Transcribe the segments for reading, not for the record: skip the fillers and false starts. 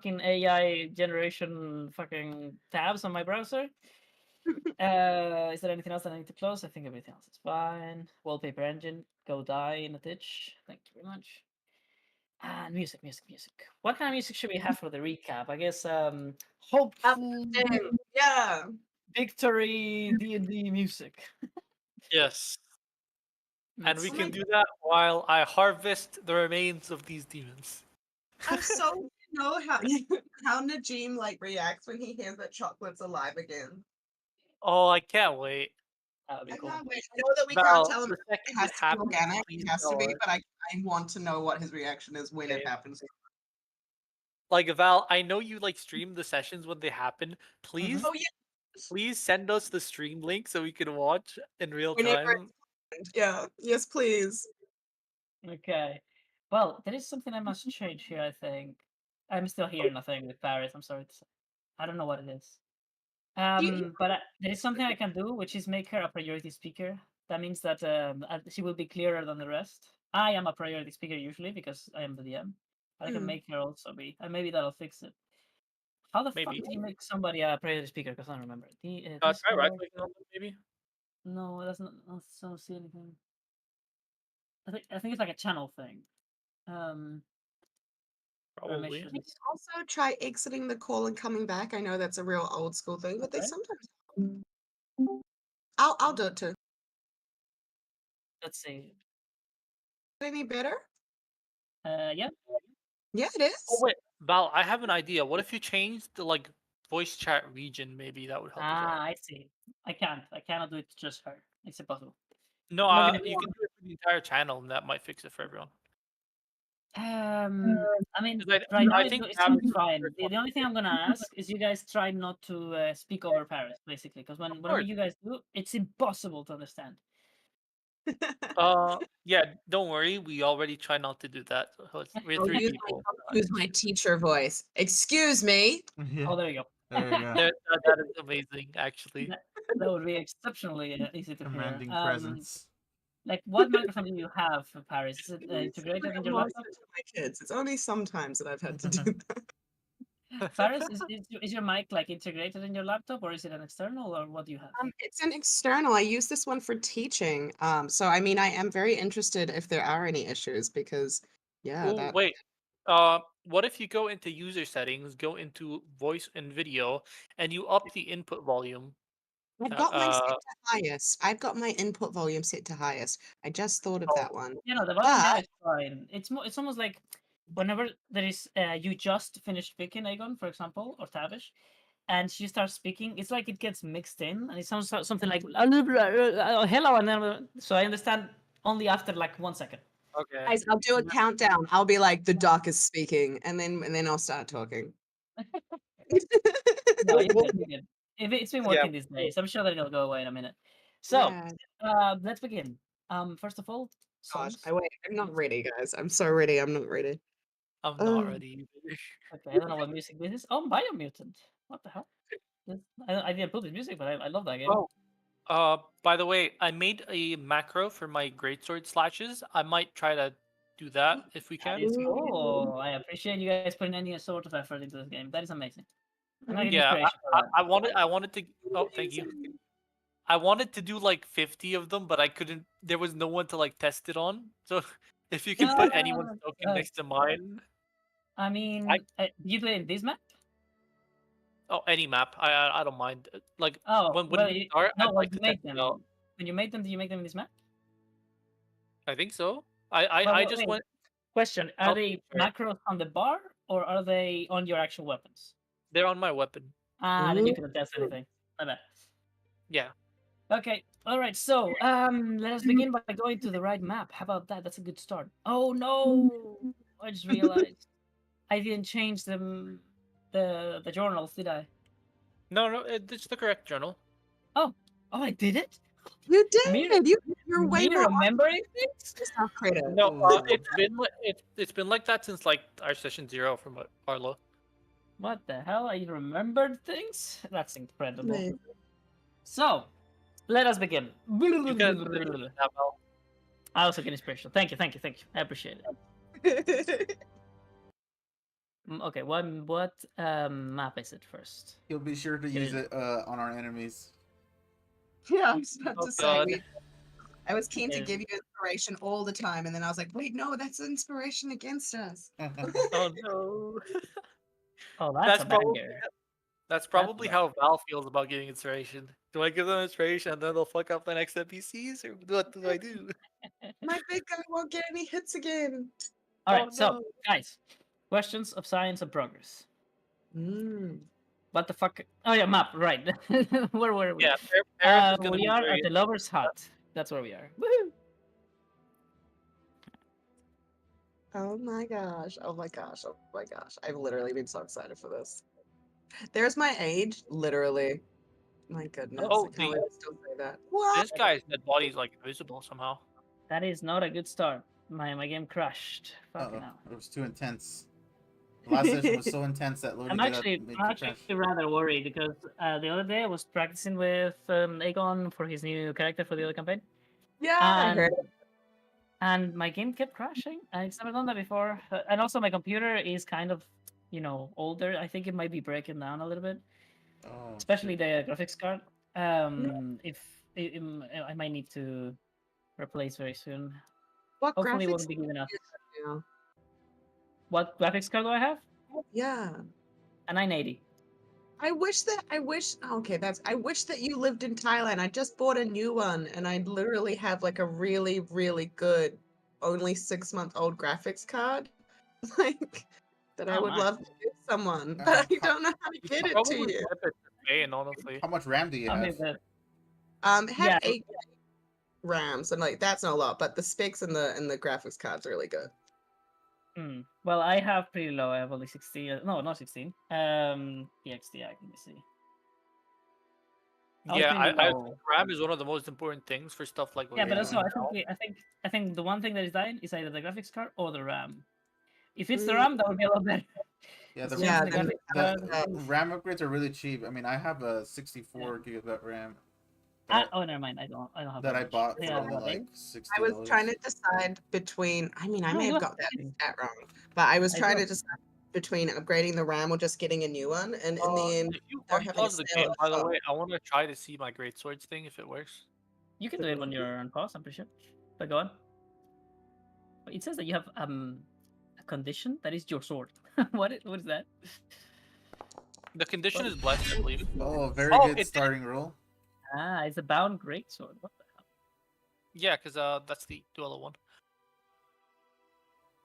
fucking AI generation fucking tabs on my browser. Is there anything else that I need to close? I think everything else is fine. Wallpaper engine, go die in a ditch. Thank you very much. And music, music, music. What kind of music should we have for the recap? I guess hopeful Uplifting. Yeah. victory D&D music. Yes. And Let's we Oh can my see. do that while I harvest the remains of these demons. I'm so know how how Najim like reacts when he hears that chocolate's alive again. Oh, I can't wait. That would be I cool. can't wait. I know that we can't Val, tell him the it second has it to be happens, organic. please It has to tell be, us. but I want to know what his reaction is when it Okay. happens. Like Val, I know you like stream the sessions when they happen. Please, Oh yeah. please send us the stream link so we can watch in real Whenever time. yeah. Yes, please. Okay. Well, there is something I must change here, I think. I'm still hearing nothing with Paris, I'm sorry to say. I don't know what it is. You But there is something I can do, which is make her a priority speaker. That means that she will be clearer than the rest. I am a priority speaker usually because I am the DM. But I can mm. make her also be, and maybe that'll fix it. How the fuck Maybe. do you make somebody a priority speaker? Because I don't remember. Try right Discord? clicking on them, maybe. No, it doesn't. I don't see anything. I think it's like a channel thing. Probably. You Permissions. can also try exiting the call and coming back. I know that's a real old school thing, but they Okay. sometimes I'll do it too. Let's see. Any better? Yeah. Yeah, it Oh is. wait, Val, I have an idea. What if you change the like voice chat region? Maybe that would help as well. I see. I can't. I cannot do it to just her. It's impossible. No, I'm not gonna you do can do it for the entire channel, and that might fix it for everyone. I mean, 'Cause right now I think it Tab seems is fine. The only thing I'm gonna ask is you guys try not to speak over Paris, basically, because of whenever course. you guys do, it's impossible to understand. Yeah, don't worry. We already try not to do that. We're I'll three use people. my teacher voice. Excuse me. Oh, Yeah, there you go. there you go. That is amazing, actually. That, that would be exceptionally easy to hear. Commanding presence. Like, what microphone do you have for Paris? Is it integrated in your Most laptop? of my kids. It's only sometimes that I've had to do that. Paris, is your mic like integrated in your laptop, or is it an external, or what do you have? It's an external. I use this one for teaching. So I mean, I am very interested if there are any issues because, yeah, Oh, that wait. What if you go into user settings, go into voice and video, and you up the input volume? I've got mine set to highest. I've got my input volume set to highest. I just thought of Oh, that one. You know, the volume now But is fine. It's almost like whenever there is you just finished speaking, Aegon, for example, or Tavish, and she starts speaking, it's like it gets mixed in, and it sounds something like hello, and then so I understand only after like 1 second. okay. guys, I'll do a countdown. I'll be like, the doc is speaking, and then I'll start talking. No, you're good. You're good. It's been Yeah. working these days. I'm sure that it'll go away in a minute. So, Yeah. let's begin. First of all, Gosh, songs. I wait. I'm not ready, guys. I'm so ready. I'm not ready. I'm not Oh, ready either. Okay, I don't know what music this is. Oh, Biomutant. What the hell? I didn't put this music, but I love that game. Oh, by the way, I made a macro for my greatsword slashes. I might try to do that if we That can. is cool. I appreciate you guys putting any sort of effort into this game. That is amazing. I'm gonna get Yeah, inspiration for that. I wanted to. Oh, thank you. I wanted to do like 50 of them, but I couldn't. There was no one to like test it on. So if you can put anyone's token Uh, next to mine, I I mean, you play in this map? oh any map, I don't mind. Like Oh, when well, we start, no, I'd when like you to test made it out. them, when you made them, did you make them in this map? I think so. Well, I just wait. went. Question: are Oh, they sorry. macros on the bar or are they on your actual weapons? They're on my weapon. Then you couldn't test anything. My bad. Yeah. Okay. All right. So, let us begin by going to the right map. How about that? That's a good start. Oh no! I just realized I didn't change the journals, did I? No, it's the correct journal. Oh, I did it. You Me, did. You're way me more remembering things. self credit. No, it's been like that since like our session 0 from Arlo. What the hell? I remembered things. That's incredible. Amazing. So, let us begin. You can have help. I also get inspiration. Thank you. I appreciate it. Okay, what map is it first? He'll be sure to use it on our enemies. Yeah, I was about Oh, to say God. I was keen to Okay. give you inspiration all the time, and then I was like, wait, no, that's inspiration against us. Oh no. Oh, that's That's a probably banger. that's probably bad. how Val feels about getting inspiration. Do I give them inspiration and then they'll fuck up the next NPCs, or what do I do? My big guy won't get any hits again. All right, Oh, so no. guys, questions of science and progress. Mm. What the fuck? Oh yeah, map. Right. Where were we? Yeah, Paris is gonna We be are very at the Lover's Hut. That's where we are. Woohoo! Oh my gosh. Oh my gosh. Oh my gosh. I've literally been so excited for this. There's my age, literally. My goodness. Oh, I can't believe I still say that. What? this guy's dead body is like invisible somehow. That is not a good start. My game crashed. Fucking hell. It was too intense. The last session was so intense that loading I'm it up actually, made I'm you actually crash. rather worried because the other day I was practicing with Aegon for his new character for the other campaign, Yeah, I and heard it. and my game kept crashing. I've never done that before, and also my computer is kind of, older. I think it might be breaking down a little bit, Oh, especially shit. the graphics card. If I might need to replace very soon. What Hopefully, it graphics won't be giving us. is that now? What graphics card do I have? Yeah. A 980. I wish I wish that you lived in Thailand. I just bought a new one and I literally have like a really, really good, only 6-month-old graphics card. Like that I Oh, would nice. love to give someone, but I don't know how to You get should it to probably you. flip it to Spain, honestly. How much RAM do you I have? mean, but It had Yeah. 8 RAMs and like that's not a lot, but the specs and the graphics card's really good. Well, I have pretty low. I have only 16. No, not 16. The XDI. Let me see. I was Yeah, pretty I low. think RAM is one of the most important things for stuff like Yeah, but we're also doing I now. think the one thing that is dying is either the graphics card or the RAM. If it's the Mm. RAM, that would be a lot better. Yeah, It's the, just Yeah, the then graphics the card. RAM upgrades are really cheap. I mean, I have a 64 gigabyte RAM Oh, never mind. I don't have that that I much. bought Yeah, for only what, like I was $60. trying to decide between, I mean, I No, may you have have got that 60. stat wrong, but I was I trying do to decide between upgrading the RAM or just getting a new one. And in the end, If you they're having a unpause the sale game, at by the shop. way, I want to try to see my great swords thing if it works. You can do it when you're on pause, I'm pretty sure. But go on. But it says that you have a condition that is your sword. what is that? The condition is blessed, I believe. Oh, very Oh, good it- starting roll. Ah, it's a bound greatsword. What the hell? Yeah, because that's the duello one.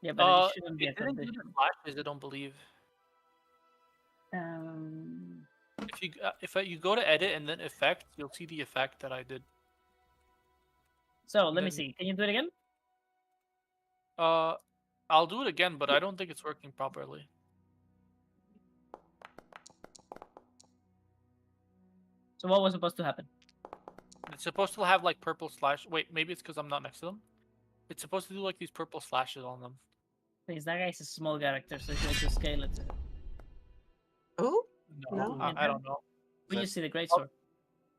Yeah, but it It shouldn't be a didn't do condition. the flashes, I don't believe. If you go to edit and then effect, you'll see the effect that I did. So let me then- see. Can you do it again? I'll do it again, but I don't think it's working properly. So what was supposed to happen? It's supposed to have like purple slash. Wait, maybe it's because I'm not next to them. It's supposed to do like these purple slashes on them. Please, that guy's a small character, so you should just scale it. Oh, No, No. I don't know. We That- just see the greatsword.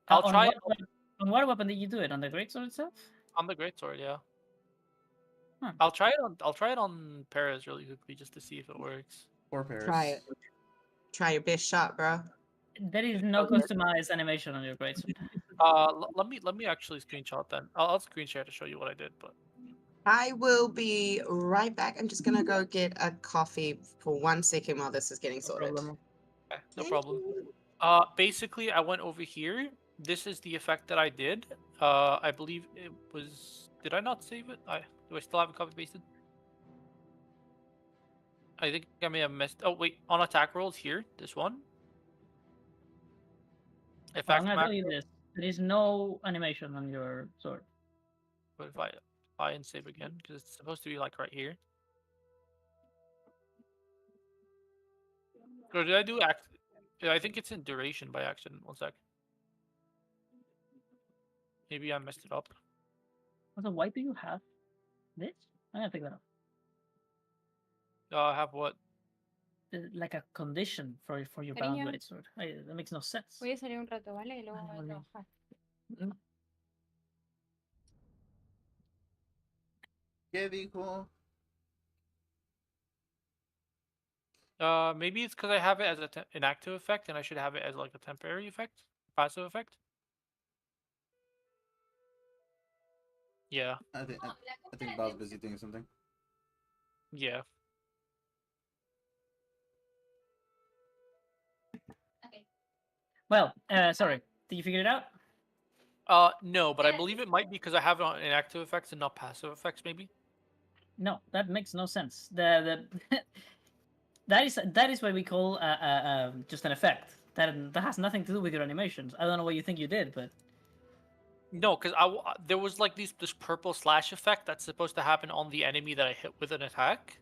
I'll on try what, it on what weapon did you do it? On the greatsword itself? on the greatsword. Yeah. Huh. I'll try it on Paris really quickly just to see if it works. Poor Paris. try it. Try your best shot, bro. There is no customized animation on your greatsword. Let me actually screenshot that. I'll screen share to show you what I did. But I will be right back. I'm just gonna go get a coffee for 1 second while this is getting No sorted. problem. okay, no Thank problem. you. Basically, I went over here. This is the effect that I did. I believe it was. Did I not save it? Do I still have it copy pasted? I think I may have missed. Oh wait, on attack rolls here. This one. Well, Effect I'm gonna tell you macro. this. There is no animation on your sword. But if I and save again, because it's supposed to be like right here. Or did I do act? Yeah, I think it's in duration by accident. 1 sec. Maybe I messed it up. Also, why do you have this? I'm gonna pick that up. I have what? Like a condition for your bound Cariño. greatsword. That makes no sense. Voy a salir un rato, ¿vale? Y luego Ah, voy a muy bien. trabajar. ¿Qué dijo? Maybe it's because I have it as an active effect, and I should have it as like a temporary effect, passive effect. Yeah, I think Bow's busy doing something. yeah. Well, sorry. Did you figure it out? No, but I believe it might be because I have it on inactive effects and not passive effects. Maybe. No, that makes no sense. The that is what we call just an effect. That has nothing to do with your animations. I don't know what you think you did, but No, because there was like this purple slash effect that's supposed to happen on the enemy that I hit with an attack.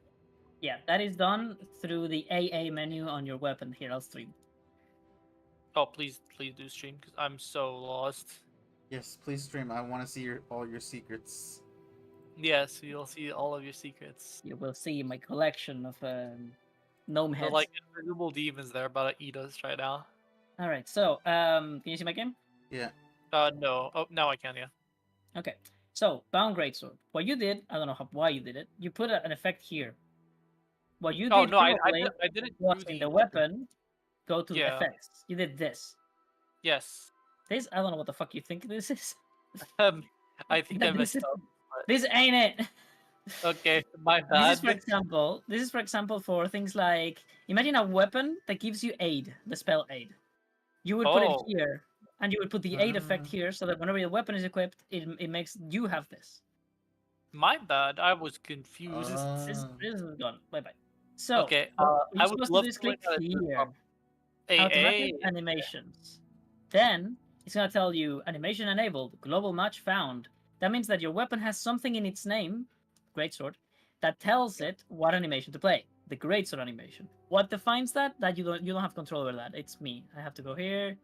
yeah, that is done through the AA menu on your weapon. Here, I'll stream. Oh, please do stream because I'm so lost. Yes, please stream. I want to see all your secrets. Yes, you'll see all of your secrets. You will see my collection of gnome They're heads. like invisible demons that are about to eat us right now. All right, so can you see my game? Yeah. No. Oh, now I can. Yeah. Okay, so bound greatsword. What you did, I don't know why you did it. You put an effect here. What you Oh did no, I probably did it was through in the the weapon. Go to Yeah. effects. You did this. Yes. This I don't know what the fuck you think this is. I think I This messed is- up. This ain't it. Okay, my This bad. is for example for things like imagine a weapon that gives you aid, the spell aid. You would put it Oh. here, and you would put the aid effect Ah. here, so that whenever your weapon is equipped, it makes you have this. My bad. I was confused. This is gone. Bye bye. So Okay. what I you're would supposed to love do to is click learn how to do here, AA. automatic animations. Then it's gonna tell you animation enabled, global match found. That means that your weapon has something in its name, greatsword, that tells it what animation to play. The greatsword animation. What defines that? That you don't have control over that. It's me. I have to go here.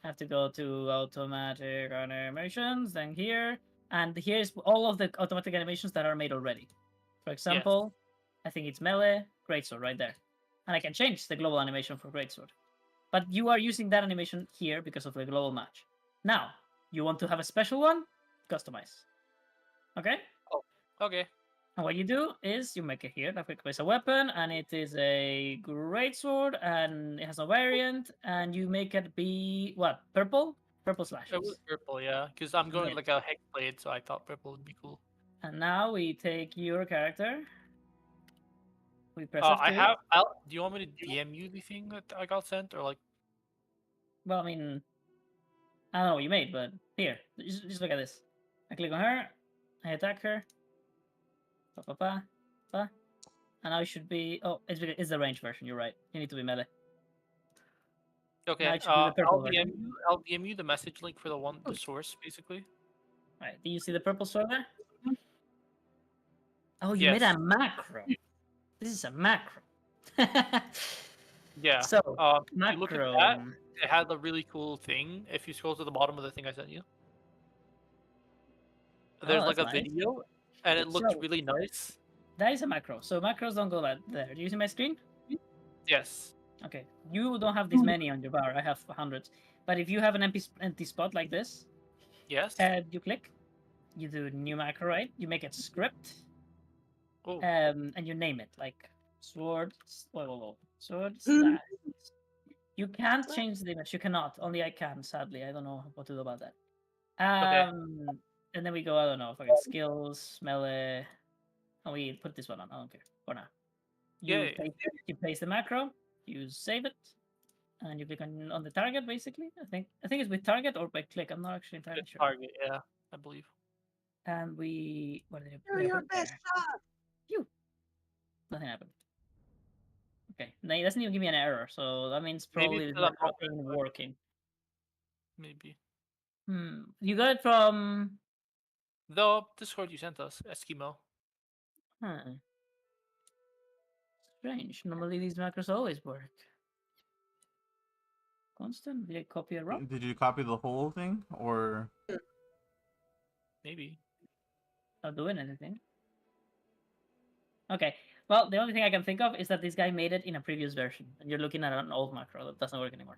I have to go to automatic animations. Then here, and here's all of the automatic animations that are made already. For example, I think it's melee, greatsword right there, and I can change the global animation for greatsword. But you are using that animation here because of the global match. Now, you want to have a special one? Customize. Okay? Okay. And what you do is you make it here, that quick place a weapon, and it is a great sword, and it has no variant, and you make it be what? Purple? Purple It was slashes. purple, yeah, because I'm going Yeah. like a hex blade, so I thought purple would be cool. And now we take your character. We press I F2. have. Do you want me to DM you the thing that I got sent, or like? Well, I mean, I don't know what you made, but here, just look at this. I click on her, I attack her. Pa, pa, pa, pa. And now it should be. Oh, it's the range version. You're right. You need to be melee. Okay. Now it should be the purple I'll version. DM you. I'll DM you the message link for the source, basically. Right. Do you see the purple sword there? Oh, you made Yes. a macro. This is a macro. Yeah. So If you look at macro. that, it had a really cool thing. If you scroll to the bottom of the thing I sent you, there's like that's a nice. video, and it looks So- really nice. That is a macro. So macros don't go there. Do you see my screen? Yes. Okay. You don't have this many on your bar. I have hundreds. But if you have an empty spot like this, Yes. and you click, you do new macro, right? You make it script, Oh. and you name it like sword. Whoa. Sword slash. You can't change the image. You cannot. Only I can. Sadly, I don't know what to do about that. And then we go. I don't know. Fucking skills, melee. And we put this one on. I don't care for now. Yay. You paste the macro. You save it, and you click on the target. Basically, I think it's with target or by click. I'm not actually entirely Good sure. target. Yeah, I believe. And we what did Do we your put best there? shot. Nothing happened. Okay, no, it doesn't even give me an error, so that means Maybe probably it's the 'cause I'm macro not ain't good. working. Maybe. You got it from. The Discord you sent us, Eskimo. Strange. Normally these macros always work. Constant. Did I copy it wrong? Did you copy the whole thing or? Maybe. Not doing anything. Okay. Well, the only thing I can think of is that this guy made it in a previous version, and you're looking at an old macro that doesn't work anymore.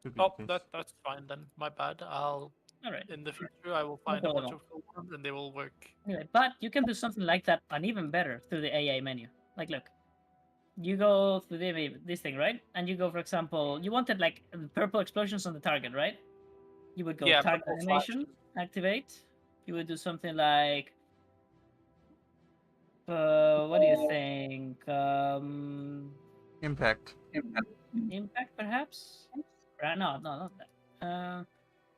Could be Oh, the case. that's fine then. My bad. I'll All right. in the future I will find a problem. bunch of cool ones and they will work. Anyway, but you can do something like that and even better through the AA menu. Like, look. you go to this thing, right? And you go, for example, you wanted like purple explosions on the target, right? You would go Yeah, target purple animation, activate. You would do something like, what do you think? Impact. Impact, perhaps? No, not that.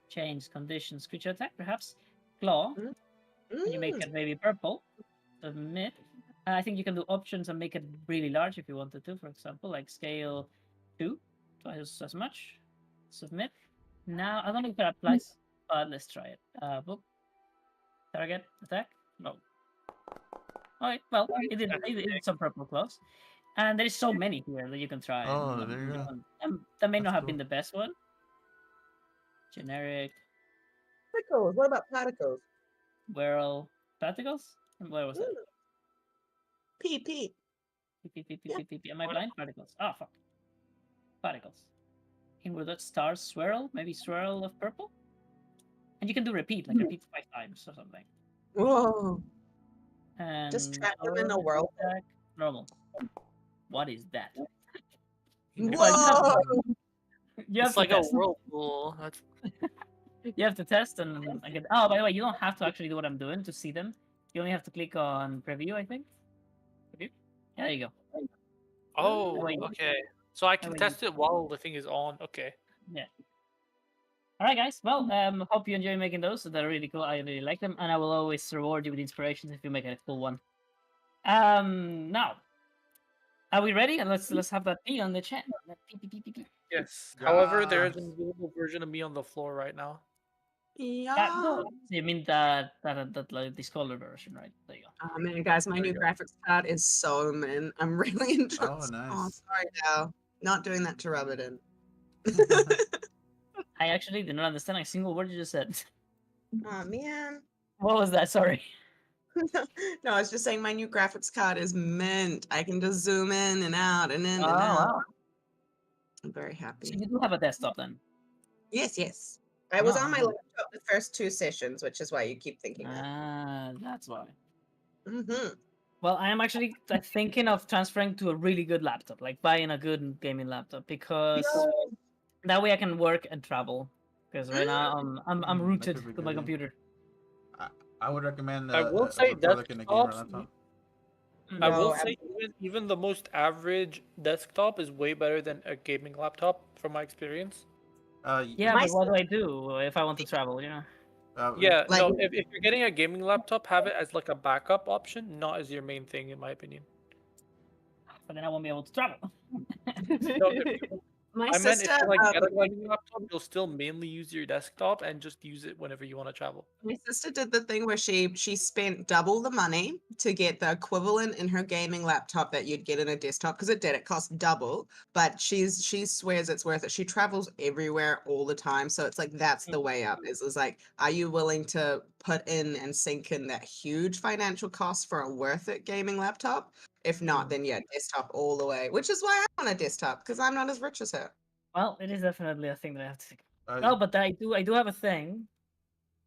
Change conditions, creature attack, perhaps. Claw, and you make Mm. it maybe purple. Submit. I think you can do options and make it really large if you wanted to, for example, like scale 2, twice as much. Submit. Now, I don't know if that applies, but let's try it. Book. Target. Attack. No. Alright, well, it did some purple claws. And there is so many here that you can try. Oh, there you go. That may That's not have cool. been the best one. Generic. Particles. What about particles? Whirl. Particles? Where was that? PP. Am I blind? Particles. Ah, fuck. Particles. Inward stars swirl, maybe swirl of purple. And you can do repeat, like repeat 5 times or something. Whoa. And Just trap them in a whirlpool. attack, normal. What is that? Whoa. You have It's to like a test. whirlpool. That's You have to test and get. Oh, by the way, you don't have to actually do what I'm doing to see them. You only have to click on preview, I think. Preview. Yeah, there you go. oh, wait. okay. So I can wait. test it while the thing is on. Okay. Yeah. All right, guys. Well, hope you enjoy making those. They're really cool. I really like them, and I will always reward you with inspirations if you make a cool one. Now, are we ready? And let's have that P on the chat. That P. Yes. However, there is Yes. an invisible version of me on the floor right now. Yeah. So you mean that like discolored version, right? There you go. Oh man, guys, my There new you go. graphics card is so man. I'm really enjoying. Oh, nice. Oh, sorry, Dal. Not doing that to rub it in. I actually did not understand a single word you just said. Oh man. What was that? Sorry. No, I was just saying my new graphics card is mint. I can just zoom in and out and in Oh, and out. wow. I'm very So happy. you do have a desktop then? Yes. I was on my Oh. laptop the first 2 sessions, which is why you keep thinking that. Ah, that's why. Mm-hmm. Well, I am actually thinking of transferring to a really good laptop, like buying a good gaming laptop, because that way I can work and travel. Because right now I'm that rooted could be to good, my yeah. computer. I would recommend I will say like a gamer desktops. laptop. I will No, say even the most average desktop is way better than a gaming laptop from my experience. Yeah, My but what do I do if I want to travel? You know. Yeah, Like- no, if you're getting a gaming laptop, have it as like a backup option, not as your main thing, in my opinion. But then I won't be able to travel. No, my I meant if sister, you like get a gaming laptop, you'll still mainly use your desktop and just use it whenever you want to travel. my sister did the thing where she spent double the money to get the equivalent in her gaming laptop that you'd get in a desktop because it cost double, but she swears it's worth it. She travels everywhere all the time, so it's like that's the way up. Is like, are you willing to put in and sink in that huge financial cost for a worth it gaming laptop? If not, then yeah, desktop all the way. Which is why I want a desktop because I'm not as rich as her. Well, it is definitely a thing that I have to think. Uh, No, but I do have a thing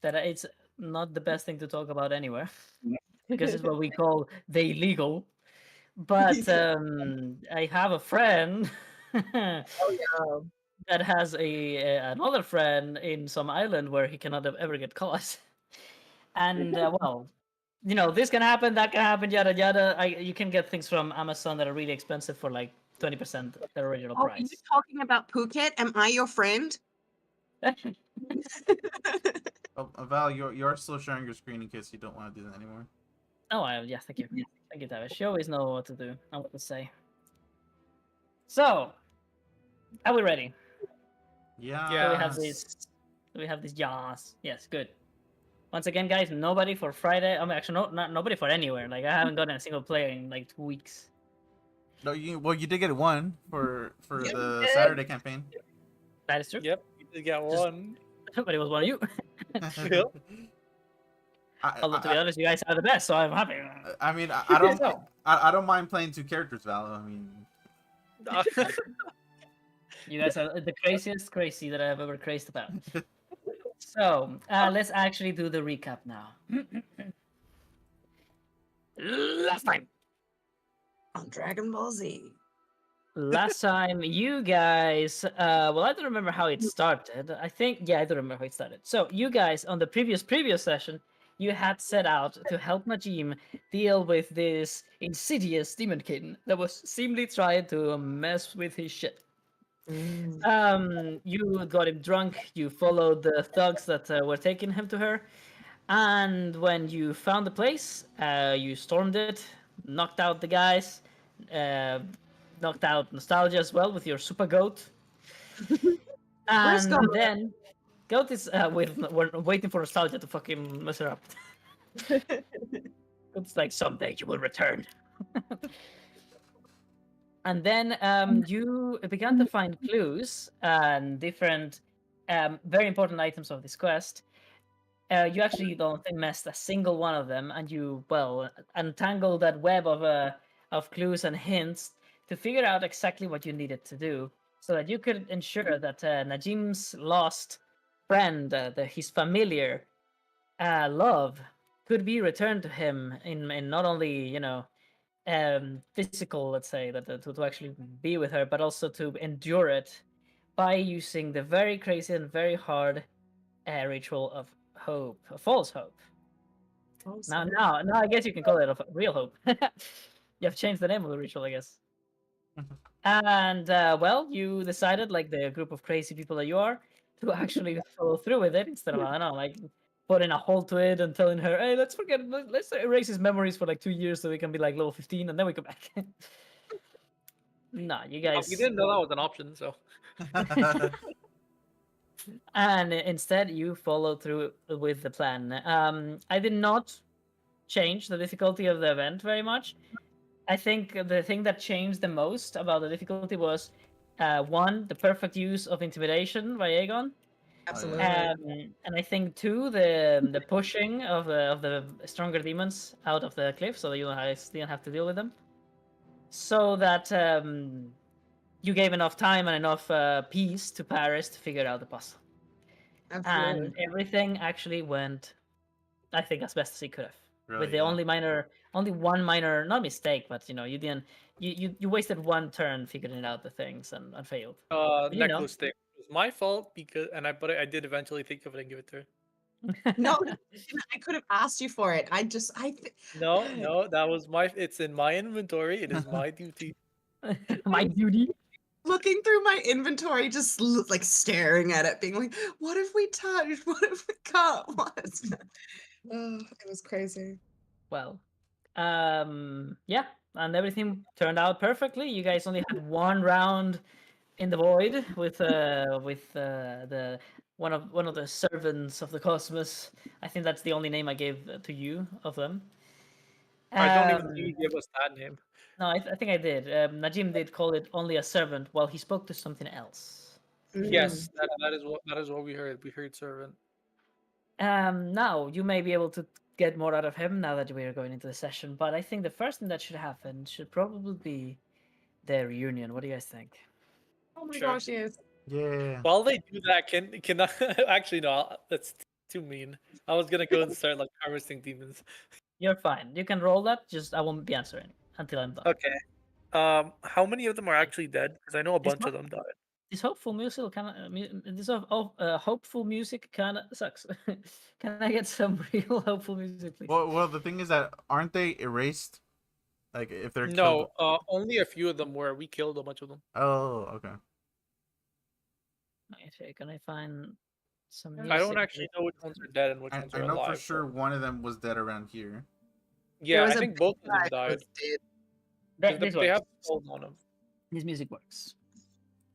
that it's not the best thing to talk about anywhere because it's what we call the illegal. But I have a friend Oh that has another friend in some island where he cannot ever get caught. And well, you know, this can happen, that can happen, yada yada. You can get things from Amazon that are really expensive for like 20% their original Oh, price. you're talking about Phuket? Am I your friend? Val, you're still sharing your screen in case you don't want to do that anymore. Oh, yeah, thank you. Thank you, Tavish. You always know what to do and what to say. So, are we ready? Yeah. Do we have this? Do we have this? Yes, good. Once again, guys, nobody for Friday. I mean, actually, nobody for anywhere. Like, I haven't gotten a single player in like 2 weeks. No, you did get one for Yeah, the we did. Saturday campaign. That is true. Yep, you did get Just- one. But it was one of you. I, Although, to be honest, you guys are the best, so I'm happy. I mean, I don't, So- I don't mind playing 2 characters, Val. I mean, You guys are the craziest crazy that I've ever crazed about. So, let's actually do the recap now. Last time. On Dragon Ball Z. last time you guys, well, I don't remember how it started. I think, yeah, I don't remember how it started. So you guys on the previous session, you had set out to help Najim deal with this insidious demon kitten that was seemingly trying to mess with his shit. You got him drunk. You followed the thugs that were taking him to her, and when you found the place, you stormed it, knocked out the guys, uh, knocked out Nostalgia as well with your super goat, Where's and Goat? then goat is we're waiting for Nostalgia to fucking mess her up. It's like someday you will return. And then you began to find clues and different very important items of this quest. You actually don't missed a single one of them, and you untangled that web of clues and hints to figure out exactly what you needed to do, so that you could ensure that Najim's lost friend, his familiar love, could be returned to him in not only physical, let's say, to actually be with her, but also to endure it by using the very crazy and very hard ritual of hope, a false hope. Now, I guess you can call it a real hope. You have changed the name of the ritual, I guess. And well, you decided, like the group of crazy people that you are, to actually follow through with it instead of I don't know, like putting a halt to it and telling her, "Hey, let's forget, let's erase his memories for like 2 years so we can be like level 15 and then we come back." No, you guys. We didn't know that was an option, so. And instead, you follow through with the plan. I did not change the difficulty of the event very much. I think the thing that changed the most about the difficulty was one, the perfect use of intimidation by Aegon, Absolutely. and I think two, the pushing of the stronger demons out of the cliff, so that you didn't have to deal with them, so that you gave enough time and enough peace to Paris to figure out the puzzle. Absolutely. And everything actually went, I think, as best as he could have. Really, With the yeah. only one minor, not mistake, but you didn't, you wasted one turn figuring out the things and failed. But, Necklace thing. It was my fault because, but I did eventually think of it and give it to her. No, I could have asked you for it. No, that was my. It's in my inventory. It is my duty. My duty. Looking through my inventory, just like staring at it, being like, "What if we touched? What if we cut? What?" It was crazy. Well, yeah, and everything turned out perfectly. You guys only had one round in the void with the one of the servants of the cosmos. I think that's the only name I gave to you of them. I don't even think you give us that name. No, I think I did. Najim did call it only a servant, while he spoke to something else. Yes, that is what we heard. We heard servant. Now you may be able to get more out of him now that we are going into the session, but I think the first thing that should happen should probably be the reunion. What do you guys think? Oh my Sure. gosh, yes. Yeah. While they do that, can I actually no? That's too mean. I was gonna go and start like harvesting demons. You're fine. You can roll that. Just I won't be answering until I'm done. Okay. How many of them are actually dead? Because I know a It's bunch of them died. This hopeful music kind of hopeful music kind of sucks. Can I get some real hopeful music, please? Well, the thing is that aren't they erased? Like if they're No, killed. only a few of them were. We killed a bunch of them. Oh, okay. Okay, can I find some music? I don't actually know which ones are dead and which ones I are know alive. for sure one of them was dead around here. Yeah, was I a think both of them guy who died. was dead. 'Cause This they have works. skulls on them. This music works.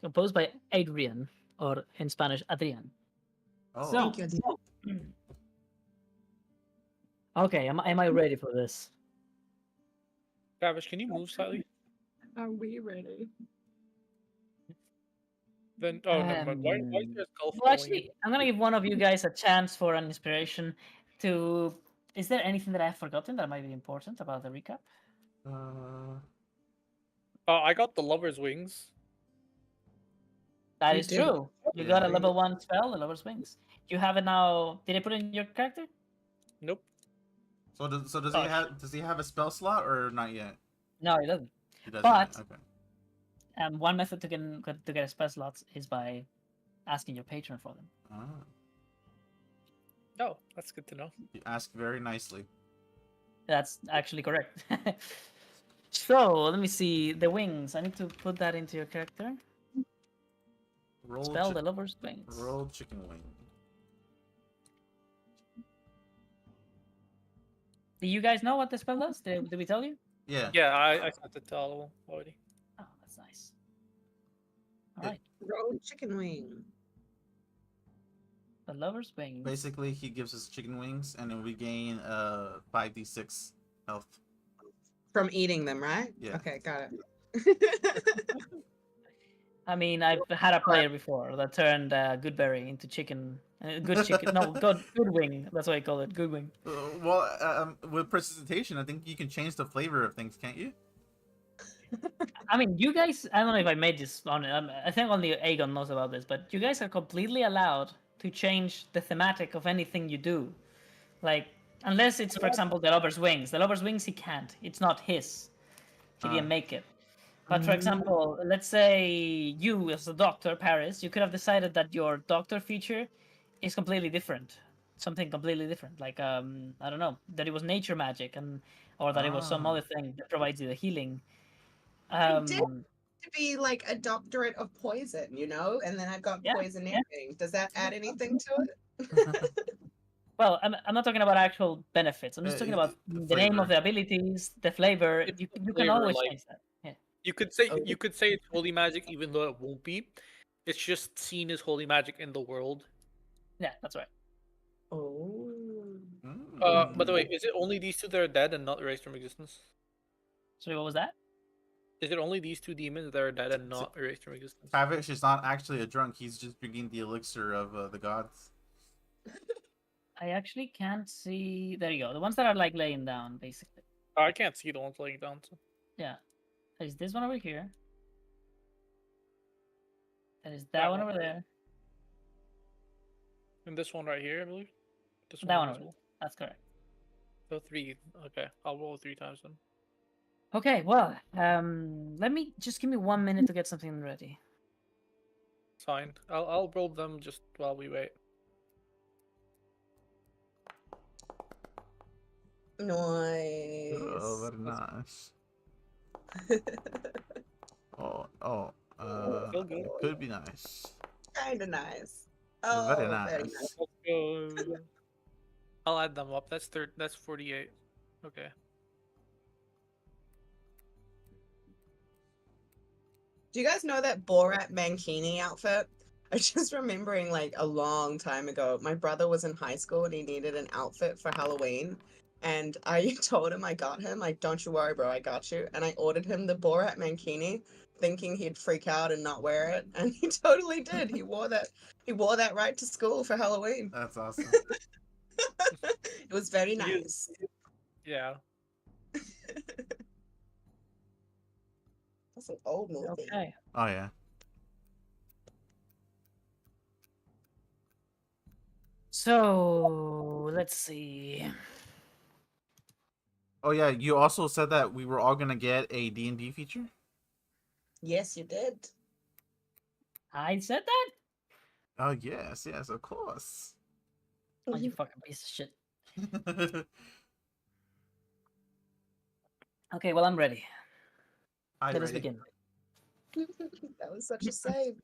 Composed by Adrian, or in Spanish, Adrian. Oh, So- Thank you. Okay, am I ready for this? Travis, can you move slightly? Are we ready? Then never mind. Why is there a skull Well, following actually, I'm gonna give one of you guys a chance for an inspiration. To is there anything that I've forgotten that might be important about the recap? you? I got the lover's wings. That You is did. true. You Yeah. got a level 1 spell, the Lover's Wings. You have it now. Did I put it in your character? Nope. So does Oh, he have a spell slot or not yet? No, it doesn't. He doesn't. But- Okay. One method to get spell slots is by asking your patron for them. Ah, Oh, that's good to know. you ask very nicely. That's actually correct. So let me see the wings. I need to put that into your character. Roll Spell the lover's wings. roll chicken wing. Do you guys know what the spell does? Did we tell you? Yeah. Yeah, I sent it to all of them already. Oh, that's nice. It- All right, Road chicken wing. the lover's wings. Basically, he gives us chicken wings, and then we gain 5d6 health. From eating them, right? Yeah. Okay, got it. I mean, I've had a player before that turned Goodberry into chicken. Good chicken. No, good wing. That's what I call it. Good wing. Well, with precipitation, I think you can change the flavor of things, can't you? I mean, you guys. I don't know if I made this on. I think only Aegon knows about this, but you guys are completely allowed to change the thematic of anything you do. Like, unless it's, for example, the lover's wings. The lover's wings, he can't. It's not his. He didn't make it. But for example, let's say you, as a doctor, Paris, you could have decided that your doctor feature is completely different, something completely different. Like I don't know, that it was nature magic, or that it was some Ah. other thing that provides you the healing. I did to be like a doctorate of poison, and then I've got Yeah, poisoneering. Does that add anything to it? Well, I'm not talking about actual benefits. I'm just talking about the the name of flavor. the abilities, the flavor. It's You the can flavor, always like- change that. Yeah. You could say Oh. it's holy magic, even though it won't be. It's just seen as holy magic in the world. Yeah, that's right. Oh. By the way, is it only these two that are dead and not erased from existence? Sorry, what was that? Is it only these two demons that are dead and not erased from existence? Tavish is not actually a drunk. He's just drinking the elixir of the gods. I actually can't see. There you go. The ones that are like laying down, basically. Oh, I can't see the ones laying down. So. Yeah. There's this one over here. There is that That one one. over there. And this one right here, I believe. This That one as over well. there. That's correct. So 3. Okay, I'll roll 3 times then. Okay, well, let me just give me 1 minute to get something ready. Fine. I'll roll them just while we wait. Nice. Oh, very nice. Oh, feel good. it could be nice. Kind of nice. Very Oh, very nice. nice. Let's go. I'll add them up. That's 48. Okay. Do you guys know that Borat Mankini outfit? I'm just remembering like a long time ago, my brother was in high school and he needed an outfit for Halloween. And I told him I got him, like, don't you worry, bro, I got you. And I ordered him the Borat Mankini, thinking he'd freak out and not wear it. And he totally did. He wore that right to school for Halloween. That's awesome. It was very He is- nice. Yeah. That's an old movie. Okay. Oh yeah. So, let's see. Oh yeah. You also said that we were all gonna get a D&D feature. Yes, you did. I said that? Oh yes, of course. Oh, you fucking piece of shit. Okay, well, I'm ready. Hi, Let us ready? begin. That was such a save.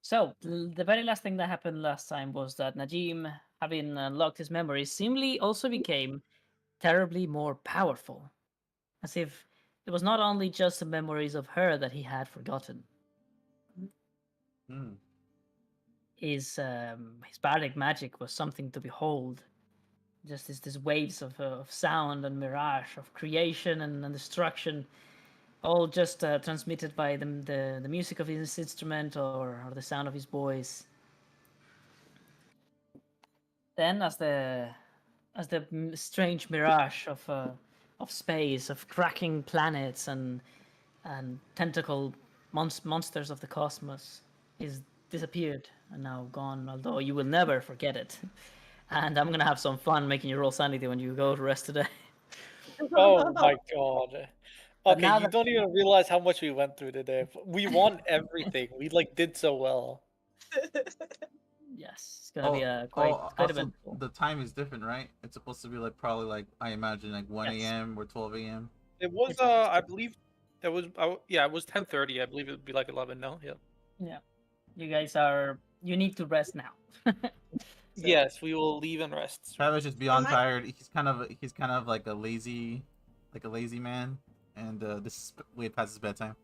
So, the very last thing that happened last time was that Najim, having unlocked his memories, seemingly also became terribly more powerful. As if it was not only just the memories of her that he had forgotten. Hmm. His bardic magic was something to behold. Just these waves of sound and mirage, of creation and destruction, all just transmitted by the music of his instrument or the sound of his voice. Then, as the strange mirage of space, of cracking planets and tentacle monsters of the cosmos is disappeared and now gone, although you will never forget it. And I'm gonna have some fun making you roll sanity when you go to rest today. Oh my god. But Okay, now you that- don't even realize how much we went through today. We won everything. We like did so well. Yes, it's gonna be quite also eventful. the time is different, right? It's supposed to be like probably like I imagine like 1 Yes. a.m. or 12 a.m. It was It's I believe it was yeah, it was 10:30. I believe it would be like 11 now. Yeah. Yeah, you guys you need to rest now. So, Yes, we will leave and rest. Travis is beyond I- tired. He's kind of like a lazy man, and this is way past his bedtime.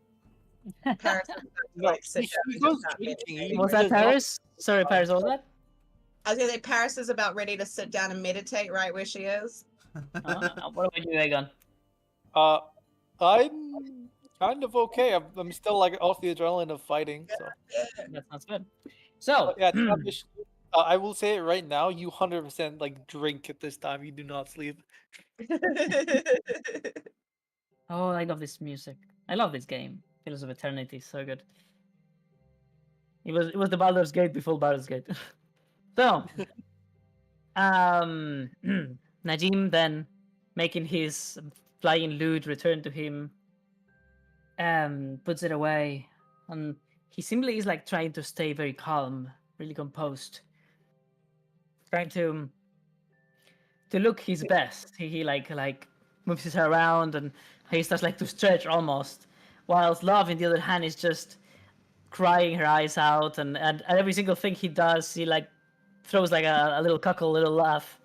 Paris is No, like sit he down and goes just start drinking. meditating. was He that does not- Paris? Sorry, Paris. What was that? I was gonna say Paris is about ready to sit down and meditate right where she is. What about you, Egon? I'm kind of okay. I'm still like off the adrenaline of fighting. So That sounds good. So, yeah, Travis, I will say it right now. You 100% like drink at this time. You do not sleep. oh, I love this music. I love this game. Pillars of Eternity, so good. It was the Baldur's Gate before Baldur's Gate. So, Najim then making his flying lute return to him, puts it away, and he simply is like trying to stay very calm, really composed, trying to look his best. He like moves his hair around and he starts like to stretch almost, whilst Love, in the other hand, is just crying her eyes out, and every single thing he does, he like throws like a little cuckle, little laugh.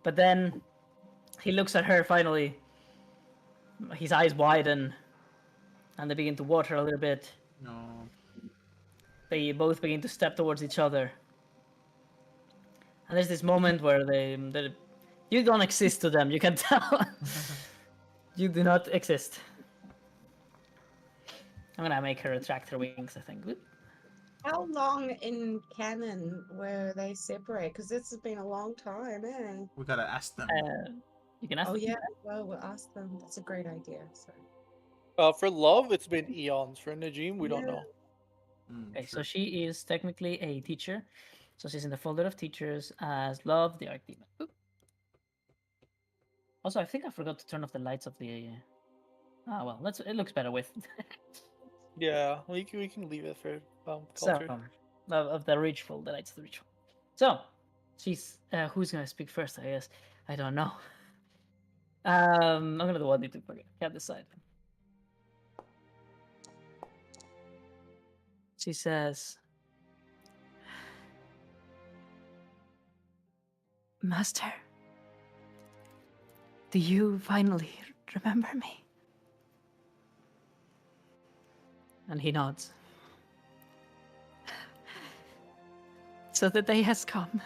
But then he looks at her finally. His eyes widen, and they begin to water a little bit. No. They both begin to step towards each other. And there's this moment where you don't exist to them. You can tell. You do not exist. I'm gonna make her retract her wings, I think. Whoop. How long in canon were they separate? Because this has been a long time, eh? We gotta ask them. You can ask Oh them. yeah, well we'll ask them. That's a great idea. So For Love, it's been eons. For Najim, we don't Yeah. know. Okay, so Sure. she is technically a teacher. So she's in the folder of teachers as Love, the Archdemon. Oop. Also, I think I forgot to turn off the lights of the. Ah, well, it looks better with. Yeah, we can leave it for So, culture. of the ritual, the lights of the ritual. So, she's who's gonna speak first? I guess I don't know. I'm gonna do what you forget. Can't decide. She says, "Master, do you finally remember me?" And he nods. So the day has come.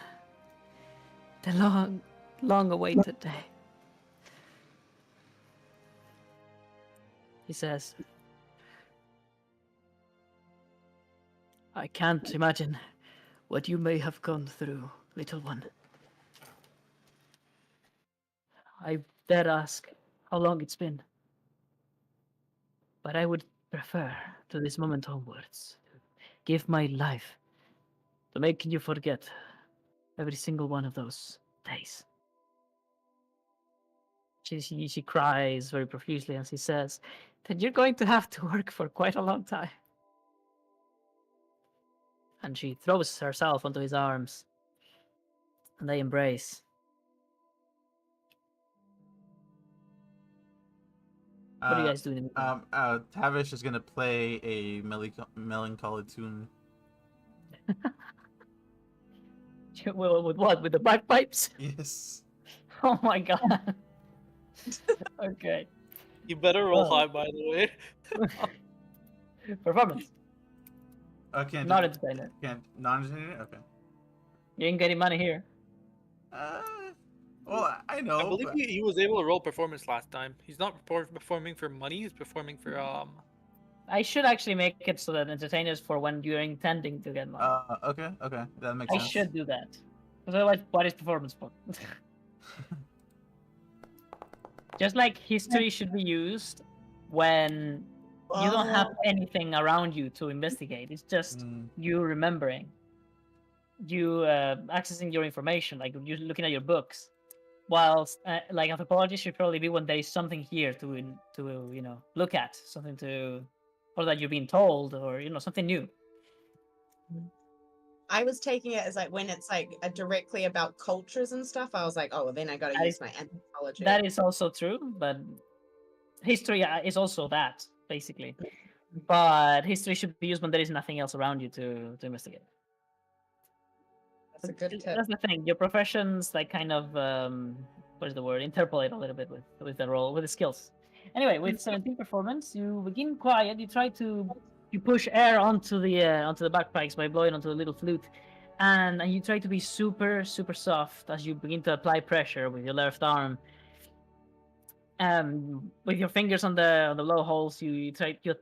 The long, long awaited day. He says, "I can't imagine what you may have gone through, little one. I dare ask how long it's been. But I would prefer to this moment onwards give my life to making you forget every single one of those days." She cries very profusely and she says, "Then you're going to have to work for quite a long time." And she throws herself onto his arms and they embrace. What are you guys doing in the meantime? Tavish is gonna play a melancholy tune. With what? With the bagpipes? Yes. Oh my god. Okay. You better roll Oh. high, by the way. Performance. Can't. Not entertainer. Can't. Non-entertainer. Okay. You ain't getting money here. Well, I know. I believe but- he was able to roll performance last time. He's not performing for money. He's performing for I should actually make it so that entertainers for when you're intending to get money. Okay. That makes I sense. should do that. Because otherwise, what is performance for? Just like history should be used when you don't have anything around you to investigate. It's just Mm, you remembering, you accessing your information, like you looking at your books. whilst like anthropology should probably be when there is something here to look at, something to, or that you're being told, or something new. I was taking it as like when it's like directly about cultures and stuff. I was like, oh, well, then I got to That use is- my anthropology. That is also true, but history is also that basically. But history should be used when there is nothing else around you to investigate. That's a good tip. That's the thing. Your professions like kind of what is the word? Interpolate a little bit with the role, with the skills. Anyway, with 17 performance, you begin quiet. You push air onto the backpacks by blowing onto the little flute, and you try to be super super soft as you begin to apply pressure with your left arm. With your fingers on the low holes, you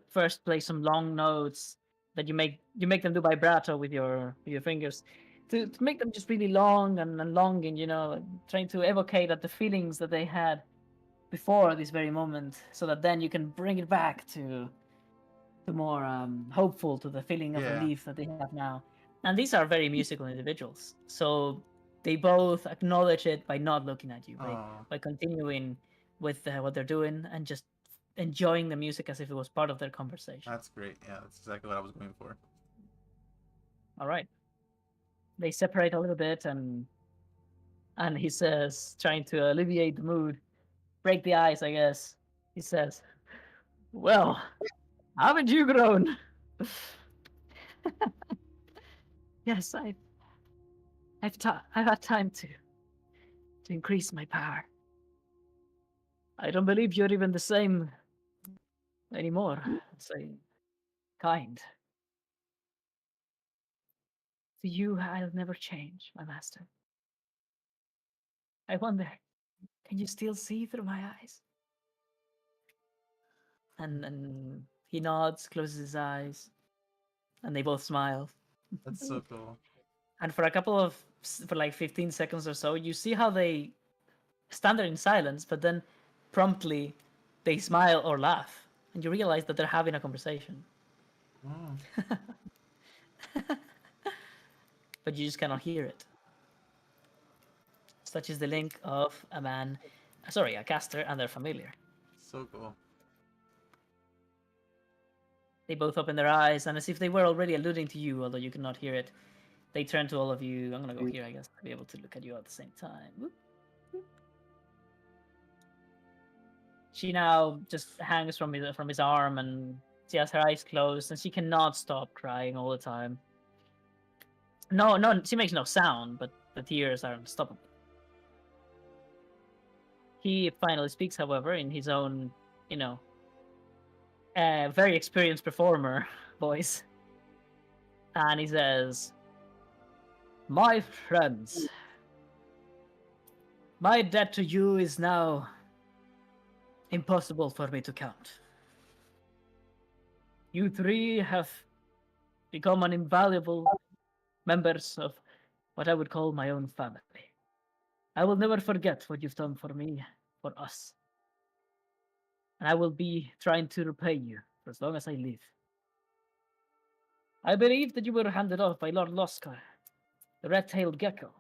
first play some long notes that you make them do vibrato with your fingers to make them just really long and longing, trying to evocate at the feelings that they had before this very moment, so that then you can bring it back to more hopeful, to the feeling of Yeah. relief that they have now. And these are very musical individuals, so they both acknowledge it by not looking at you, Oh, by continuing with what they're doing and just enjoying the music as if it was part of their conversation. that's great. Yeah, that's exactly what I was going for. All right. They separate a little bit, and he says, trying to alleviate the mood, break the ice, I guess. He says, "Well, haven't you grown?" Yes, I've had time to increase my power. I don't believe you're even the same anymore. Say, kind. To you, I'll never change, my master. I wonder, can you still see through my eyes? And he nods, closes his eyes, and they both smile. That's so cool. And for for like 15 seconds or so, you see how they stand there in silence, but then promptly they smile or laugh, and you realize that they're having a conversation. Oh, But you just cannot hear it. Such is the link of a caster and their familiar. so cool. They both open their eyes, and as if they were already alluding to you, although you cannot hear it, they turn to all of you. I'm gonna go here, I guess, to be able to look at you at the same time. Whoop, whoop. She now just hangs from his arm, and she has her eyes closed, and she cannot stop crying all the time. No, she makes no sound, but the tears are unstoppable. He finally speaks, however, in his own, very experienced performer voice. And he says, "My friends, my debt to you is now impossible for me to count. You three have become an invaluable members of what I would call my own family. I will never forget what you've done for me, for us. And I will be trying to repay you for as long as I live. I believe that you were handed off by Lord Losscar, the red-tailed gecko.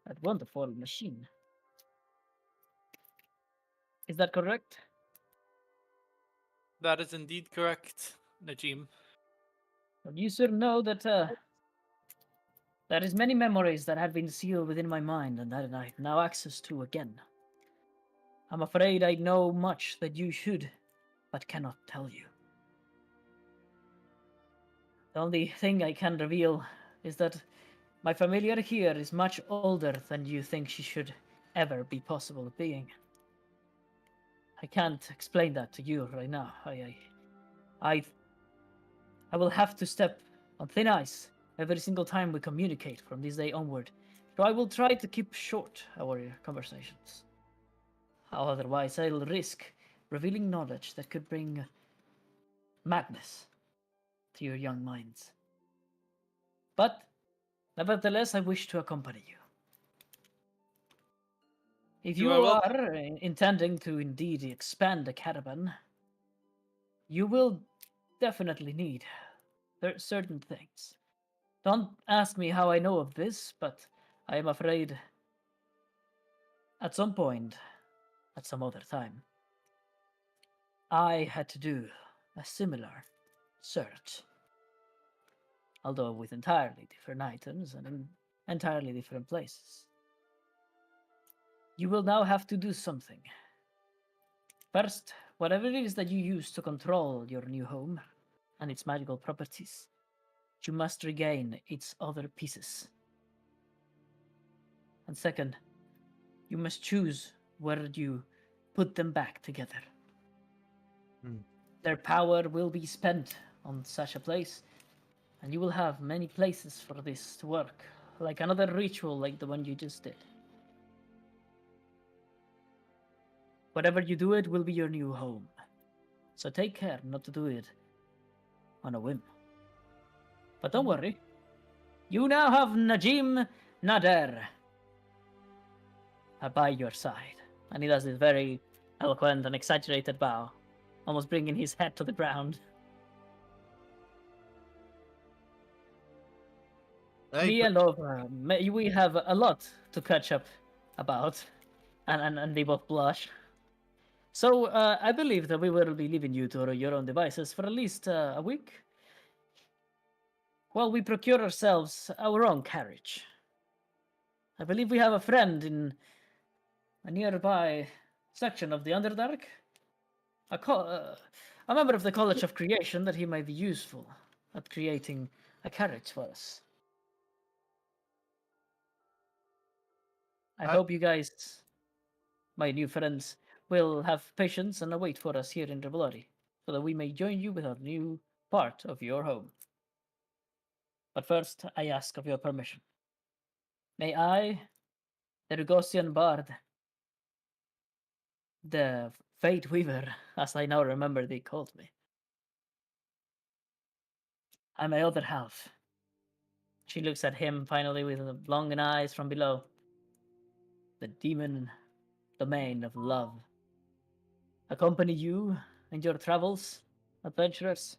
That wonderful machine. Is that correct?" That is indeed correct, Najim. Well, you should know that there is many memories that have been sealed within my mind and that I have now access to again. I'm afraid I know much that you should, but cannot tell you. The only thing I can reveal is that my familiar here is much older than you think she should ever be possible of being. I can't explain that to you right now. I will have to step on thin ice every single time we communicate from this day onward, so I will try to keep short our conversations. Otherwise, I'll risk revealing knowledge that could bring madness to your young minds. But, nevertheless, I wish to accompany you. If you You are are intending to indeed expand the caravan, you will definitely need certain things. Don't ask me how I know of this, but I am afraid At some point, at some other time, I had to do a similar search, although with entirely different items and in entirely different places. You will now have to do something. First, whatever it is that you use to control your new home and its magical properties, you must regain its other pieces. And second, you must choose where you put them back together. Their power will be spent on such a place, and you will have many places for this to work, like another ritual like the one you just did. Whatever you do, it will be your new home. So take care not to do it on a whim. But don't worry, you now have Najim Nader by your side. And he does this very eloquent and exaggerated bow, almost bringing his head to the ground. Me and Over, we have a lot to catch up about, and they both blush. So I believe that we will be leaving you to your own devices for at least a week, while we procure ourselves our own carriage. I believe we have a friend in a nearby section of the Underdark, a member of the College of Creation, that he might be useful at creating a carriage for us. I hope you guys, my new friends, will have patience and await for us here in Revelori, so that we may join you with our new part of your home. But first, I ask of your permission. May I, the Rugosian Bard, the Fate Weaver, as I now remember they called me, and my other half. She looks at him finally with longing eyes from below. The demon domain of love. Accompany you in your travels, adventurers?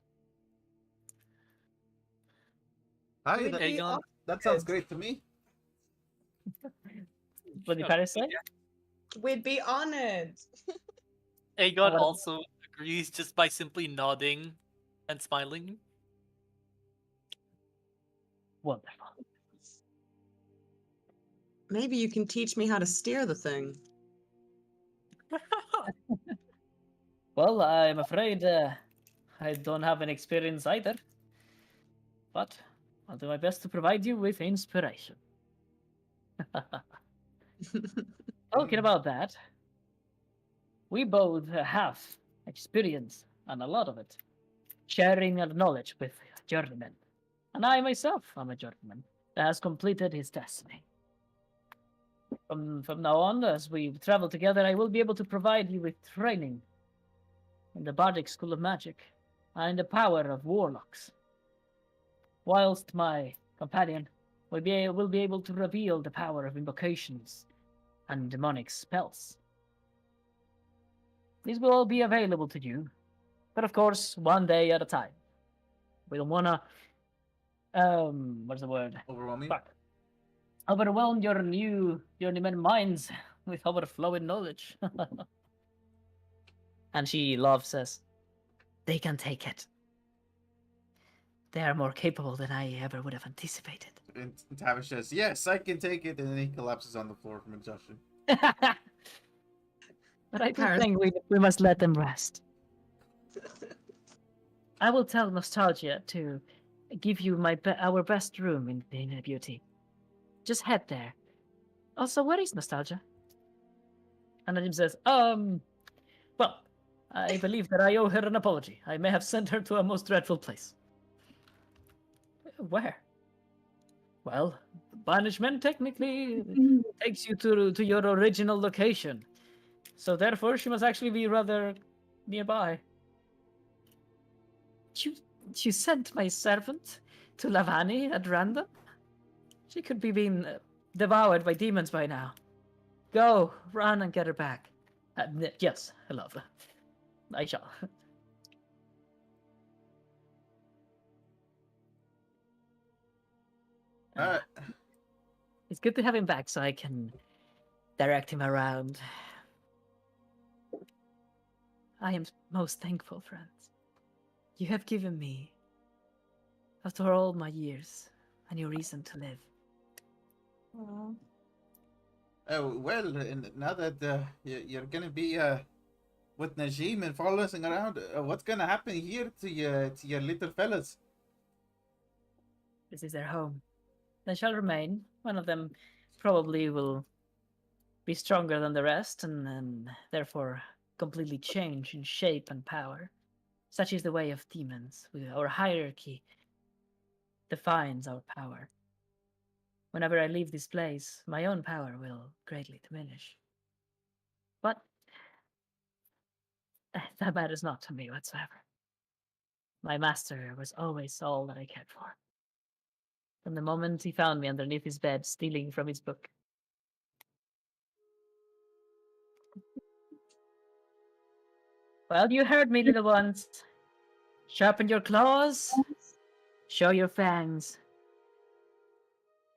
Hi, Would that, be Aegon. that sounds great to me. What did Paris say? We'd be honored. Aegon what- also agrees just by simply nodding and smiling. Wonderful. Maybe you can teach me how to steer the thing. Well, I'm afraid I don't have any experience either. But I'll do my best to provide you with inspiration. Talking about that, we both have experience, and a lot of it, sharing our knowledge with journeymen. And I myself am a journeyman that has completed his destiny. From now on, as we travel together, I will be able to provide you with training in the Bardic School of Magic and the power of warlocks, whilst my companion will be able to reveal the power of invocations and demonic spells. These will all be available to you, but of course, one day at a time. We don't wanna, what's the word? Overwhelming. Fuck. Overwhelm your new journeyman minds with overflowing knowledge. And she says, they can take it. They are more capable than I ever would have anticipated. And Tavish says, "Yes, I can take it," and then he collapses on the floor from exhaustion. But I do Paris- think we must let them rest. I will tell Nostalgia to give you our best room in the Inner Beauty. Just head there. Also, where is Nostalgia? And Najim says, well, I believe that I owe her an apology. I may have sent her to a most dreadful place. Where? Well, banishment technically takes you to your original location. So therefore, she must actually be rather nearby. You sent my servant to Lavani at random? She could be being devoured by demons by now. Go, run and get her back. Yes, I love her. I shall. Alright. It's good to have him back so I can direct him around. I am most thankful, friends. You have given me, after all my years, a new reason to live. Well, and now that you're gonna be with Najim and following around, what's gonna happen here to your little fellas? This is their home. They shall remain. One of them probably will be stronger than the rest, and therefore completely change in shape and power. Such is the way of demons. Our hierarchy defines our power. Whenever I leave this place, my own power will greatly diminish. But that matters not to me whatsoever. My master was always all that I cared for. From the moment he found me underneath his bed, stealing from his book. Well, you heard me, little ones. Sharpen your claws. Show your fangs.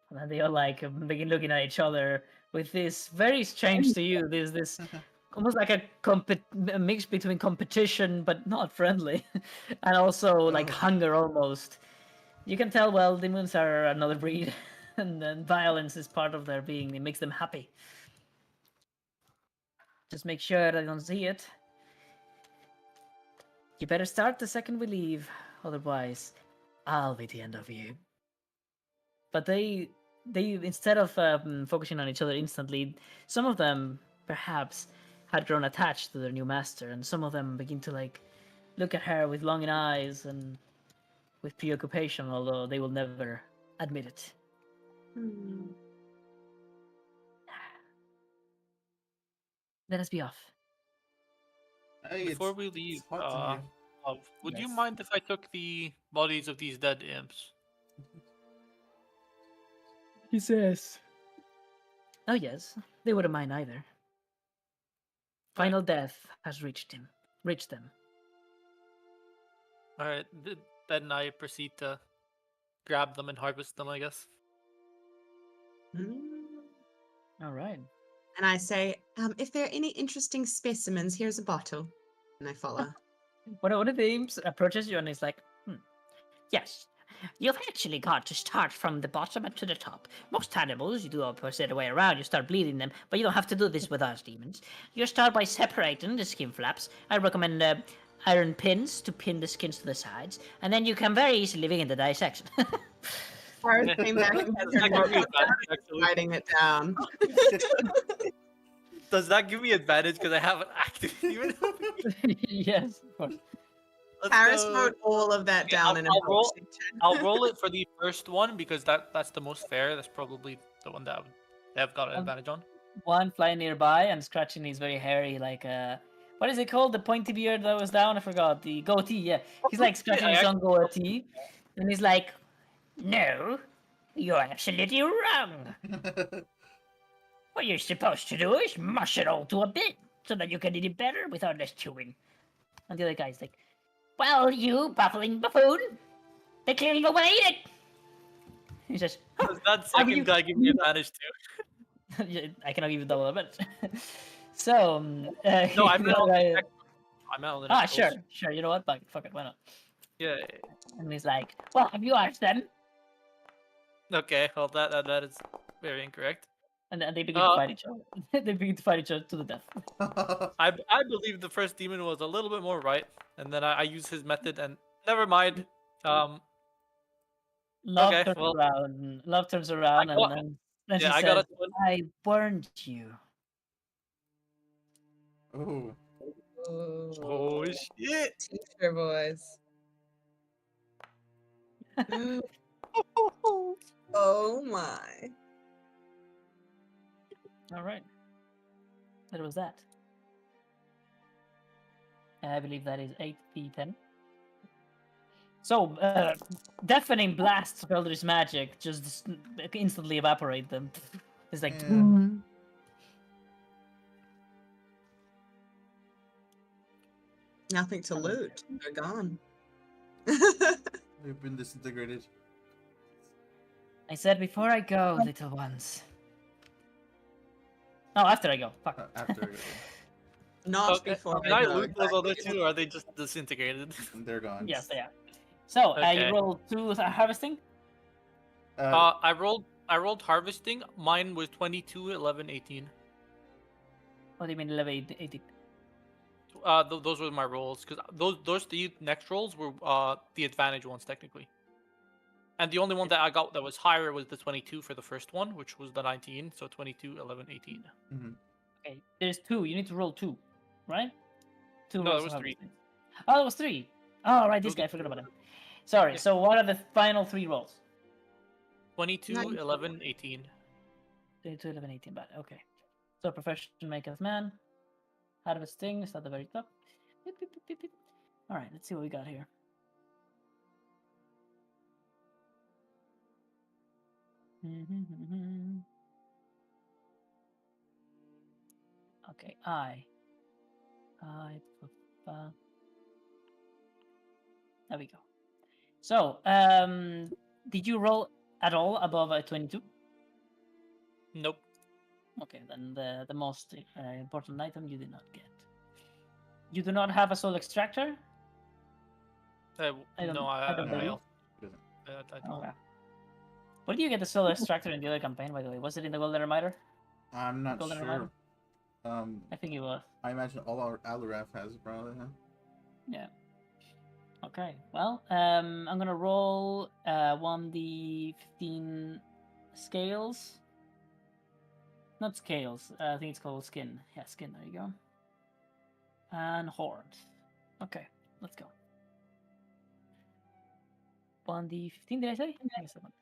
And then they all like begin looking at each other with this very strange to you. This almost like a mix between competition but not friendly, and also like Oh. hunger almost. You can tell, well, demons are another breed, and then violence is part of their being. It makes them happy. Just make sure they don't see it. You better start the second we leave, otherwise, I'll be the end of you. But they instead of focusing on each other instantly, some of them perhaps had grown attached to their new master, and some of them begin to like look at her with longing eyes and with preoccupation, although they will never admit it. Hmm. Let us be off. Hey, Before we leave, it's hot in here. would you Yes. mind if I took the bodies of these dead imps? He says. Oh yes, they wouldn't mind either. Final death has reached them. All right, then I proceed to grab them and harvest them, I guess. Hmm. All right. And I say, if there are any interesting specimens, here's a bottle. And I follow. One of the imps approaches you and is like, Yes, you've actually got to start from the bottom and to the top. Most animals, you do opposite the way around, you start bleeding them, but you don't have to do this with us demons. You start by separating the skin flaps. I recommend iron pins to pin the skins to the sides, and then you can very easily begin the dissection. Paris came back and Does that give me advantage, actually? writing it down. Does that give me advantage because I haven't acted even? yes, of course. Paris wrote all of that Okay, down in a I'll roll- box. I'll roll it for the first one because that's the most fair. That's probably the one that they've got an advantage on. One flying nearby and scratching his very hairy, like what is it called? The pointy beard that was down? I forgot. The goatee. Yeah, he's like scratching his own goatee, and he's like, No, you're absolutely wrong. What you're supposed to do is mush it all to a bit so that you can eat it better without less chewing. and the other guy's like, Well, you baffling buffoon, they clearly don't want to eat it. he says, Does that Have you- second guy give me advantage too? yeah, I cannot give you double damage. So, No, I'm the not. other guy- I'm out. Ah, sure. You know what? Fuck it, why not? Yeah. And he's like, Well, have you asked them? Okay. Well, that is very incorrect. and then they begin to fight each other. They begin to fight each other to the death. I believe the first demon was a little bit more right, and then I used his method, and never mind. Love Okay, turns well, around. Love turns around, got- and then yeah, she I says, got a "I burned you." Ooh. Oh shit! Teacher voice. Oh my. All right. That was that. I believe that is 8d10. So, deafening blasts of Eldritch magic just instantly evaporate them. It's like, Yeah. Nothing to loot. They're gone. They've been disintegrated. I said before I go, little ones. No, after I go. Fuck. After Not Okay. before Can I I go. loot those other exactly. two, or are they just disintegrated? they're gone. Yes, they are. So you Okay. roll 2 harvesting. I rolled harvesting. Mine was 22, 11, 18. What do you mean 11, 18? Those were my rolls because those three next rolls were the advantage ones technically. And the only one that I got that was higher was the 22 for the first one, which was the 19. So 22, 11, 18. Okay, there's 2. You need to roll 2, right? 2 No, rolls it was of 3. harvesting. Oh, it was 3. Oh, right, this Those guy. are I forgot about him. 3. Sorry. Yeah. So what are the final 3 rolls? 22, Nice. 11, 18. 22, 11, 18. Bad. Okay. So profession maketh man. Harvesting is at the very top. Beep, beep, beep, beep, beep. All right, let's see what we got here. Okay, there we go. So, did you roll at all above a 22? Nope. Okay, then the most important item you did not get. You do not have a soul extractor? I don't- No, I don't I believe. also. I don't. Okay. Where did you get the soul extractor in the other campaign, by the way? Was it in the Golden Reminder? I'm not Golden sure. Reminder? I think it was. I imagine all our Aluraf has probably. Huh? Yeah. Okay. Well, I'm gonna roll 1d15 scales. Not scales. I think it's called skin. Yeah, skin. There you go. And horns. Okay, let's go. 1d15. Did I say? I guess I went.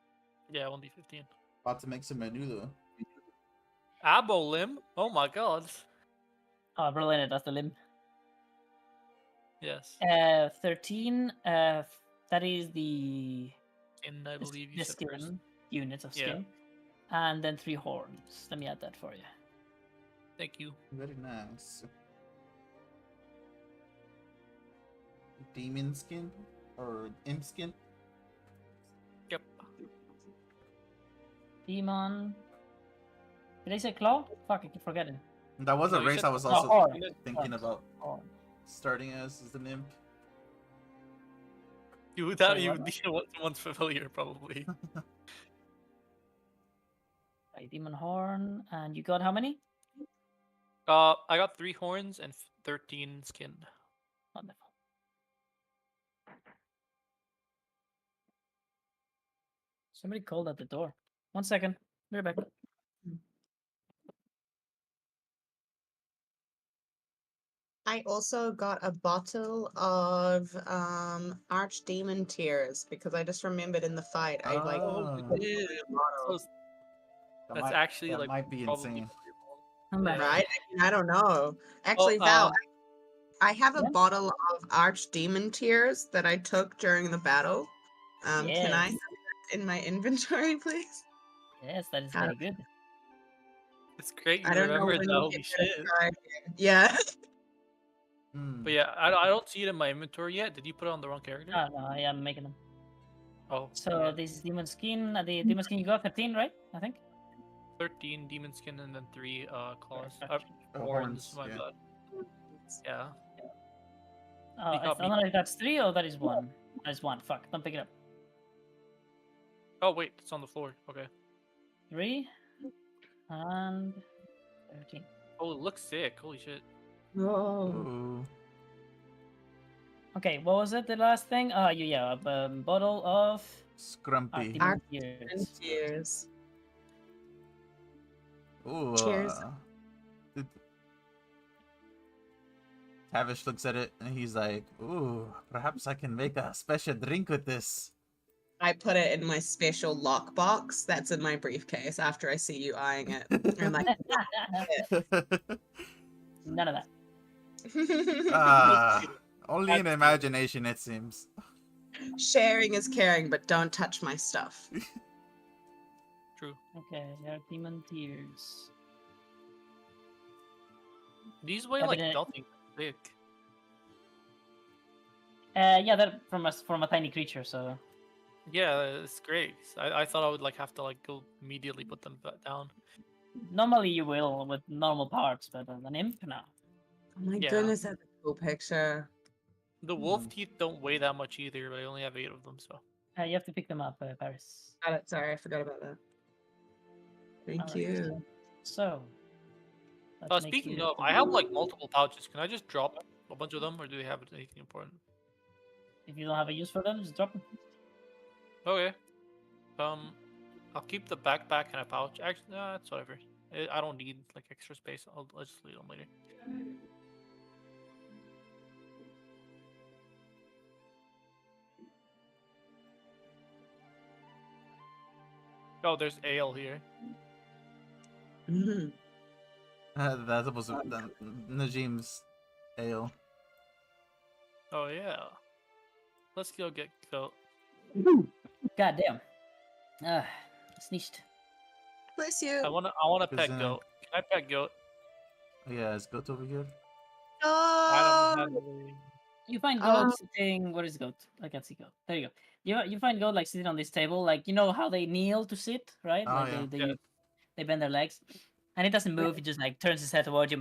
Yeah, 1d15. About to make some menudo. Abo limb. Oh my god. Oh, I rolled in it. That's the limb. Yes. 13. That is the And I believe you the said skin first. units of Yeah. skin, and then 3 horns. Let me add that for you. Thank you. Very nice. Demon skin or imp skin. Yep. Demon. Did I say claw? Fuck, I keep forgetting. That was No, a you race said- I was No, also horn. thinking Horn. about Horn. starting as an imp. You Sorry, you what? someone's familiar probably. Right, demon horn, and you got how many? I got 3 horns and 13 skin. Wonderful. Somebody called at the door. 1 second. Be right back. I also got a bottle of archdemon tears because I just remembered in the fight I like Oh. Yeah, bottle, that's actually that like might be probably insane. pretty cool. I'm back. Yeah. right? I mean, I don't know. Actually, Val, I have a Yeah? bottle of archdemon tears that I took during the battle. Can I have Yes. that in my inventory, please? Yes, that is Uh, very good. It's great you I don't know remember when that. you Holy get that shit. card. Yeah. Hmm. But yeah, I don't see it in my inventory yet. Did you put it on the wrong character? Oh, no, I am making them. Oh, So yeah. this is demon skin. The demon skin you got 13, right? I think. 13 demon skin and then 3 claws. Perfect. Horns, Horns, my yeah. bad. Yeah. Oh, You I got me. don't know if that's 3 or that is 1. That is 1. Fuck, don't pick it up. Oh wait, it's on the floor. Okay. 3 and 13. Oh, it looks sick. Holy shit. Whoa. Ooh. Okay, what was it? The last thing? Oh, yeah, a bottle of Scrumpy. demon tears. Tears. Ooh. Cheers. Dude. Tavish looks at it and he's like, "Ooh, perhaps I can make a special drink with this." I put it in my special lockbox that's in my briefcase after I see you eyeing it. I'm like, None of that. Ah, only in imagination, it seems. sharing is caring, but don't touch my stuff. True. Okay, there are demon tears. These weigh Yeah, like but it- nothing big. Yeah, they're from a tiny creature, so Yeah, it's great. I thought I would like have to like go immediately put them down. Normally you will with normal parts, but an imp now. Oh my Yeah. goodness, that's a cool picture. The wolf teeth don't weigh that much either, but I only have 8 of them, so. You have to pick them up, Paris. Got it. Sorry, I forgot about that. Thank Alright. you. So. let's make Speaking you of, I have like multiple pouches. Can I just drop a bunch of them, or do they have anything important? If you don't have a use for them, just drop them. Okay. I'll keep the backpack and a pouch. Actually, no, it's whatever. I don't need like extra space. I'll just leave them later. Oh, there's ale here. Mhm. That was Najim's ale. Oh yeah. Let's go get goat. God damn. Sneezed. Bless you. I wanna pet Present. goat. Can I pet goat? Oh, yeah, is goat over here? Oh, Animal handling. You find goat sitting. What is goat? I can't see goat. There you go. You find goat like sitting on this table, like you know how they kneel to sit, right? Oh, like yeah. they bend their legs, and it doesn't move. It just like turns his head towards you.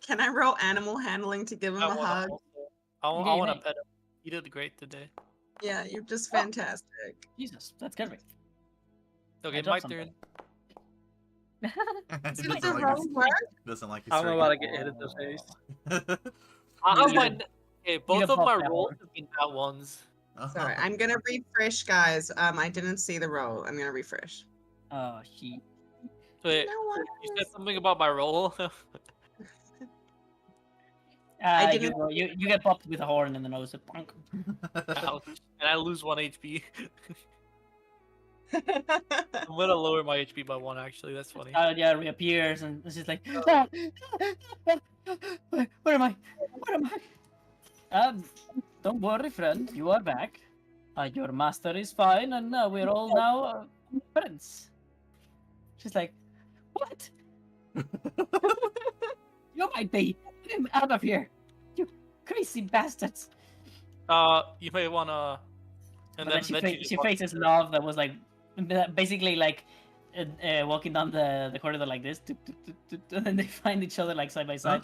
can I roll animal handling to give him I a wanna hug? also- Yeah, I you wanna may. pet him. You did great today. Yeah, you're just fantastic. Jesus, that's good. Okay, dropped my something. turn. He Did doesn't the like roll his, work? doesn't like his I'm circuit. about to get hit in the face. You I'm get- okay, both get of my popped out. rolls have been bad ones. Sorry, I'm gonna refresh, guys. I didn't see the roll. I'm gonna refresh. Oh shit. Wait, know what? you said something about my roll? I You, didn't- you get popped with a horn in the nose. Bonk. Ouch. And I lose 1 HP. I'm gonna lower my HP by 1 actually, that's funny. Yeah, reappears and it's just like, where am I? Where am I? Don't worry, friend. You are back. Your master is fine, and we're all now friends. She's like, what? You might be. Get him out of here, you crazy bastards. You may wanna. And then she faces Love that was like basically like walking down the corridor like this, and then they find each other like side by side.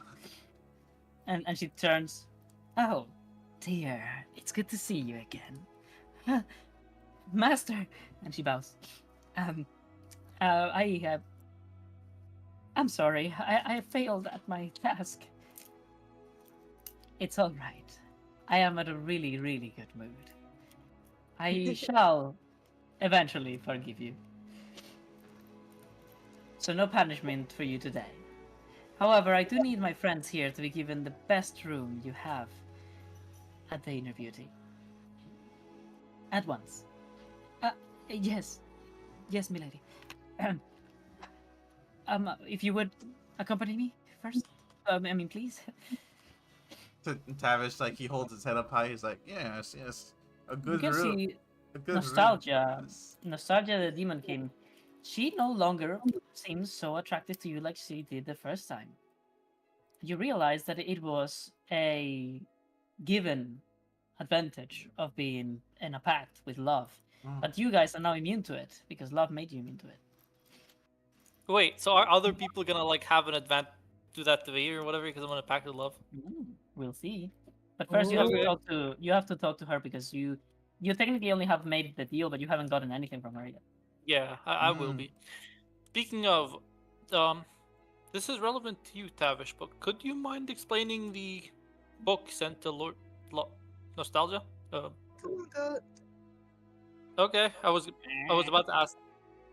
And she turns, oh dear, it's good to see you again, Master. And she bows. I'm sorry. I failed at my task. It's all right. I am at a really, really good mood. I shall eventually forgive you. So no punishment for you today. However, I do need my friends here to be given the best room you have at the Inner Beauty. At once. Yes. Yes, milady. If you would accompany me first. Please. Tavish, like, he holds his head up high. He's like, yes, a You good can room. see A good Nostalgia. room. Yes. Nostalgia, the Demon King. She no longer seems so attractive to you like she did the first time. You realize that it was a given advantage of being in a pact with love. But you guys are now immune to it because love made you immune to it. Wait, so are other people gonna like have an advantage do that to me or whatever because I'm gonna pack with love? We'll see. But first, you have to Okay. talk to her because you technically only have made the deal, but you haven't gotten anything from her yet. Yeah, I will be. Speaking of, this is relevant to you, Tavish, but could you mind explaining the book sent to Lord Nostalgia? Come on, go. Okay, I was about to ask.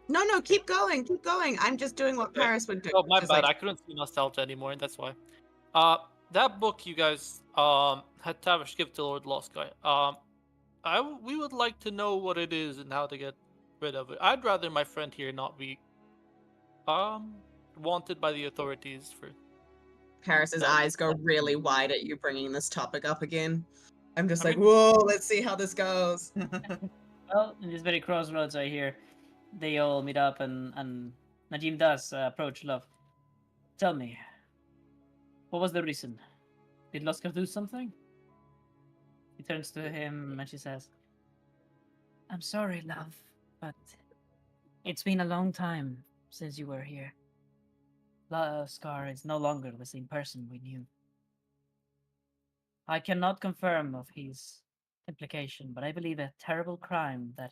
No, keep going, keep going. I'm just doing what Okay. Paris would do. Oh, my just bad. like- I couldn't see Nostalgia anymore. That's why. That book you guys had Tavish give to Lord Losscar. We would like to know what it is and how to get rid of it. I'd rather my friend here not be wanted by the authorities for. Paris's No. eyes go really wide at you bringing this topic up again. I'm just I like, mean- whoa, let's see how this goes. Well, in this very crossroads right here, they all meet up, and Najim does approach Love. Tell me, what was the reason? Did Losscar do something? He turns to him and she says, I'm sorry, Love, but It's been a long time since you were here. Losscar is no longer the same person we knew. I cannot confirm of his implication, but I believe a terrible crime that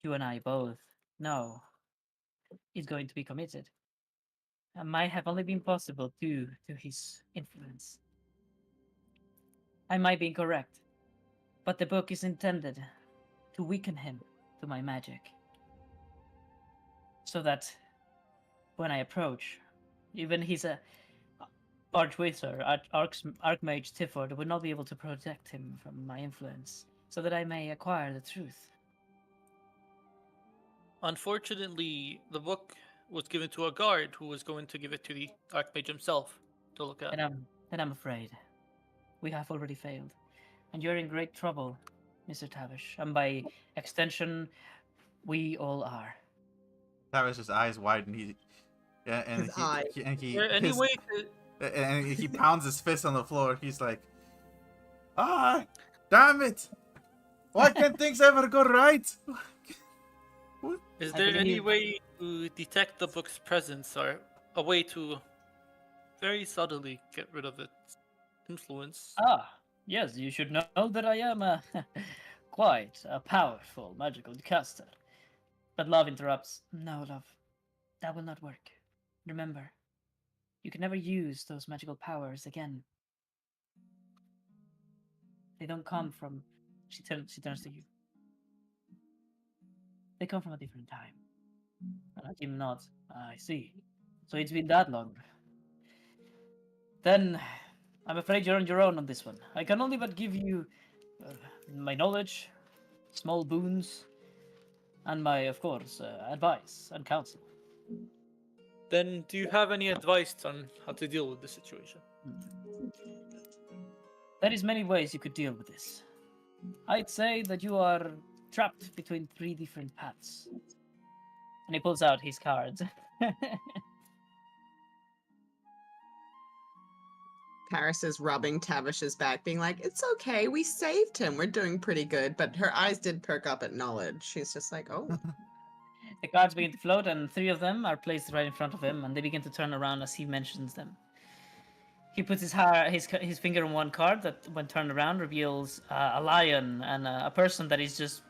you and I both know is going to be committed. And might have only been possible due to his influence. I might be incorrect, but the book is intended to weaken him to my magic. So that when I approach, even his Archwizard, Archmage Tifford would not be able to protect him from my influence, so that I may acquire the truth. Unfortunately, the book was given to a guard who was going to give it to the Archmage himself to look at. And I'm afraid we have already failed, and you're in great trouble, Mr. Tavish, and by extension, we all are. Tavish's eyes widen. His eye. Anyway, And he pounds his fist on the floor. He's like, "Ah, damn it! Why can't things ever go right?" is I there any believe- way to detect the book's presence or a way to very subtly get rid of its influence? Ah, yes, you should know that I am quite a powerful magical caster. But love interrupts. No, love, that will not work. Remember, you can never use those magical powers again. They don't come from. She turns to you. They come from a different time. And Hakim nods. I see. So it's been that long. Then, I'm afraid you're on your own on this one. I can only but give you my knowledge, small boons, and my, of course, advice and counsel. Then, do you have any advice on how to deal with the situation? There is many ways you could deal with this. I'd say that you are trapped between 3 different paths. And he pulls out his cards. Paris is rubbing Tavish's back, being like, "It's okay, we saved him. We're doing pretty good." But her eyes did perk up at knowledge. She's just like, "Oh, The cards begin to float, and 3 of them are placed right in front of him, and they begin to turn around as he mentions them. He puts his finger on one card that, when turned around, reveals a lion and a person that is just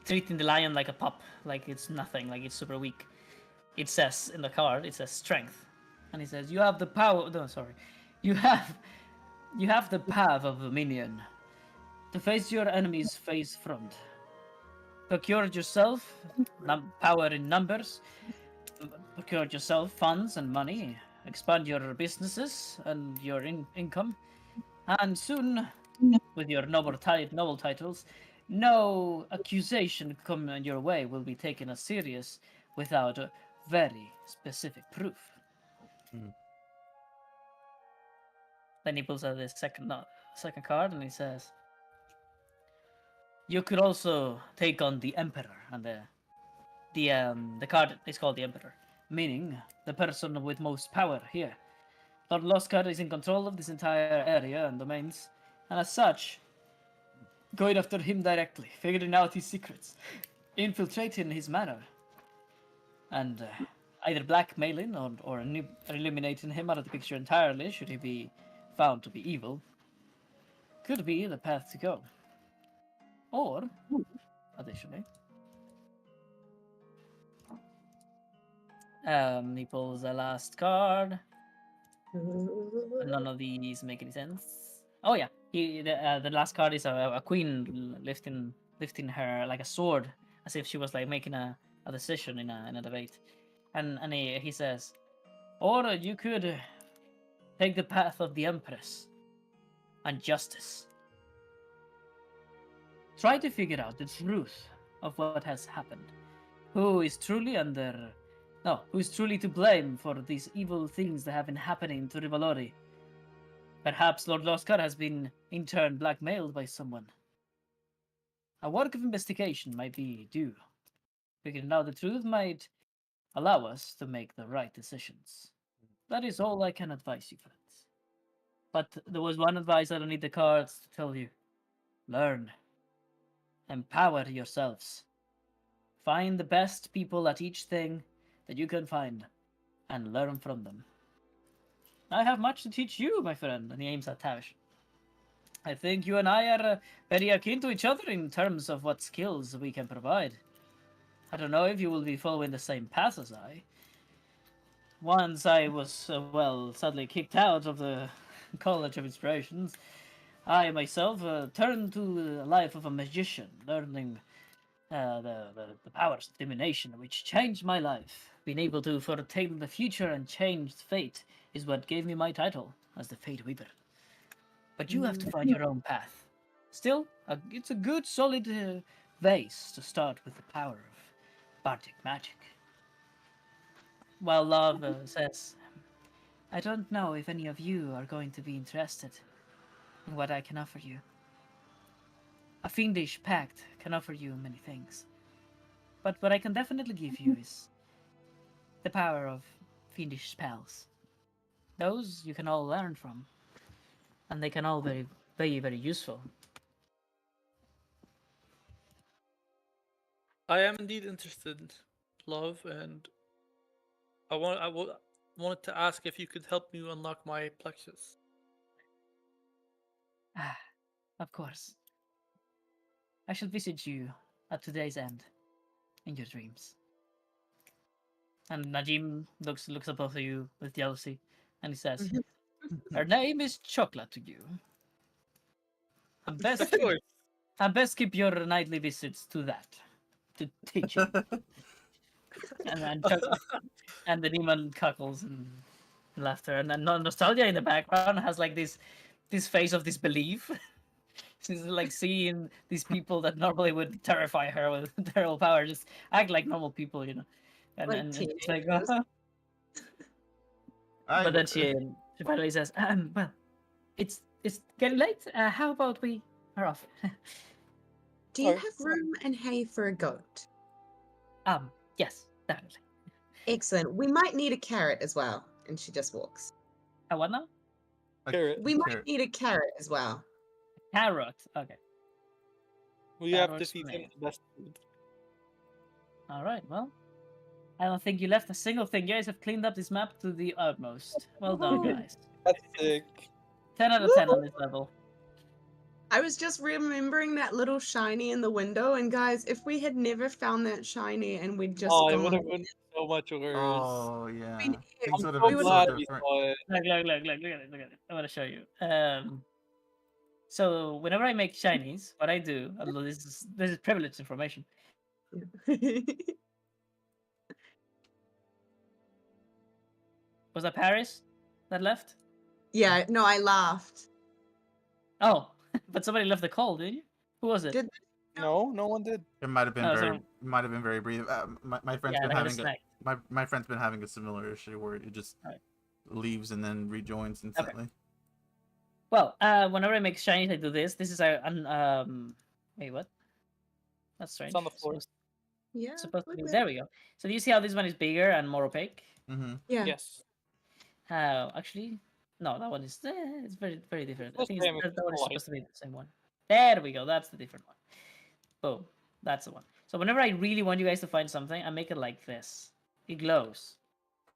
treating the lion like a pup, like it's nothing, like it's super weak. It says in the card, it says strength, and he says, "You have the power." No, sorry, you have the path of a minion to face your enemies face front. Procure yourself power in numbers. Procure yourself funds and money. Expand your businesses and your income, and soon, with your noble titles, no accusation coming your way will be taken as serious without a very specific proof. Hmm. Then he pulls out his second card and he says, "You could also take on the Emperor," and the card is called the Emperor, meaning the person with most power here. Lord Losscar is in control of this entire area and domains, and as such, going after him directly, figuring out his secrets, infiltrating his manor, and either blackmailing or eliminating him out of the picture entirely, should he be found to be evil, could be the path to go. Or, additionally, he pulls the last card. None of these make any sense. Oh yeah, the last card is a queen lifting her like a sword, as if she was like making a decision in a debate, and he says, or you could take the path of the Empress and justice. Try to figure out the truth of what has happened. Who is truly to blame for these evil things that have been happening to Rivalori? Perhaps Lord Losscar has been, in turn, blackmailed by someone. A work of investigation might be due. Figuring out the truth might allow us to make the right decisions. That is all I can advise you, friends. But there was one advice I don't need the cards to tell you. Learn. Empower yourselves. Find the best people at each thing that you can find, and learn from them. I have much to teach you, my friend. And he aims at Tavish. I think you and I are very akin to each other in terms of what skills we can provide. I don't know if you will be following the same path as I. Once I was, well, sadly kicked out of the College of Inspirations, I myself turned to the life of a magician, learning the powers of divination, which changed my life. Being able to foretell the future and change fate is what gave me my title as the Fate Weaver. But you have to find your own path. Still, it's a good, solid base to start with the power of bardic magic. While Love says, I don't know if any of you are going to be interested in what I can offer you. A fiendish pact can offer you many things. But what I can definitely give you is the power of fiendish spells. Those you can all learn from, and they can all be very, very useful. I am indeed interested, Love, and wanted to ask if you could help me unlock my plexus. Ah, of course. I shall visit you at today's end, in your dreams. And Najim looks at both of you with jealousy, and he says, her name is Chocolate to you. And Of course. best keep your nightly visits to that, to teaching. And the demon cuckles and laughter, and then Nostalgia in the background has like this face of disbelief. She's like seeing these people that normally would terrify her with terrible power just act like normal people, you know. And Like and she's like, teenagers. but then she finally says, well, it's getting late. How about we are off? Do you Alright. have room and hay for a goat? Yes, definitely. Excellent. We might need a carrot as well. And she just walks. What now? Carrot. We might Carrot. need a carrot as well. Carrot. Okay. We That have to works feed for him me. the best food. All right. Well, I don't think you left a single thing. You guys have cleaned up this map to the utmost. Well done, Woohoo. guys. That's sick. 10 out of 10 on this level. I was just remembering that little shiny in the window, and guys, if we had never found that shiny and we'd just Oh, it gone, would have been so much worse. Oh yeah, We- things I'm would have so been so glad we different. saw it. Look at it. I want to show you. So whenever I make shinies, what I do, although this is privileged information. Was that Paris that left? yeah, no, I laughed. Oh, but somebody left the call, didn't you? Who was it? Did No, no one did. It might have been No, very, so- might have been very brief. My friend's Yeah, been they had a having snack. my friend's been having a similar issue where it just Alright. leaves and then rejoins instantly. Well, whenever I make shinies, I do this. This is wait, what? That's strange. It's on the floor. yeah, Supposed to be. look There we go. So do you see how this one is bigger and more opaque? Mm-hmm. yeah. Yes. Actually, no, that one is it's very, very different. I Supposed think to be that one is light. supposed to be the same one. There we go. That's the different one. Boom. That's the one. So whenever I really want you guys to find something, I make it like this. It glows.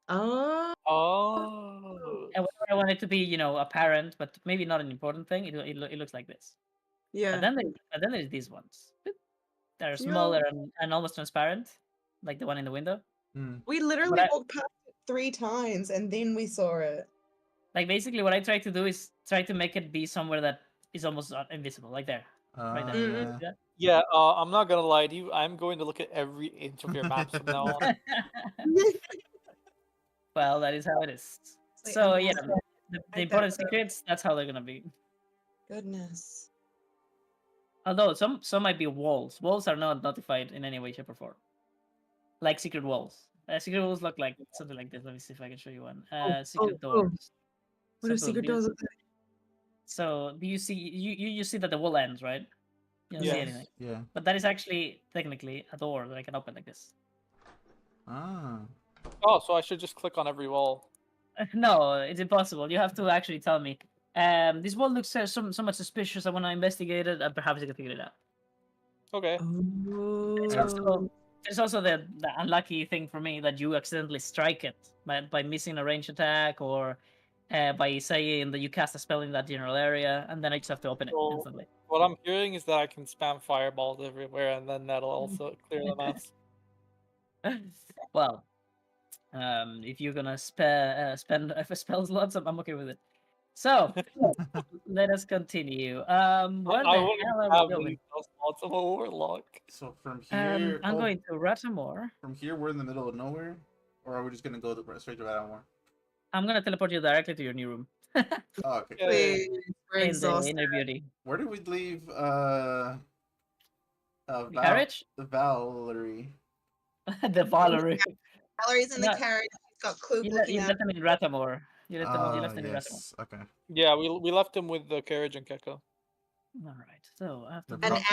Oh, Oh. And whenever I want it to be, apparent, but maybe not an important thing, it looks like this. yeah. But then there's these ones. They're Yeah. smaller and almost transparent, like the one in the window. We literally I- walked past it 3 times and then we saw it. Like basically, what I try to do is try to make it be somewhere that is almost invisible, like there, right there. Mhm. Yeah. Yeah, I'm not gonna lie to you. I'm going to look at every inch of your maps from now on. Well, that is how it is. Wait, So I'm yeah, also- the I important got the- secrets. That's how they're gonna be. Goodness. Although some might be walls. Walls are not notified in any way, shape, or form. Like secret walls. Secret walls look like something like this. Let me see if I can show you one. Secret oh. doors. What So are secret boom, doors? So do you see? You see that the wall ends, right? You don't see Yes. anything. Yeah. But that is actually technically a door that I can open like this. Ah. Oh, so I should just click on every wall. No, it's impossible. You have to actually tell me. This wall looks so much suspicious. I want to investigate it, and perhaps you can figure it out. Okay. Oh. So There's also the unlucky thing for me that you accidentally strike it by missing a range attack or by saying that you cast a spell in that general area, and then I just have to open it So instantly. what I'm hearing is that I can spam fireballs everywhere, and then that'll also clear the mess. Well, if you're gonna spend a spell slots, I'm okay with it. So let us continue. Where I the wouldn't hell are have we going? many spots of a warlock. So from here, I'm going to Ratamore. from here, we're in the middle of nowhere, or are we just gonna go straight to Battlemore? I'm gonna teleport you directly to your new room. Oh, okay. Yeah. Please, we're In the exhausted. inner beauty. Where did we leave? The carriage? Valerie. The Valerie. Valerie's in the No, carriage. She's got Cluke You looking at left them in Ratamore. You left them. You Oh left them in Ratamore. yes. Okay. Yeah, we left him with the carriage and Keko. All right. So I have to. The and drop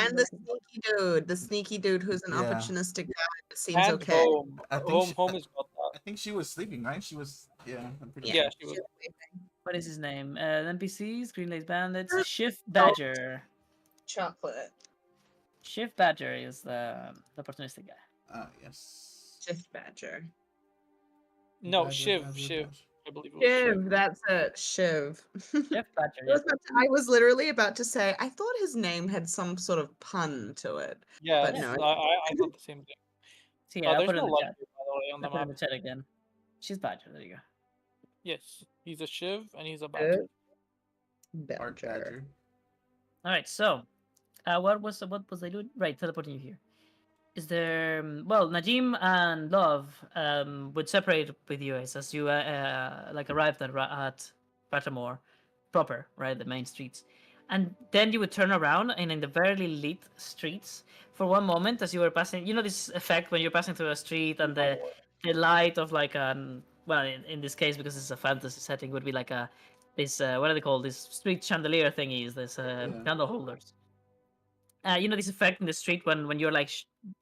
you the back in. sneaky dude who's an Yeah. opportunistic guy that seems And okay. home. I think Home, she- home is got that. I think she was sleeping, right? She was. Yeah. I'm pretty Yeah, sure. she was. What is his name? NPCs, Green Lace Bandits, Shift Badger. Chocolate. Shift Badger is the opportunistic guy. Yes. Shift Badger. No, Badger, Shiv. Badger, Shiv. Badger. I believe it was Shiv. Shiv, that's it. Shiv. Shift Badger. I was about to- I was literally about to say, I thought his name had some sort of pun to it. Yes, no, I thought the same thing. So yeah, I'll There's put it no in the light chat. here, by the way, on the I'll put it in map. the chat again. She's Badger. There you go. Yes, he's a Shiv and he's a Badger. Art Badger. Badger. All right. So, what was I doing? Right, teleporting you here. Is there? Well, Najim and Love would separate with you as you like arrived at Baltimore proper, right, the main streets, and then you would turn around and in the very lit streets for one moment as you were passing. You know this effect when you're passing through a street and the light of like well in this case because it's a fantasy setting would be like a this what are they called, these street chandelier thingies, this candle holders. You know this effect in the street when you're like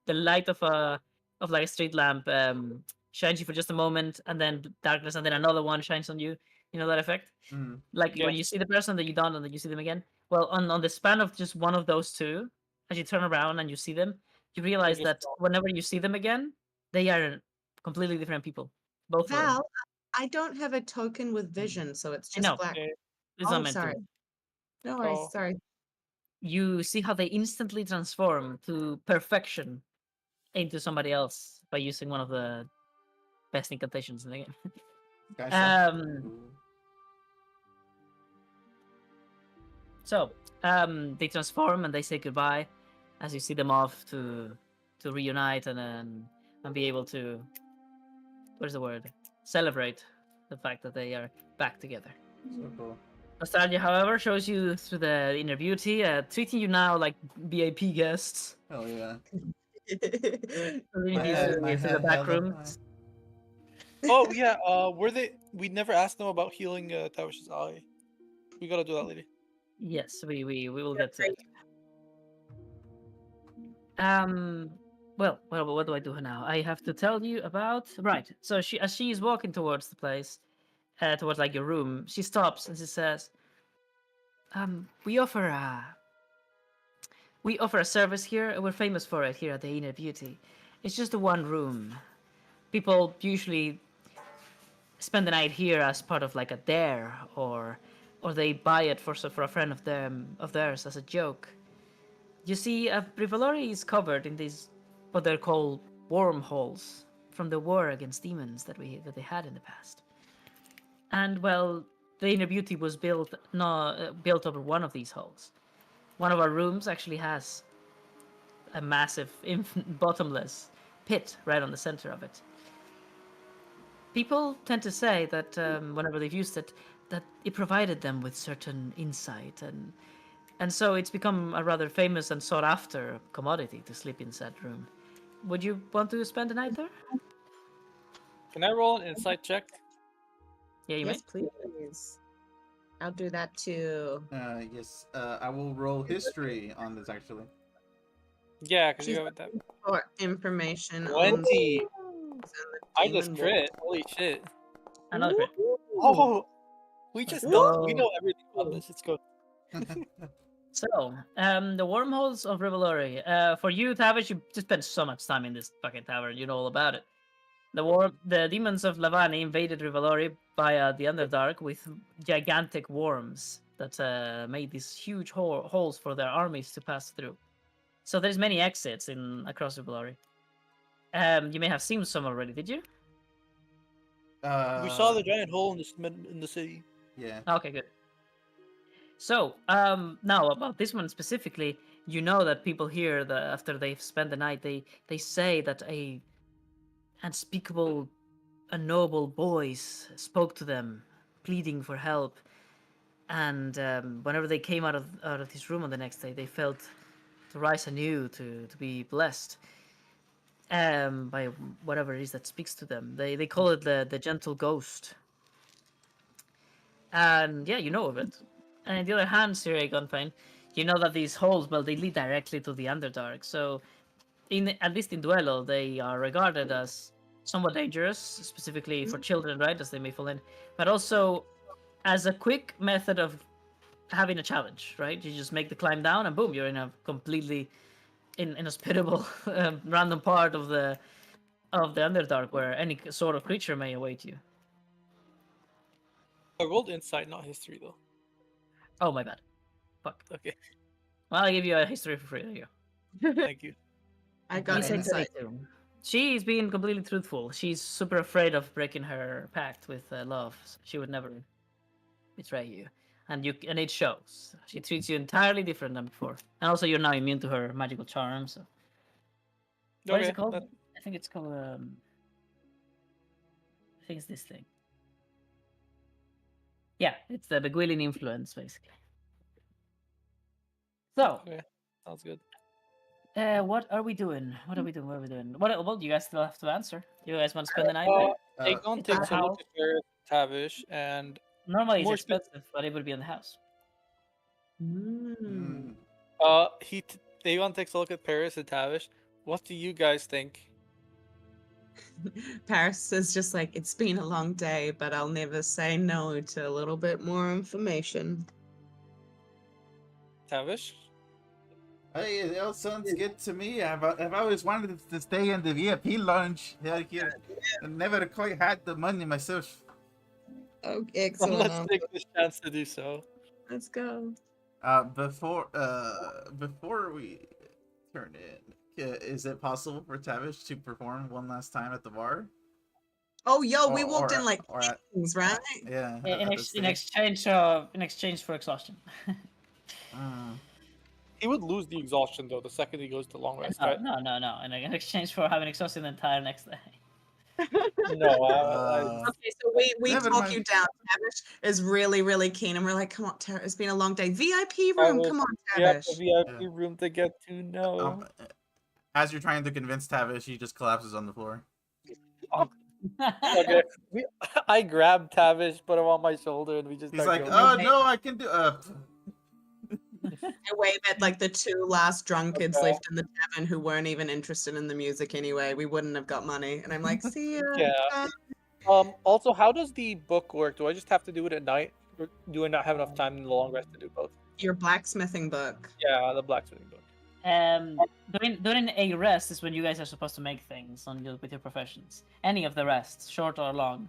the light of like a street lamp shines you for just a moment and then darkness and then another one shines on you. You know that effect? Mm. Like when Yes. you see the person that you don't and then you see them again. Well, on the span of just one of those two, as you turn around and you see them, you realize just that gone. whenever you see them again, they are completely different people. Both of them. Val, I don't have a token with vision, so it's I just know. black. Okay. It's Oh, not meant sorry. to. No worries, Oh. sorry. You see how they instantly transform to perfection into somebody else by using one of the best incantations in the game. Guys, So, they transform and they say goodbye as you see them off to reunite and be able to, what is the word? Celebrate the fact that they are back together. so cool. Nostalgia, however, shows you through the inner beauty, treating you now like VIP guests. Hell yeah. Leading you head- through my the head back held up room. high. Oh yeah, were they? We never asked them about healing Tawish's eye. We gotta do that later. Yes, we will get to Great. it. Well, what do I do now? I have to tell you about right. So as she is walking towards the place, towards like your room, she stops and she says, we offer a service here. We're famous for it here at the Inner Beauty. It's just the one room. People usually spend the night here as part of like a dare, or they buy it for a friend of theirs as a joke. You see, Brivalori is covered in these what they're called wormholes from the war against demons that they had in the past. And well, the Inner Beauty was built over one of these holes. One of our rooms actually has a massive, bottomless pit right on the center of it. People tend to say that whenever they've used it, that it provided them with certain insight, and so it's become a rather famous and sought after commodity to sleep in said room. Would you want to spend the night there? Can I roll an insight check? Yeah, you Yes, please. I'll do that too. Yes. I will roll history on this actually. Yeah, because you She's- have that. For information on 20. I demon just wolf. crit. Holy shit. may. Another crit. Oh, we just know. We know everything about this. It's good. So, the wormholes of Revelori. For you, Tavish, you just spent so much time in this fucking tavern. You know all about it. The demons of Lavani invaded Revelori via the Underdark with gigantic worms that made these huge holes for their armies to pass through. So there's many exits in across Revelori. You may have seen some already. Did you? We saw the giant hole in the city. Yeah. Okay, good. So, now about this one specifically, you know that people here, after they've spent the night, they say that a unspeakable, unknowable voice spoke to them, pleading for help. And whenever they came out of this room on the next day, they felt to rise anew, to be blessed by whatever it is that speaks to them. They call it the gentle ghost. And yeah, you know of it. And on the other hand, Siri Campain, you know that these holes, well, they lead directly to the Underdark. So, at least in Duelo, they are regarded as somewhat dangerous, specifically for children, right, as they may fall in, but also as a quick method of having a challenge, right? You just make the climb down, and boom, you're in a completely inhospitable, random part of the Underdark where any sort of creature may await you. I rolled insight, not history, though. Oh my bad. Fuck. Okay, Well, I'll give you a history for free. There you go. thank you. I got Insight insight. 22. She's being completely truthful. She's super afraid of breaking her pact with love. So she would never betray you, and it shows. She treats you entirely different than before, and also you're now immune to her magical charm. So what is Okay, it called? that- I think it's called. I think it's this thing. Yeah, it's the Beguilin influence, basically. So, okay, sounds good. what are we doing? What are we doing? What are we doing? What do you guys still have to answer? Do you guys want to spend the night there? Aegon it's takes a a look house. at Ferris, Tavish, and Normally it's more expensive, but it would be in the house. Mm. Aegon takes a look at Paris and Tavish. What do you guys think? Paris is just like, it's been a long day, but I'll never say no to a little bit more information. Tavish? Hey, it all sounds good to me. I've always wanted to stay in the VIP lounge here. I never quite had the money myself. Oh, Well, excellent. let's take this chance to do so. Let's go. Before we turn in, is it possible for Tavish to perform one last time at the bar? Oh, yo, we Or- walked in or- like or at- kings, right? Yeah. In, at ex- the in stage. exchange for exhaustion. He would lose the exhaustion though the second he goes to long rest, No, right? no. In exchange for having exhausted the entire next day. No, Okay, so we Never talk mind. you down. Tavish is really, really keen, and we're like, come on, Tavish, it's been a long day. VIP room, come on, we have Tavish. the VIP Yeah. room to get to know. As you're trying to convince Tavish, he just collapses on the floor. Okay, I grabbed Tavish, put him on my shoulder, and we just He's start like, going. "Oh no, I can do." I wave at like the two last drunkards Okay. left in the tavern who weren't even interested in the music anyway. We wouldn't have got money. And I'm like, see ya. Yeah. bye." Also, how does the book work? Do I just have to do it at night, or do I not have enough time in the long rest to do both? Your blacksmithing book. Yeah, the blacksmithing book. During a rest is when you guys are supposed to make things with your professions. Any of the rests, short or long.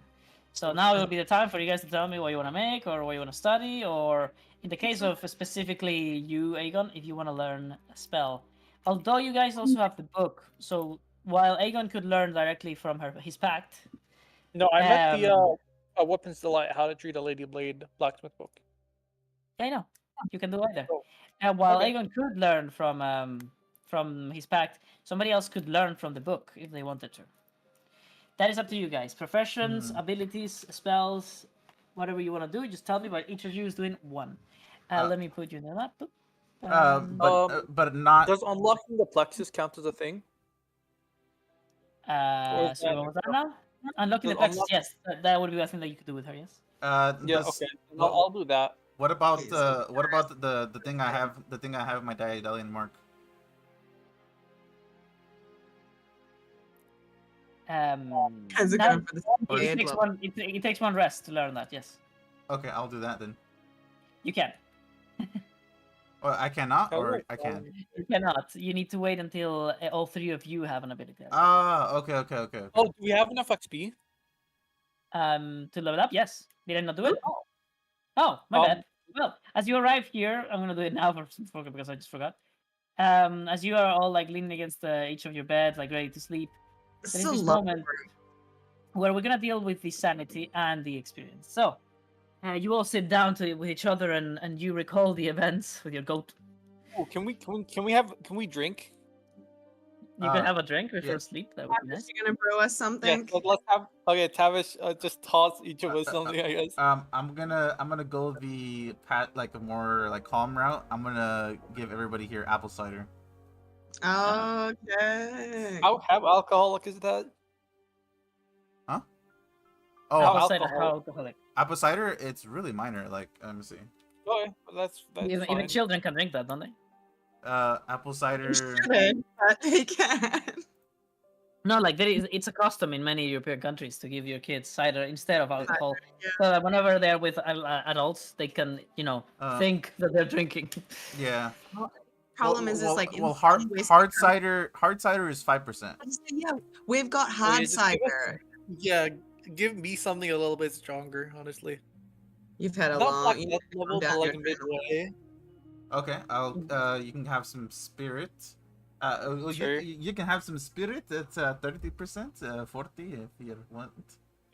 So now it will be the time for you guys to tell me what you want to make or what you want to study, or in the case of specifically you, Aegon, if you want to learn a spell. Although you guys also have the book, so while Aegon could learn directly from his pact. No, I meant the Weapons Delight, How to Treat a Lady Blade blacksmith book. Yeah, I know. You can do either. Oh, And while okay. Aegon could learn from his pact, somebody else could learn from the book if they wanted to. That is up to you guys. Professions, abilities, spells, whatever you want to do, just tell me. But each of you is doing one. Let me put you in the map. But not. Does unlocking the plexus count as a thing? Or is So that what was that now? Unlocking the Does plexus. Yes, that would be a thing that you could do with her. Yes. Yeah, does- okay. what- I'll do that. What about the thing I have? The thing I have my Daedalian mark. How's it That- going for the it takes one. It takes one rest to learn that. Yes, Okay, I'll do that then. you can. Or I cannot, Oh, or I can. You cannot. You need to wait until all three of you have an ability. Ah, okay. Oh, do we have enough XP? To level up, yes. Did I not do it? Oh. Oh, my Um, bad. Well, as you arrive here, I'm gonna do it now because I just forgot. As you are all like leaning against each of your beds, like ready to sleep, This there is is a this lot. moment where we're gonna deal with the sanity and the experience. So, you all sit down with each other and you recall the events with your goat. Oh, can we drink? You can have a drink before yeah. sleep. That would be Is nice. she gonna brew us Yes, something? let's have. Okay, Tavish, just toss each of us something, I guess. I'm gonna go the like a more like calm route. I'm gonna give everybody here apple cider. Okay. How alcoholic is that? Huh? How Oh, Apple cider, alcoholic? how alcoholic. apple cider. It's really minor. Like let me see. Okay, that's Even fine. children can drink that, don't they? Apple You cider. shouldn't, but they can. No, like it's a custom in many European countries to give your kids cider instead of alcohol, yeah. so that whenever they're with adults, they can think that they're drinking. Yeah. Problem is, it's like in well, some ways- hard cider is 5%. Yeah, we've got Oh, hard yeah, just give us- cider. Yeah, give me something a little bit stronger, honestly. You've had a Not long. like You that need to calm level, but down like your midway. Okay, you can have some spirit. Well, Sure. you can have some spirit at 30%, 40 if you want.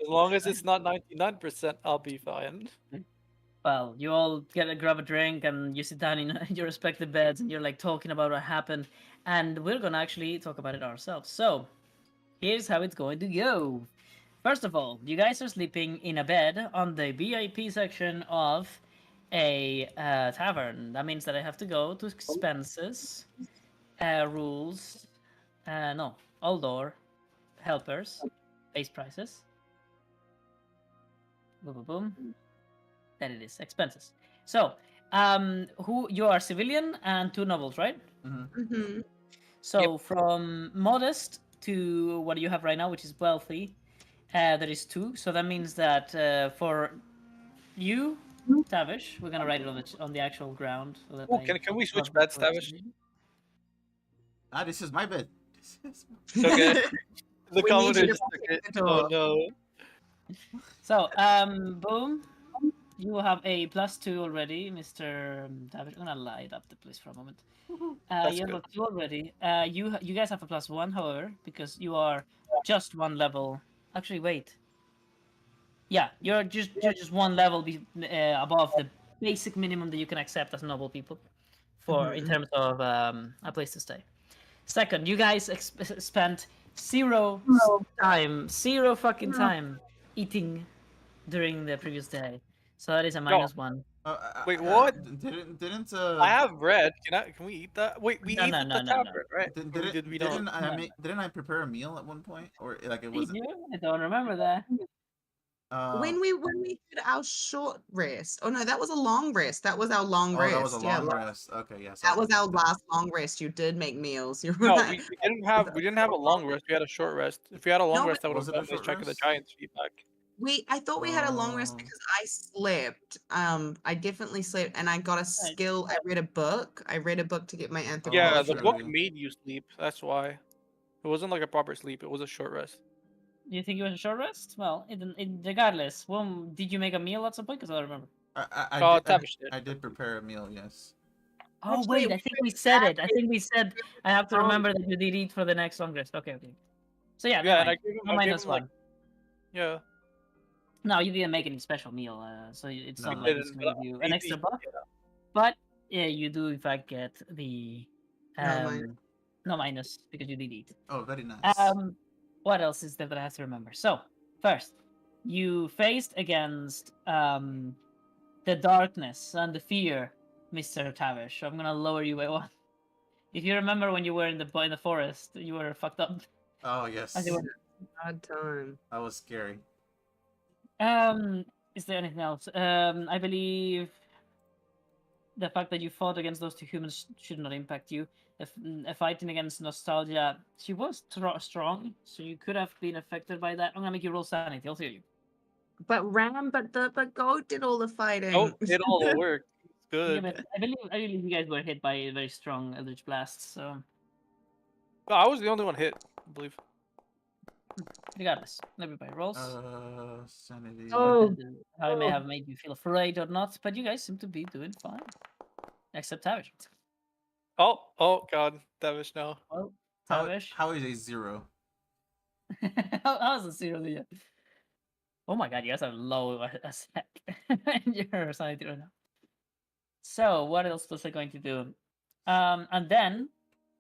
As long as it's not 99%, I'll be fine. Well, you all grab a drink and you sit down in your respective beds and you're like talking about what happened, and we're gonna actually talk about it ourselves. So, here's how it's going to go. First of all, you guys are sleeping in a bed on the VIP section of a tavern. That means that I have to go to expenses, rules, no, all door, helpers, base prices. Boom, boom, boom. Then it is expenses. So, who you are civilian and two nobles, right? Mhm. So from modest to what you have right now, which is wealthy, there is two. So that means that for you, Tavish, we're gonna write it on the actual ground. So that Oh, I can we switch have beds, the Tavish? correct- Ah, this is my bed. Okay. The We need you commoner to just fucking took it. the Oh door. no. So boom. You have a +2 already, Mr. Tavish. I'm gonna light up the place for a moment. That's You have good. a 2 already. You guys have a +1, however, because you are just one level. Actually, wait. Yeah, you're just one level above the basic minimum that you can accept as noble people, in Mhm. terms of a place to stay. Second, you guys spent zero fucking time eating during the previous day, so that is a -1. Wait, what? Didn't I have bread. Can we eat that? Wait, we No, ate no, at no, the no, no. tavern, right? Or did we not? didn't I prepare a meal at one point, or like it Did wasn't? you? I don't remember that. When we did our short rest. Oh no, that was a long rest. That was our long Oh, rest. that was a Yeah, long rest. Okay, yes. that was our last long rest. You did make meals. You're No, right. we didn't have a long rest. We had a short rest. If we had a long No, rest, I would Was have it a done this short check of the rest? Giants feedback. I thought we had a long rest Oh. because I slept. I definitely slept, and I got a skill. I read a book. I read a book to get my Yeah, anthropology. the book true. made you sleep. That's why. It wasn't like a proper sleep. It was a short rest. Do you think it was a short rest? Well, regardless, did you make a meal at some point? Because I don't remember. Tavish did. I did prepare a meal. Yes. Oh Actually, wait, I think we said it. I think we said I have to Oh. remember that you did eat for the next long rest. Okay, okay. So yeah, Yeah, never and I mind. gave him, No I gave minus him like, one. yeah. No, you didn't make any special meal, so it's No. not I like it's didn't, gonna but give you he- an extra he- buff. yeah. But yeah, you do in fact get the No minus. no minus because you did eat. Oh, very nice. What else is there that I have to remember? So first, you faced against the darkness and the fear, Mr. Tavish. So I'm gonna lower you by 1. If you remember when you were in the forest, you were fucked up. Oh yes. As you were. Hard time. That was scary. Is there anything else? I believe the fact that you fought against those two humans should not impact you. If fighting against nostalgia, she was strong, so you could have been affected by that. I'm gonna make you roll sanity. I'll tell you. But Ram, but goat did all the fighting. Oh, did all the work. Good. but I believe you guys were hit by a very strong Eldritch Blast, so No, I was the only one hit, I believe. regardless, everybody rolls. Sanity. Oh. How it may have made you feel afraid or not, but you guys seem to be doing fine. Except Tavish. Oh god, Davish, no. Well, How, Tavish. how is a 0? How's the zero there? Oh my god, you guys are low as heck in your sanity right now. So what else was I going to do? And then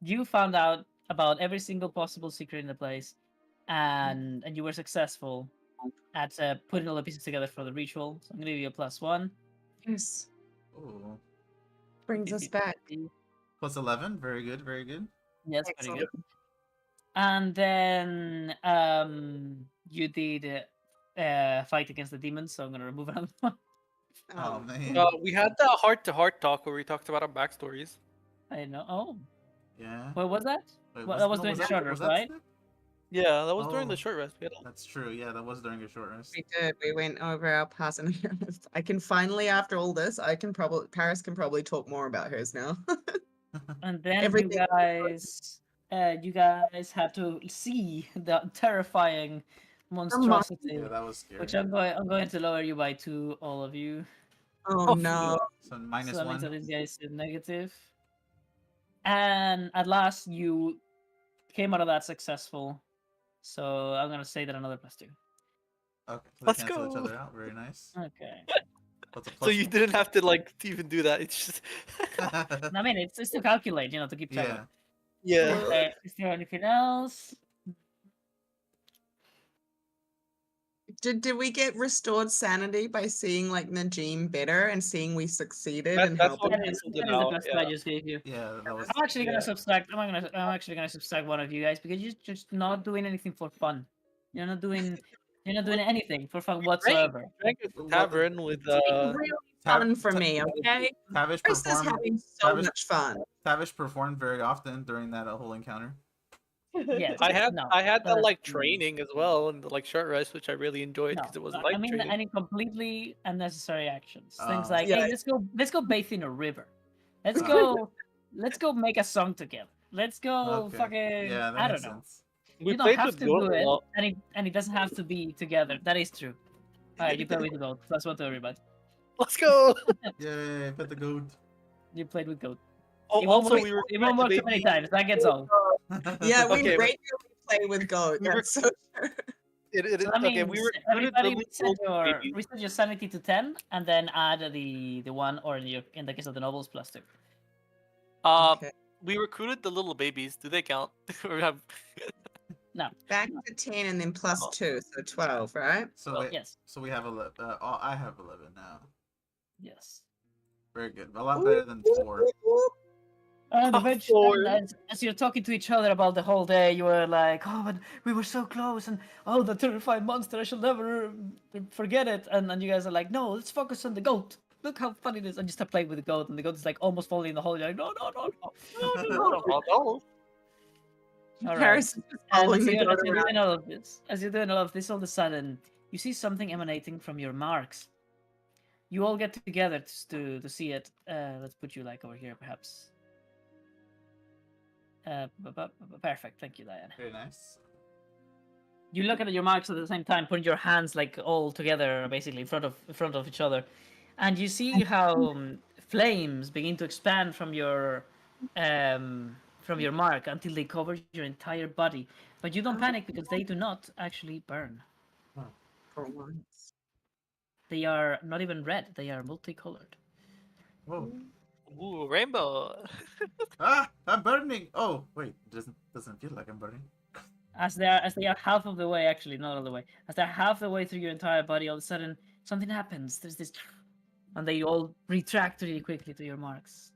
you found out about every single possible secret in the place, and you were successful at putting all the pieces together for the ritual. So I'm gonna give you a +1. Yes. Ooh. Brings us back. Plus 11. Very good. Very good. Yes, pretty Excellent. good. And then you did fight against the demons, so I'm gonna remove another one. Oh, man. We had the heart-to-heart talk where we talked about our backstories. I know. Oh, Yeah. what was that? Wait, Well, that was during the short was rest, right? Snick? Yeah, that was during the Oh. short rest. We had That's true. Yeah, that was during a short rest. We did. We went over our past, and I can finally, after all this, Paris can probably talk more about hers now. And then Everything- you guys have to see the terrifying monstrosity, Yeah, that was scary. which I'm going to lower you by 2, all of you. Oh no! So minus So that means 1. that these guys is negative. And at last, you came out of that successful. So I'm gonna say that another +2. Okay, so they Let's cancel each go. other out. Very nice. Okay. What's a So plus you didn't have to like even do that. It's just I mean, it's to calculate, to keep track. Yeah. yeah. Okay. Is there anything else? Did we get restored sanity by seeing like Najim better and seeing we succeeded and That's helping? what That is canceled it the out. best Yeah. I just gave you. Yeah, that was. I'm actually gonna Yeah. subtract. I'm actually gonna subtract one of you guys because you're just not doing anything for fun. You're not doing. You're not doing anything for fun whatsoever. Drank at the Well, tavern with Really fun for me, okay? Tavish Chris is performed. having so Tavish- much fun. Tavish performed very often during that whole encounter. Yes. I had no, that but- like training as well and the like short rest, which I really enjoyed No, because it was I like mean, training. any completely unnecessary actions. Things Oh. like, Yeah. hey, let's go bathe in a river. Let's Oh. go make a song together. Let's go Okay. fucking. Yeah, that I makes don't know. sense. We You don't played have with to Goat do a it, lot. and it doesn't have to be together. That is true. All right, you play with the goat. +1 to everybody. Let's go. Yay, pet the goat. You played with goat. Oh, It won't also, work- we were It won't work too many times. That gets old. Yeah, we Okay, regularly play with goat. we were- That's so true. So that means okay, we were everybody really reset old your babies. reset your sanity to 10, and then add the 1, or in the case of the nobles, +2. Okay. We recruited the little babies. Do they count? Or have- Back to 10 and then +2, so 12, right? So wait, Yes, so we have 11. I have 11 now. yes. Very good. A lot better than 4. And Oh, eventually, Lord. as you're talking to each other about the whole day, you were like, "Oh, but we were so close, and oh, the terrifying monster! I shall never forget it." And you guys are like, "No, let's focus on the goat. Look how funny it is!" And you start playing with the goat, and the goat is like almost falling in the hole. You're like, "No, no, no, no!" Oh, All right. Paris is just And following as the you're goat doing around. all of this, all of a sudden, you see something emanating from your marks. You all get together to see it. Let's put you like over here, perhaps. Perfect. Thank you, Diane. Very nice. You look at your marks at the same time, putting your hands like all together, basically in front of each other, and you see how flames begin to expand from your mark until they cover your entire body. But you don't panic because they do not actually burn. For once. They are not even red; they are multicolored. Whoa. Ooh, rainbow. Ah, I'm burning. Oh, wait. Doesn't feel like I'm burning. As they are half of the way, actually not all the way. As they're half the way through your entire body, all of a sudden something happens. There's this, and they all retract really quickly to your marks.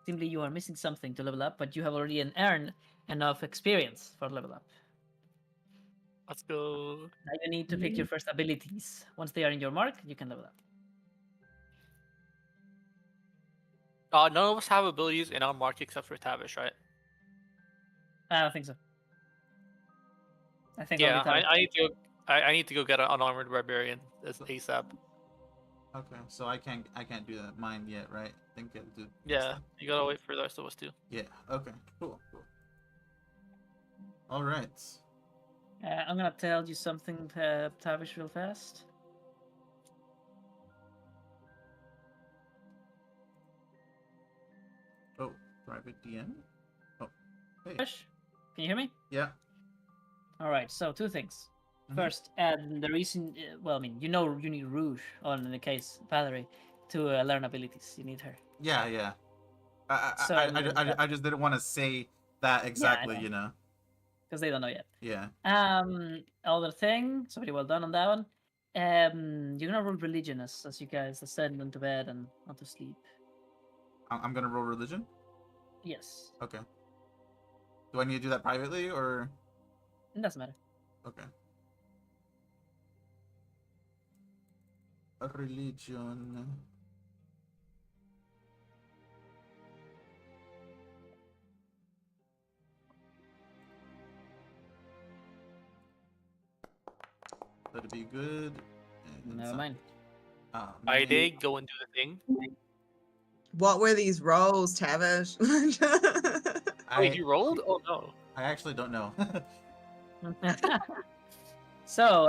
Simply, you are missing something to level up, but you have already earned enough experience for level up. Let's go. Now you need to pick your first abilities. Once they are in your mark, you can level up. None of us have abilities in our mark except for Tavish, right? I don't think so. I think Yeah, only Tavish. I need to go get an unarmored barbarian as an ASAP. Okay, so I can't do that mine yet, right? I think I'll do. Yeah, you gotta wait for the rest of us too. Yeah. Okay. Cool. All right. I'm gonna tell you something, Tavish, real fast. Oh, private DM. Oh, hey. Tavish, can you hear me? Yeah. All right. So two things. Mhm. First, the reason, well, I mean, you need Rouge on in the case Valerie to learn abilities. You need her. Yeah. So, I just didn't want to say that exactly, know. you know. Because they don't know yet. Yeah. Other thing, so pretty well done on that one. You're gonna roll religion as you guys ascend into bed and onto sleep. I'm gonna roll religion. Yes, Okay. Do I need to do that privately or? it doesn't matter. Okay. A religion. That'd be good. And Never some- mind. Ah, Friday, go and do the thing. What were these rolls, Tavish? Wait, you rolled? Oh no. I actually don't know. So,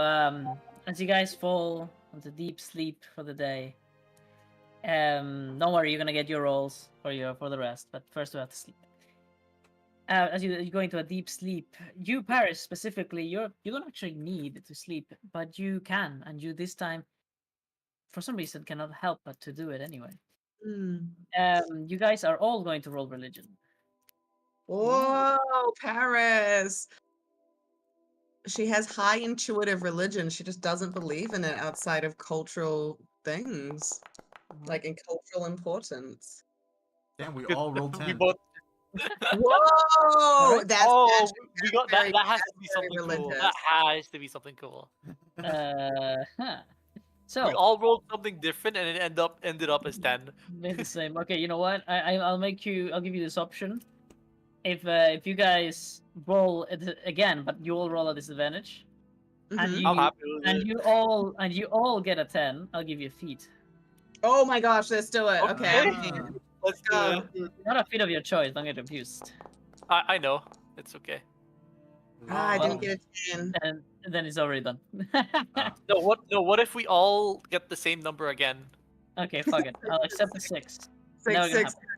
as you guys fall into deep sleep for the day, don't worry, you're gonna get your rolls for the rest. But first, we have to sleep. As you go into a deep sleep, you Paris specifically, you don't actually need to sleep, but you can, and you this time, for some reason, cannot help but to do it anyway. Hmm. You guys are all going to roll religion. Whoa, Paris. She has high intuitive religion. She just doesn't believe in it outside of cultural things, like in cultural importance. Damn, we all rolled We 10. both. Whoa, right. that's Oh, magic. we got that. very- That has to that's be very something cool. religious. That has to be something cool. Huh. So We all rolled something different, and it ended up as 10. made the same. Okay, you know what? I'll give you this option. If you guys roll it again, but you all roll a disadvantage, and Mhm. you I'm happy with and it. you all get a 10, I'll give you a feat. Oh my gosh, let's do it. Okay, I'm Okay. in. Let's do Go. it. Not a feat of your choice. Don't get confused. I know. It's okay. Ah, I Oh. didn't get a 10. And then it's already done. Ah. No, what? No, what if we all get the same number again? Okay, fuck it. I'll accept the 6. Six, Never gonna six. happen.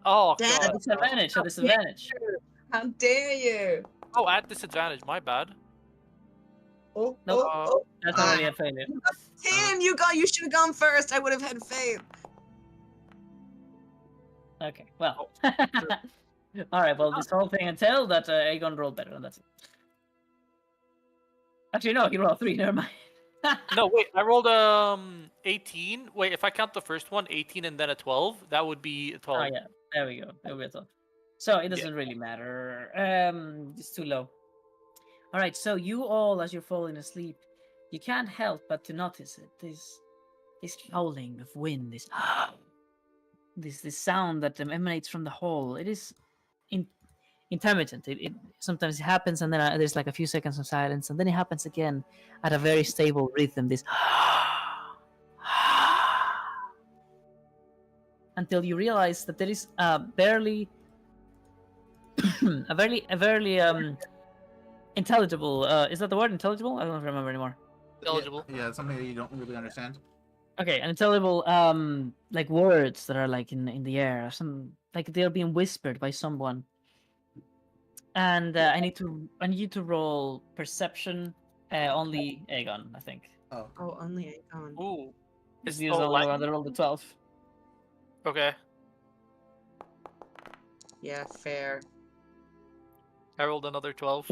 Oh Damn. A god. disadvantage. A disadvantage. How dare you? Oh, at disadvantage. My bad. Oh, Nope. oh. That's already a failure. 10, you should have gone first. I would have had faith. Okay, well. All right, well, this whole thing until that Aegon rolled better, and that's it. Actually, no, he rolled 3. Never mind. No, wait. I rolled 18. Wait, if I count the first one, 18 and then a 12, that would be a 12. Oh yeah, there we go. There we go. So it doesn't really matter. It's too low. All right, so you all, as you're falling asleep, you can't help but to notice it. This howling of wind, this sound that emanates from the hall. It is intermittent. It sometimes it happens, and then there's like a few seconds of silence, and then it happens again at a very stable rhythm. This until you realize that there is barely a barely intelligible. Is that the word intelligible? I don't remember anymore. Eligible. Yeah, it's something that you don't really understand. Okay, unintelligible like words that are like in the air, some like they're being whispered by someone. And I need you to roll perception. Only Aegon, I think. Oh. Oh, only Aegon. Ooh. Is Is the oh, only like- one that rolled the 12. Okay. Yeah, fair. I rolled another 12.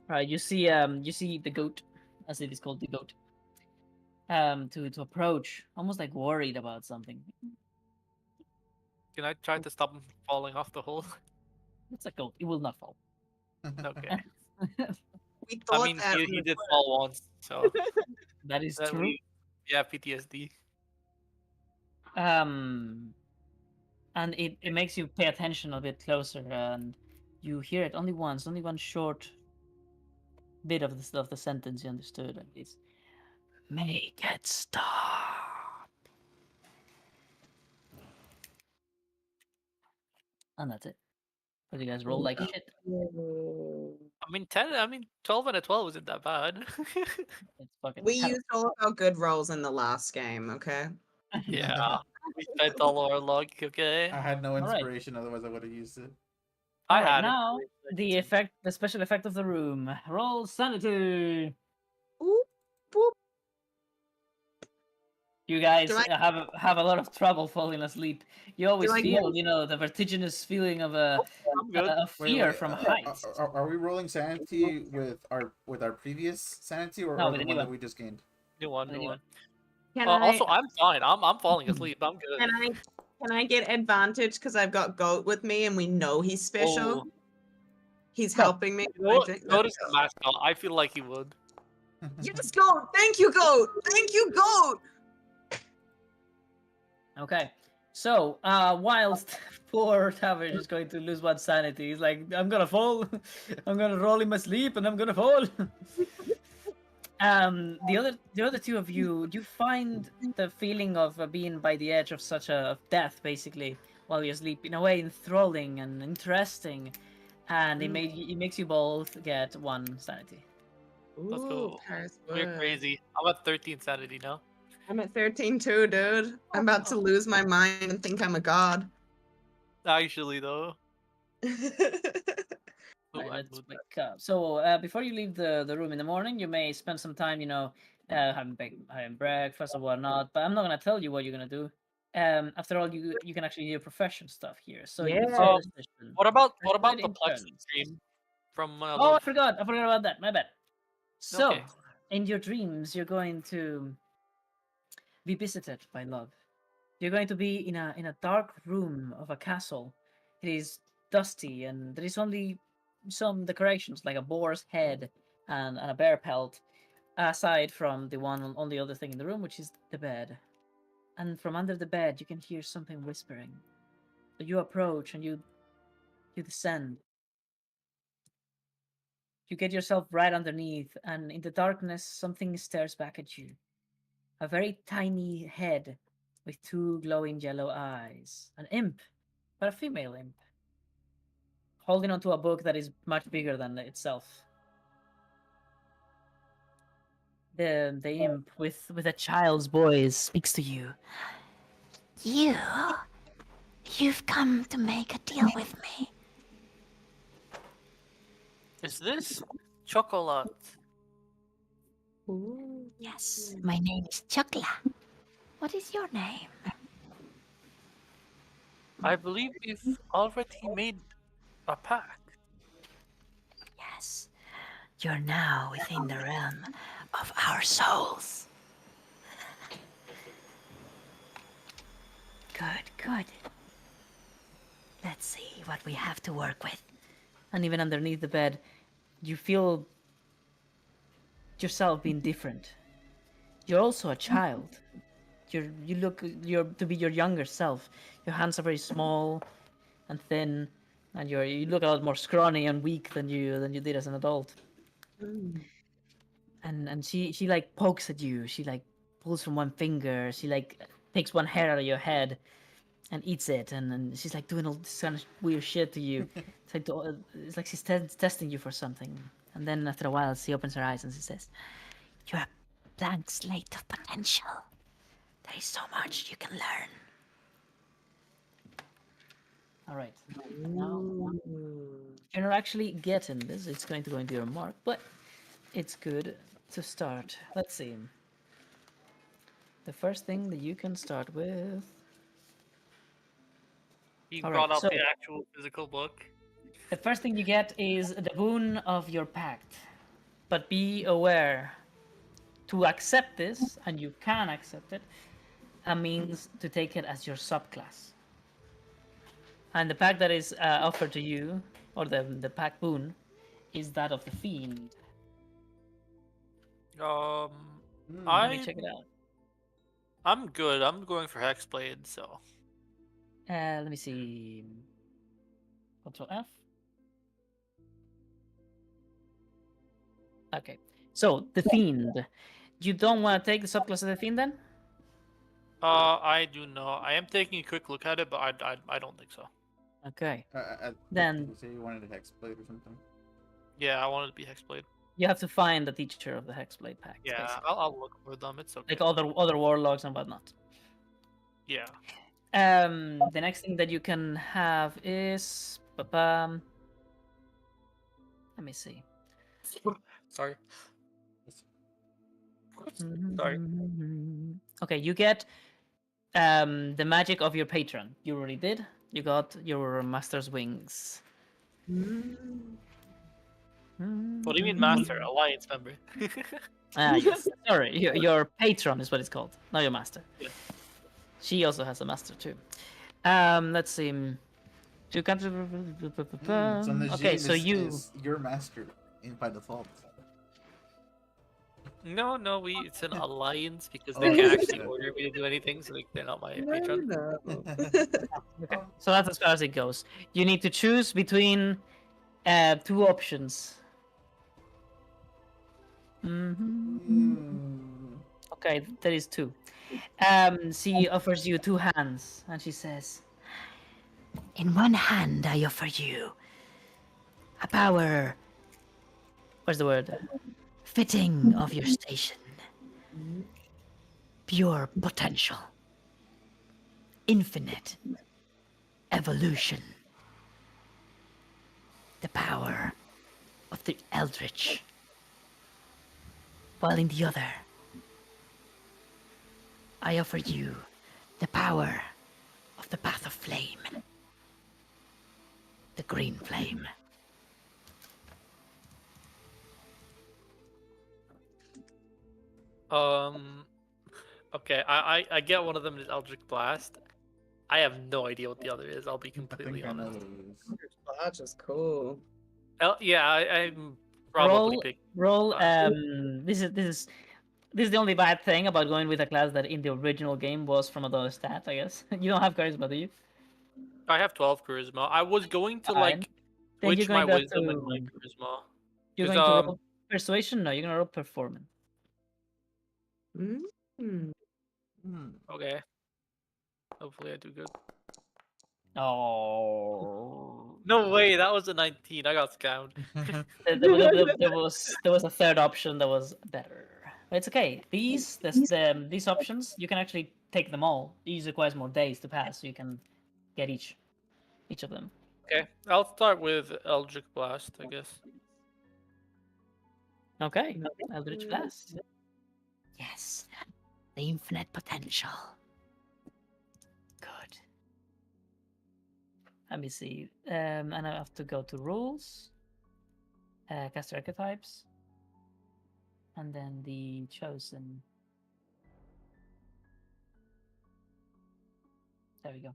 Right, you see the goat, as it is called, the goat. To approach, almost like worried about something. Can I try to stop him from falling off the hole? It's a goat. It will not fall. Okay. We thought I mean, that. he did fall once, so That is that true. yeah, PTSD. And it makes you pay attention a bit closer, and you hear it only once, only one short bit of the sentence you understood, at least. Make it stop. And that's it. But you guys roll like shit. I mean, 10. I mean, 12 and a 12 isn't that bad. It's fucking We terrible. used all of our good rolls in the last game, okay? Yeah, we spent all our luck. Okay, I had no All right. inspiration, otherwise I would have used it. I Alright, had it. now the special effect of the room. Roll sanity. Oop, boop. You guys Do I- have a lot of trouble falling asleep. You always I feel, the vertiginous feeling of I'm good. a fear from heights. Are we rolling sanity with our previous sanity or, No, or with the the one new that one. we just gained? New one, There new you one. Can Also, I I'm fine. I'm falling asleep. I'm good. can I get advantage because I've got Goat with me and we know he's special? Oh, He's No. helping me. you know what? Let's Notice go. the mascot. I feel like he would. Yes, Goat! Thank you, Goat! Thank you, Goat! Okay. So, whilst poor Tavern is going to lose one sanity, he's like, I'm gonna fall. I'm gonna roll in my sleep and I'm gonna fall. The other two of you, you find the feeling of being by the edge of such of death, basically, while you sleep, in a way enthralling and interesting, and it makes you both get one sanity. Let's Ooh, go. Paris We're Wood. crazy. I'm at 13 sanity now. I'm at 13 too, dude. I'm about to lose my mind and think I'm a god. Actually, though. Ooh, Right, I'm let's moved. wake up. So before you leave the room in the morning, you may spend some time, having breakfast or whatnot. But I'm not gonna tell you what you're gonna do. After all, you can actually do your profession stuff here. So you can Yeah. start this session. What about Persuade the in Plex turns. stream from Oh, Love? I forgot about that. My bad. So, Okay. in your dreams, you're going to be visited by love. You're going to be in a dark room of a castle. It is dusty, and there is only some decorations like a boar's head and a bear pelt, aside from the one only other thing in the room, which is the bed. And from under the bed, you can hear something whispering. So you approach and you descend. You get yourself right underneath, and in the darkness, something stares back at you. A very tiny head with two glowing yellow eyes. An imp, but a female imp, holding onto a book that is much bigger than itself. The imp with a child's voice speaks to you. You've come to make a deal with me. Is this chocolate? Yes, my name is Chukla. What is your name? I believe we've already made a pact. Yes, you're now within the realm of our souls. Good. Let's see what we have to work with. And even underneath the bed, you feel yourself being different. You're also a child. You look to be your younger self. Your hands are very small and thin, and you look a lot more scrawny and weak than you did as an adult. And she like pokes at you. She like pulls from one finger. She like takes one hair out of your head and eats it, and she's like doing all this kind of weird shit to you. It's like she's testing you for something. And then after a while, she opens her eyes and she says, You're a blank slate of potential. There is so much you can learn. "All right, now you're not actually getting this. It's going to go into your mark, but it's good to start. Let's see. The first thing that you can start with. He All brought right, up so- the actual physical book. The first thing you get is the boon of your pact. But be aware, to accept this, and you can accept it, means to take it as your subclass. And the pact that is offered to you, or the pact boon, is that of the fiend. Let me I check it out. I'm good. I'm going for Hexblade, so Let me see. Control F. Okay, so the fiend. You don't want to take the subclass of the fiend then? I do know. I am taking a quick look at it, but I don't think so. Okay. Did Then you say you wanted a hexblade or something? Yeah, I wanted to be Hexblade. you have to find the teacher of the Hexblade Pact. Yeah, basically. I'll look for them. It's okay. Like other warlocks and whatnot. Yeah. The next thing that you can have is let me see. Sorry. Okay, you get the magic of your patron. You already did. You got your master's wings. Mm. What do you mean, Master? Alliance member. Ah, yes. Sorry, your patron is what it's called, not your master. Yeah. She also has a master too. Let's see. You can. So Najim Okay, so is your master by default. No, it's an alliance because Oh, they can't actually shit. order me to do anything, so they're not my No, patron. no. Okay. So that's as far as it goes. You need to choose between two options. Okay, there is two. She offers you two hands, and she says, "In one hand, I offer you a power. What's the word? Fitting of your station. Pure potential. Infinite evolution. The power of the Eldritch. While in the other, I offer you the power of the Path of Flame. The green flame." Okay, I get one of them is Eldritch Blast. I have no idea what the other is. I'll be I completely think I know honest. what it is. That's just cool. Yeah, I'm probably Roll, picking roll. Blast. This is the only bad thing about going with a class that in the original game was from another stat. I guess you don't have charisma, do you? I have 12 charisma. I was going to Fine. like Then you're switch my going to have wisdom and my to. charisma. You're 'Cause, going to roll persuasion. No, you're gonna roll performance. Mm. Okay. Hopefully I do good. Oh. No way, that was a 19. I got scammed. There was a third option that was better. But it's okay. These options you can actually take them all. These requires more days to pass, so you can get each of them. Okay, I'll start with Eldritch Blast, I guess. Okay, Eldritch Blast. Yes, the infinite potential. Good. Let me see. And I have to go to rules, caster archetypes, and then the chosen. There we go.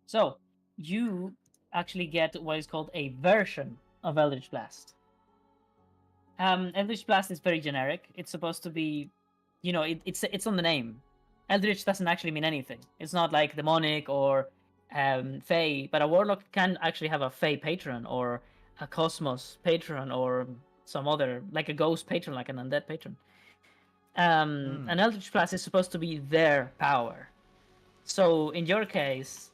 So you actually get what is called a version of Eldritch Blast. Eldritch Blast is very generic. It's supposed to be, it's on the name. Eldritch doesn't actually mean anything. It's not like demonic or Fey, but a warlock can actually have a Fey patron or a Cosmos patron or some other, like a ghost patron, like an undead patron. An Eldritch Blast is supposed to be their power. So in your case,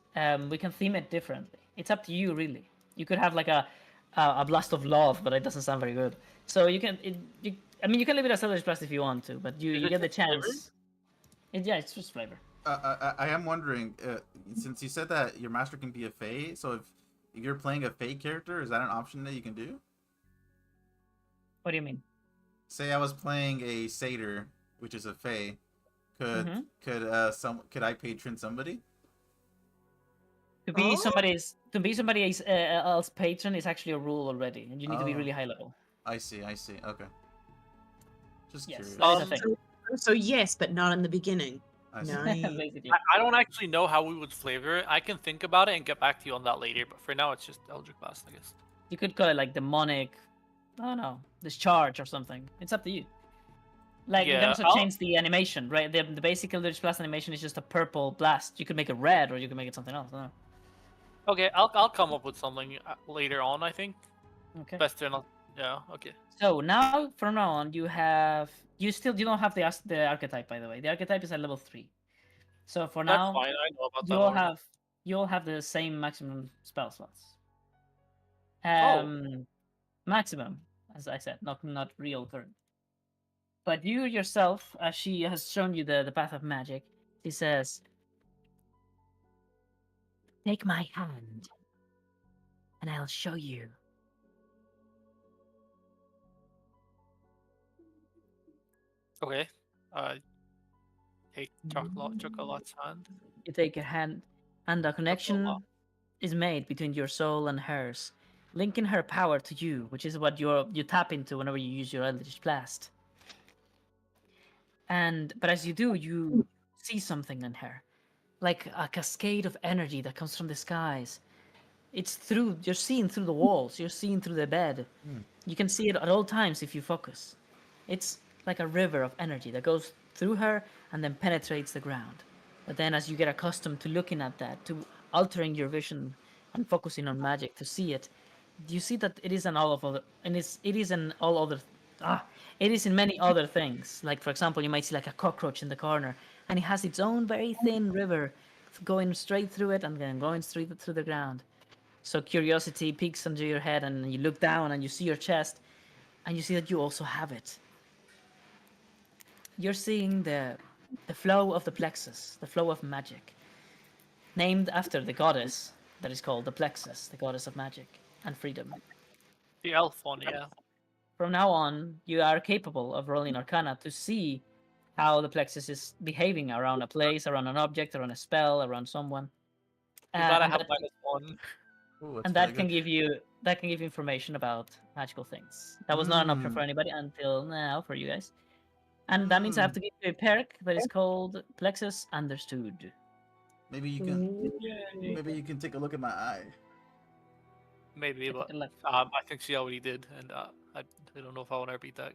we can theme it differently. It's up to you, really. You could have like a blast of love, but it doesn't sound very good. So you can, you can leave it as Eldritch Blast if you want to, but Is you it get the just flavor? chance. Yeah, it's just flavor. I am wondering, since you said that your master can be a Fae, so if you're playing a Fae character, is that an option that you can do? What do you mean? Say I was playing a Satyr, which is a Fae. Could I patron somebody? To be Oh. somebody else patron is actually a rule already, and you need to be Oh. really high level. I see. Okay. Just Yes, curious. that is a thing. So yes, but not in the beginning. I see. Nice. Basically. I don't actually know how we would flavor it. I can think about it and get back to you on that later, but for now it's just Eldritch Blast, I guess. You could call it like demonic, I don't know, discharge or something. It's up to you. Like you can Yeah, also change the animation, right? The basic Eldritch Blast animation is just a purple blast. You could make it red, or you could make it something else. I don't know. Okay, I'll come up with something later on, I think. Okay. Best turn on. Yeah, okay. So now, from now on, you don't have the archetype, by the way. The archetype is at level 3. So for That's now, fine. I know about that you'll already. you all have the same maximum spell slots. Oh. Maximum, as I said, not real current. But you yourself, as she has shown you the path of magic, she says, "Take my hand, and I'll show you." Okay. Take Chocolate's hand. You take her hand, and a Chocolat. connection is made between your soul and hers, linking her power to you, which is what you tap into whenever you use your Eldritch Blast. But as you do, you see something in her, like a cascade of energy that comes from the skies. You're seeing through the walls, you're seeing through the bed. You can see it at all times if you focus. It's like a river of energy that goes through her and then penetrates the ground. But then as you get accustomed to looking at that, to altering your vision and focusing on magic to see it, you see that it is in all of other and it is in all other it is in many other things. Like for example, you might see like a cockroach in the corner, and it has its own very thin river going straight through it and then going straight through the ground. So curiosity peeks under your head, and you look down and you see your chest, and you see that you also have it. You're seeing the flow of the plexus, the flow of magic, named after the goddess that is called the plexus, the goddess of magic and freedom. The elf one, yeah. From now on, you are capable of rolling Arcana to see how the plexus is behaving around a place, around an object, around a spell, around someone. You gotta and have that, -1. Ooh, that's and very that can good. give you information about magical things. That was not an option for anybody until now for you guys. And that means I have to give you a perk that is called Plexus Understood. Maybe you can take a look at my eye. Maybe, Take but a look. I think she already did, and I don't know if I want to repeat that.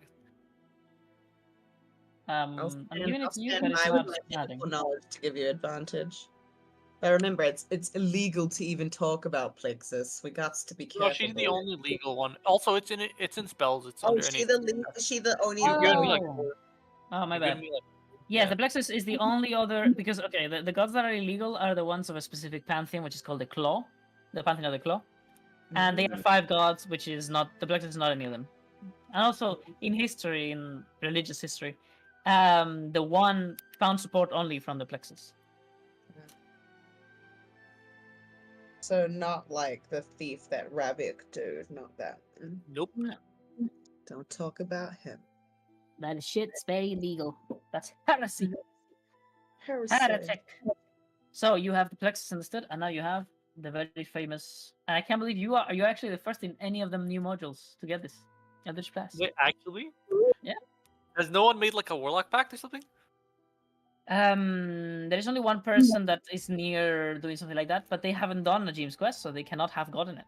I'm giving it to you, stand but it's by not with my adding. medical knowledge to give you advantage. But remember, it's illegal to even talk about plexus. We got to be careful. No, she's the there. only legal one. Also, it's in spells. It's Oh, under is any. she the only? You're gonna be like, Oh, my you're bad. gonna be like, Yeah, yeah. the Plexus is the only other because okay, the gods that are illegal are the ones of a specific pantheon, which is called the Claw, the pantheon of the Claw, and they are 5 gods, which is not the Plexus is not any of them. And also in history, in religious history, the one found support only from the Plexus. So not like the thief that Ravik dude, not that. Nope. Don't talk about him. That shit's very illegal. That's heresy. Heresy. Heretic. So you have the Plexus understood, and now you have the very famous. And I can't believe you are. Are you actually the first in any of them new modules to get this Eldritch Blast? Wait, actually? Yeah. Has no one made like a warlock pact or something? There is only one person that is near doing something like that, but they haven't done Najim's quest, so they cannot have gotten it.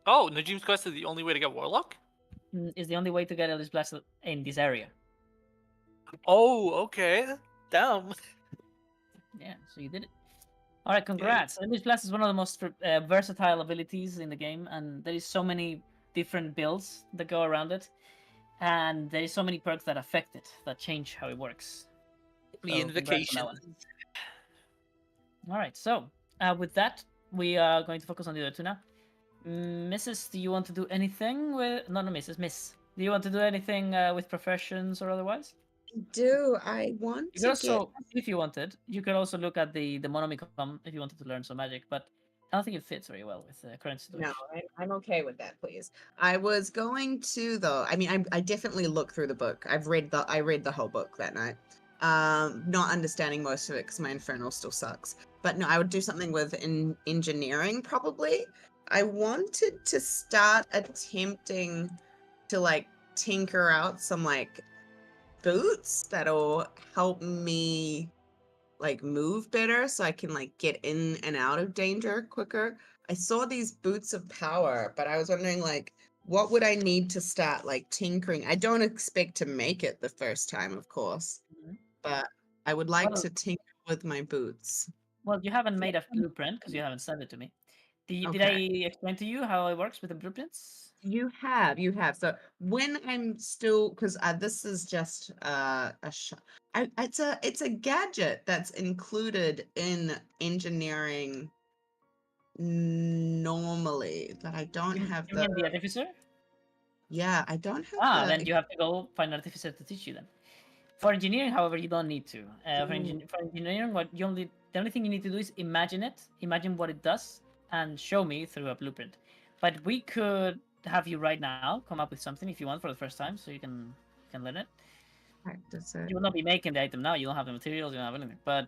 Oh, Najim's quest is the only way to get warlock? Is the only way to get Eldritch Blast in this area. Oh, okay. Damn. Yeah, so you did it. All right, congrats. Eldritch Blast is one of the most versatile abilities in the game, and there is so many different builds that go around it, and there is so many perks that affect it, that change how it works. The So, congrats on that invocation. one. All right, so with that, we are going to focus on the other two now. Mrs., do you want to do anything with... Not Mrs., Miss. Do you want to do anything with professions or otherwise? Do I want You to could also, if you wanted, you could also look at the Monomicon if you wanted to learn some magic, but I don't think it fits very well with the current situation. No, I'm okay with that, please. I was going to though. I mean, I definitely looked through the book. I read the whole book that night. Not understanding most of it because my Infernal still sucks. But no, I would do something with engineering probably. I wanted to start attempting to like tinker out some like boots that'll help me like move better so I can like get in and out of danger quicker. I saw these boots of power, but I was wondering like what would I need to start like tinkering? I don't expect to make it the first time, of course, but I would like Well- to tinker with my boots. Well, you haven't made a blueprint because you haven't sent it to me. Did Okay. I explain to you how it works with the blueprints? You have. So when I'm still, because this is just it's a gadget that's included in engineering normally, but I don't have You mean the the. artificer? Yeah, I don't have Ah, the. then you have to go find an artificer to teach you then. For engineering, however, you don't need to. For engineering, the only thing you need to do is imagine it, imagine what it does, and show me through a blueprint. But we could have you right now come up with something if you want for the first time, so you can learn it. Practice it. You will not be making the item now. You don't have the materials. You don't have anything. But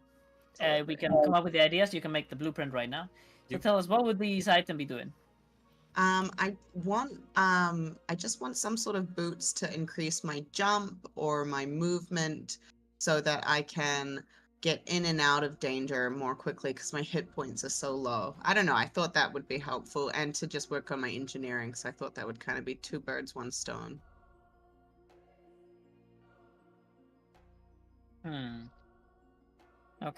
we can Totally. come up with the ideas. You can make the blueprint right now. So You- tell us, what would this item be doing? I just want some sort of boots to increase my jump or my movement so that I can get in and out of danger more quickly because my hit points are so low. I don't know. I thought that would be helpful and to just work on my engineering. So I thought that would kind of be two birds, one stone. Okay.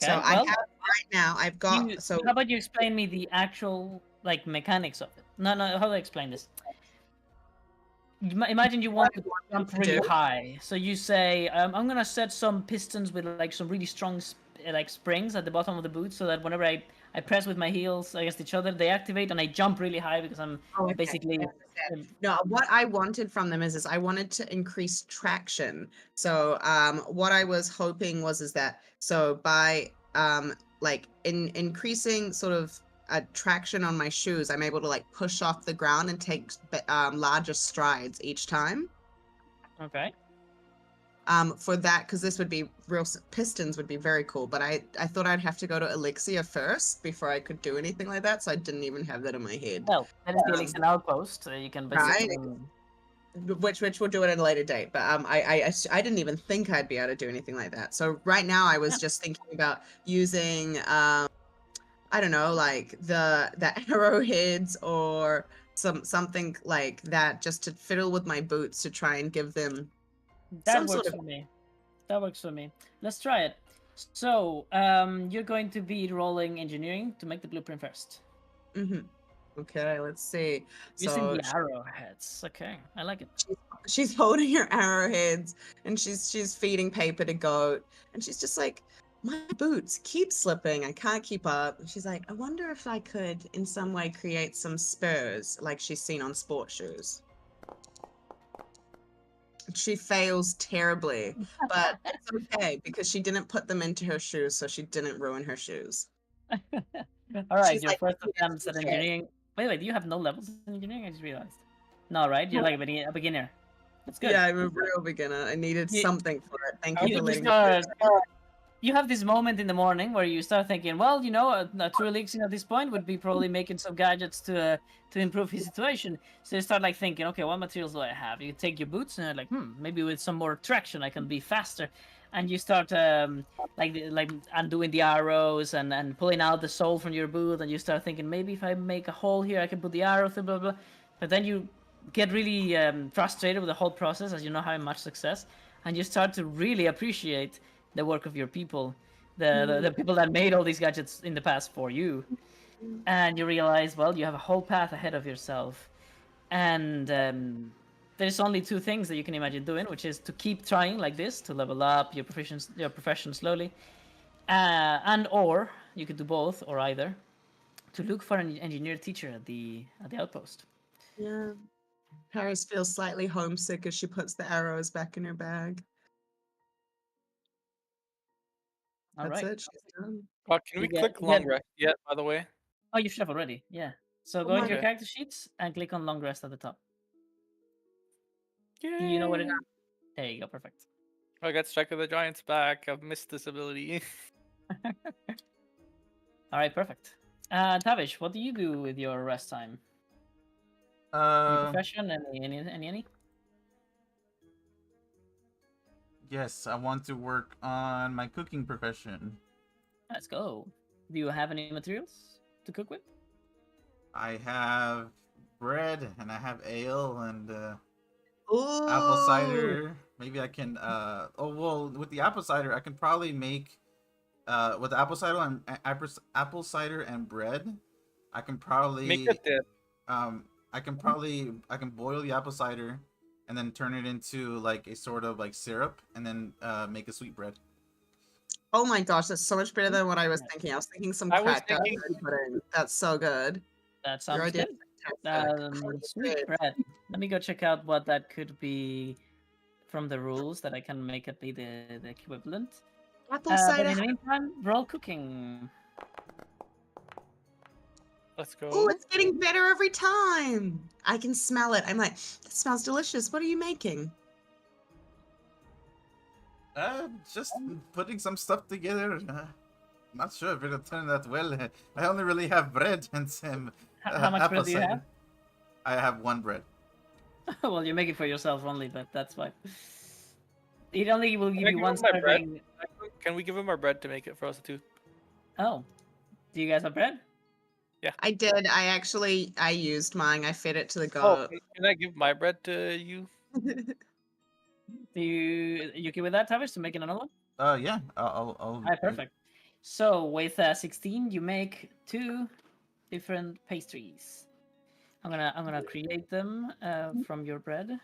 So I Well, have right now, I've got, so how about you explain me the actual mechanics of it? No, how do I explain this? Imagine you want to jump to really do. high. So you say, I'm gonna set some pistons with some really strong springs at the bottom of the boot, so that whenever I press with my heels against each other, they activate and I jump really high because I'm Okay. basically. No, what I wanted from them is I wanted to increase traction. So what I was hoping is that so by increasing sort of traction on my shoes, I'm able to push off the ground and take larger strides each time. Okay. For that, because this would be pistons would be very cool, but I thought I'd have to go to Elixir first before I could do anything like that, so I didn't even have that in my head. Well, that is the Elixir outpost. You can basically. Which we'll do it at a later date, but I didn't even think I'd be able to do anything like that. So right now I was just thinking about using I don't know, like the arrowheads or something like that, just to fiddle with my boots to try and give them That some works sort of. for me. That works for me. Let's try it. So, you're going to be rolling engineering to make the blueprint first. Okay, let's see. Using So the arrowheads. Okay, I like it. she's holding her arrowheads and she's feeding paper to goat, and she's just like, my boots keep slipping, I can't keep up. And she's like, I wonder if I could in some way create some spurs like she's seen on sport shoes. She fails terribly, but it's okay because she didn't put them into her shoes, so she didn't ruin her shoes. All right, She's your like, first "Yes, attempt at okay." engineering. Wait, do you have no levels in engineering? I just realized. No, right? You're like a beginner. That's good. Yeah, I'm a real beginner. I needed You- something for it. Thank you for letting me. You have this moment in the morning where you start thinking, well, a true elixir at this point would be probably making some gadgets to improve his situation. So you start thinking, okay, what materials do I have? You take your boots and you're like, maybe with some more traction I can be faster. And you start undoing the arrows and pulling out the sole from your boot, and you start thinking, maybe if I make a hole here, I can put the arrow through, blah blah. But then you get really frustrated with the whole process as you're not having much success, and you start to really appreciate the work of your people, the people that made all these gadgets in the past for you, and you realize, well, you have a whole path ahead of yourself, and there's only two things that you can imagine doing, which is to keep trying like this to level up your profession slowly, and or you could do both or either, to look for an engineer teacher at the outpost. Yeah. Paris feels slightly homesick as she puts the arrows back in her bag. All That's right. it. She's done. Can we You click long rest yet, by the way? Oh, you should have already. Yeah. So go Oh into my your Okay. character sheets and click on long rest at the top. Yeah. Do you know what it is? There you go. Perfect. I got Strike of the Giants back. I've missed this ability. All right. Perfect. Tavish, what do you do with your rest time? Any profession? Any? Yes, I want to work on my cooking profession. Let's go. Do you have any materials to cook with? I have bread and I have ale and Ooh. apple cider. Maybe I can with the apple cider I can probably make with the apple cider and bread, I can probably Make a dip. I can boil the apple cider and then turn it into like a sort of like syrup and then make a sweet bread. Oh my gosh, that's so much better than what I was thinking. I was thinking some I was cracker thinking- pudding. That's so good. That Your sounds idea good. is fantastic. Sweet Good. bread. Let me go check out what that could be from the rules that I can make it be the equivalent. Apple But cider. in the meantime, we're all cooking. Let's go. Oh, it's getting better every time. I can smell it. I'm like, it smells delicious. What are you making? Just putting some stuff together. Not sure if it'll turn out well. I only really have bread and some. How much bread do you have? I have one bread. Well, you make it for yourself only, but that's fine. It only will give I you give one him my bread? serving. Can we give him our bread to make it for us too? Oh, do you guys have bread? I did. I used mine. I fed it to the Oh, goat. can I give my bread to you? Do you okay with that, Tavish, to make it another one? Yeah. I'll. Alright, perfect. So with 16, you make 2 different pastries. I'm gonna create them from your bread.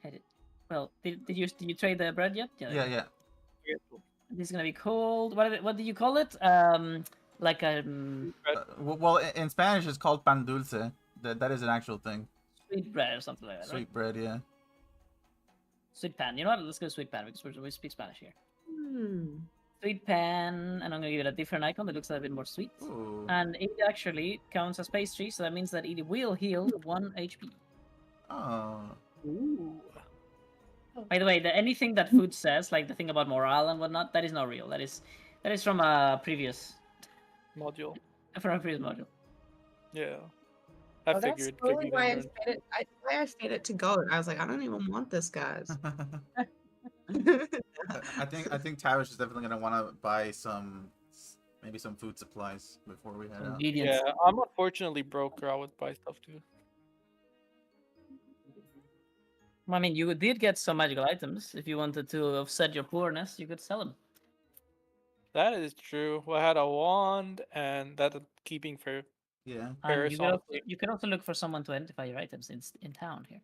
Edit. Well, did you trade the bread yet? Yeah. This is gonna be called what did you call it? Like Well, in Spanish, it's called pan dulce. That is an actual thing. sweet bread or something like that. Sweet bread, yeah. Sweet pan. You know what? Let's go sweet pan because we speak Spanish here. Hmm. Sweet pan, and I'm gonna give it a different icon that looks a little bit more sweet. Ooh. And it actually counts as pastry, so that means that it will heal 1 HP. Oh. Ooh. By the way, anything that food says, like the thing about morale and whatnot, that is not real. That is from a previous Module. module. Yeah. I Oh, that's figured. totally why I figured fed it. Why I fed it to goat. I was like, I don't even want this, guys. I think Tavish is definitely gonna want to buy maybe some food supplies before we head out. Ingredients. Yeah, I'm unfortunately broke, or I would buy stuff too. I mean, you did get some magical items. If you wanted to offset your poorness, you could sell them. That is true. Well, I had a wand, and that keeping for Yeah. And Paris. you can also look for someone to identify your items in town here.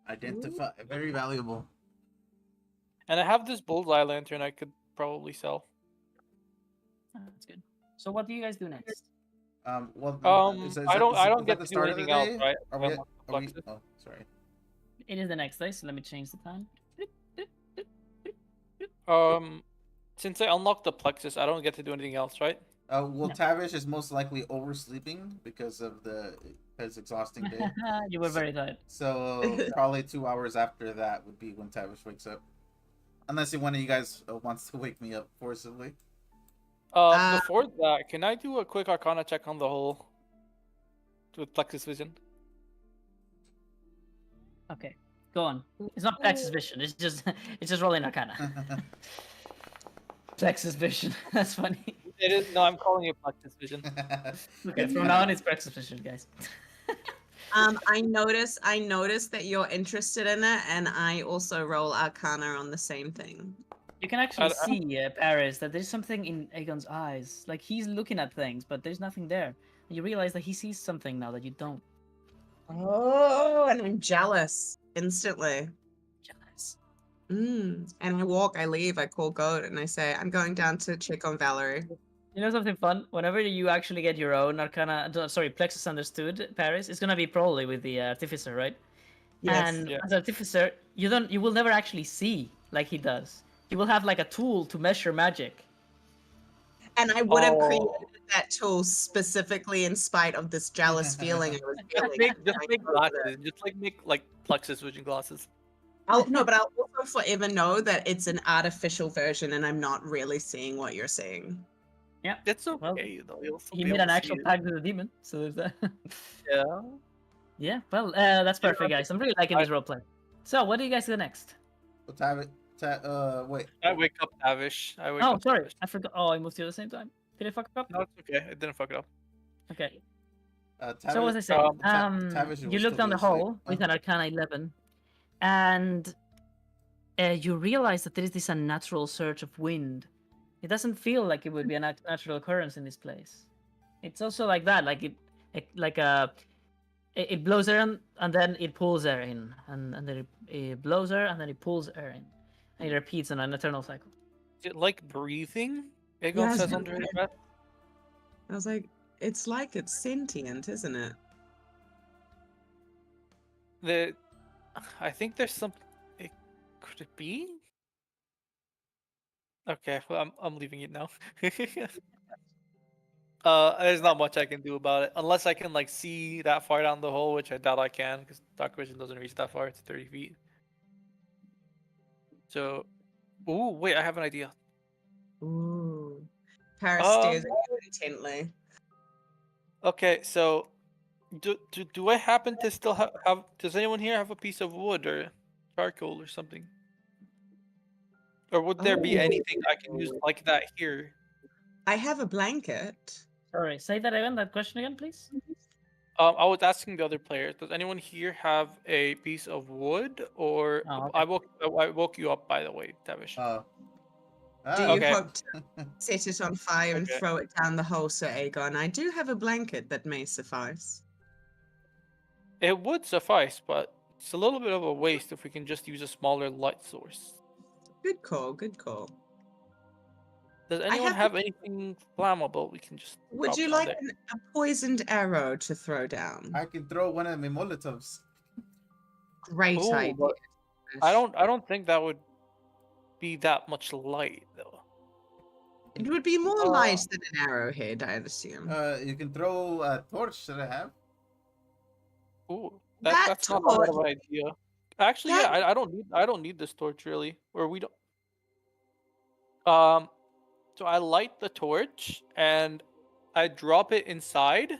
Identify. Very valuable. And I have this bullseye lantern I could probably sell. Oh, that's good. So what do you guys do next? Well. I don't is get that to do anything else, right? Are I we? unlock the Are we? plexus. Oh, sorry. It is the next day, so let me change the time. Since I unlocked the plexus, I don't get to do anything else, right? Well, No. Tavish is most likely oversleeping because of his exhausting day. You were very tired. So probably 2 hours after that would be when Tavish wakes up, unless one of you guys wants to wake me up forcibly. Before that, can I do a quick Arcana check on the hole with plexus vision? Okay, go on. It's not Plexus Vision. It's just rolling Arcana. Plexus Vision. That's funny. It is. No, I'm calling it plexus vision. Okay, from now on it's Plexus Vision, guys. I notice that you're interested in it, and I also roll Arcana on the same thing. You can actually see, Paris, that there's something in Aegon's eyes. Like, he's looking at things, but there's nothing there. And you realize that he sees something now that you don't. Oh, and I'm jealous instantly. Jealous. And I leave, I call goat, and I say, I'm going down to check on Valerie. You know something fun? Whenever you actually get your own Arcana, sorry, Plexus Understood, Paris, it's gonna be probably with the Artificer, right? Yes. And Yeah. as Artificer, you will never actually see like he does. You will have like a tool to measure magic. And I would have Oh. created that tool specifically in spite of this jealous feeling I was feeling. Just make glasses. Just make plexus vision glasses. I'll also forever know that it's an artificial version and I'm not really seeing what you're seeing. Yeah. It's okay Well, though. You'll still He be made able an to actual see it. pact with the demon, so there's that. Yeah. Yeah, well, that's Yeah, perfect, guys. I'm really liking this roleplay. So, what do you guys do next? Well, wait. I wake up Tavish. Oh, sorry, I forgot. Oh, I moved you at the same time. Did I fuck up? No, it's okay. I didn't fuck it up. Okay. Tavish, So, what was I saying? Tavish will You look still down the be asleep. hole with an Arcana 11, and you realize that there is this unnatural surge of wind. It doesn't feel like it would be a natural occurrence in this place. It's also like that, like it blows air in, and then it pulls air in, and then it blows air, and then it pulls air in, and it repeats in an eternal cycle. Is it like breathing? Aegon Yes. says under his breath. I was like, it's like it's sentient, isn't it? I think there's some. Could it be? Okay, well, I'm leaving it now. There's not much I can do about it unless I can like see that far down the hole, which I doubt I can because dark vision doesn't reach that far. It's 30 feet. So, ooh, wait, I have an idea. Ooh. Paris Um, stares at you intently. Okay, so do I happen to still have? Does anyone here have a piece of wood or charcoal or something? Or would there be anything I can use like that here? I have a blanket. Sorry, say that again. That question again, please. I was asking the other player. Does anyone here have a piece of wood? Or Oh, I woke you up, by the way, Tavish. Do Ah, you okay. hope to set it on fire and Okay. throw it down the hole, Sir Aegon? I do have a blanket that may suffice. It would suffice, but it's a little bit of a waste if we can just use a smaller light source. Good call, good call. Does anyone have- have anything flammable we can just Would drop you down like there? a poisoned arrow to throw down? I can throw one of my Molotovs. Great Ooh, idea. but I don't think that would be that much light though. It would be more light than an arrowhead, I'd assume. You can throw a torch that I have. Ooh, That that's not that bad of torch- an idea. Actually, that- yeah, I don't need this torch really, or we don't. So I light the torch and I drop it inside,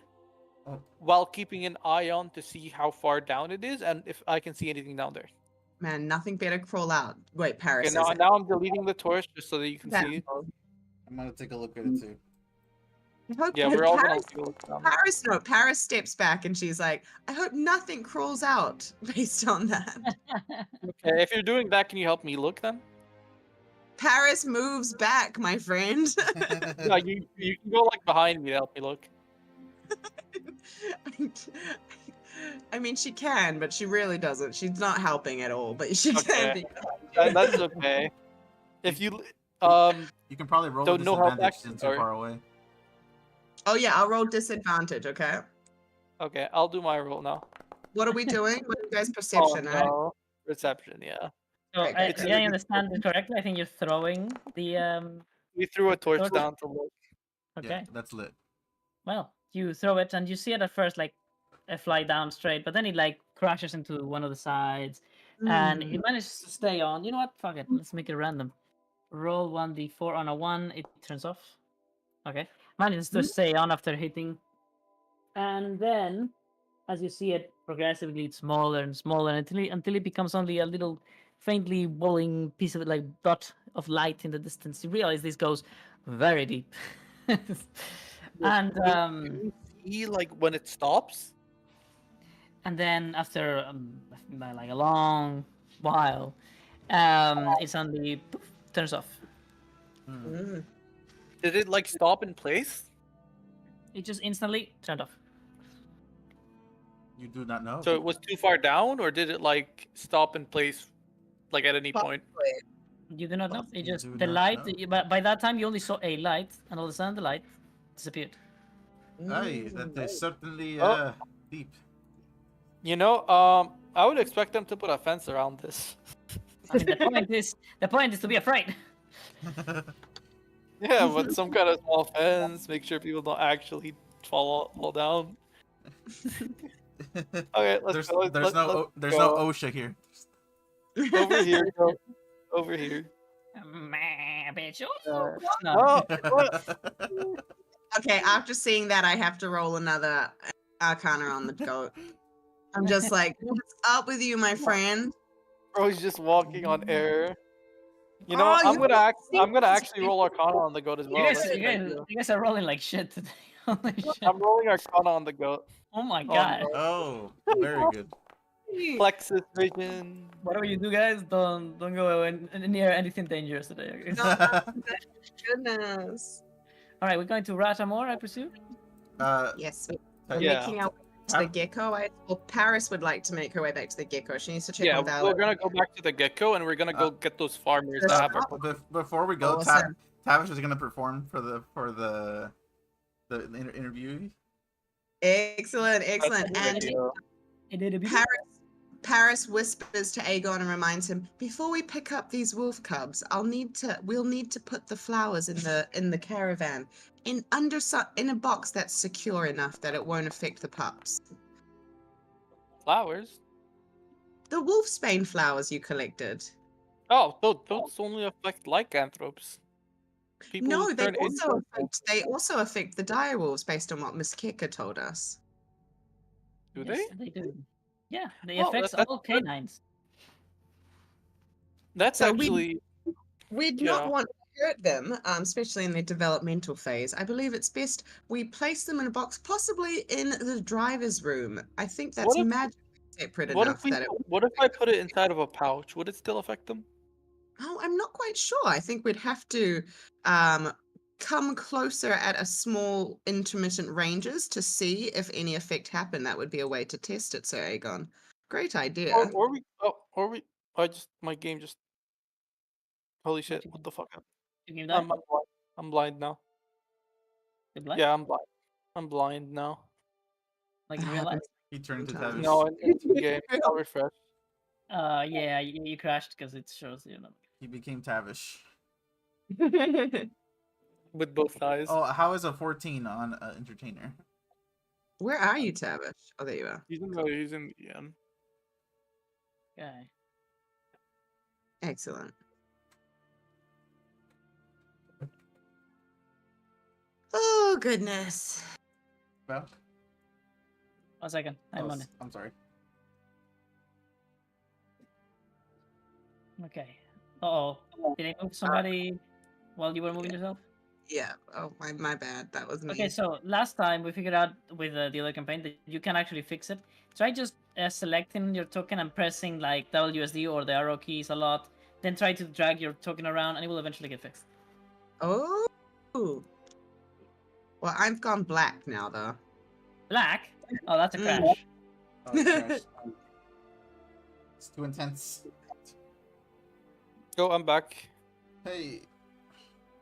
Oh. while keeping an eye on to see how far down it is and if I can see anything down there. Man, nothing better crawl out. Wait, Paris Okay, is now I'm deleting the torch just so that you can Yeah. see. I'm gonna take a look at it too. I hope Yeah, we're all gonna Paris, take a look down. Paris steps back and she's like, I hope nothing crawls out based on that. Okay, if you're doing that, can you help me look then? Paris moves back, my friend. Yeah, you can go like behind me to help me look. I mean, she can, but she really doesn't. She's not helping at all, but she Okay. can be. That's okay. If you You can probably roll So a no help disadvantage action, since you're or- far away. Oh yeah, I'll roll disadvantage, okay? okay, I'll do my roll now. What are we doing? What are you guys' perception, right? no. Perception, yeah. So Okay, I, it's yeah, I either- understand it correctly. I think you're throwing the We threw a torch Torch. down to look. Okay. Yeah, that's lit. Well, you throw it and you see it at first like fly down straight, but then it like crashes into one of the sides, and Mm. it manages to stay on. You know what? Fuck it. Let's make it random. Roll 1d4 on a 1. It turns off. Okay. Manages to stay on after hitting, and then as you see it progressively, it's smaller and smaller until it becomes only a little faintly glowing piece of like dot of light in the distance. You realize this goes very deep. And Can you see like when it stops? and then after like a long while, it suddenly poof, turns off. Mm. Did it like stop in place? It just instantly turned off. You do not know. So it was too far down, or did it like stop in place, like at any point? You do not know. It You just do the not light. know. By that time, you only saw a light, and all of a sudden, the light disappeared. Aye, that is certainly Oh. deep. You know, I would expect them to put a fence around this. I mean, the point is to be afraid. Yeah, but some kind of small fence, make sure people don't actually fall down. Okay, let's go. There's no OSHA here. Over here, bro. Over here. Bitch. No. No. Oh, Okay, after seeing that, I have to roll another Arcana on the goat. I'm just like, what's up with you, my friend? bro, he's just walking on air. You know, Oh, I'm you gonna actually roll Arcana on the goat as well. That's a good idea. You guys are rolling like shit today. Holy shit. I'm rolling Arcana on the goat. Oh my Oh, god. no. Oh, very good. Plexus vision. Whatever you do, guys, don't go near anything dangerous today. Okay? No, goodness. All right, we're going to Ratamore, I presume. Yes, we're so- Yeah. making our way to the gecko. Well, Paris would like to make her way back to the gecko. She needs to check Yeah, on we're Valor. gonna go back to the gecko and we're gonna go get those farmers the that have shop? Before we go, Awesome. Tavish is gonna perform for the interview. Excellent, excellent. That's a And good idea. Paris whispers to Aegon and reminds him, before we pick up these wolf cubs, we'll need to put the flowers in the caravan in a box that's secure enough that it won't affect the pups. Flowers. The wolfsbane flowers you collected. Oh, those only affect lycanthropes. People No, who they turn into also affect the direwolves based on what Miss Keka told us. Do Yes, they? they do. Yeah, they Oh, affects that's all good. canines. That's So actually We'd Yeah. not want to hurt them, especially in their developmental phase. I believe it's best we place them in a box, possibly in the driver's room. I think that's What if- magically separate what enough if we that it. what if I put it inside of a pouch? Would it still affect them? Oh, I'm not quite sure. I think we'd have to come closer at a small intermittent ranges to see if any effect happened. That would be a way to test it, Sir Aegon. Great idea. Or we my game just holy shit, you what the fuck happened? You give that? I'm blind now. You're blind? Yeah, I'm blind. I'm blind now. Like in That real life? happens He turned to sometimes. Tavish. No, it's in game. I'll refresh. Yeah, you crashed because it shows you. He became Tavish. With both eyes. Oh, how is a 14 on Entertainer? Where are you, Tavish? Oh, there you are. He's in the end. Okay. Excellent. Oh, goodness. Well, 1 second. I'm on it. I'm sorry. Okay. Uh-oh. Did I move somebody while you were moving yourself? Yeah. Oh, my bad. That was me. Okay, so last time we figured out with the other campaign that you can actually fix it. Try just selecting your token and pressing like WSD or the arrow keys a lot. Then try to drag your token around and it will eventually get fixed. Oh. Well, I've gone black now, though. Black? Oh, that's a Mm. crash. Oh, gosh. It's too intense. Oh, I'm back. Hey,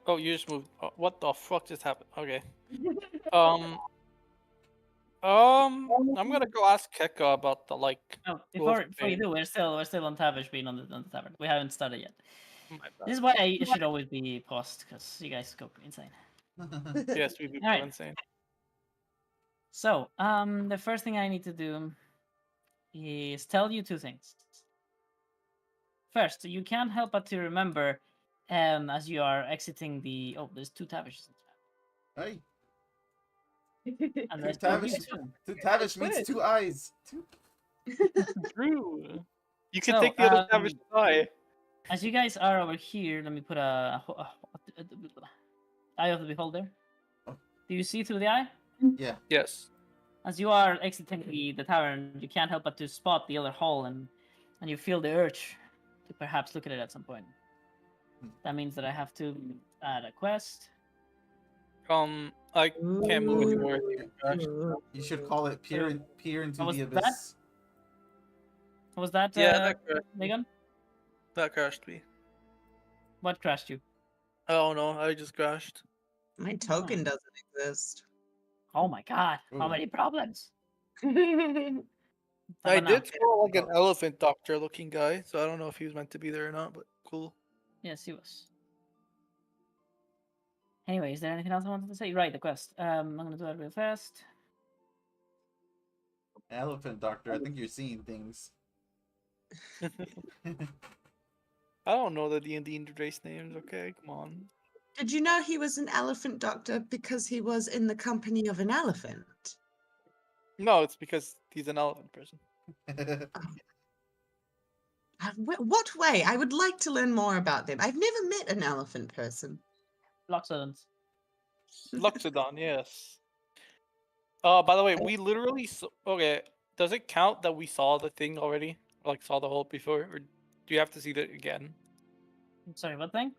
Oh, you just moved. Oh, what the fuck just happened? Okay. I'm gonna go ask Keka about the Oh, before you Wolfsbane. do, we're still on Tavish being on the tavern. We haven't started yet. My bad. This is why I should always be paused because you guys go insane. Yes, we do go Alright. insane. So, the first thing I need to do is tell you two things. First, you can't help but to remember, as you are exiting the. Oh, there's two Tavishes. hey, And there's Tavish. Two Tavish means two eyes. True. You can So, take the other Savage eye. As you guys are over here, let me put a eye of the beholder. Oh. Do you see through the eye? Yeah. Yes. As you are exiting the tavern, you can't help but to spot the other hall, and you feel the urge to perhaps look at it at some point. That means that I have to add a quest. I can't move anymore. You should call it peer into was the that? abyss. Was that Yeah, that crashed. Megan? That crashed me. What crashed you? Oh no, I just crashed. My token doesn't exist. Oh my god! How Ooh. many problems? I How about did now? spot like an elephant doctor looking guy, so I don't know if he was meant to be there or not, but cool. Yes, he was. Anyway, is there anything else I wanted to say? Right, the quest. I'm gonna do that real fast. Elephant doctor, I think you're seeing things. I don't know the D&D race names, okay? Come on. Did you know he was an elephant doctor because he was in the company of an elephant? No, it's because he's an elephant person. What way? I would like to learn more about them. I've never met an elephant person. Loxodons. Loxodon, yes. By the way, we literally okay. Does it count that we saw the thing already? Like saw the hole before, or do you have to see that again? I'm sorry, what thing?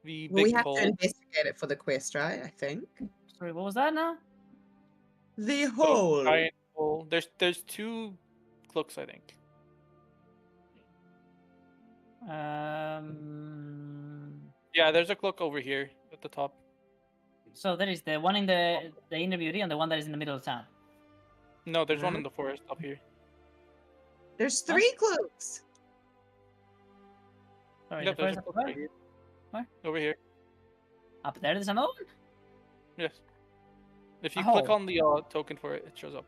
The Well, we big have hole. to investigate it for the quest, right? I think. Sorry, what was that now? The So, hole. giant hole. There's 2 cloaks, I think. Yeah, there's a cloak over here at the top. So there is the one in the inner beauty and the one that is in the middle of town. No, there's one Huh? in the forest up here. There's Huh? 3 cloaks. Sorry, Yeah, the there's first a cloak one? right here. Where? Over here. Up there, there's another one. Yes. If you Oh. click on the token for it, it shows up.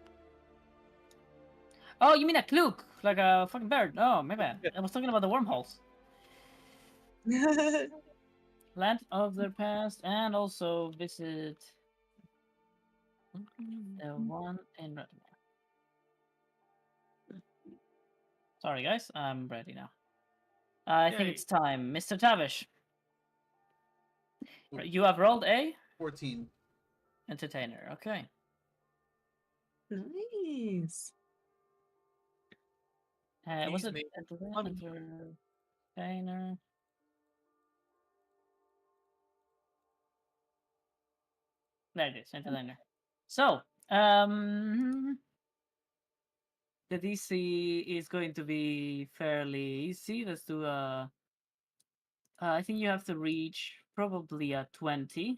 Oh, you mean a cloak, like a fucking bird? Oh, my bad. Yeah. I was talking about the wormholes. Land of their past, and also visit the one in Rotterdam. Sorry, guys, I'm ready now. I think Yay. it's time, Mr. Tavish. Ooh. You have rolled a 14. entertainer. Okay. Nice. Was Please it make entertainer? There it is, entertainer. So, the DC is going to be fairly easy. Let's do I think you have to reach probably a 20.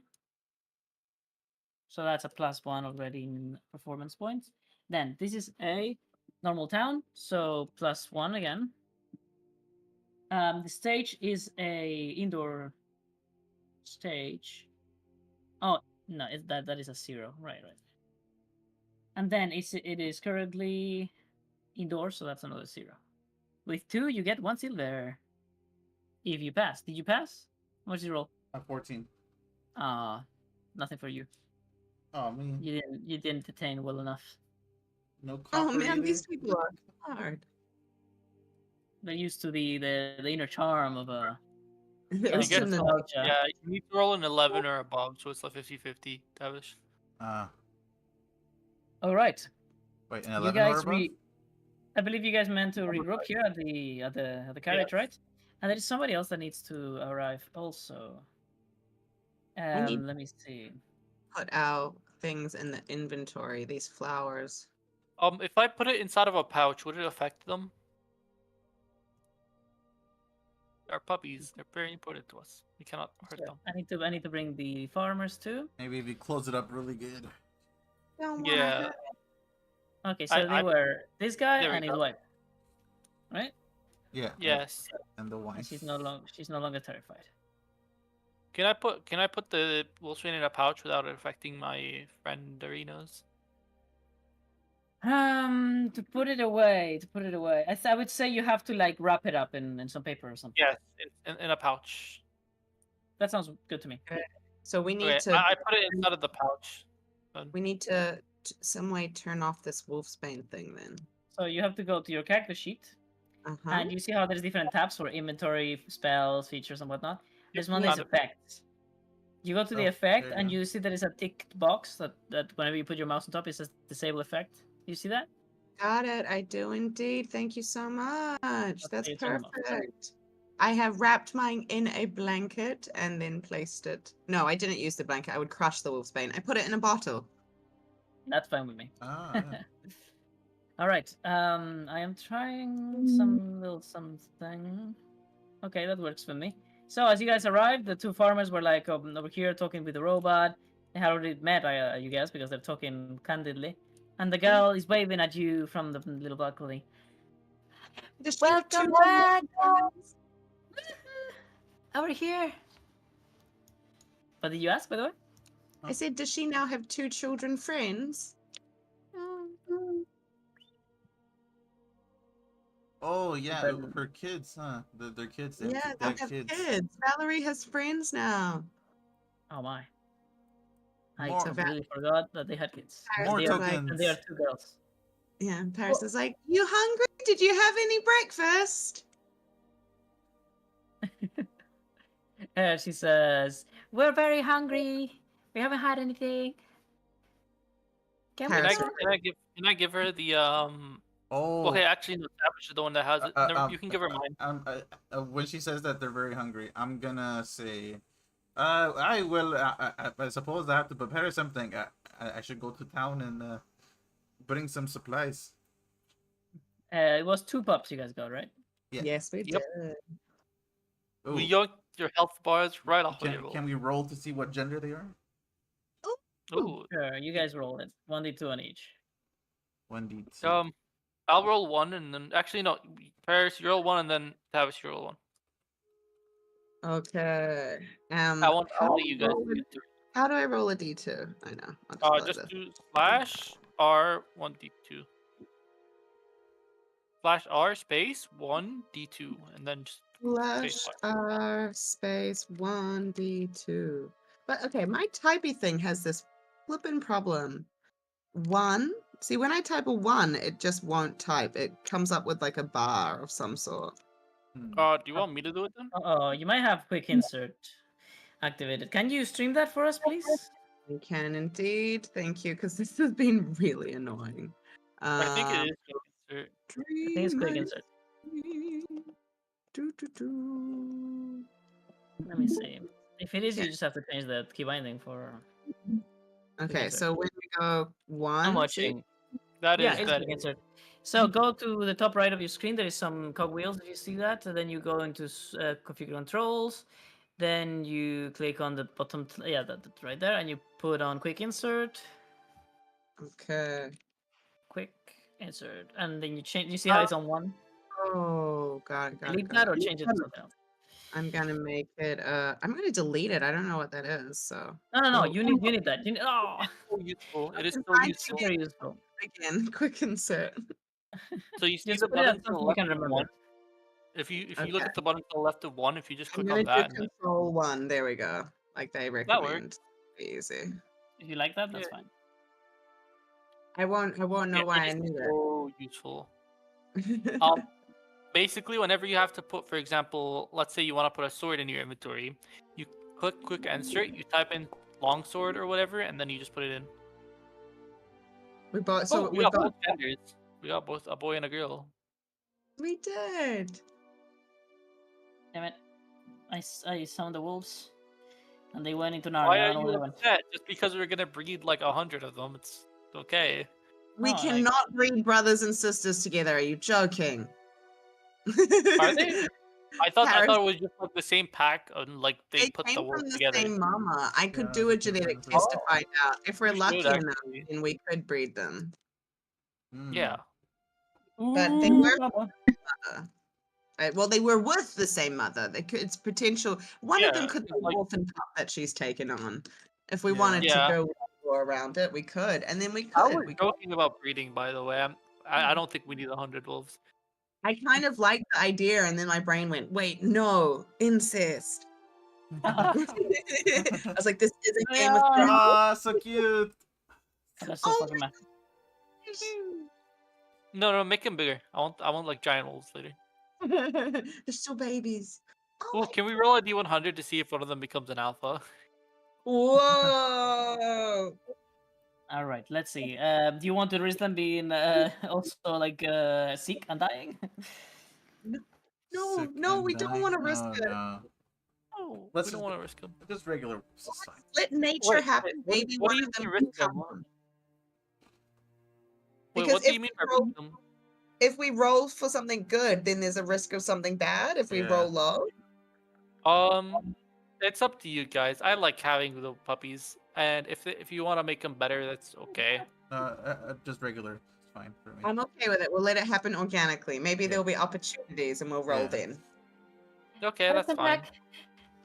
So that's a +1 already in performance points. Then this is a normal town, so +1 again. The stage is a indoor stage. Oh no, that is a 0. Right. And then it is currently indoors, so that's another 0. With 2, you get 1 silver. If you pass. Did you pass? What's your roll? 14. Nothing for you. Oh man, You didn't attain well enough. no Oh copper man, either. these people are hard. They're used to the inner charm of a They're You get still in- nostalgia. Yeah, you need to roll an 11 or above, so it's like 50-50, Tavish. All right. Wait, an You 11 or guys above? I believe you guys meant to regroup here at the carriage, Yes. right? And there is somebody else that needs to arrive also. need- Let me see. Put our things in the inventory, these flowers. If I put it inside of a pouch, would it affect them? They're puppies. They're very important to us. We cannot hurt So them. I need to bring the farmers too. Maybe if you close it up really good. Don't wanna Yeah. hurt. Okay, so they I- were this guy There we and his go. wife, right? Yeah. Yes. And the And wine. she's no longer terrified. Can I put the wolfsbane in a pouch without it affecting my friend Darino's? To put it away. I would say you have to like wrap it up in some paper or something. Yes, in a pouch. That sounds good to me. So we need Okay, to I put it inside of the pouch. we need to some way turn off this wolfsbane thing then. So you have to go to your character sheet, Uh-huh. and you see how there's different tabs for inventory, spells, features, and whatnot. There's one that's found it. effects. You go to the Oh, effect, there you and go. you see there is a ticked box that whenever you put your mouse on top, it says disable effect. You see that? Got it. I do indeed. Thank you so much. That's you turn them off. perfect. I have wrapped mine in a blanket and then placed it. No, I didn't use the blanket. I would crush the wolfsbane. I put it in a bottle. That's fine with me. Ah, yeah. All right. I am trying some little something. Okay, that works for me. So as you guys arrived, the 2 farmers were like over here talking with the robot. They had already met you guys because they're talking candidly. And the girl is waving at you from the little balcony. Does she have Welcome two back. friends? Over here. What did you ask, by the way? I said, does she now have 2 children friends? Oh yeah, But- her kids, huh? Their kids. They Yeah, they they have kids. Valerie has friends now. Oh my. I More- completely forgot that they had kids. More They are- tokens. and they are 2 girls. Yeah, and Paris is like, you hungry? Did you have any breakfast? She says, "We're very hungry. We haven't had anything. Can we?" Can I, Parasite. can I give her the Oh. Okay, actually, no, Tavish is the one that has it. Never, you can give her mine. When she says that they're very hungry, I'm gonna say, I suppose I have to prepare something. I should go to town and bring some supplies. It was 2 pups you guys got, right? Yeah. Yes, we Yep. did. Ooh, We yanked your health bars right off of your can, roll. can we roll to see what gender they are? Ooh. Sure, you guys roll it. 1d2 on each. 1d2. I'll roll 1 and then actually no. Paris, you roll 1 and then Tavis, you roll 1. Okay. I want all of you guys to get through. How do I roll a d2? I know. I'll just Just do slash R1d2. Slash R space 1d2 and then just slash space r space 1d2. But okay, my typey thing has this flippin' problem. 1. See, when I type a 1, it just won't type. It comes up with like a bar of some sort. do you want me to do it then? Oh, you might have quick insert activated. Can you stream that for us, please? I can indeed. Thank you, because this has been really annoying. I think it is. Sir. I think it's quick insert. Let me see. If it is, you just have to change the key binding for. Okay, insert. so when we go 1, I'm see? watching. That Yeah, is it's that. quick insert. So go to the top right of your screen. There is some cogwheels. If you see that, and then you go into configure controls. Then you click on the bottom. Yeah, that's right there, and you put on quick insert. Okay. Quick insert, and then you change. You see how it's on 1. Oh, got it. Delete that or change it to something else. I'm gonna make it. I'm gonna delete it. I don't know what that is. So No. Oh. You need that. You need. Oh, It's so useful. It is can so find useful. very useful. again, quick insert. So you see Just the put it button as to the something you left can of remember. 1. If you look Okay. at the button to the left of 1, if you just I'm click gonna on that, do and control 1. There we go. Like they that recommend. works. Easy. If you like that, that's Yeah. fine. I won't know Yeah, why I it is knew so useful. it. Basically, whenever you have to put, for example, let's say you want to put a sword in your inventory, you click quick insert, you type in longsword or whatever, and then you just put it in. we bought. Oh, So we we got bought. both genders. We got both a boy and a girl. We did. Damn it! I summoned the wolves, and they went into Why Narnia. are I don't know where you they went. upset? Just because we're gonna breed like 100 of them, it's okay. We No, like- cannot breed brothers and sisters together. Are you joking? Are they? I thought Paris, it was just like the same pack, and like they put the came wolves from the together. same mama. I could Yeah, do they a came from genetic the test same- to find out. If we're You lucky should, enough, actually. then we could breed them. Yeah. But they Ooh, were mama. well, they were with the same mother. They could. It's potential. One of them Yeah, could be it's like- orphan pup that she's taken on. If we Yeah. wanted Yeah. to go around it, we could, and then we I could. was joking about breeding, by the way. I don't think we need 100 wolves. I kind of liked the idea, and then my brain went, "Wait, no, incest." I was like, "This is a Game of Yeah. Thrones." Ah, so cute. That's so Oh fucking mad. No, make them bigger. I want like giant wolves later. They're still babies. Oh, Oh, can we roll a D100 to see if one of them becomes an alpha? whoa! All right, let's see. Do you want to risk them being also like sick and dying? No, Sick no, and we don't dying. want to risk Oh, it. no. Oh, Let's we don't just- want to risk them. Just regular wolves is fine. Let nature Wait, happen. what- Maybe what do one you of them mean can risk them? come. Wait, Because what do if you mean we by roll- risk them? If we roll for something good, then there's a risk of something bad. If we Yeah. roll low, It's up to you guys. I like having the puppies, and if you want to make them better, that's okay. Just regular. It's fine for me. I'm okay with it. We'll let it happen organically. Maybe Yeah. there'll be opportunities, and we'll roll Yeah. then. Okay, that's Welcome fine. back.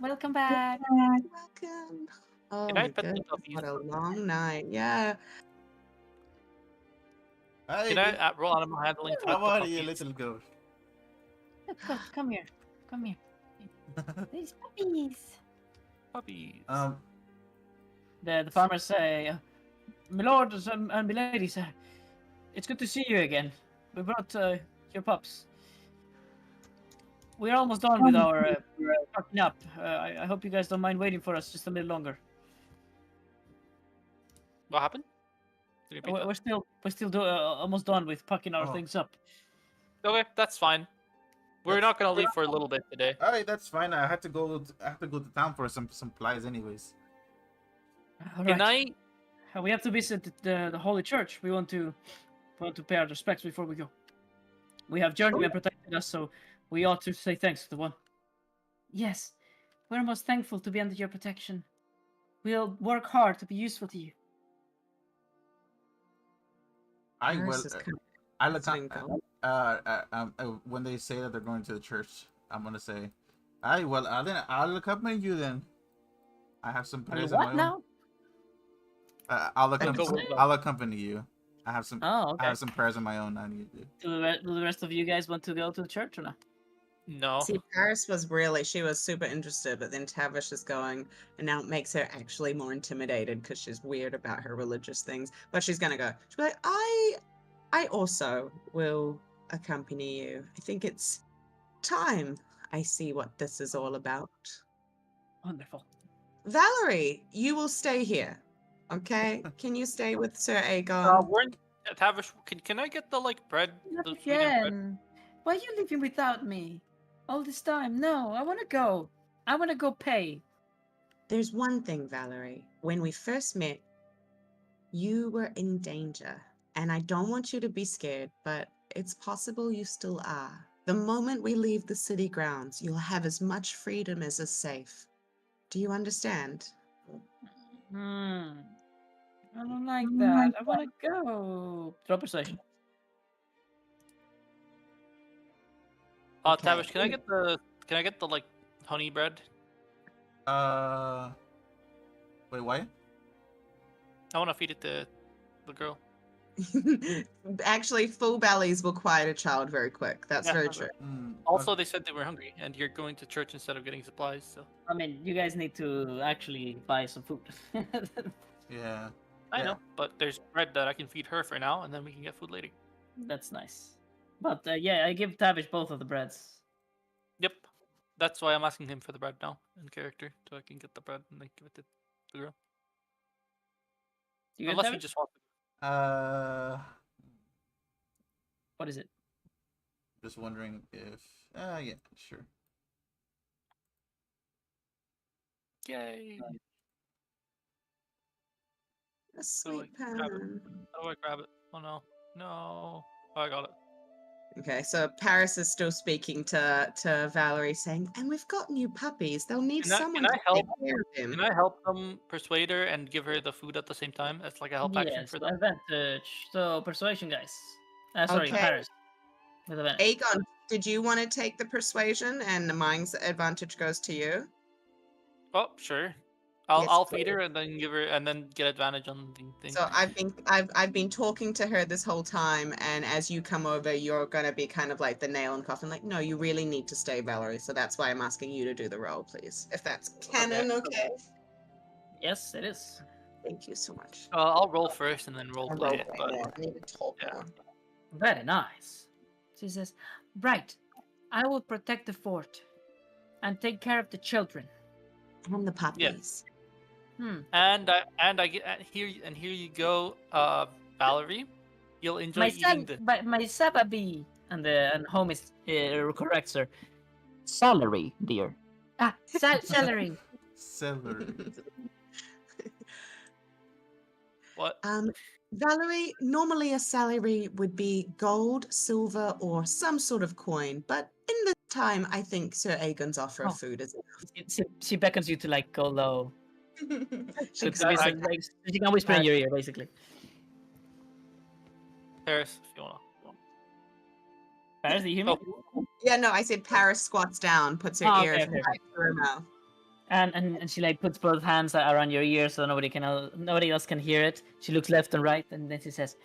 Welcome back. Welcome. Oh Good my night, pet the goodness, puppies. what a long night. Yeah. Hi, Can I roll animal handling to how pet the are you, puppies? little girl? Look, come here. Come here. These puppies. Puppies. The farmers say, "My lords and my ladies, it's good to see you again. We brought your pups. We're almost done with our packing up. I hope you guys don't mind waiting for us just a little longer. What happened? Can you repeat that? We're still almost done with packing our Oh. things up. Okay, that's fine. We're That's- not gonna leave for a little bit today. All right, that's fine. I have to go to town for some supplies, anyways. All Good right. night. We have to visit the Holy Church. We want to pay our respects before we go. We have journeymen protecting us, so we ought to say thanks to the one. Yes, we're most thankful to be under your protection. We'll work hard to be useful to you. Paris is kind of I look listening, Val. when they say that they're going to the church, I'm gonna say, "Aye, well, I'll accompany you then. I have some prayers of my What own. now? I'll Thank accompany. you. I'll accompany you. I have some. Oh, I okay. have some prayers of my own. I need to do. Do the rest of you guys want to go to the church or not? No. See, Paris she was super interested, but then Tavish is going, and now it makes her actually more intimidated because she's weird about her religious things. But she's gonna go. She'll be like, I also will accompany you. I think it's time I see what this is all about. Wonderful. Valerie, you will stay here. Okay? Can you stay with Sir Aegon? We're in Tavish. Can I get the bread? Not The sweetened bread? again. Why are you leaving without me? All this time? No, I want to go. I want to go pay. There's one thing, Valerie. When we first met, you were in danger. And I don't want you to be scared, but it's possible you still are. The moment we leave the city grounds, you'll have as much freedom as is safe. Do you understand? I don't like that. I want to go. Drop persuasion. Okay. Tavish, can I get the honey bread? Wait, why? I want to feed it to the girl. Actually, full bellies will quiet a child very quick. That's Yeah, very okay. true. Also, they said they were hungry, and you're going to church instead of getting supplies. So I mean, you guys need to actually buy some food. Yeah. I Yeah. know, but there's bread that I can feed her for now, and then we can get food later. That's nice. But yeah, I give Tavish both of the breads. Yep, that's why I'm asking him for the bread now in character, so I can get the bread and then give it to the girl. You get Unless you Tavish? just want. What is it? Just wondering if. Yeah, sure. Yay! A So, sweet grab it. pan. How do I grab it? Oh no, no! Oh, I got it. Okay, so Paris is still speaking to Valerie, saying, "And we've got new puppies. They'll need Can I- someone can I to help? take care of them." Can I help them persuade her and give her the food at the same time? It's like a help action Yes, for them. advantage. So persuasion, guys. Sorry, Okay. Paris. With advantage. Aegon, did you want to take the persuasion, and the mine's advantage goes to you? Oh, sure. Yes, I'll feed her and then give her and then get advantage on the thing. So I've been talking to her this whole time, and as you come over, you're gonna be kind of like the nail in the coffin. Like, no, you really need to stay, Valerie. So that's why I'm asking you to do the role, please. If that's canon, okay. Yes, it is. Thank you so much. I'll roll first and then role I play it. roleplay But more. I need to talk yeah. more. Very nice. She says, right, I will protect the fort and take care of the children. And the puppies. And I get here you go, Valerie. You'll enjoy eating the. My sababi. And home is corrects her. Salary, dear. Celery. Celery. What? Valerie, normally a salary would be gold, silver, or some sort of coin, but in this time, I think Sir Aegon's offer of food is She beckons you to like go low. enough. So Exactly. she can whisper in your ear, basically. Paris, if you wanna. Paris, do you hear me? Oh, Yeah, no, I said Paris squats down, puts her Oh, ears okay, okay. right to her mouth. And she like puts both hands around your ear so nobody else can hear it. She looks left and right, and then she says,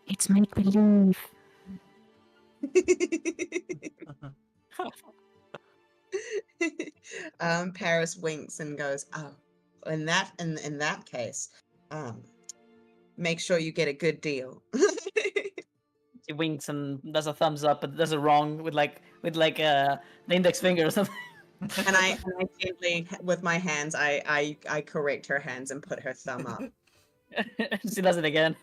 It's make believe. Paris winks and goes, "Oh, in that case, make sure you get a good deal." she winks and does a thumbs up, but does a wrong with the index finger or something. and I gently, with my hands, I correct her hands and put her thumb up. She does it again.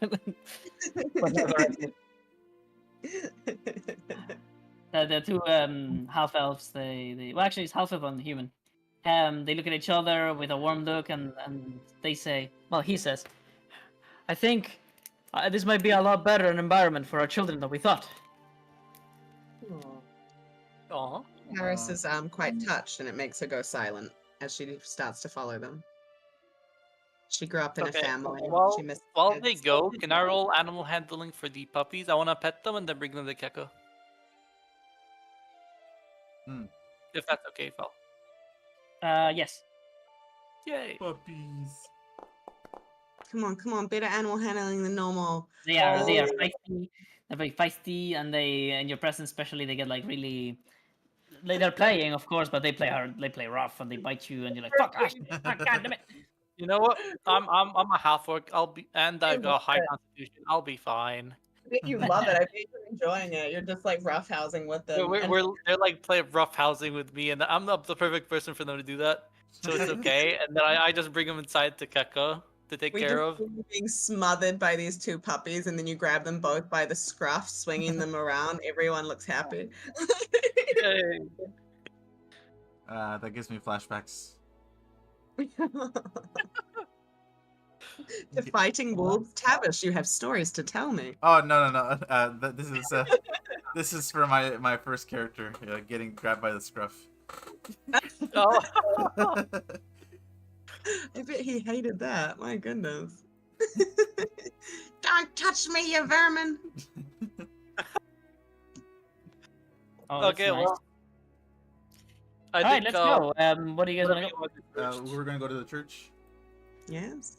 The two half elves, well, actually it's half elf and human. They look at each other with a warm look and they say, well, he says, I think this might be a lot better an environment for our children than we thought. Aw. Paris is quite touched, and it makes her go silent as she starts to follow them. She grew up in a Okay, family. well, She missed while kids. they go, can I roll animal handling for the puppies? I want to pet them and then bring them to Keko. Hmm. If that's okay, Fel. Yes. Yay. Puppies. Come on, better animal handling than normal. They are Oh. feisty. They're very feisty, and they in your presence especially they get like really. Like, they're playing, of course, but they play hard. They play rough, and they bite you, and you're like, "Fuck, Ash, fuck, God damn it!" You know what? I'm a half orc. I'll be and I I got love high it. constitution. I'll be fine. I bet you love it. I bet you're enjoying it. You're just like roughhousing with them. They're like playing rough housing with me, and I'm not the perfect person for them to do that. So it's okay. And then I just bring them inside to Keko to take we care just of. see you being smothered by these two puppies, and then you grab them both by the scruff, swinging them around. Everyone looks happy. Yay. That gives me flashbacks. To fighting wolves, Tavish, you have stories to tell me. Oh no. This is for my first character getting grabbed by the scruff. Oh. I bet he hated that. My goodness. Don't touch me, you vermin. Oh, that's Okay, nice. well. I All right, think, let's go. What do you guys want to go? We're gonna go to the church. Yes.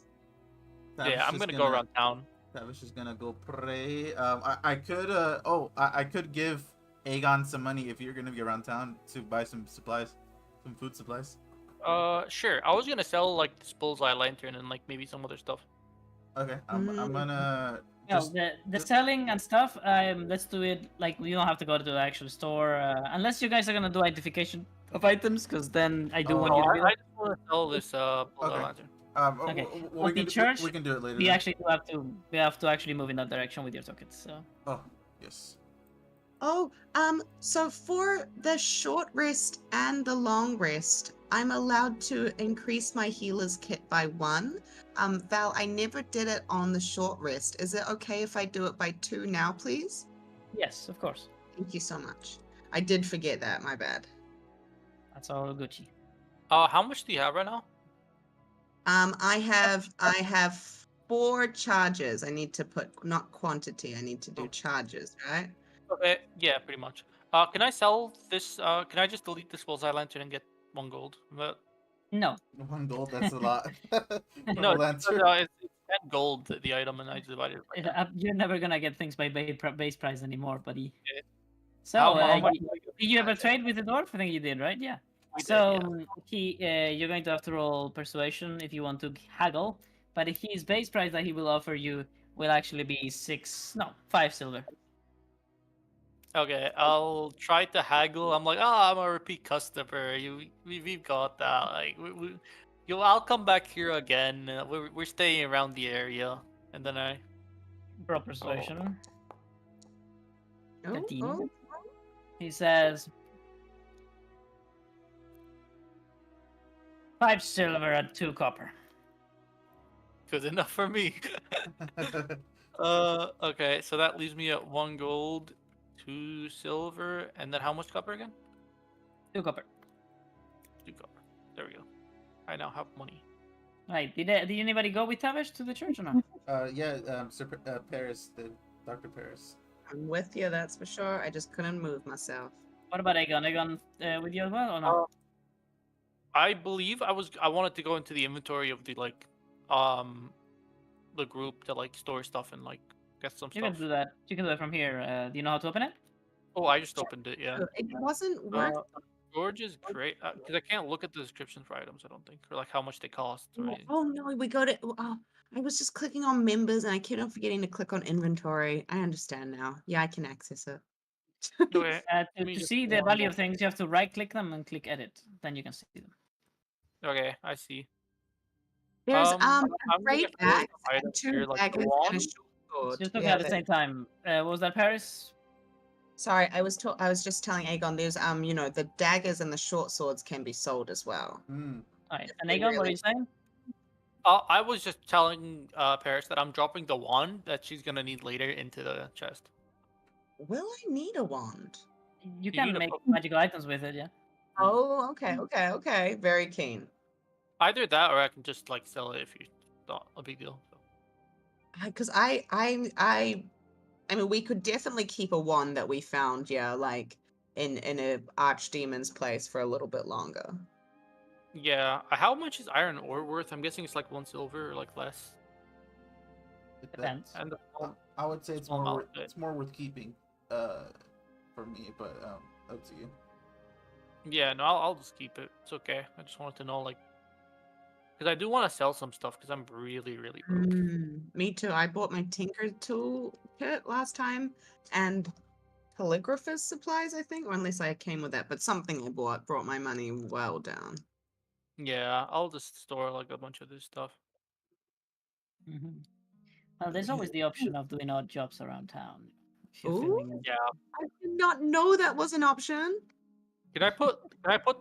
Yeah, I'm gonna go around town. Tavish is gonna go pray. I could I could give Aegon some money if you're gonna be around town to buy some supplies, some food supplies. Sure. I was gonna sell like this bullseye lantern and like maybe some other stuff. Okay, I'm gonna No, just the selling and stuff. Let's do it like you don't have to go to the actual store unless you guys are gonna do identification of items, because then I do Oh, want you to be. I just want to sell this bullseye Okay. lantern. Okay. we the can church, we can do it later. We then. actually do have to. We have to actually move in that direction with your tokens. So. Oh yes. Oh, so for the short rest and the long rest, I'm allowed to increase my healer's kit by 1. Val, I never did it on the short rest. Is it okay if I do it by 2 now, please? Yes, of course. Thank you so much. I did forget that, my bad. That's all Gucci. How much do you have right now? I have 4 charges. I need to put, not quantity, I need to do charges, right? Okay, yeah, pretty much. Can I sell this? Can I just delete this bullseye lantern and get 1 gold? But No. 1 gold. That's a lot. no, Lance. it's 10 gold the item, and I just divided it by 10. You're never gonna get things by base price anymore, buddy. Okay. So, How much did you ever trade with the dwarf? I think you did, right? Yeah. We did, So yeah. you're going to have to roll persuasion if you want to haggle, but his base price that he will offer you will actually be 5 silver. Okay, I'll try to haggle. I'm like, I'm a repeat customer. We've got that. Like, I'll come back here again. We're staying around the area, and then I. Roll persuasion. Oh, 13. oh. He says 5 silver and 2 copper. Good enough for me. Okay, so that leaves me at 1 gold, 2 silver, and then how much copper again? 2 copper. 2 copper. There we go. I now have money. Right. Did anybody go with Tavish to the church or not? Sir Paris, Dr. Paris. I'm with you, that's for sure. I just couldn't move myself. What about Aegon? Aegon with you as well or not? I believe I wanted to go into the inventory of the the group to like store stuff and like get some You stuff. can do that. You can do it from here. Do you know how to open it? Oh, I just opened it. Yeah. It wasn't worth George is great because I can't look at the descriptions for items. I don't think, or like how much they cost. Or anything. Oh no, we go to. Oh, I was just clicking on members and I keep on forgetting to click on inventory. I understand now. Yeah, I can access it. Okay. To see the value of things, you have to right-click them and click edit. Then you can see them. Okay, I see. There's I'm a gonna great throw some axe and items 2 here, like the daggers and a wand. short sword. Just looking Yeah, at the same time. What was that, Paris? Sorry, I was just telling Aegon. There's the daggers and the short swords can be sold as well. Hmm. Alright. And They Aegon, what are really- you saying? I was just telling Paris that I'm dropping the wand that she's gonna need later into the chest. Will I need a wand? You You can need a make book. magical items with it, yeah. Oh, okay. Very keen. Either that, or I can just like sell it if you not a big deal. So. Because I mean, we could definitely keep a wand that we found, yeah, like in a archdemon's place for a little bit longer. Yeah. How much is iron ore worth? I'm guessing it's like 1 silver or like less. Depends. And the I would say it's small more amount, worth, but- it's more worth keeping for me, but up to you. yeah, no, I'll just keep it. It's okay. I just wanted to know, like, because I do want to sell some stuff because I'm really, really broke. Me too. I bought my tinker tool kit last time and calligraphist supplies, I think, or at least I came with that. But something I brought my money well down. Yeah, I'll just store like a bunch of this stuff. Hmm. Well, there's always the option of doing odd jobs around town. If you're Ooh. feeling Yeah. I did not know that was an option. Can I put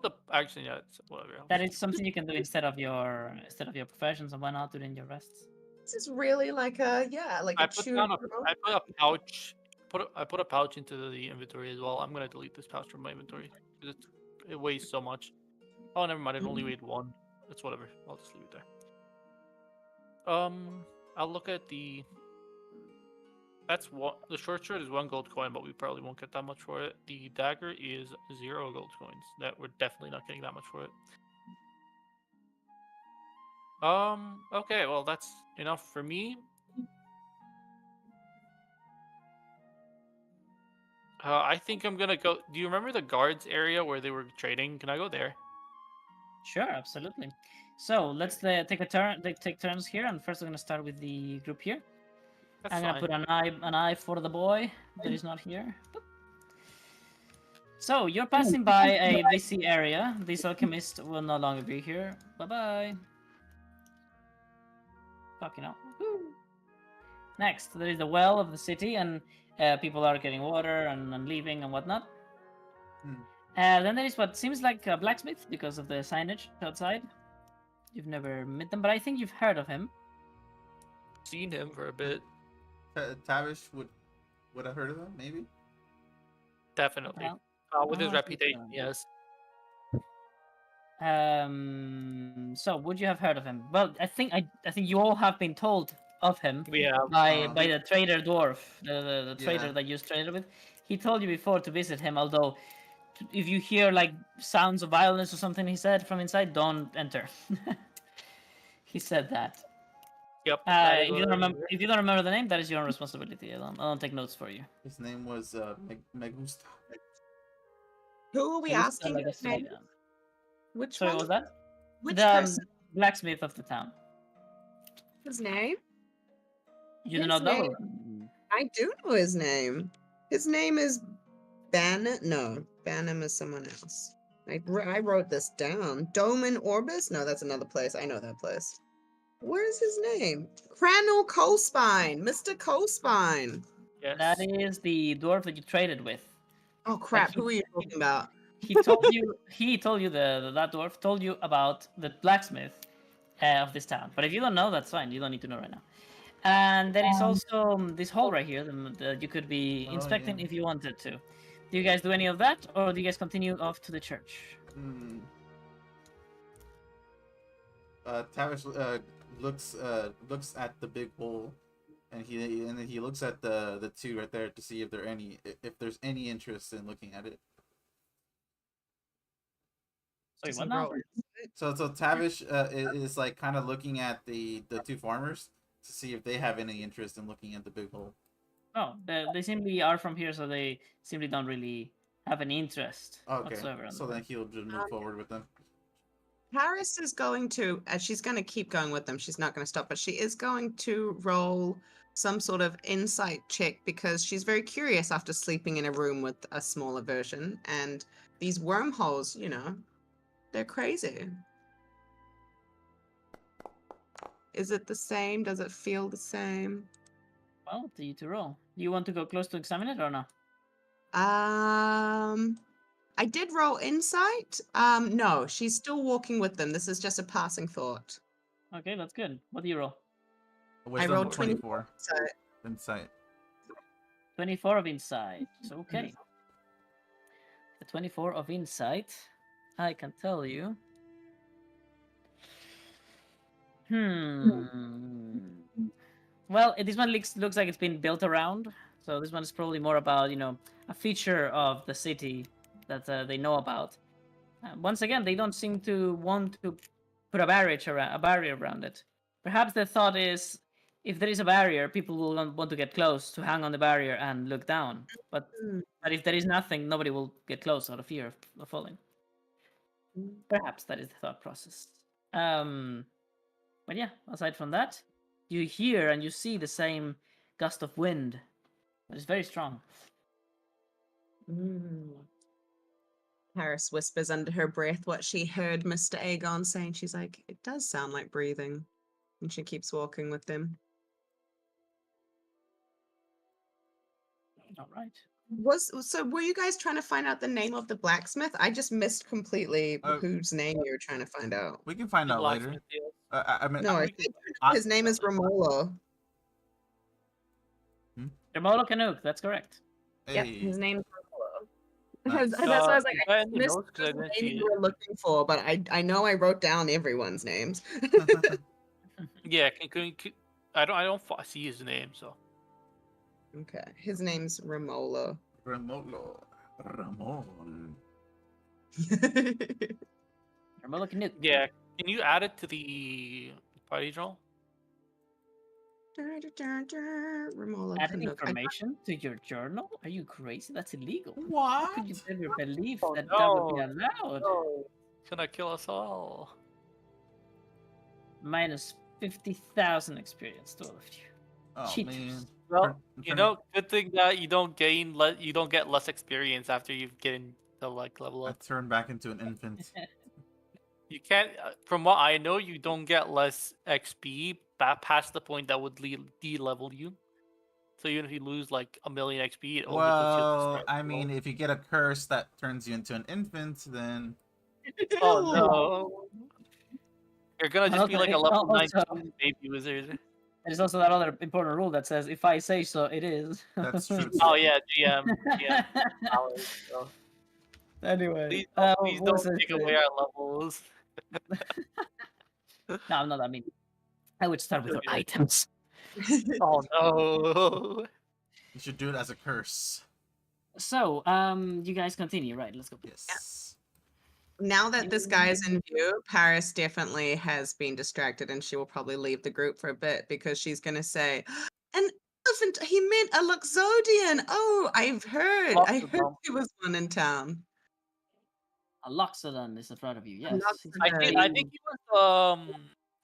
the actually yeah, it's whatever. I'll that just is something you can do instead of your professions, and why not do it in your rests? This is really like a like I a put choose. down a I put a pouch I put a pouch into the inventory as well. I'm gonna delete this pouch from my inventory because it weighs so much. Oh, never mind. It only weighed 1. That's whatever. I'll just leave it there. I'll look at the. That's what the short sword is 1 gold coin, but we probably won't get that much for it. The dagger is 0 gold coins. That we're definitely not getting that much for it. Okay, well that's enough for me. I think I'm gonna go. Do you remember the guards area where they were trading? Can I go there? Sure, absolutely. So let's take a turn. Take turns here, and first we're gonna start with the group here. That's I'm gonna fine. put an eye for the boy that is not here. Boop. So you're passing by a busy area. This alchemist will no longer be here. Bye bye. Fucking hell. Woo. Next, there is the well of the city, and people are getting water and leaving and whatnot. Hmm. Then there is what seems like a blacksmith because of the signage outside. You've never met them, but I think you've heard of him. Seen him for a bit. Tavish would have heard of them, maybe. Definitely. Well, With his oh, reputation, yeah. yes. So would you have heard of him? Well, I think you all have been told of him Yeah. by the trader dwarf, the Yeah. trader that you traded with. He told you before to visit him. Although, if you hear like sounds of violence or something, he said from inside, don't enter. He said that. Yep. that is If you what don't I remember, remember. if you don't remember the name, that is your own responsibility. I don't take notes for you. His name was Megusta. Who are we He was asking? like a his name? civilian. Which Sorry, one? what was that? Which The person? blacksmith of the town. His name? You do His not know. name? I do know his name. His name is Bannon. No, Bannon is someone else. I wrote this down. Doman Orbis? No, that's another place. I know that place. Where's his name? Cranel Coalspine. Mr. Coalspine. Yes. That is the dwarf that you traded with. Oh crap! he- Who are you talking about? He told you. He told you that dwarf told you about the blacksmith of this town. But if you don't know, that's fine. You don't need to know right now. And there is also this hole right here that you could be Oh, inspecting yeah. if you wanted to. Do you guys do any of that, or do you guys continue off to the church? Tavish looks at the big hole, and then he looks at the two right there to see if there's any interest in looking at it. Sorry, what now? So Tavish is like kind of looking at the two farmers to see if they have any interest in looking at the big hole. No, they simply are from here, so they simply don't really have any interest Okay, whatsoever. so then he'll just move forward with them. Paris is going to, she's going to keep going with them. She's not going to stop, but she is going to roll some sort of insight check because she's very curious after sleeping in a room with a smaller version. And these wormholes, you know, they're crazy. Is it the same? Does it feel the same? Well, to you to roll. Do you want to go close to examine it or no? I did roll insight. No, she's still walking with them. This is just a passing thought. Okay, that's good. What do you roll? Wisdom rolled 24. So Insight. 24 of insight. Okay. The 24 of insight, I can tell you. Well, this one looks like it's been built around. So this one is probably more about, a feature of the city that they know about. Once again, they don't seem to want to put a barrier around it. Perhaps the thought is, if there is a barrier, people will not want to get close to hang on the barrier and look down. But if there is nothing, nobody will get close out of fear of falling. Perhaps that is the thought process. But yeah, aside from that, you hear and you see the same gust of wind. It's very strong. Paris whispers under her breath what she heard Mr. Aegon saying. She's like, it does sound like breathing. And she keeps walking with them. All right. So were you guys trying to find out the name of the blacksmith? I just missed completely whose name you were trying to find out. We can find The out later. blacksmith deal. I mean, No, I think his name is Romola. Remolo Canuck, that's correct. Yeah, hey, his name's Romola. Nice. That's why I was like, Go I ahead and missed notes, 'cause I the didn't name see you it. were looking for, but I know I wrote down everyone's names. Yeah, I don't see his name, so. Okay, his name's Romola. Ramolo. Ramon. Remolo Canuck. Yeah, can you add it to the party journal? Romola Adding Canuck. information to your journal? Are you crazy? That's illegal. How What? could you ever believe Oh, that would be no. allowed? No, it's gonna kill us all. Minus 50,000 experience to all of you. Oh Cheaters. man. Well, Turn- good thing that you don't get less experience after you get into like level I up. turned back into an infant. You can't. From what I know, you don't get less XP past the point that would de-level you. So even if you lose like 1,000,000 XP, it only puts you at the Well, start I level. mean, if you get a curse that turns you into an infant, then Oh no! You're gonna just be like a level Also, 19 baby wizard. there's also that other important rule that says, if I say so, it is. that's true. Oh yeah, GM powers. So. Anyway, Please what was don't I take saying? away our levels. No, I'm not. I mean, I would start with your Okay. items. Oh no! You should do it as a curse. So, you guys continue, right? Let's go. Yes. Now that this guy is in view, Paris definitely has been distracted and she will probably leave the group for a bit because she's going to say, an elephant, he meant a Luxodian. Oh, I heard Loxodon. there was one in town. A Loxodon is in front of you. Yes. Loxodon. I think he was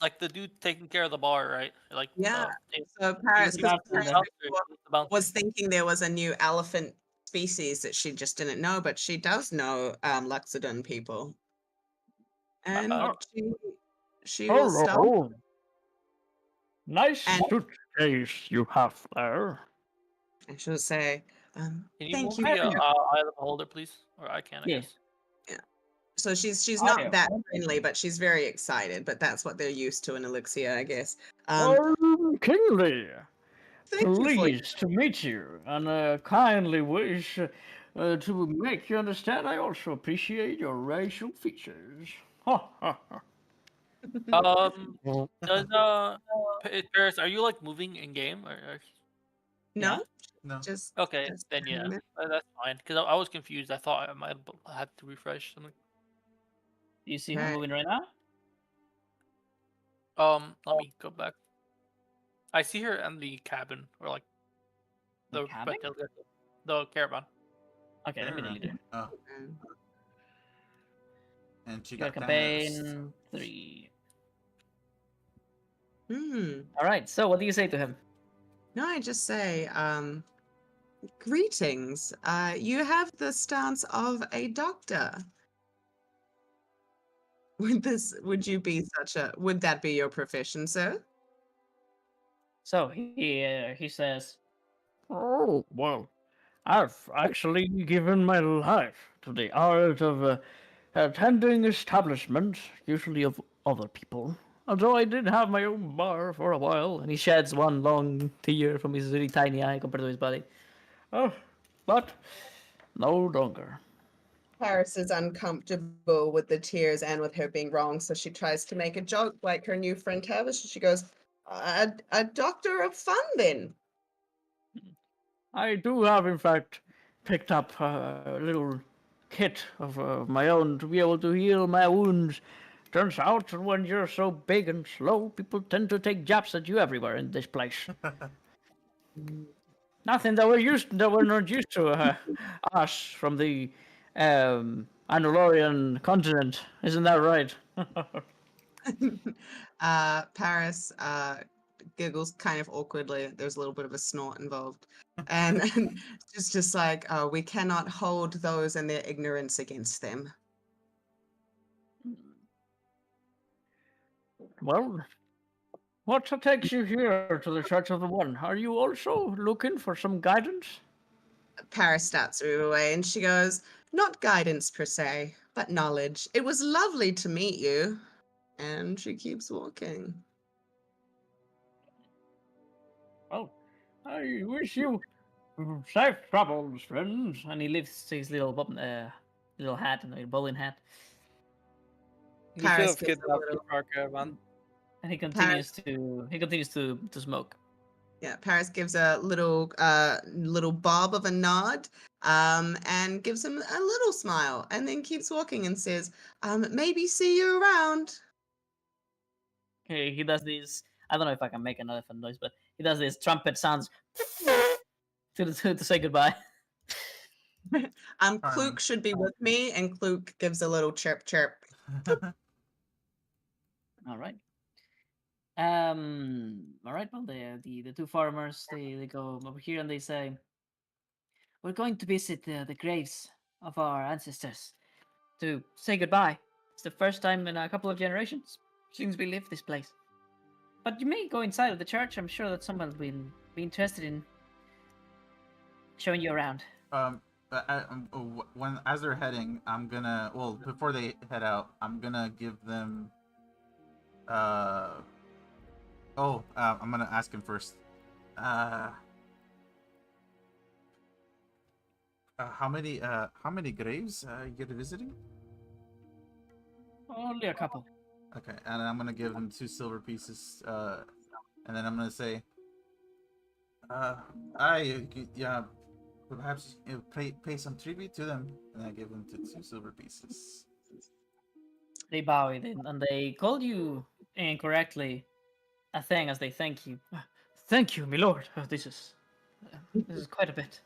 like the dude taking care of the bar, right? Like Yeah. the- So Paris, the 'cause bouncer, Paris yeah. before the bouncer. was thinking there was a new elephant species that she just didn't know, but she does know Luxodon people. And she will stop. Hello. Nice And- suitcase you have there. And she'll say, Can you thank move you. the for your-" eye of the beholder, please? Or I can, I Yeah. guess. So she's Oh, not yeah. that friendly, but she's very excited. But that's what they're used to in Elixir, I guess. Kingsley, Thank you for pleased to meet you, and kindly wish to make you understand I also appreciate your racial features. Ha ha ha. Does Paris, are you like moving in game or... no, No. just Okay, just then a yeah, minute. that's fine. Because I was confused. I thought I might have had to refresh something. Do you see her Right. moving right now? Let me go back. I see her in the cabin or like The cabin? the caravan. Okay, let me delete it. Oh, and she You got got danced. campaign 3. Hmm. All right. So, what do you say to him? No, I just say, greetings. You have the stance of a doctor. Would that be your profession, sir? So he says, Oh, well, I've actually given my life to the art of attending establishments, usually of other people, although I did have my own bar for a while. And he sheds one long tear from his really tiny eye compared to his body. Oh, but no longer. Paris is uncomfortable with the tears and with her being wrong, so she tries to make a joke like her new friend Tavish. She goes, a doctor of fun then. I do have, in fact, picked up a little kit of my own to be able to heal my wounds. Turns out that when you're so big and slow, people tend to take jabs at you everywhere in this place. Nothing that we're not used to, us from the Andalorian continent. Isn't that right? Paris giggles kind of awkwardly. There's a little bit of a snort involved. And it's just like, we cannot hold those and their ignorance against them. Well, what takes you here to the Church of the One? Are you also looking for some guidance? Paris starts to move away and she goes, not guidance per se, but knowledge. It was lovely to meet you. And she keeps walking. Well, I wish you safe travels, friends. And he lifts his little little hat, a bowling hat, You should Paris have gives a kidnapped little- the car caravan. and he continues to smoke. Yeah, Paris gives a little little bob of a nod, and gives him a little smile, and then keeps walking and says, maybe see you around. He does these. I don't know if I can make an elephant noise, but he does these trumpet sounds to say goodbye. Kluk should be with me, and Kluk gives a little chirp chirp. All right. All right. Well, the two farmers they go over here and they say, "We're going to visit the graves of our ancestors to say goodbye. It's the first time in a couple of generations since we left this place. But you may go inside of the church. I'm sure that someone will be interested in showing you around." When as they're heading, I'm gonna before they head out, I'm gonna give them. I'm gonna ask him first. How many graves you're visiting? Only a couple. Okay, and I'm gonna give him 2 silver pieces. And then I'm gonna say, perhaps pay some tribute to them, and I give them 2 silver pieces. They bow and they call you incorrectly a thing as they thank you. Thank you, my lord. This is quite a bit.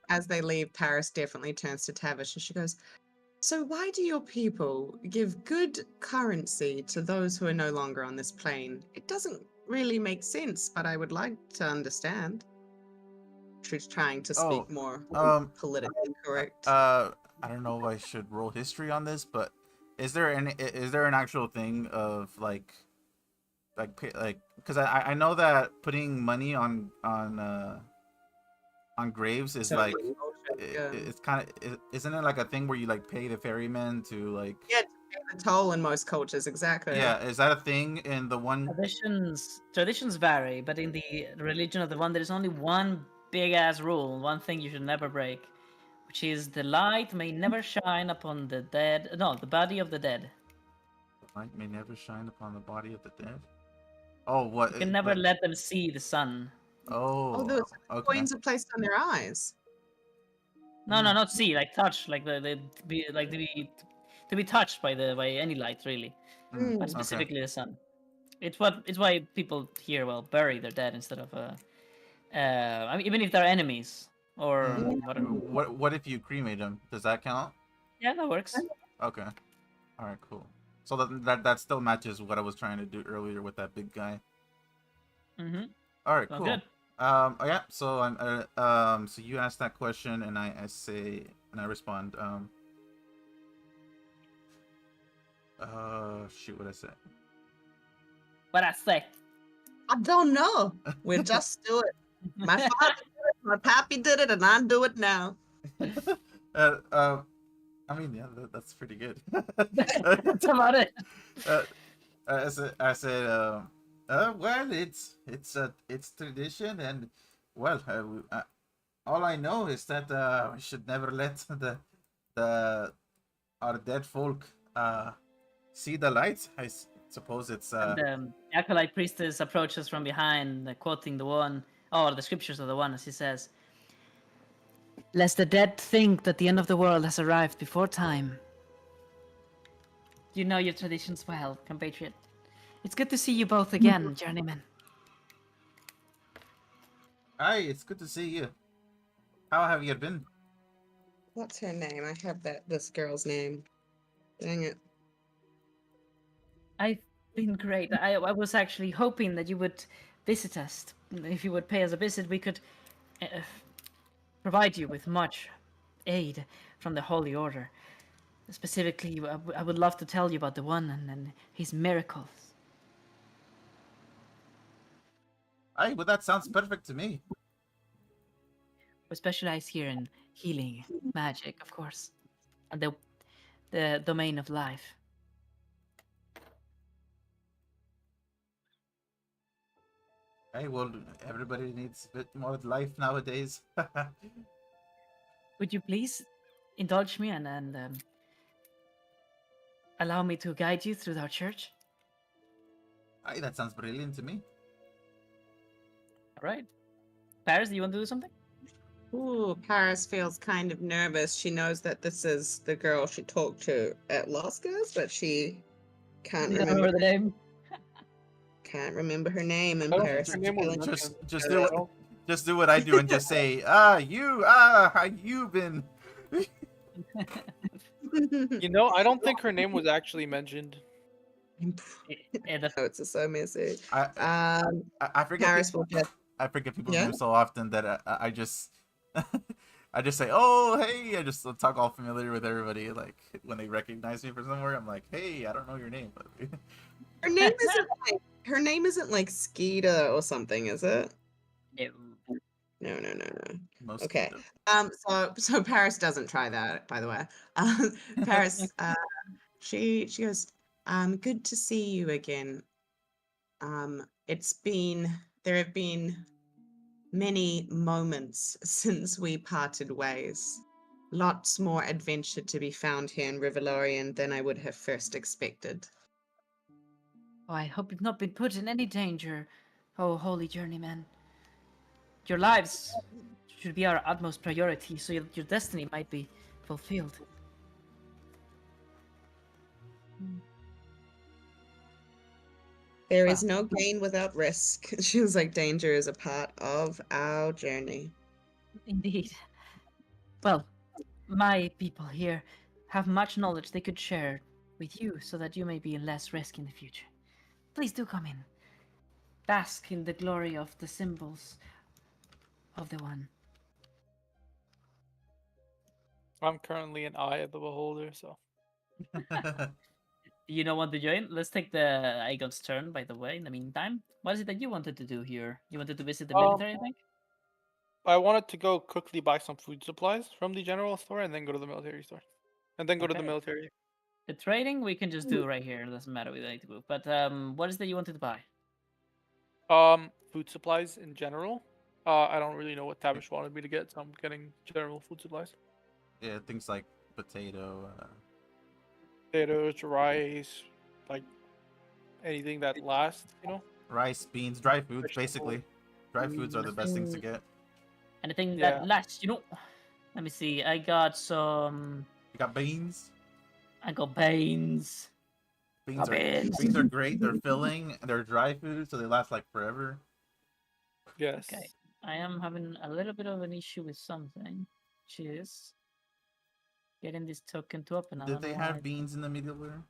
As they leave, Paris definitely turns to Tavish and she goes, so why do your people give good currency to those who are no longer on this plane? It doesn't really make sense, but I would like to understand. She's trying to speak more politically correct. I don't know if I should roll history on this, but is there an actual thing of like because I know that putting money on graves is like it's kind of isn't it like a thing where you like pay the ferryman to like to pay the toll in most cultures, exactly. Yeah, is that a thing in the one? Traditions vary, but in the religion of the one, there is only one big ass rule, one thing you should never break, which is the light may never shine upon the dead. No, the body of the dead. The light may never shine upon the body of the dead. Oh, what? You can never let them see the sun. Oh, those okay. coins are placed on their eyes. No, not see, like touch, like to be touched by any light, really, Mm. but specifically the sun. It's why people here bury their dead instead of I mean, even if they're enemies or whatever. What if you cremate them? Does that count? Yeah, that works. Okay. All right, cool. So that still matches what I was trying to do earlier with that big guy. Mm-hmm. All right, cool. Good. Yeah. So I'm so you asked that question, and I say, and I respond. Shoot, what I say? What I say? I don't know. We'll just do it. My father did it, my pappy did it, and I do it now. I mean, yeah, that's pretty good. That's about it. uh, well, it's tradition, and well, all I know is that we should never let the our dead folk see the light. Suppose it's And the acolyte priestess approaches from behind, quoting the one, or the scriptures of the one, as he says, "Lest the dead think that the end of the world has arrived before time." You know your traditions well, compatriot. It's good to see you both again, journeyman. Hi, it's good to see you. How have you been? What's her name? I have this girl's name. Dang it. I've been great. I was actually hoping that you would visit us. If you would pay us a visit, we could provide you with much aid from the Holy Order. Specifically, I would love to tell you about the one and his miracles. Aye, well, that sounds perfect to me. We specialize here in healing, magic, of course, and the domain of life. Hey, well, everybody needs a bit more life nowadays. Would you please indulge me and allow me to guide you through our church? Aye, that sounds brilliant to me. All right. Paris, do you want to do something? Ooh, Paris feels kind of nervous. She knows that this is the girl she talked to at Losscar's, but she can't You don't remember the name. can't remember her name. And I don't Paris think is her name was feeling mentioned. Just do what I do and just say, how you been? You know, I don't think her name was actually mentioned. Notes are so messy. I forget. Paris will just I forget people's Yeah? names so often that I just I just say, oh hey, I just talk all familiar with everybody. Like when they recognize me from somewhere, I'm like, hey, I don't know your name, but her name isn't like Skeeter or something, is it? No. No. most Okay. of So Paris doesn't try that, by the way. Paris, she goes, good to see you again. There have been many moments since we parted ways. Lots more adventure to be found here in Rivalorian than I would have first expected. Oh, I hope you've not been put in any danger, oh holy journeyman. Your lives should be our utmost priority, so your destiny might be fulfilled. There is no gain without risk. She was like, danger is a part of our journey. Indeed. Well, my people here have much knowledge they could share with you so that you may be in less risk in the future. Please do come in. Bask in the glory of the symbols of the one. I'm currently an eye of the beholder, so them. You don't want to join? Let's take the Aegon's turn, by the way, in the meantime. What is it that you wanted to do here? You wanted to visit the military, I think? I wanted to go quickly buy some food supplies from the general store and then go to the military store. And then go to the Okay. military. The trading we can just do right here. It doesn't matter. We don't need to move. But what is that you wanted to buy? Food supplies in general. I don't really know what Tavish wanted me to get, so I'm getting general food supplies. Yeah, things like potato. Potatoes, rice, like anything that lasts, you know? Rice, beans, dry foods, Vegetable. basically. Dry foods are the best things to get. Anything Yeah. that lasts, you know? Let me see. I got some. You got beans. I got beans. Beans are great. They're filling. They're dry food, so they last like forever. Yes. Okay. I am having a little bit of an issue with something, which is getting this token to open. I Did don't they know have why. beans in the Middle Earth?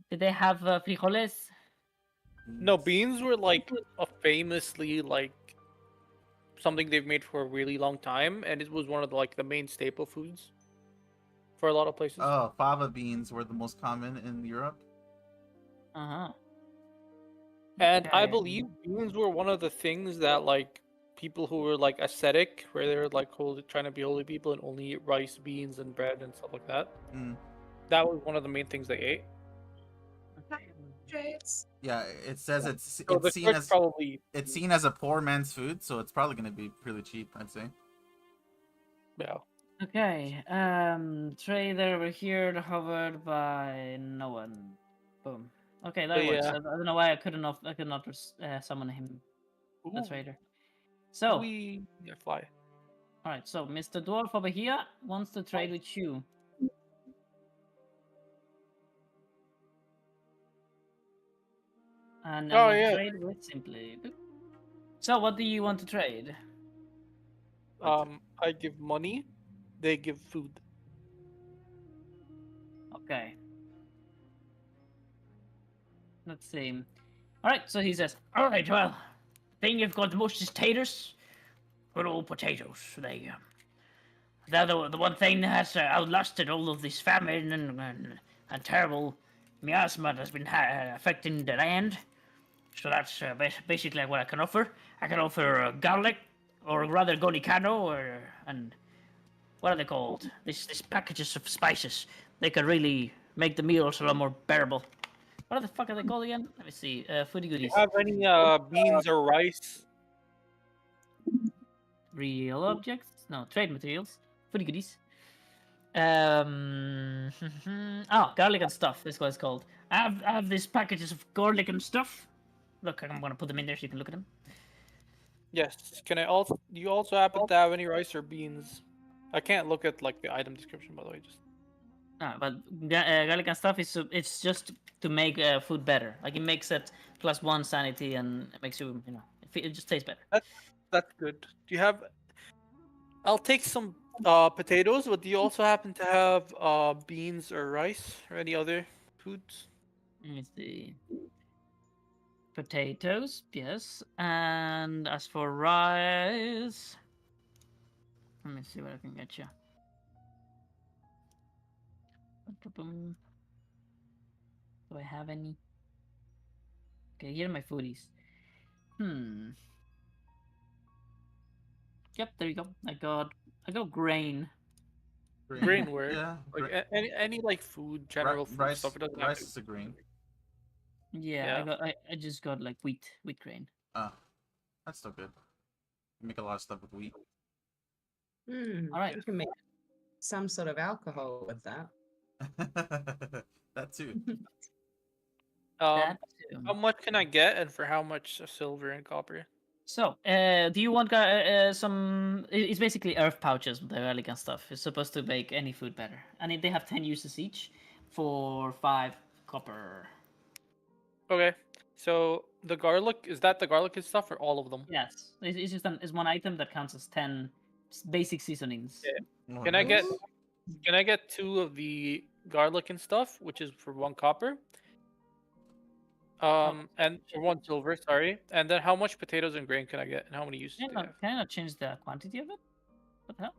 Did they have frijoles? No, beans were like a famously like something they've made for a really long time, and it was one of the main staple foods for a lot of places. Oh, fava beans were the most common in Europe. Uh huh. And I okay. believe beans were one of the things that like people who were like ascetic, where they're like trying to be holy people and only eat rice, beans, and bread and stuff like that. Mm. That was one of the main things they ate. Jades. Yeah, it says it's So the trick probably, it's seen as a poor man's food, so it's probably gonna be really cheap, I'd say. yeah. Okay, trader over here, hovered by no one. Boom. Okay, that But works. yeah. I don't know why I could not summon him, the Ooh, trader. So, we fly. all right. So, Mr. Dwarf over here wants to trade with you. And Oh, I'm gonna yeah. trade with simply. Boop. So, what do you want to trade? I give money, they give food. Okay. Let's see. All right. So he says, "All right. Well, thing you've got the most is taters. Good old potatoes. They're the one thing that has outlasted all of this famine and terrible miasma that's been affecting the land. So that's basically what I can offer. I can offer garlic, or rather gonicano, and what are they called? These packages of spices. They can really make the meals a lot more bearable. What the fuck are they called again? Let me see. Foodie Do you goodies. have any beans or rice? Real objects? No, trade materials. Foodie goodies. Oh, garlic and stuff. That's what it's called. I have these packages of garlic and stuff. Look, I'm gonna put them in there so you can look at them. Yes. Can I also? Do you also happen to have any rice or beans? I can't look at like the item description, by the way. Just But garlic and stuff is it's just to make food better. Like it makes it +1 sanity and it makes you it just tastes better. that's good. Do you have? I'll take some potatoes, but do you also happen to have beans or rice or any other foods? Let me see. Potatoes, yes. And as for rice, let me see what I can get you. Do I have any? Okay, here are my foodies. Yep, there you go. I got grain. Grainware. Yeah. Like any like food, general food rice, stuff. It doesn't have rice to. is a grain. Yeah, Yeah. I just got like wheat grain. Ah, that's still good. You make a lot of stuff with wheat. Hmm. All right. You can make some sort of alcohol with that. That too. That too. How much can I get, and for how much silver and copper? So, do you want some? It's basically earth pouches with the elegant stuff. It's supposed to make any food better, and they have 10 uses each for 5 copper. Okay. So the garlic, is that the garlic and stuff, or all of them? Yes, it's just it's one item that counts as 10 basic seasonings. Yeah. Oh, Can I get? nice. Can I get 2 of the garlic and stuff, which is for 1 copper? And for 1 silver, sorry. And then how much potatoes and grain can I get, and how many uses do you have? Can I not change the quantity of it? What the hell?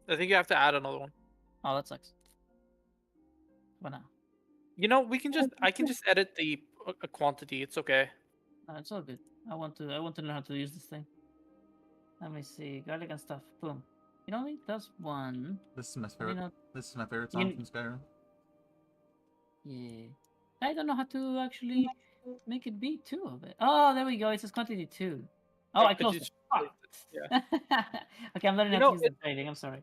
I think you have to add another one. Oh, that sucks. What now? You know, I can just edit the quantity. It's okay. No, it's all good. I want to know how to use this thing. Let me see. Garlic and stuff. Boom. It only does 1. This is my You favorite. know, This is my favorite song from Skyrim. yeah. I don't know how to actually make it be 2 of it. Oh, there we go. It says quantity 2. Oh, I closed it. Fuck. Yeah. Okay, I'm learning You how know, to use the trading. I'm sorry.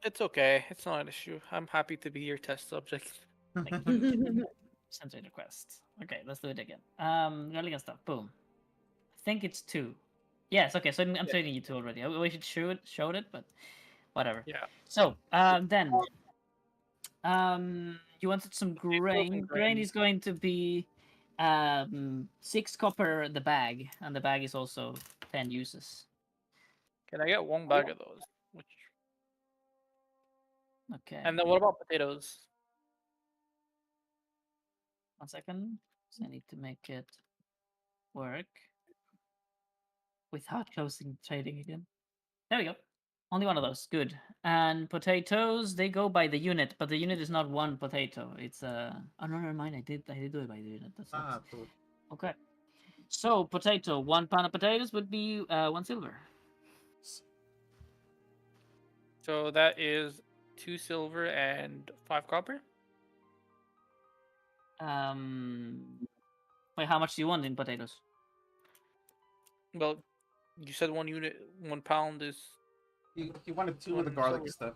It's okay. It's not an issue. I'm happy to be your test subject. Thank you. Send trade request. Okay, let's do it again. Garlic and stuff. Boom. I think it's 2. Yes. Okay, so I'm trading you 2 already. We should showed it, but whatever. Yeah. So then, you wanted some grain. Grain is going to be 6 copper the bag, and the bag is also 10 uses. Can I get 1 bag of those? Okay. And then what about potatoes? 1 second. So I need to make it work without closing trading again. There we go. Only 1 of those. Good. And potatoes, they go by the unit, but the unit is not 1 potato. It's oh no, never mind. I did do it by the unit. That sucks. Cool. Okay. So potato, 1 pound of potatoes would be 1 silver. So that is 2 silver and 5 copper. Wait, how much do you want in potatoes? Well, you said 1 unit, 1 pound is. He wanted 2 of the garlic stuff.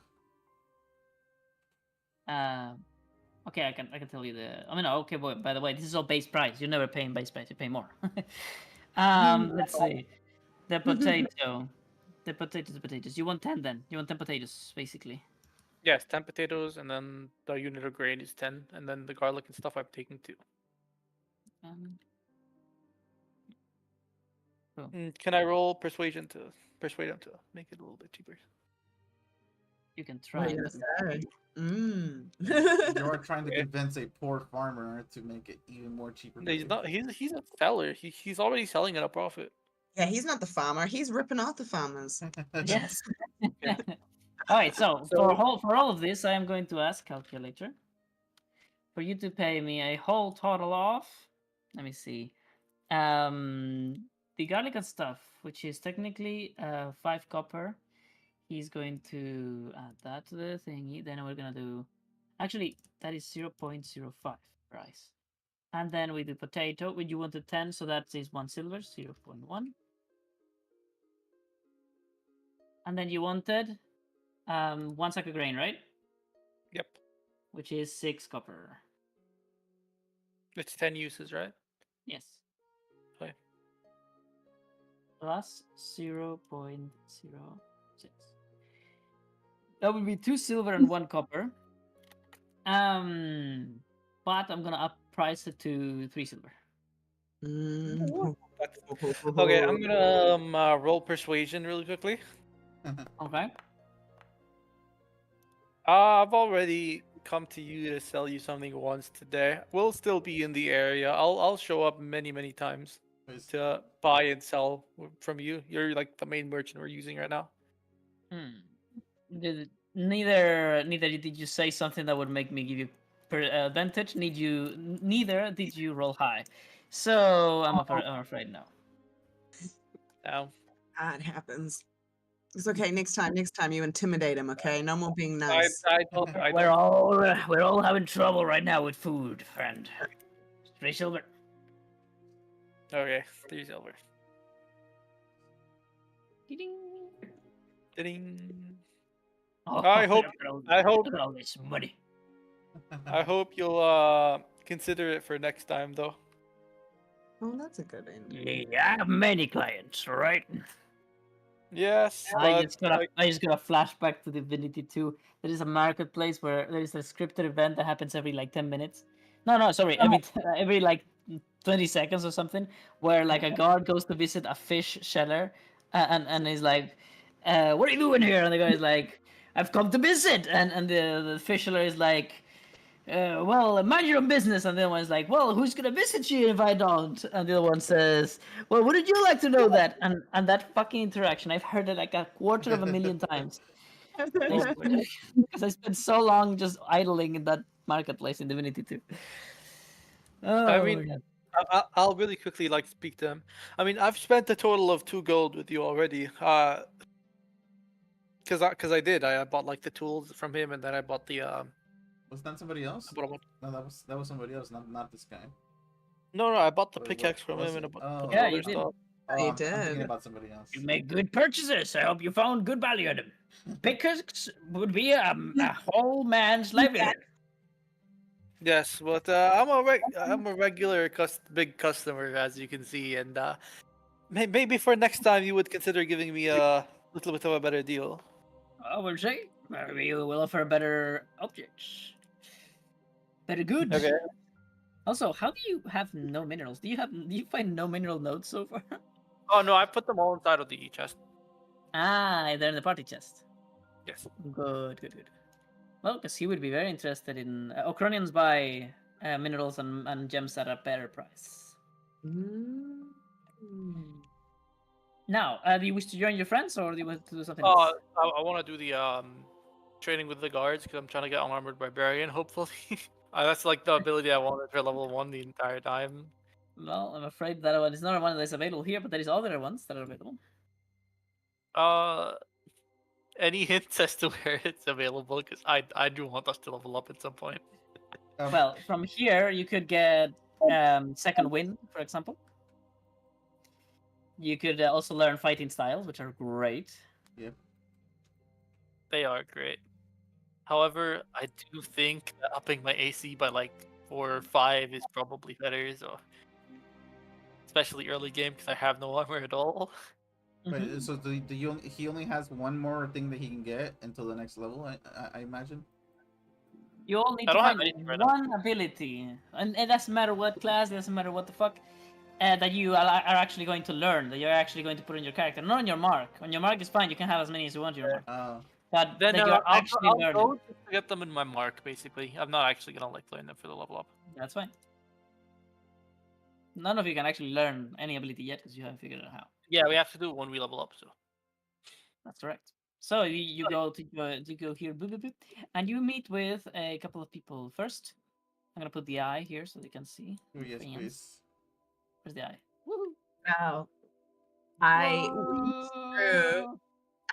Okay, I can tell you the. I mean, okay, boy. By the way, this is all base price. You're never paying base price. You pay more. Let's see. The potato. The potatoes. You want 10 then? You want 10 potatoes, basically. Yes, 10 potatoes, and then the unit of grain is 10, and then the garlic and stuff I'm taking 2. Cool. Can I roll persuade him to make it a little bit cheaper? You can What try. are you but- gonna say? You are trying to convince a poor farmer to make it even more cheaper. No, for he's you. not. He's a seller. He's already selling at a profit. Yeah, he's not the farmer. He's ripping off the farmers. Yes. All right. So for all of this, I am going to ask calculator for you to pay me a whole total of. Let me see. The garlic and stuff, which is technically 5 copper. He's going to add that to the thingy. Then we're gonna do. Actually, that is 0.05 price. And then with the potato, when you wanted 10, so that is 1 silver, 0.1. And then you wanted 1 sack of grain, right? Yep. Which is 6 copper. It's 10 uses, right? Yes. Okay. Plus 0.06. That would be 2 silver and 1 copper. But I'm gonna up price it to 3 silver. Okay, I'm gonna roll persuasion really quickly. Okay. I've already come to you to sell you something once today. We'll still be in the area. I'll show up many times to buy and sell from you. You're like the main merchant we're using right now. Neither did you say something that would make me give you advantage. Neither did you roll high. So I'm afraid no. Now, It happens. It's okay. Next time you intimidate him. Okay, no more being I, nice. I don't. I We're don't. all having trouble right now with food, friend. 3 silver. Okay, 3 silver. Ding. Ding. Oh, I hope- look at all this money. I hope you'll consider it for next time, though. Oh, that's a good end. Yeah, I have many clients, right? Yes, I but just got a flashback to Divinity 2. There is a marketplace where there is a scripted event that happens every like 10 minutes. No, sorry, every like 20 seconds or something, where like a guard goes to visit a fish seller and he's like, what are you doing here? And the guy is like, I've come to visit. And the fish seller is like, well, mind your own business. And the other one's like, well, who's gonna visit you if I don't? And the other one says, well, wouldn't you like to know that? And that fucking interaction, I've heard it like 250,000 times. Because I spent so long just idling in that marketplace in Divinity 2. Oh, I mean, I'll really quickly like speak to him. I mean, I've spent a total of 2 gold with you already. Because I did. I bought like the tools from him, and then I bought the Was that somebody else? I bought No, that was somebody else, not this guy. No, I bought the Wait, pickaxe from was him and it? I bought Oh, the Yeah, other you did. stuff. Oh, You I'm thinking did. about somebody else. you make good purchases. I hope you found good value in them. Pickaxe would be a whole man's livelihood. Yes, but I'm a regular big customer, as you can see, and maybe for next time you would consider giving me a little bit of a better deal. I will say, maybe you will offer better objects. Better goods. Okay. Also, how do you have no minerals? Do you find no mineral nodes so far? Oh no, I put them all inside of the chest. Ah, they're in the party chest. Yes. Good. Well, because he would be very interested in Ocronians buy minerals and gems at a better price. Mm. Now, do you wish to join your friends, or do you want to do something else? I want to do the training with the guards because I'm trying to get unarmored barbarian. Hopefully, that's like the ability I wanted for level 1 the entire time. Well, I'm afraid that one is not one that is available here, but there is other ones that are available. Any hints as to where it's available? Because I do want us to level up at some point. Well, from here you could get second wind, for example. You could also learn fighting styles, which are great. Yep. They are great. However, I do think that upping my AC by like 4 or 5 is probably better. So, especially early game because I have no armor at all. Wait, so he only has one more thing that he can get until the next level, I imagine? You all need I to don't have find anything right now. one ability, and it doesn't matter what class, it doesn't matter what the fuck, that you are actually going to learn, that you're actually going to put in your character, not on your mark. On your mark is fine, you can have as many as you want on your mark. But Then that you're actually I'll learning. go just to get them in my mark. Basically, I'm not actually gonna like learn them for the level up. That's fine. None of you can actually learn any ability yet because you haven't figured out how. Yeah, we have to do it when we level up. So That's correct. So you go to go here, boop, boop, boop, and you meet with a couple of people first. I'm gonna put the eye here so they can see. Oh, yes, Fans. please. Where's the eye? Wow. I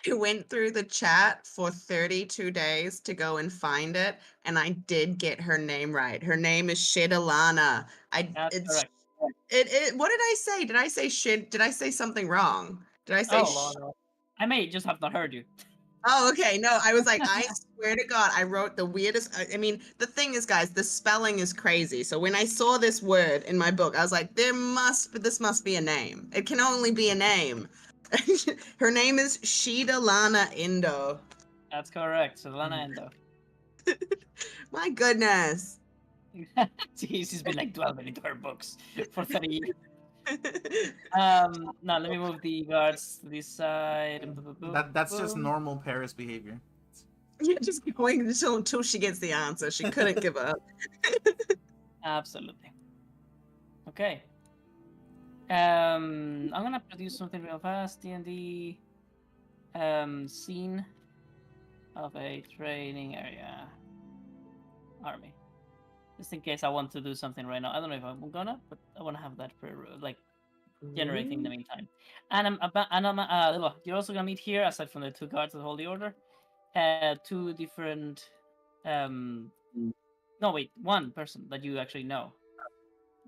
went through the chat for 32 days to go and find it, and I did get her name right. Her name is Shidalana. That's correct. What did I say? Did I say shit? Did I say something wrong? Did I say I may just have not heard you. Oh, okay. No, I was like, I swear to God, I wrote the weirdest. I mean, the thing is, guys, the spelling is crazy. So when I saw this word in my book, I was like, this must be a name. It can only be a name. Her name is Shidalana Indo. That's correct. Shidalana Indo. My goodness. Jeez, he's been like 12 into her books for 30 years. Now let me move the guards to this side. That's just normal Paris behavior. You're just going until she gets the answer. She couldn't give up. Absolutely. Okay. I'm gonna produce something real fast. D&D scene of a training area army. Just in case I want to do something right now. I don't know if I'm gonna, but I want to have that generating in the meantime. And you're also gonna meet here, aside from the two guards that hold the order, two different. No, wait, one person that you actually know.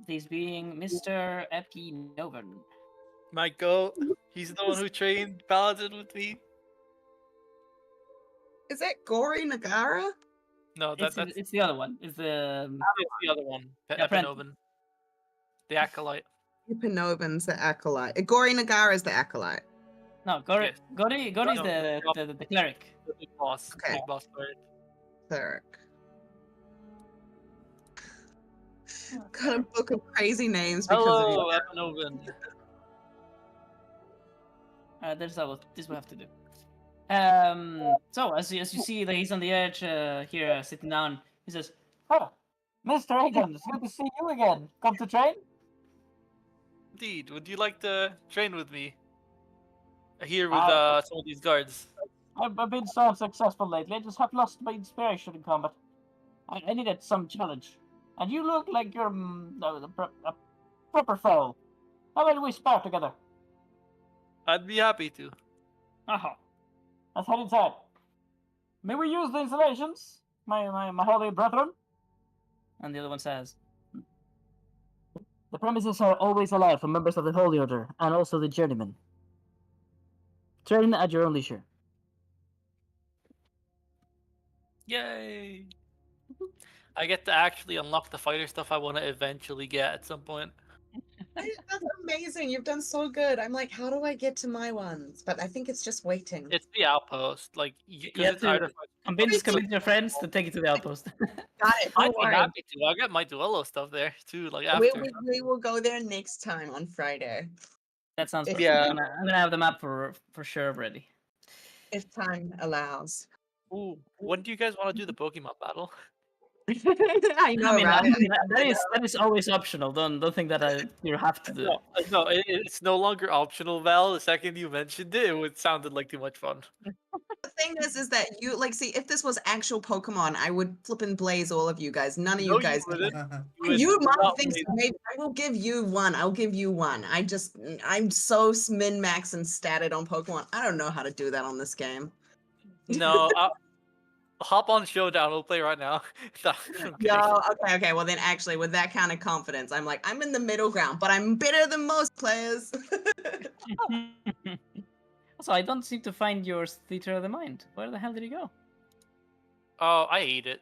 This being Mr. Epke Noven. Michael, he's the one who trained Paladin with me. Is that Gory Nagara? no, It's the other one. It's the the other one. Yeah, friend. Epinoven. The acolyte. Epinoven's the acolyte. Gory Nagara is the acolyte. no Gori. Yes. Gori is No, the cleric. The big boss. Okay. Big boss cleric. Cleric. Got a book of crazy names because of Hello, you. Epinoven. This we have to do. So as you see that he's on the edge here, sitting down, he says, "Oh, Mr. Egan, it's good to see you again. Come to train?" Indeed. Would you like to train with me? Here with some of these guards. I've been so successful lately. I just have lost my inspiration in combat. I needed some challenge. And you look like you're a proper foe. How about we spar together? I'd be happy to. Aha. Let's head inside. May we use the installations, my holy brethren? And the other one says, "The premises are always allowed for members of the Holy Order and also the journeymen. Train at your own leisure." Yay! I get to actually unlock the fighter stuff I want to eventually get at some point. That's amazing. You've done so good. I'm like, how do I get to my ones? But I think it's just waiting. It's the outpost. Like, You because have it's to either. convince your friends to take you to the outpost. Got it. I'd Don't be worry. happy to. I'll get my duello stuff there too. Like after. We will go there next time on Friday That sounds If- perfect. Yeah. I'm gonna have the map for sure ready. if time allows. Ooh, when do you guys want to do the Pokemon battle? I know, I mean, right? that is always optional. Don't think that you have to do it. No, it's no longer optional, Val. The second you mentioned it, it sounded like too much fun. The thing is that you like see if this was actual Pokemon, I would flip and blaze all of you guys. None of No, you guys. wouldn't. would You might not think play so. Maybe I will give you one. I'll give you one. I'm so min max and statted on Pokemon. I don't know how to do that on this game. No, hop on Showdown. We'll play right now. I'm kidding. Yo, okay. Well, then actually, with that kind of confidence, I'm in the middle ground, but I'm better than most players. Also, I don't seem to find your Theater of the Mind. Where the hell did he go? Oh, I hate it.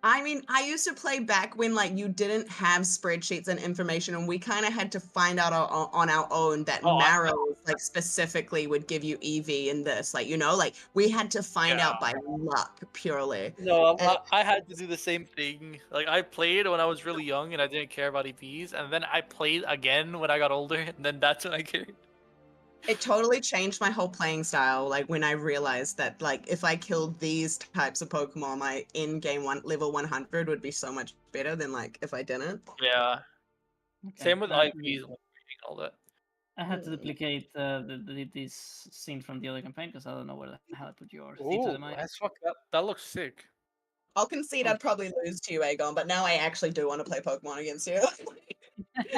I mean, I used to play back when like you didn't have spreadsheets and information, and we kind of had to find out on our own that Oh, Marrows like specifically would give you EV in this. Like like we had to find out by luck purely. No, And I had to do the same thing. Like I played when I was really young and I didn't care about EVs, and then I played again when I got older, and then that's when I cared. it totally changed my whole playing style. Like when I realized that like if I killed these types of Pokemon, my in-game level 100 would be so much better than like if I didn't. Yeah. Okay, Same with uh, IVs and all that. I had to duplicate this scene from the other campaign because I don't know where the hell I put your Theater of the Ooh, Mind. that's fuck that looks sick. I'll concede I'd probably lose to you, Aegon, but now I actually do want to play Pokemon against you.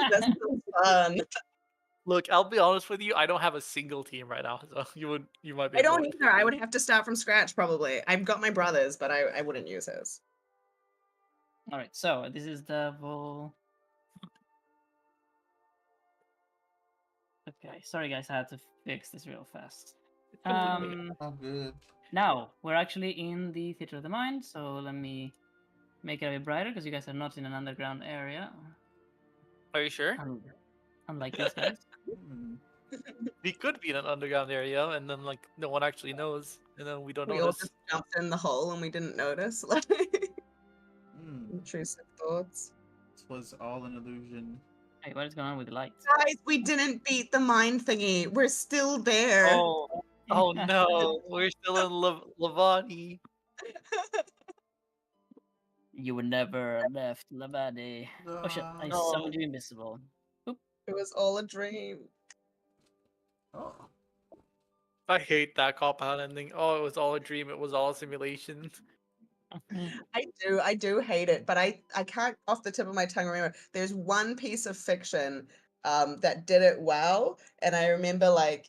That's so fun. Look, I'll be honest with you. I don't have a single team right now, so you might be. I able don't to- either. I would have to start from scratch probably. I've got my brothers, but I wouldn't use his. All right, so this is Devil. Okay, sorry guys, I had to fix this real fast. Completely. Oh, good. Now we're actually in the Theater of the Mind, so let me make it a bit brighter because you guys are not in an underground area, Are you sure? unlike these guys. Hmm. We could be in an underground area, and then like no one actually knows, and then we don't We all notice. just jumped in the hole and we didn't notice. Like intrusive thoughts. This was all an illusion. Hey, what is going on with the lights? Guys, we didn't beat the mind thingy. We're still there. Oh no, we're still in Lavani. You were never left, Lavadi. Oh shit, I No. summoned you invisible. It was all a dream. Oh. I hate that cop out ending. Oh, it was all a dream. It was all a simulation. I do hate it, but I can't off the tip of my tongue remember. There's one piece of fiction that did it well, and I remember like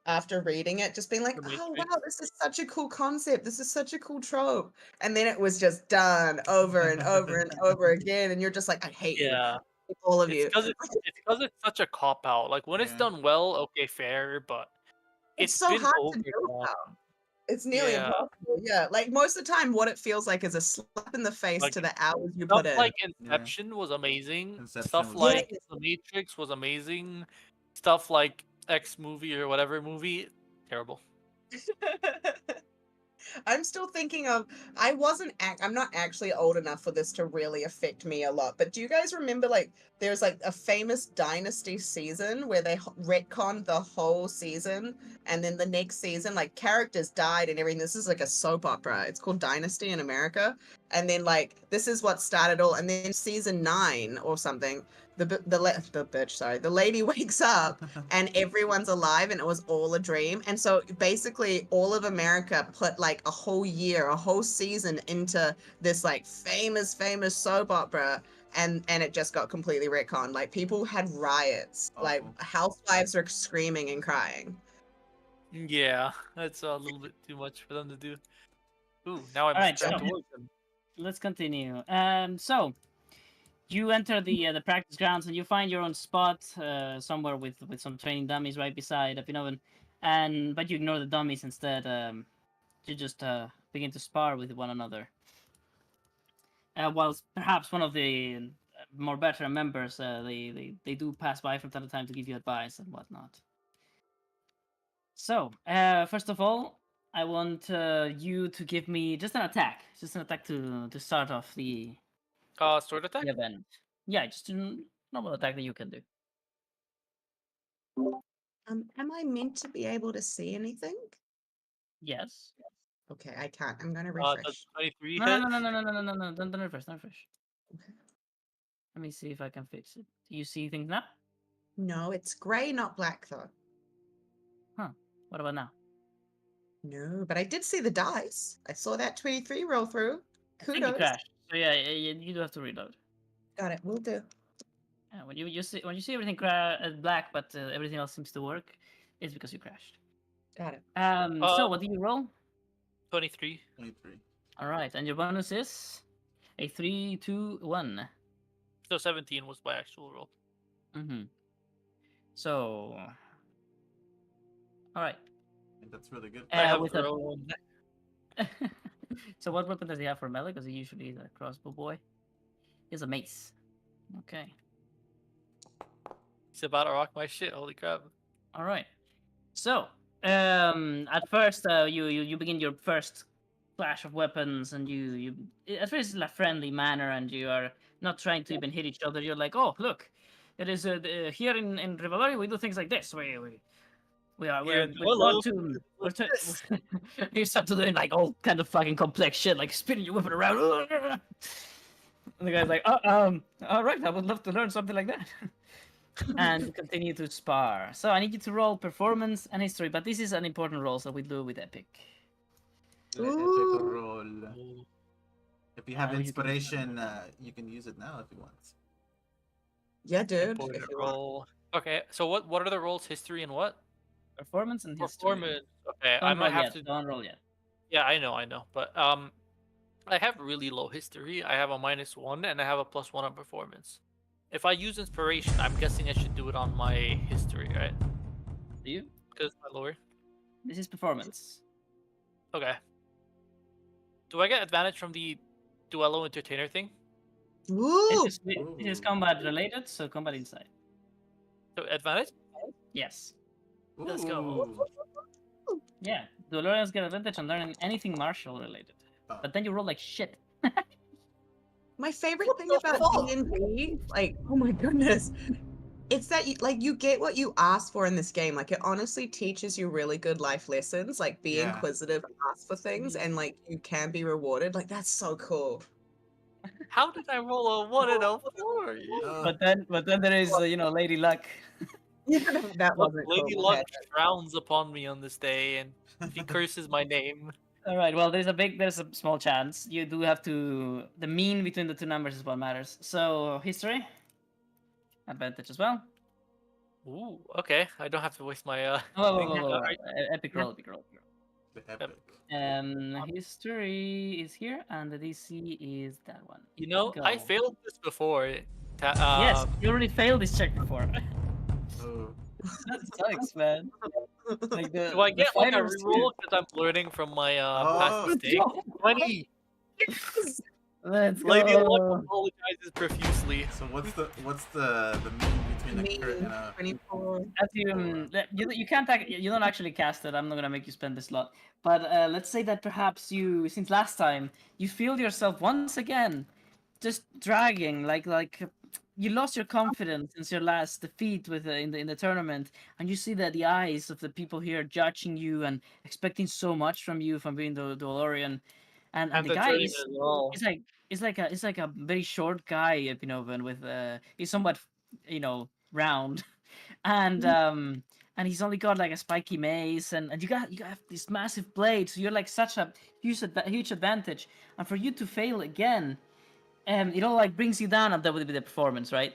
after reading it just being like, The oh Matrix. wow, this is such a cool concept. This is such a cool trope. And then it was just done over and over and over again, and you're just like, I hate you. Yeah, All of it's you. because it's such a cop out. Like when it's Yeah. done well, okay, fair, but It's it's so been hard to overdone. do well. It's nearly Yeah. impossible. Yeah. Like most of the time what it feels like is a slap in the face Like, to the hours you Stuff put in. like Inception was amazing. Inception Stuff was like good. The Matrix was amazing. Stuff like X movie or whatever movie, terrible. I'm still thinking of I'm not actually old enough for this to really affect me a lot, but do you guys remember like there's like a famous Dynasty season where they retconned the whole season, and then the next season like characters died and everything. This is like a soap opera. It's called Dynasty in America, and then like this is what started all, and then season 9 or something, the lady wakes up and everyone's alive and it was all a dream. And so basically all of America put like a whole year, a whole season into this like famous soap opera, and it just got completely retconned. Like people had riots, like Uh-oh. housewives are screaming and crying. Yeah, that's a little bit too much for them to do. Ooh, now I'm Alright, scared so- to work them. Let's continue. So you enter the practice grounds and you find your own spot somewhere with some training dummies right beside Apinovan, but you ignore the dummies instead. You just begin to spar with one another. Whilst perhaps one of the more veteran members, they do pass by from time to time to give you advice and whatnot. So, first of all, I want you to give me just an attack to start off the Sword attack? event. Yeah, just a normal attack that you can do. Am I meant to be able to see anything? Yes. Okay, I can't. I'm gonna Does refresh. 23 No, hit? no. Don't refresh. Don't refresh. Okay. Let me see if I can fix it. Do you see things now? No, it's gray, not black though. What about now? No, but I did see the dice. I saw that 23 roll through. I think you Kudos. crashed. So yeah, you do have to reload. Got it. Will do. Yeah, when you see everything black, but everything else seems to work, it's because you crashed. Got it. So what do you roll? 23. 23. All right, and your bonus is a 3, 2, 1. So 17 was my actual roll. Mm-hmm. So, all right. I think that's really good. I have with the a- roll one. So what weapon does he have for melee? Because he usually is a crossbow boy. He has a mace. Okay. He's about to rock my shit. Holy crap. All right. So, at first, you begin your first clash of weapons, and you at first it's in a friendly manner, and you are not trying to even hit each other. You're like, oh look, it is here in Rivalry we do things like this. We're you start to doing like all kind of fucking complex shit, like spinning your weapon around. And the guy's like, all right, I would love to learn something like that. And continue to spar. So I need you to roll performance and history, but this is an important roll, so we do with epic. The epic Ooh. roll. If you have you can- inspiration, you can use it now if you want. Yeah, dude. Important If you want. roll. Okay, so what are the rolls? History and what? Performance and history. Performance. Okay, I Don't might roll have yet. to. Don't roll yet. Yeah, I know. But I have really low history. I have a -1 and I have a +1 on performance. If I use inspiration, I'm guessing I should do it on my history, right? Do you? Because my lower. This is performance. Okay. Do I get advantage from the Duello Entertainer thing? Woo! This is combat related, so combat inside. So advantage? Yes. Let's go. Ooh. Yeah. Dolores get advantage on learning anything martial related. Oh. But then you roll like shit. My favorite thing about D&D, like, oh my goodness, it's that you get what you ask for in this game. Like, it honestly teaches you really good life lessons. Like, be Yeah. inquisitive, ask for things, and like you can be rewarded. Like, that's so cool. How did I roll a 1 and a 4? But then there is Lady Luck. Yeah, that Look, wasn't Lady cool. Luck frowns upon me on this day, and she curses my name. All right. Well, there's a small chance. You do have to. The mean between the two numbers is what matters. So history, advantage as well. Ooh, okay. I don't have to waste my Whoa. Epic roll. The epic. History is here, and the DC is that one. You know, I Go. failed this before. Yes, you already failed this check before. Oh. That sucks, man. Like Do I the get like a fighters- reroll because I'm learning from my past Oh. mistake? 20. Let's go. Lady Luck apologizes profusely. So what's the mean between a crit and a 24. As you can't you don't actually cast it. I'm not gonna make you spend this slot. But let's say that perhaps you, since last time, you feel yourself once again just dragging like you lost your confidence since your last defeat with in the tournament, and you see that the eyes of the people here judging you and expecting so much from you from being the Dolorian, and the guy journeyman is as well. it's like a very short guy, and with he's somewhat round, and he's only got like a spiky mace, and you got this massive blade, so you're like such a huge advantage, and for you to fail again, it all like brings you down, and that would be the performance, right?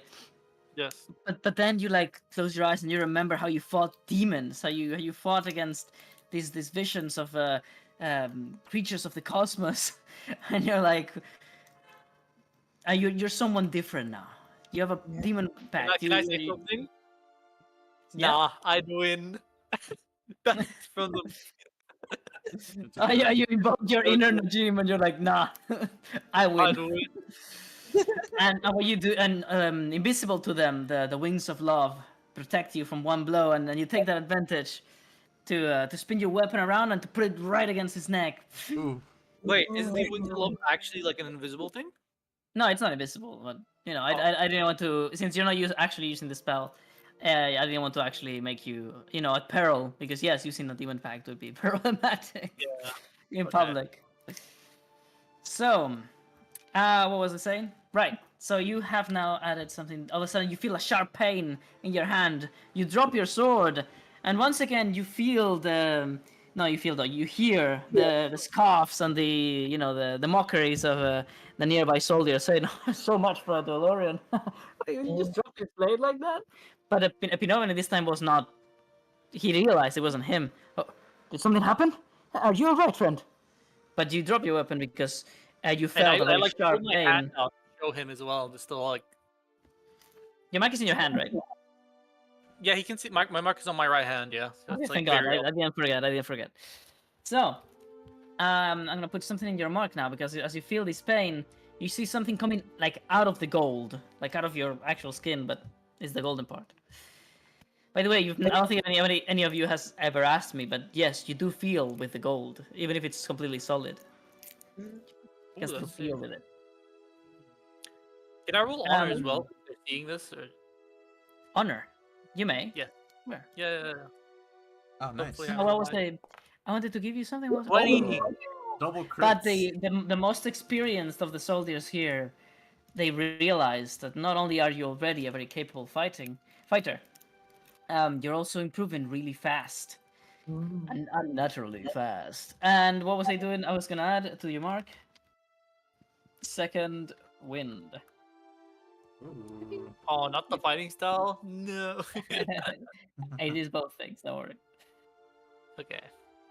Yes. But then you like close your eyes and you remember how you fought demons, how you fought against these visions of creatures of the cosmos, and you're like, you're someone different now. You have a demon pact. Can I say something? Yeah. Nah, I win. That's from the. You invoke your inner Najim, and you're like, nah, I I win. win. And what you do, and invisible to them, the wings of love protect you from one blow, and then you take that advantage to spin your weapon around and to put it right against his neck. Ooh. Wait, is the wings of love actually like an invisible thing? No, it's not invisible, but I didn't want to, since you're not actually using the spell. I didn't want to actually make you, at peril, because yes, using the demon pact would be problematic in public. So, what was I saying? Right. So you have now added something. All of a sudden, you feel a sharp pain in your hand. You drop your sword, and once again, you feel No, you feel though. You hear the scoffs and the mockeries of the nearby soldiers saying, "So much for a DeLorean. You just dropped your blade like that." But Epinoven this time was not. He realized it wasn't him. Oh, did something happen? Are you alright, friend? But you dropped your weapon because you And felt a very like sharp hold my hand pain. out to show him as well. Just to like, Your mic is in your hand, right? yeah, he can see my mark is on my right hand. Yeah, so Okay, it's like thank God. very I didn't forget. I didn't forget. So, I'm gonna put something in your mark now because as you feel this pain, you see something coming like out of the gold, like out of your actual skin, but it's the golden part. By the way, I don't think any of you has ever asked me, but yes, you do feel with the gold, even if it's completely solid. You can Ooh, still that's feel sick. with it. Can I roll honor as well? Um, If they're seeing this, or Honor, you may. yeah, Where? yeah. Oh, nice. Hopefully No, what was I wanted to give you something. What was 20. Double crits. But the most experienced of the soldiers here, they realize that not only are you already a very capable fighter, you're also improving really fast. And unnaturally fast. And what was I doing? I was gonna add to your mark. Second wind. Ooh. Oh, not the fighting style. No. It is both things, don't worry. Okay.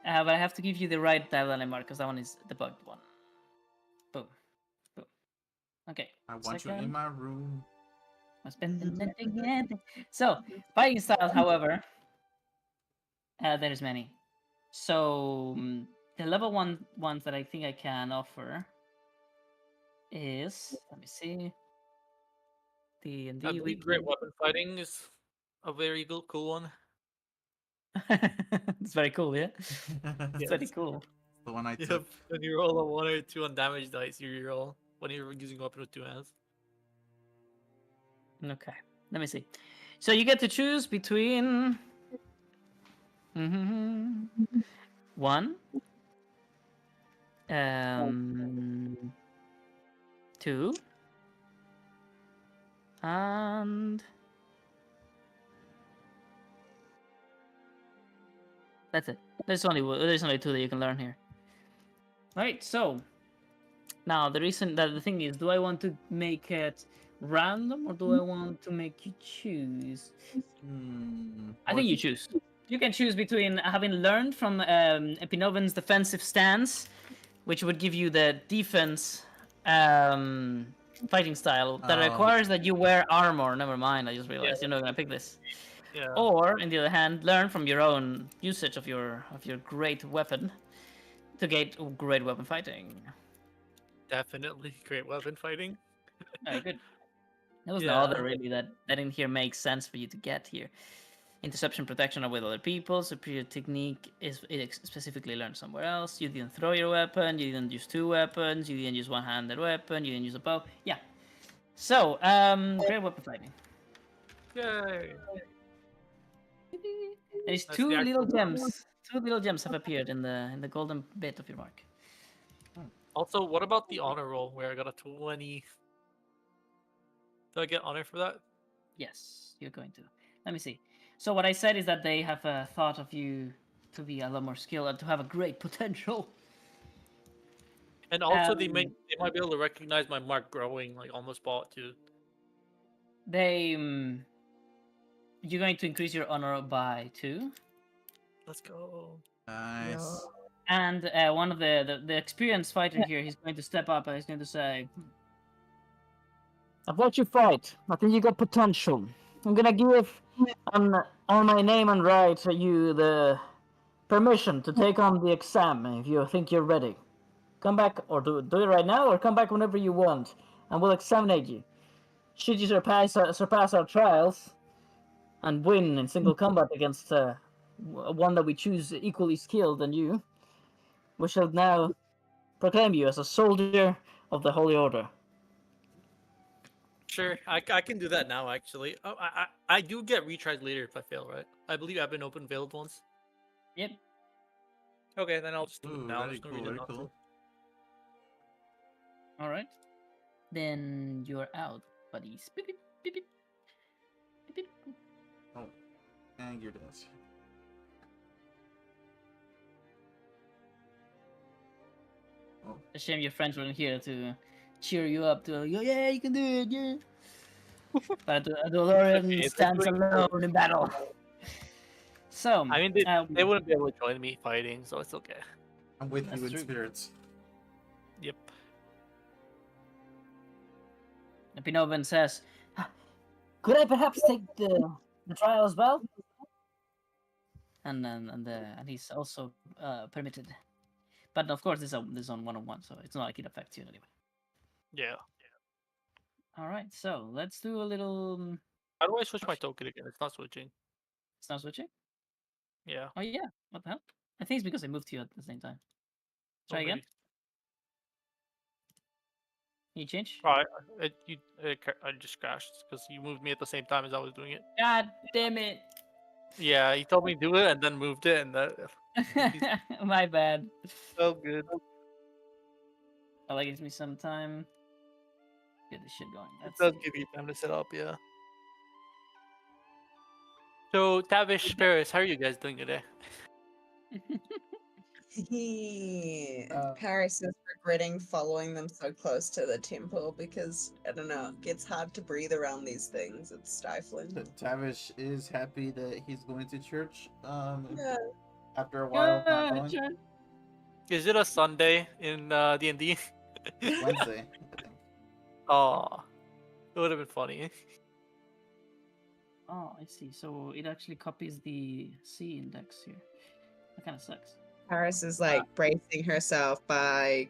But I have to give you the right diagonal mark because that one is the bugged one. Boom. Boom. Okay. I want you in my room. So, fighting styles, however, there's many. So, the level 1 ones that I think I can offer is, let me see, I D&D believe weekly. great weapon fighting is a very cool one. It's very cool, yeah? It's very Yes. cool. The one I Yep. took. When you roll a 1 or 2 on damage dice, you reroll when you're using weapon with 2 hands. Okay, let me see. So you get to choose between 1, 2, and that's it. There's only 2 that you can learn here. Right. So now the thing is, do I want to make it random or do I want to make you choose? I think you choose. You can choose between having learned from Epinoven's defensive stance, which would give you the defense fighting style that requires that you wear armor. Never mind, I just realized you're not gonna pick this. Yeah. Or, on the other hand, learn from your own usage of your great weapon to get great weapon fighting. Definitely great weapon fighting. Very good. There was no other really that in here makes sense for you to get here. Interception protection are with other people. Superior technique is specifically learned somewhere else. You didn't throw your weapon. You didn't use 2 weapons. You didn't use one-handed weapon. You didn't use a bow. Yeah. So, great weapon fighting. Yay. There's That's 2 the little actual gems. 2 little gems have appeared in the golden bit of your mark. Also, what about the honor roll where I got a 20? Do I get honor for that? Yes, you're going to. Let me see. So what I said is that they have thought of you to be a lot more skilled and to have a great potential. And also, they might be able to recognize my mark growing like on the spot too. They you're going to increase your honor by 2. Let's go. Nice. And one of the experienced fighter here, he's going to step up and he's going to say, I've watched you fight. I think you got potential. I'm gonna give on my name and right you the permission to take on the exam if you think you're ready. Come back or do it right now or come back whenever you want and we'll examine you. Should you surpass our trials and win in single combat against one that we choose equally skilled than you, we shall now proclaim you as a soldier of the Holy Order. Sure, I can do that now. Actually, oh, I do get retries later if I fail, right? I believe I've been open failed once. Yep. Okay, then I'll just do it Ooh, now. very There's no cool, reason very not cool. to. All right. Then you're out, buddies. Beep, beep, beep, beep. Beep, beep. Oh, and you're dead. A shame your friends weren't here to cheer you up. To yeah, you can do it, yeah. But Dolorian okay, stands alone in battle. So, I mean, they wouldn't be able to join me fighting, so it's okay. I'm with That's you in true. spirits. Yep. Pinoven says, "Could I perhaps take the trial as well?" And he's also permitted. But of course, this is on 1-on-1, so it's not like it affects you anyway. Yeah. All right, so let's do a little. How do I switch my token again? It's not switching. It's not switching. Yeah. Oh yeah, what the hell? I think it's because I moved to you at the same time. Oh, Try again. maybe. Can you change? Oh, I just crashed because you moved me at the same time as I was doing it. God damn it! Yeah, you told me to do it and then moved it, and that My bad. felt good. Oh, that gives me some time. Get this shit going. It Let's does see. give you time to set up, yeah. So, Tavish, Paris, how are you guys doing today? Paris is regretting following them so close to the temple because I don't know, it gets hard to breathe around these things. It's stifling. Tavish is happy that he's going to church. Yeah. After a while of not going. John. Is it a Sunday in D&D? Wednesday, I think. Oh, it would have been funny. Oh, I see. So it actually copies the C index here. That kind of sucks. Paris is like bracing herself by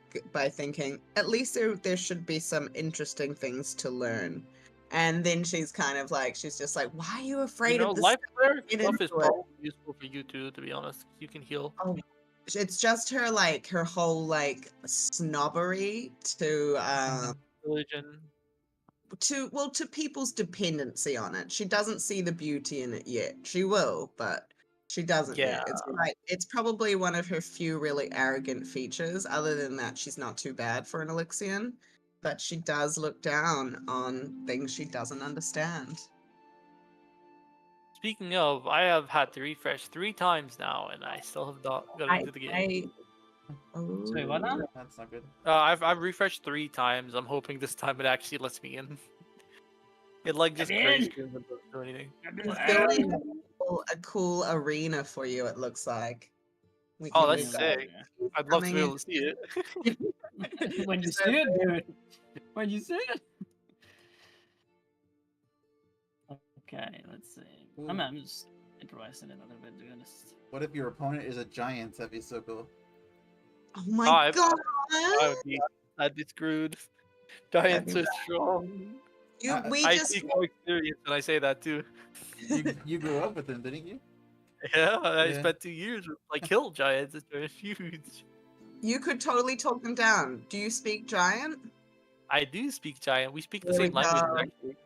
thinking at least there should be some interesting things to learn, and then she's kind of like she's just like, why are you afraid of this? life cleric Get stuff is into it. probably useful for you too, to be honest. You can heal. Oh, it's just her like her whole like snobbery to Religion. to people's dependency on it. She doesn't see the beauty in it yet. She will, but she doesn't yet. It's probably one of her few really arrogant features. Other than that, she's not too bad for an Elixian, but she does look down on things she doesn't understand. Speaking of, I have had to refresh 3 times now, and I still have not gotten into the game. Sorry, what now? That's not good. I've refreshed 3 times. I'm hoping this time it actually lets me in. It like just Come in. crazy doesn't do anything. It's building a cool arena for you, it looks like. We Oh, can that's move that. sick. I'd love to Coming be in. able to see it. When you see it, dude. When you see it. Okay, let's see. I'm just improvising it a little bit, to be honest. What if your opponent is a giant? That'd be so cool. Oh my god! I'd be screwed. Giants are strong. I just speak from experience when I say that too. You grew up with them, didn't you? Yeah, I Yeah. spent 2 years with like kill giants. They're huge. you could totally talk them down. Do you speak giant? I do speak giant. We speak the There we same language go. actually.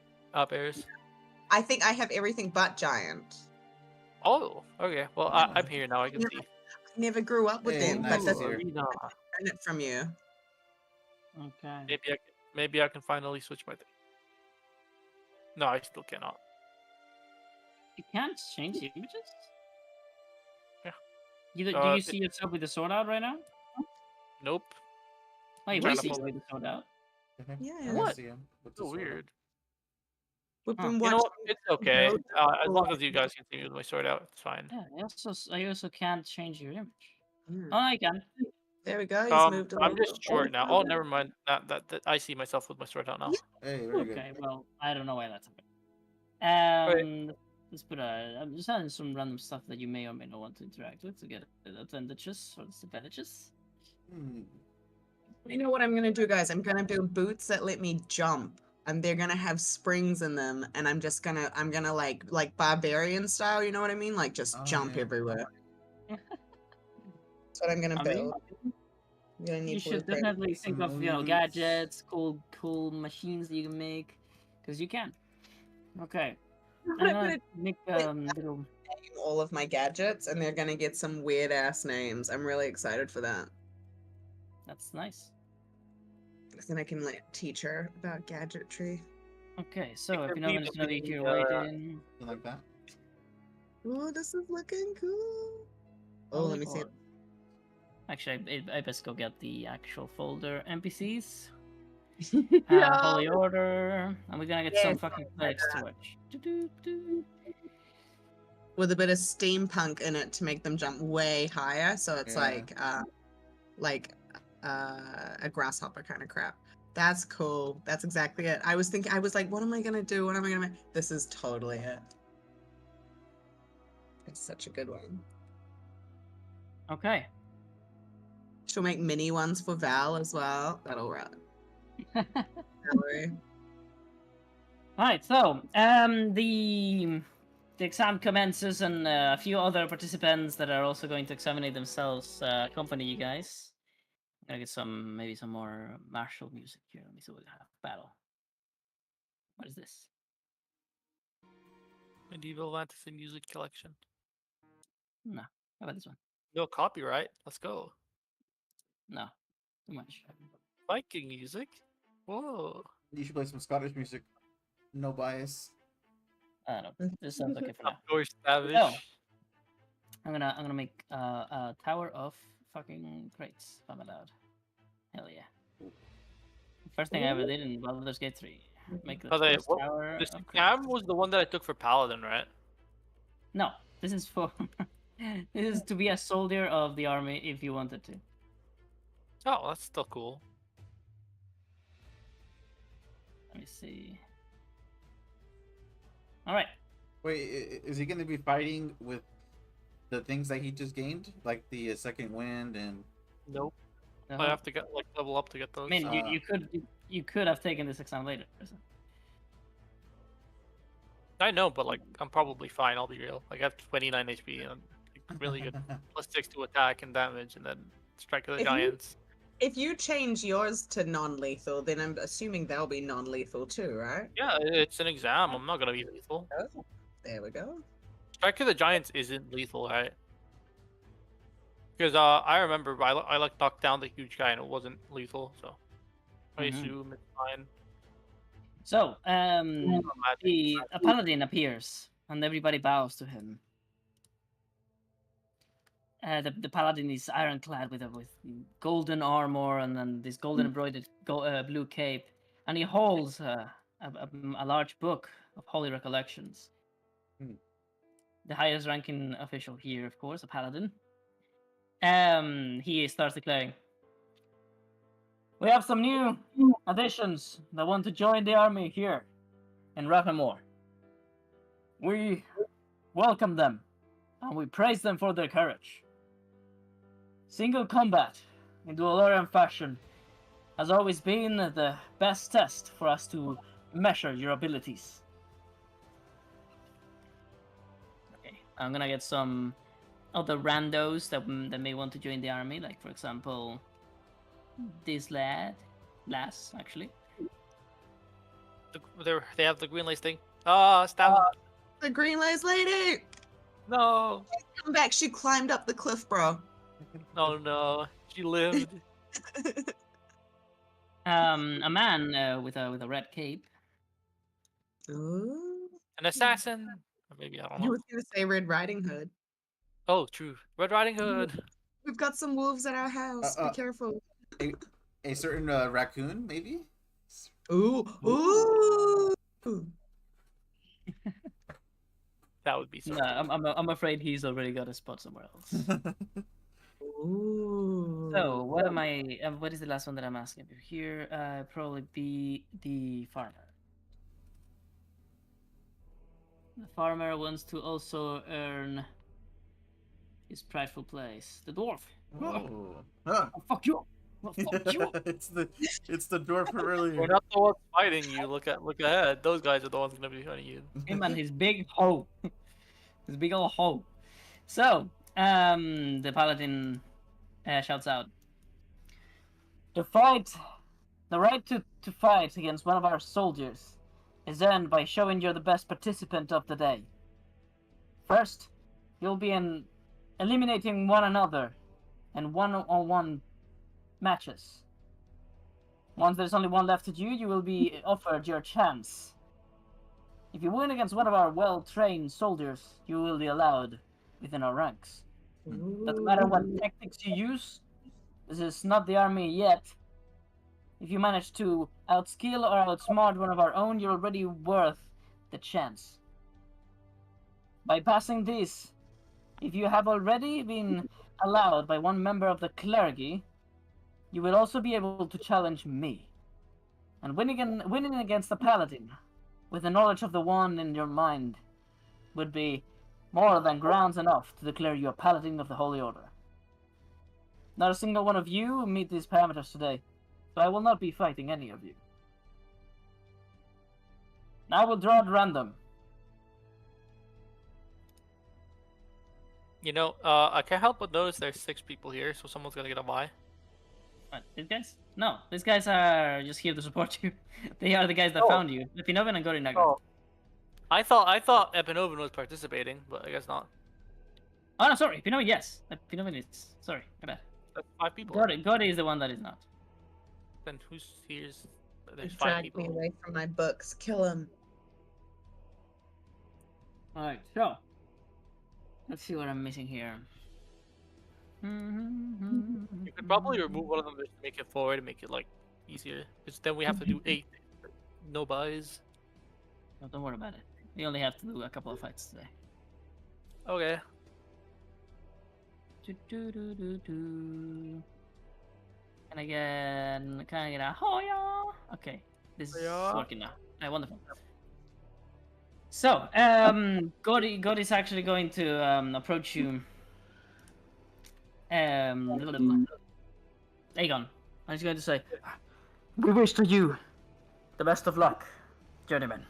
Paris. I think I have everything but giant. Oh, okay. Well, I'm here now. I can see. I never grew up with Hey, them, nice but to that's hear. Arena. learn it from you. Okay. Maybe I can finally switch my thing. No, I still cannot. You can't change the images? Yeah. Do Uh, you see yourself with the sword out right now? Nope. Oh, you trying will to see pull yourself with the sword out. Yeah. I What? see him with the So sword. weird. We've Huh. been You watching. know what? It's okay. No, As long as you guys can see me with my sword out, it's fine. Yeah, I also can't change your image. Mm. Oh, I can. There we go. He's moved a I'm little just short now. Oh, never mind. That I see myself with my sword out now. Hey, very good. Okay, well, I don't know why that's happening. Right. Let's put I'm just adding some random stuff that you may or may not want to interact with to get advantages or disadvantages. You know what I'm gonna do, guys? I'm gonna build boots that let me jump, and they're gonna have springs in them, and I'm gonna like barbarian style. You know what I mean? Like just Oh, jump yeah. everywhere. That's what I'm gonna I mean, build. I'm gonna need you should blueprint. definitely think Some of moves. gadgets, cool machines that you can make, because you can. Okay, I'm gonna make little. Name all of my gadgets, and they're gonna get some weird ass names. I'm really excited for that. That's nice. Then I can like teach her about gadgetry. Okay, so if could you know be it's gonna be between, your way in. You like that? Oh, this is looking cool. Oh, Oh, let me see. Lord. Actually, I best go get the actual folder. NPCs. No. Holy Order. And we're gonna get some Yes, fucking clerics to watch. Doo-doo-doo. With a bit of steampunk in it to make them jump way higher, so it's Yeah. like a grasshopper kind of crap. That's cool. That's exactly it. I was thinking. I was like, what am I gonna do? What am I gonna? This is totally it. It's such a good one. Okay. She'll make mini ones for Val as well. That'll run. Valerie. Alright, so the exam commences, and a few other participants that are also going to examine themselves accompany you guys. I'm gonna get maybe some more martial music here. Let me see what we have. Battle. What is this? Medieval fantasy music collection. No. How about this one? No copyright. Let's go. No. Too much. Viking music. Whoa. You should play some Scottish music. No bias. I don't know. This sounds okay for now. Of course, savage. So, I'm gonna make a tower of fucking crates if I'm allowed. Hell yeah. First thing I ever did in Baldur's Gate 3. Make the By the way, first tower This of cam crates. was the one that I took for Paladin, right? No, this is for this is to be a soldier of the army if you wanted to. Oh, that's still cool. Let me see. Alright. Wait, is he going to be fighting with the things that he just gained, like the second wind and? Nope. Uh-huh. I have to get level up to get those. I mean, you could have taken this exam later. So. I know, but I'm probably fine. I'll be real. I have 29 HP and really good +6 to attack and damage, and then strike of the If you- giants. If you change yours to non-lethal, then I'm assuming they'll be non-lethal too, right? Yeah, it's an exam. I'm not gonna be lethal. Oh, there we go. Strike of the giants isn't lethal, right? Because I remember I knocked down the huge guy and it wasn't lethal, so I Mhm. assume it's fine. So, Magic. a paladin appears, and everybody bows to him. The paladin is ironclad with golden armor and then this golden embroidered blue cape, and he holds a large book of holy recollections. Hmm. The highest ranking official here, of course, a paladin. He starts declaring, "We have some new additions that want to join the army here in Rathmore. We welcome them, and we praise them for their courage. Single combat in Duolorian fashion has always been the best test for us to measure your abilities." Okay, I'm gonna get some other randos that may want to join the army, like for example, this lass actually. They have the green lace thing. Ah, stab him. The green lace lady! No, Come back, she climbed up the cliff, bro. no, she lived. A man with a red cape. Ooh. An assassin. Or maybe I don't You know. were gonna say Red Riding Hood. Oh, true. Red Riding Hood. We've got some wolves at our house. Be careful. A certain raccoon, maybe? Ooh. Ooh. That would be so. No, I'm afraid he's already got a spot somewhere else. Ooh. So what am I? What is the last one that I'm asking you here? Probably be the farmer. The farmer wants to also earn his prideful place. The dwarf. Oh. Huh. Oh, fuck you! Oh, fuck you! it's the dwarf from earlier. We're not the ones fighting you. Look ahead. Those guys are the ones gonna be fighting you. Him and his big hoe. His big old hoe. So, the paladin shouts out, the right to fight against one of our soldiers is earned by showing you're the best participant of the day. First, you'll be eliminating one another in one-on-one matches. Once there's only one left to do, you will be offered your chance. If you win against one of our well-trained soldiers, you will be allowed within our ranks. Doesn't matter what tactics you use, This is not the army yet. If you manage to outskill or outsmart one of our own, you're already worth the chance. By passing this, if you have already been allowed by one member of the clergy, you will also be able to challenge me. And winning against the paladin, with the knowledge of the one in your mind, would be more than grounds enough to declare you a paladin of the Holy Order. Not a single one of you meet these parameters today, so I will not be fighting any of you. Now we'll draw at random. You know, I can't help but notice there's 6 people here, so someone's gonna get a buy. What, these guys? No, these guys are just here to support you. They are the guys that found you. Epinoven and Gorinaga. Oh. I thought Epinoven was participating, but I guess not. Oh no, sorry. Epinoven, yes. Epinoven is. Sorry, my bad. That's 5 people. Gori is the one that is not. Then who's here's? He There's 5 dragged people. me away from my books. Kill him. Alright, so. Let's see what I'm missing here. You could probably remove one of them just to make it forward and make it like easier. Because then we have to do 8. No buys. No, don't worry about it. We only have to do a couple of fights today. Okay. Can I get a hoya? Okay, this is Hoya. working now. Alright, wonderful. So, God is actually going to approach you. Aegon, and he's going to say, "We wish to you the best of luck, journeyman."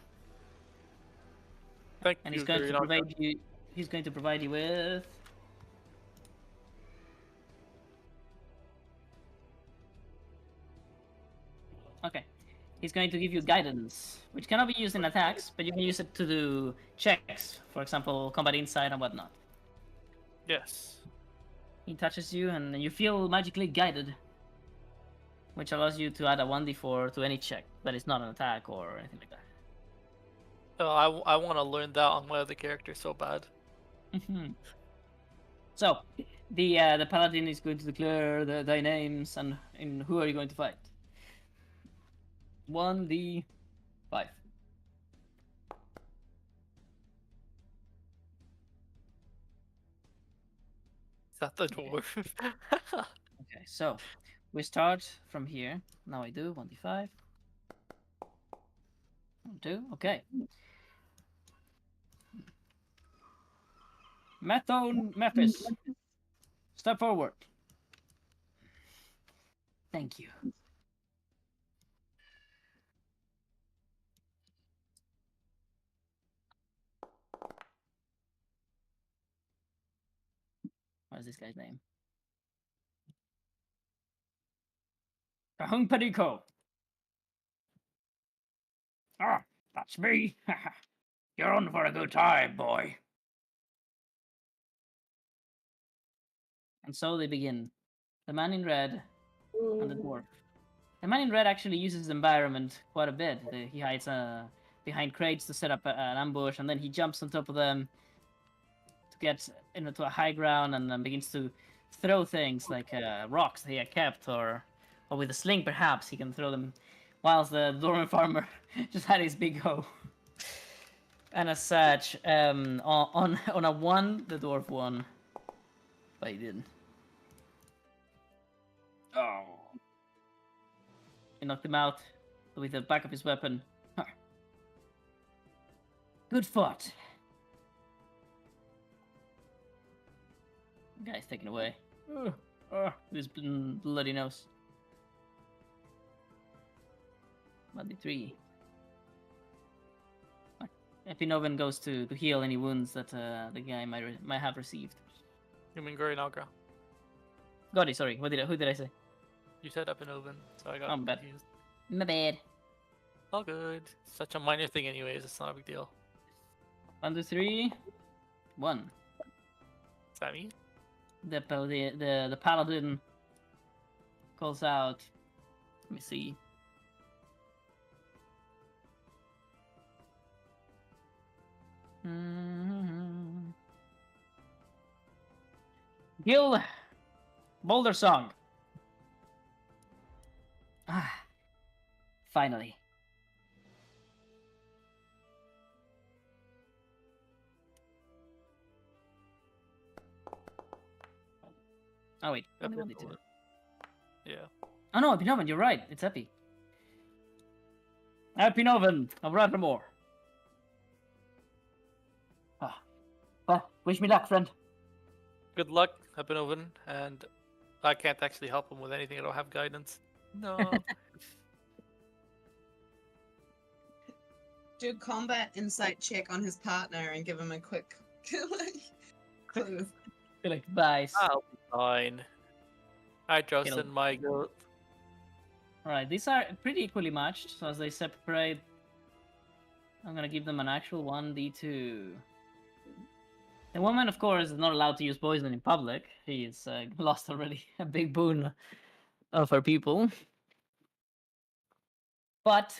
Thank And you. he's going to Gurinaga. provide you. He's going to provide you with. Okay. He's going to give you guidance, which cannot be used in attacks, but you can use it to do checks, for example, combat insight and whatnot. Yes. He touches you and you feel magically guided, which allows you to add a 1d4 to any check that is not an attack or anything like that. Oh, I want to learn that on my other character so bad. So, the paladin is going to declare thy names and in who are you going to fight? 1d5. Is that the dwarf? Okay, so we start from here. Now I do 1d5. 1, 2. Okay. Mephis, step forward. Thank you. What is this guy's name? Kahung Perico. Ah, that's me. You're on for a good time, boy. And so they begin. The man in red and the dwarf. The man in red actually uses the environment quite a bit. He hides behind crates to set up an ambush, and then he jumps on top of them to get into a high ground, and then begins to throw things like rocks that he had kept, or with a sling perhaps he can throw them, whilst the Dorman farmer just had his big hoe. And as such, on a 1, the dwarf won, but he didn't. Oh. He knocked him out with the back of his weapon. Huh. Good fought. The guy's taken away. His bloody nose. 1d3. Epinoven goes to heal any wounds that the guy might have received. You mean Gurinaga? Gotti, sorry. Who did I say? You said Epinoven, so I got I'm bad. confused. My bad. All good. Such a minor thing, anyways. It's not a big deal. 1, 2, 3. 1. Is that me? The paladin calls out. Let me see. Gil Boulder Song. Ah, finally. Oh wait, only Epi 1d2. Novan. Yeah. Oh no, Epinovan, you're right. It's Epi. Epinovan of Radramore. Ah, well, wish me luck, friend. Good luck, Epinovan, and I can't actually help him with anything. I don't have guidance. No. Do a combat insight check on his partner and give him a quick like, clue. Feel like nice. I'll be fine. I trust It'll- in my goat. Alright, these are pretty equally matched, so as they separate, I'm gonna give them an actual 1d2. The woman, of course, is not allowed to use poison in public. She's lost already a big boon of her people. But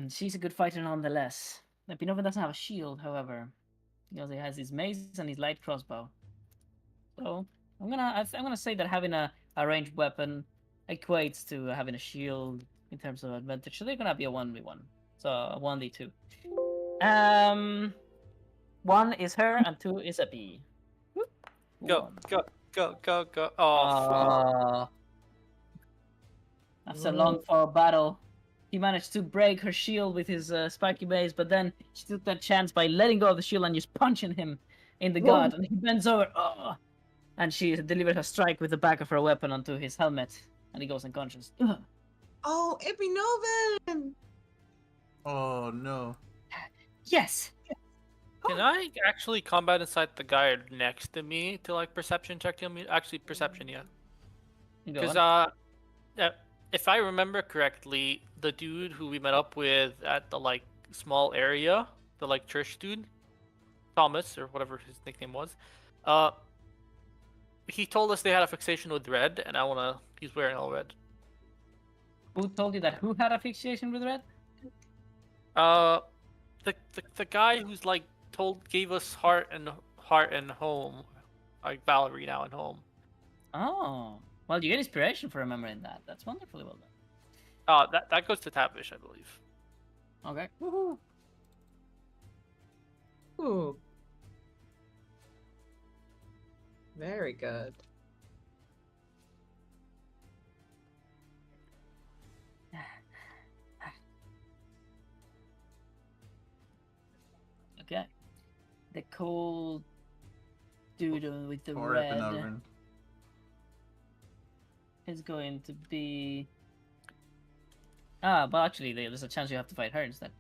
she's a good fighter nonetheless. Epinovan doesn't have a shield, however. He also has his mace and his light crossbow. So I'm gonna say that having a ranged weapon equates to having a shield in terms of advantage. So they're gonna be a 1v1. So a 1d2. 1 is her and 2 is a B. Go, go, go, go, go. Oh, fuck. After a long fought battle, he managed to break her shield with his spiky mace, but then she took that chance by letting go of the shield and just punching him in the gut, and he bends over. And she delivers a strike with the back of her weapon onto his helmet, and he goes unconscious. Oh, Epinovan! Oh no. Yes. Can I actually combat inside the guy next to me to like perception check him? Actually, perception, yeah. Go Because on. if I remember correctly, the dude who we met up with at the like small area, the like church dude, Thomas or whatever his nickname was, he told us they had a fixation with red, and he's wearing all red. Who told you that? Who had a fixation with red? The guy who's like gave us heart and home, like Valerie now and home. Oh, well, you get inspiration for remembering that. That's wonderfully well done. That goes to Tavish, I believe. Okay. Woohoo! Ooh. Very good. Okay. The cold dude with the Or red Epinovan. is going to be. But actually, there's a chance you have to fight her instead.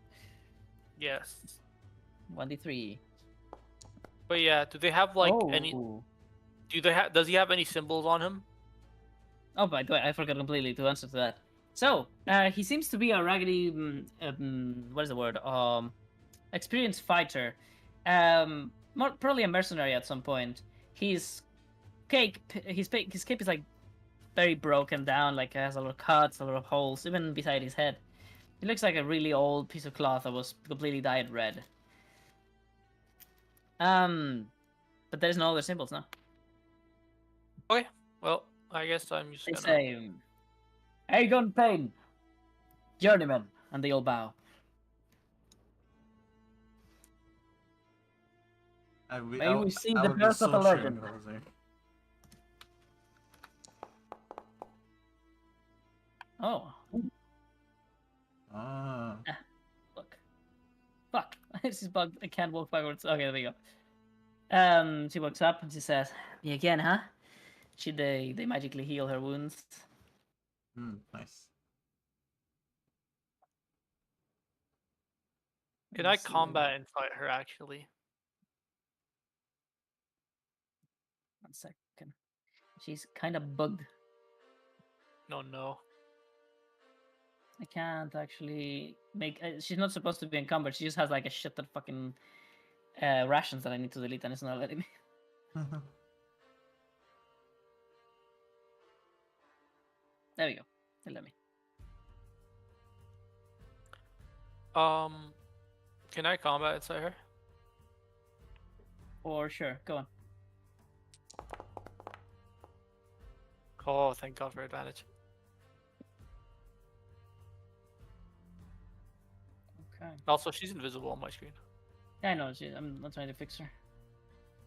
Yes. 1d3. But yeah, do they have like any? Oh. Does he have any symbols on him? Oh, by the way, I forgot completely to answer to that. So, he seems to be a raggedy, what is the word? Experienced fighter. Probably a mercenary at some point. His cape is like very broken down, like has a lot of cuts, a lot of holes, even beside his head. It looks like a really old piece of cloth that was completely dyed red. But there's no other symbols now. Okay. Well, I guess I'm just They gonna. say, Aegon Payne, journeyman, and they all bow. May we see the would be birth of a so legend. ashamed if I was there. Oh, Ah. look. Fuck. This is bugged. I can't walk backwards. Okay, there we go. She walks up and she says, "Me again, huh?" They magically heal her wounds. Nice. Can I combat and fight her actually? 1 second. She's kind of bugged. No. I can't actually make. She's not supposed to be encumbered. She just has like a shit ton of fucking rations that I need to delete, and it's not letting me. There we go. They let me. Can I combat inside her? For sure. Go on. Oh, thank God for advantage. Okay. Also, she's invisible on my screen. Yeah, I know. I'm not trying to fix her.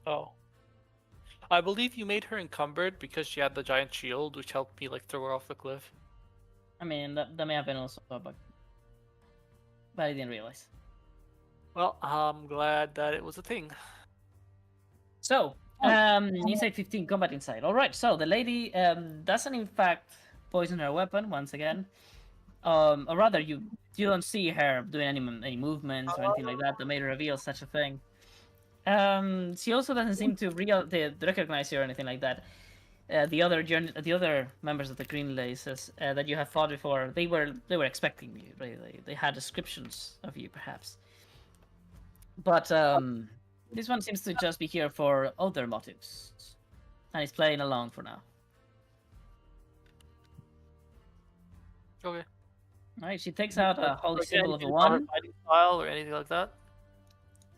Oh. I believe you made her encumbered because she had the giant shield, which helped me like throw her off the cliff. I mean, that may have been also a bug, but I didn't realize. Well, I'm glad that it was a thing. So, inside 15, combat inside. All right. So the lady doesn't in fact poison her weapon once again. Or rather, you don't see her doing any movements or anything like that may reveal such a thing. She also doesn't seem to recognize you or anything like that. The other members of the Green Laces that you have fought before, they were expecting you. They had descriptions of you, perhaps. But this one seems to just be here for other motives, and he's playing along for now. Okay. All right, she takes out a holy Do I get symbol of the anything on her one. fighting style or anything like that?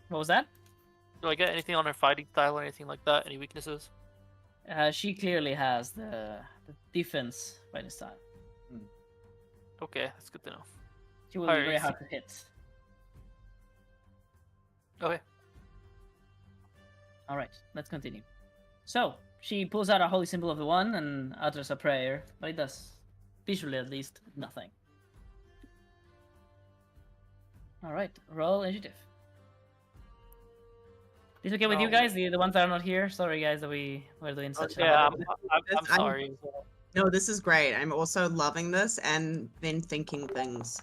What was that? Do I get anything on her fighting style or anything like that? Any weaknesses? She clearly has the defense by this time. Okay, that's good to know. She will be very hard to hit. Okay. All right, let's continue. So she pulls out a holy symbol of the one and utters a prayer, but it does, visually at least, nothing. All right, roll initiative. Is it okay with you guys, the ones that are not here? Sorry, guys, that we were doing such. Yeah, I'm sorry. No, this is great. I'm also loving this and then thinking things.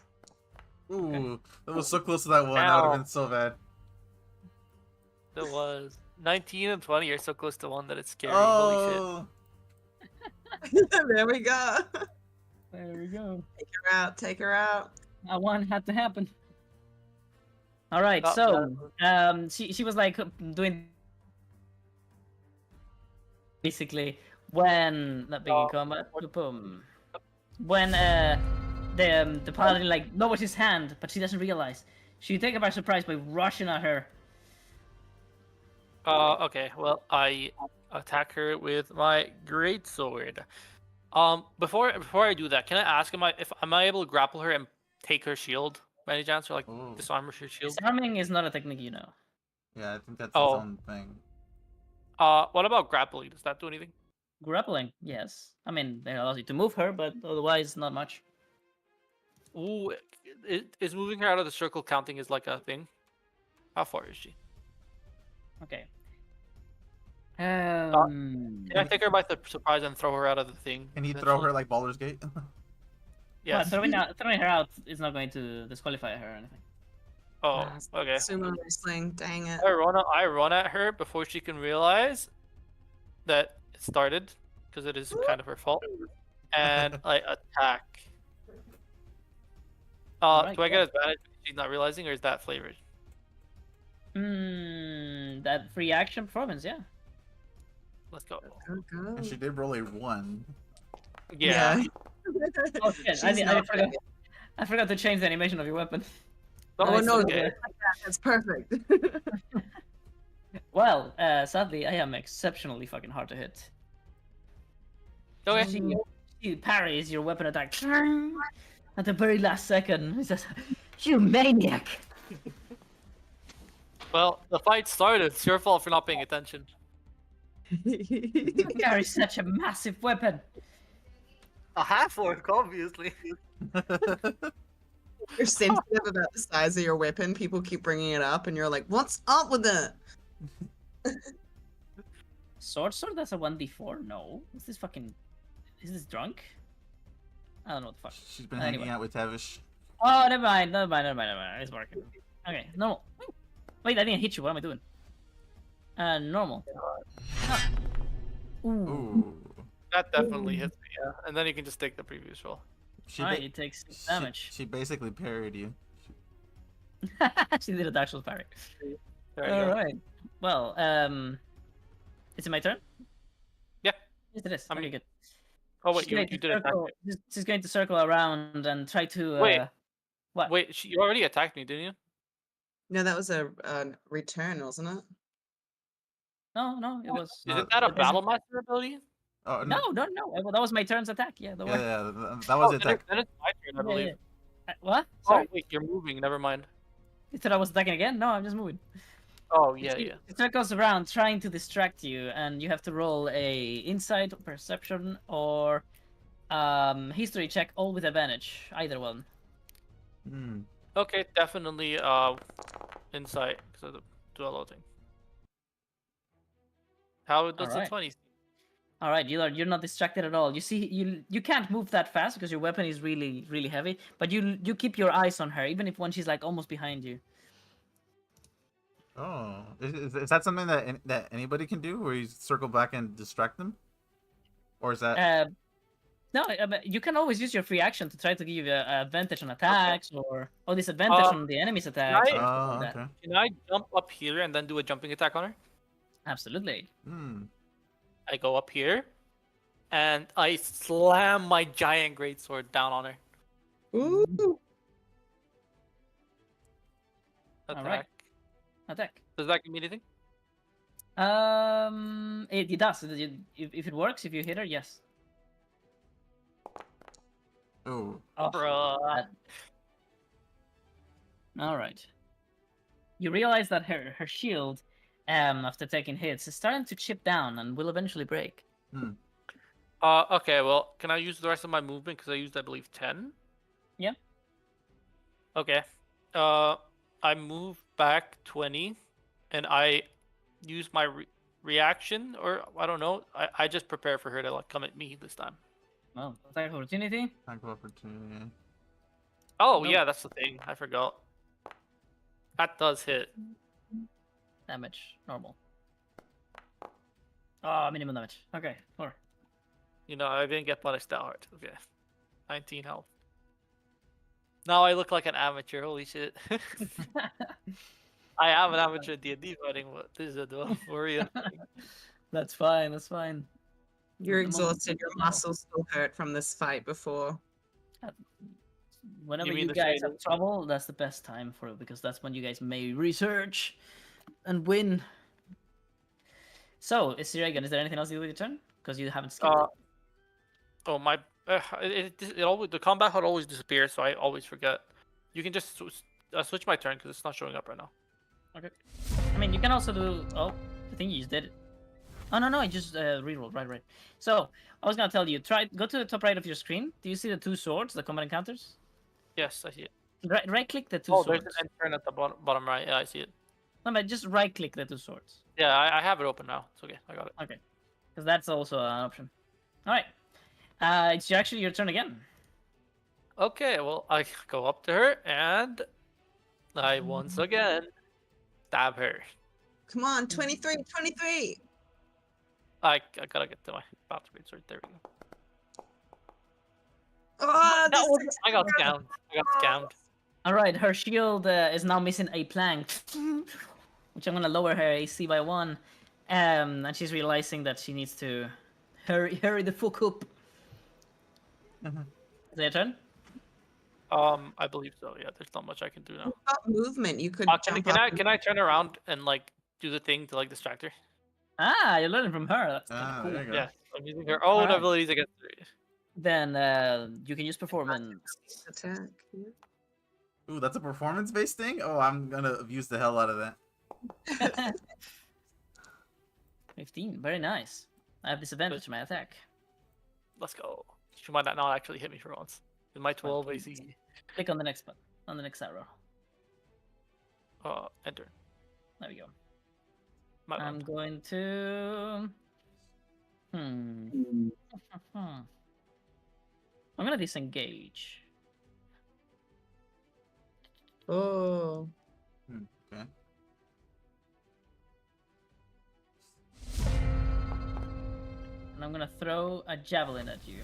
Ooh, that was so close to that one. That would have been so bad. It was 19 and 20 are so close to one that it's scary. Holy shit. There we go. There we go. Take her out. Take her out. That one had to happen. All right, Oh, so she was like doing basically when not being in combat. Boom. When the paladin like lowers his hand, but she doesn't realize. She take her by surprise by rushing at her. Okay, well, I attack her with my greatsword. Before I do that, can I ask, am I able to grapple her and take her shield by any chance, or like disarm her shield? Disarming is not a technique, you know. Yeah, I think that's its own thing. What about grappling? Does that do anything? Grappling, yes. I mean, it allows you to move her, but otherwise, not much. Ooh, is moving her out of the circle counting as like a thing? How far is she? Okay. Can I take her by surprise and throw her out of the thing? Can you throw her like Baldur's Gate? Yes. Well, throwing her out is not going to disqualify her or anything. Oh, okay. Sumo wrestling. Dang it. I run at her before she can realize that it started, because it is kind of her fault, and I attack. Alright, Do I get advantage if she's not realizing, or is that flavored? That free action performance, yeah. Let's go. Go, go. And she did roll a 1. Yeah. Oh shit! I forgot to change the animation of your weapon. Oh it's no, okay. that's perfect. Well, sadly, I am exceptionally fucking hard to hit. Okay. She parries your weapon attack at the very last second. He says, "You maniac!" Well, the fight started. It's your fault for not paying attention. You carry such a massive weapon. A half orc, obviously. You're sensitive about the size of your weapon. People keep bringing it up, and you're like, "What's up with it?" Sword, that's a 1d4. No, is this drunk? I don't know what the fuck. She's been hanging out with Tavish. Oh, never mind. It's working. Okay, normal. Wait, I didn't hit you. What am I doing? Normal. Ah. Ooh. Ooh. That definitely hits me, yeah. And then you can just take the previous roll. Alright, it takes damage. She basically parried you. She did a actual parry. There you go. Alright. Well, is it my turn? Yeah. Yes, it is. I mean- Very good. Oh wait, She's you going to did attack circle- me. She's going to circle around and try to. Wait. What? Wait, you already attacked me, didn't you? No, that was a return, wasn't it? No, it was. Isn't that a battle master ability? Oh, No. That was my turn's attack. Yeah, Yeah, that was the attack. Then it's my turn, I believe. What? Oh Sorry. wait, you're moving. Never mind. You thought I was attacking again? No, I'm just moving. Oh yeah, It yeah. circles around trying to distract you, and you have to roll a insight, perception, or history check, all with advantage. Either one. Hmm. Okay, definitely insight because of the duello thing. How does the Alright. 20? All right, you're not distracted at all. You see, you can't move that fast because your weapon is really heavy. But you keep your eyes on her, even if when she's like almost behind you. Oh, is that something that that anybody can do, where you circle back and distract them, or is that? No, but you can always use your free action to try to give you a advantage on attacks or disadvantage on the enemy's attacks or stuff Oh, like that. okay. Can I jump up here and then do a jumping attack on her? Absolutely. Hmm. I go up here, and I slam my giant greatsword down on her. Ooh. Attack. All right. Attack. Does that give me anything? It does. If it works, if you hit her, yes. Oh. Oh, Bruh. all right. You realize that her shield, after taking hits, is starting to chip down and will eventually break. Hmm. Okay, well, can I use the rest of my movement? Because I used, I believe, 10? Yeah. Okay. I move back 20, and I use my reaction, or I don't know. I just prepare for her to like come at me this time. Well, attack of opportunity. Attack of opportunity. Oh, Nope. yeah, that's the thing. I forgot. That does hit. Damage normal. Oh, minimum damage. Okay, 4. You know, I didn't get punished that hard. Okay. 19 health. Now I look like an amateur. Holy shit. I am an amateur at D&D fighting, but this is a duel warrior. That's fine. That's fine. You're The moment exhausted. Your now. muscles still hurt from this fight before. Whenever mean you the guys shade have trouble, that's the best time for it because that's when you guys may research and win. So, is there anything else you do with your turn? Because you haven't skipped it. Oh my! It always the combat HUD always disappears, so I always forget. You can just switch my turn because it's not showing up right now. Okay. I mean, you can also do. Oh, I think you just did it. Oh no, I just rerolled. Right. So I was gonna tell you, go to the top right of your screen. Do you see the 2 swords, the combat encounters? Yes, I see it. Right click the 2 Oh, swords. there's an turn at the bottom right. Yeah, I see it. No, but just right click the 2 swords. Yeah, I have it open now. It's okay. I got it. Okay, because that's also an option. All right. It's actually your turn again. Okay, well, I go up to her and I once again stab her. Come on, 23, 23. I gotta get to my battle greatsword. There we go. Oh, I got scammed. All right, her shield is now missing a plank, which I'm gonna lower her AC by 1. And she's realizing that she needs to hurry the fuck up. Is that your turn? I believe so. Yeah, there's not much I can do now. movement. You could jump Can up. I turn around and like do the thing to like distract her? Ah, you're learning from her. That's kind Ah, of cool. there you go. Yeah, I'm using her own Alright. abilities against her. Then you can use performance. Attack. Yeah. Ooh, that's a performance-based thing. Oh, I'm gonna abuse the hell out of that. 15, very nice. I have disadvantage to my attack. Let's go. She might not actually hit me for once. With my 12 AC. Click on the next button, on the next arrow. Enter. There we go. My I'm bad. going to. I'm gonna disengage. Oh. Okay. And I'm gonna throw a javelin at you.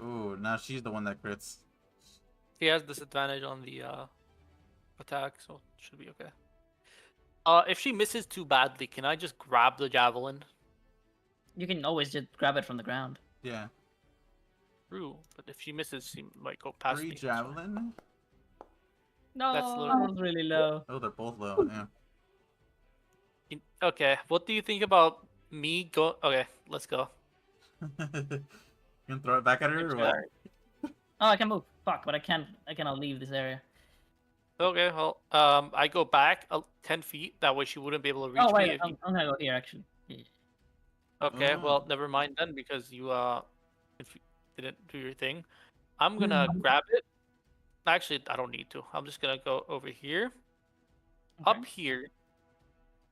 Ooh, now she's the one that crits. He has disadvantage on the attack, so it should be okay. If she misses too badly, can I just grab the javelin? You can always just grab it from the ground. Yeah. True, but if she misses, she might go past Free me. so- javelin. No, That's that was really low. Oh, they're both low. Yeah. Okay, what do you think about me go? Okay, let's go. You can throw it back at her or what? Oh, I can move. Fuck, but I cannot leave this area. Okay, well, I go back 10 feet. That way she wouldn't be able to Oh reach wait, me. If you... I'm gonna go here actually. Yeah. Okay, Oh. well, never mind then, because if you didn't do your thing, I'm gonna Mm-hmm. grab it. Actually, I don't need to. I'm just gonna go over here, Okay. up here.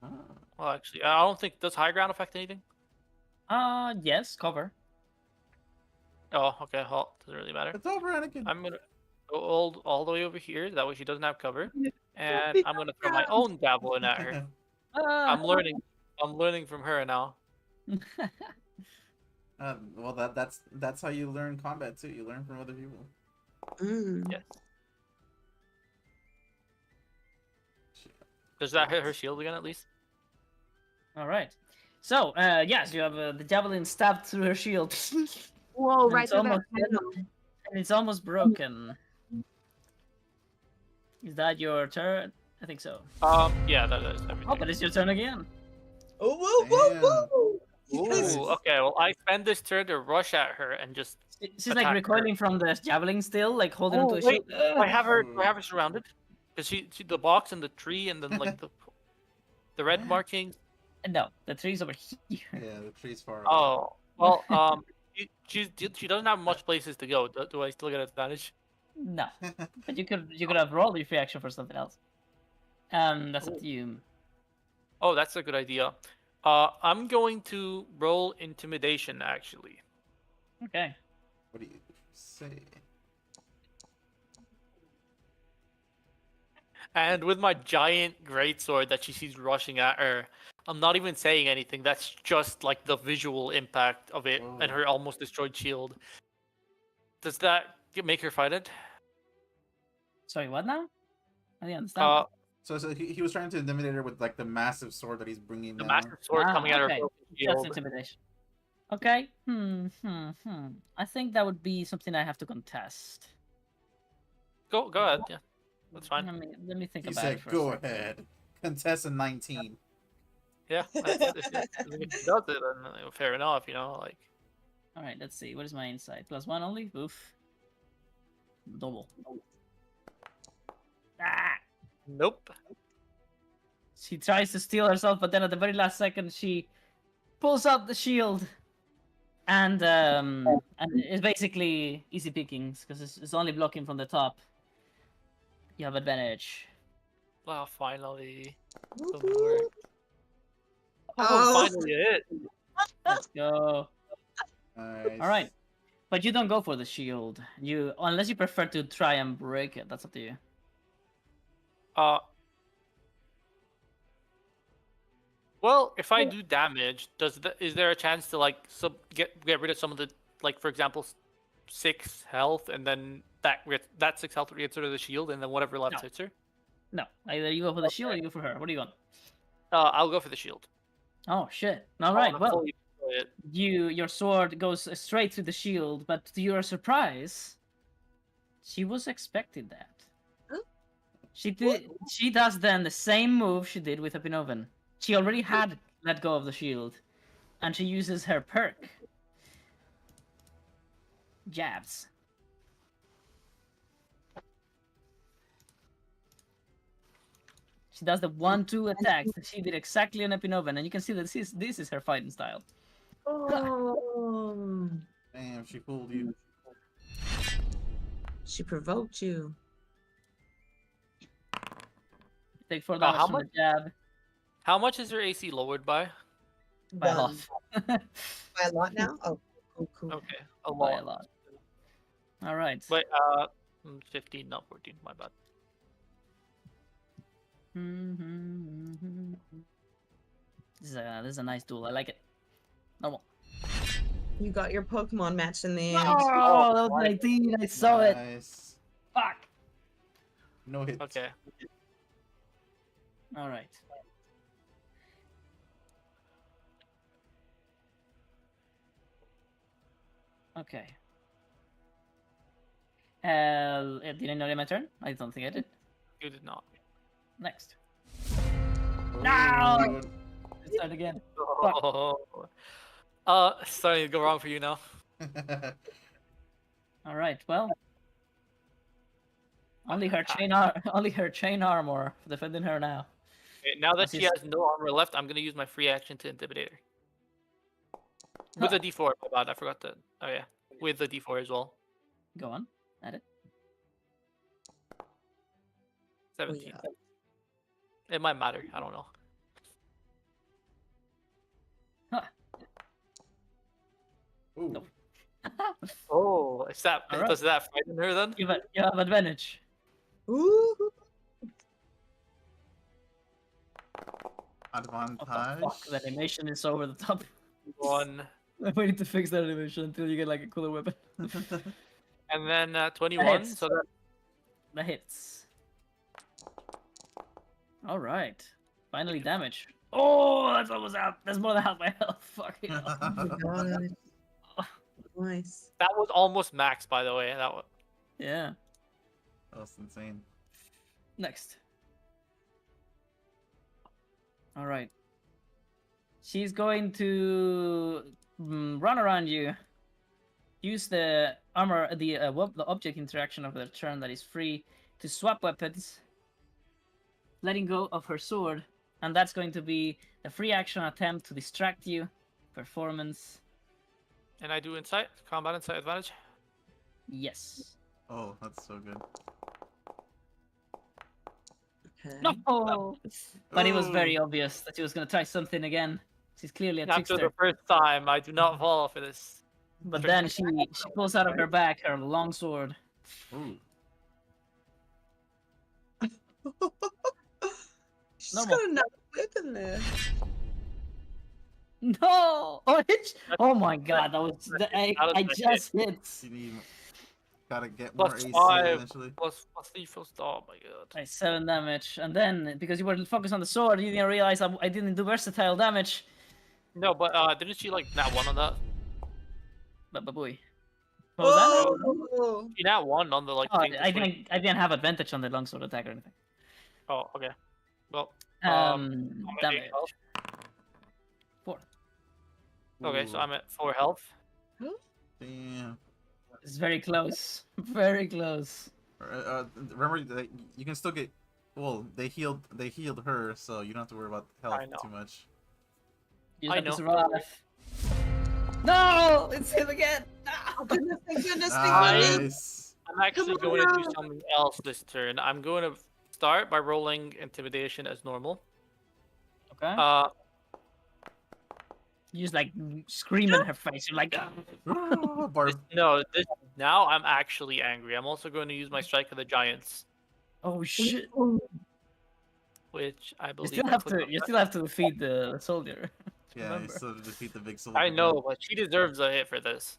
Ah. Well, actually, I don't think does high ground affect anything. Yes, cover. Oh, okay. Well, doesn't really matter. It's over, Anakin. I'm gonna go all the way over here. That way she doesn't have cover, and Be I'm gonna throw my own javelin at her. Ah. I'm learning. I'm learning from her now. Well, that's how you learn combat too. You learn from other people. Mm. Yes. Does that hit her shield again at least? All right. So, yes, you have the javelin stabbed through her shield. Whoa, And right it's through that almost panel. and it's almost broken. Is that your turn? I think so. Yeah, that is everything. Oh, but it's your turn again. Oh, whoa, whoa, whoa! You guys- Ooh, okay. Well, I spend this turn to rush at her and just. She's like Attack her. recoiling from the javelin still, like holding Oh, onto a wait, shield. I have her. Do I have her surrounded? Because she the box and the tree and then like the red markings. No, the tree's over here. Yeah, the tree's far away. Oh, well, she doesn't have much places to go. Do I still get advantage? No, but you could have rolled your free action for something else. That's up to you. Oh, that's a good idea. I'm going to roll intimidation actually. Okay. What do you say? And with my giant greatsword that she sees rushing at her, I'm not even saying anything. That's just like the visual impact of it and Oh. her almost destroyed shield. Does that make her fight it? Sorry, what now? I didn't understand. Uh, So he was trying to intimidate her with like the massive sword that he's bringing the down. massive sword coming out of her okay. broken That's shield. intimidation. Okay. I think that would be something I have to contest. Go ahead. Yeah, that's fine. Let me think He about said, it for a "Go second. ahead, contest in 19." Yeah, if she does it, then fair enough. Like. All right, let's see. What is my insight? +1 only. Oof. Double. Ah! Nope. She tries to steal herself, but then at the very last second, she pulls out the shield, and it's basically easy pickings because it's only blocking from the top. You have advantage. Well, finally. Whoop, Something worked. whoop. Oh, Oh. finally a hit. Let's go. Nice. All right, but you don't go for the shield. Unless you prefer to try and break it. That's up to you. Well, if I do damage, is there a chance to like get rid of some of the, like, for example, 6 health, and then that 6 health gets rid of the shield, and then whatever left No. hits her? No, either you go for the shield or you go for her. What do you want? I'll go for the shield. Oh shit! All I right, wanna well, fully destroy it. your sword goes straight through the shield, but to your surprise, she was expecting that. Huh? She does then the same move she did with Epinoven. She already had let go of the shield, and she uses her perk. Jabs. She does the 1-2 attacks that she did exactly on Epinoven, and you can see that this is her fighting style. Oh. Damn, she fooled you. She provoked you. Take 4 damage how from the jab How much is her AC lowered by? by a lot. Done. By a lot now? Oh, cool. Okay, a By a lot. lot. All right. Wait, 15, not 14. My bad. This is a nice duel. I like it. Normal. You got your Pokemon match in the end. Oh, that was 19. I saw it. Nice. Fuck. No hit. Okay. All right. Okay. Did I know it my turn? I don't think I did. You did not. Next. Oh, No! Let's start again. Starting to go wrong for you now. All right. Well, Only her chain armor defending her now. Okay, now that As she is- has no armor left, I'm gonna use my free action to intimidate her. With Huh. a D4, my bad. I forgot to. Oh yeah, with the D4 as well. Go on, add it. 17. yeah. It might matter. I don't know. Huh. Ooh. Oh, is that Alright. does that frighten her then? You have advantage. Ooh. What the Advantage. fuck? The animation is over the top. 1 We need to fix that animation until you get like a cooler weapon. and then 21. hits. So that That hits. All right. Finally, damage. Oh, that's almost out. That's more than half my health. Fucking hell. Oh my god. Nice. that was almost max, by the way. That was. Yeah. That's insane. Next. All right. She's going to run around you. Use the armor, the object interaction of the turn that is free to swap weapons, letting go of her sword, and that's going to be a free action attempt to distract you. Performance, And I do insight, combat insight advantage. yes. Oh, that's so good. Okay. No, but it was very Ooh. obvious that she was going to try something again. She's clearly a After trickster. the first time, I do not fall for this. But then she pulls out of her back her long sword. Ooh. She's Normal. got another weapon there. No! Oh my god, that was I just hit. You need. Gotta get Plus more AC 5. eventually. Plus the first. Oh my god. Like 7 damage, and then because you were focused on the sword, you didn't realize I didn't do versatile damage. No, but didn't she like nat 1 on that? But boy, what was that? Oh, She nat 1 on the like Oh, thing. I didn't have advantage on the longsword attack or anything. Oh, okay. Well, Damage. health. 4. Okay, so Ooh. I'm at 4 health. Damn. It's very close. Very close. Remember that you can still get. Well, they healed her, so you don't have to worry about health I know. too much. You just I have to know. survive. No! It's him again! oh goodness, thank goodness, thank goodness. Nice. I'm actually Come going to do on. something else this turn. I'm going to start by rolling intimidation as normal. Okay. You just like scream in her face. You're like, Barb. Now I'm actually angry. I'm also going to use my strike of the giants, oh shit! which I You believe. still I have clicked to. on You that. still have to defeat the soldier. Yeah, you Remember. still defeat the big soldier. I know, but she deserves a hit for this.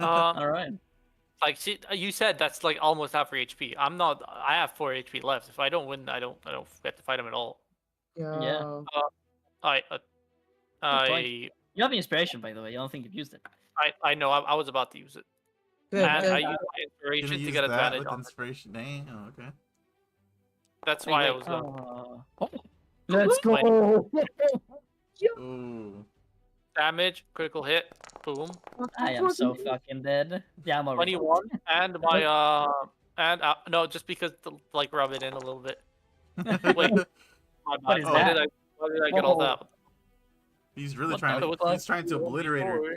All right. Like you said, that's like almost half her HP. I'm not. I have 4 HP left. If I don't win, I don't get to fight him at all. Yeah. I point. You have inspiration, by the way. I don't think you've used it. I know. I was about to use it, Good, and good. I used my Gonna inspiration to use get that advantage with on it. inspiration. Dang. Oh, okay. That's Wait, why I wait, was going. Oh, let's go! Ooh. Damage, critical hit, boom. I am so fucking dead. Yeah, I'm already. 21, and my no, just because to like rub it in a little bit. Wait, my What bad. is Why that? did I get all Whoa. that? He's really What trying the to. fuck? He's trying to obliterate her.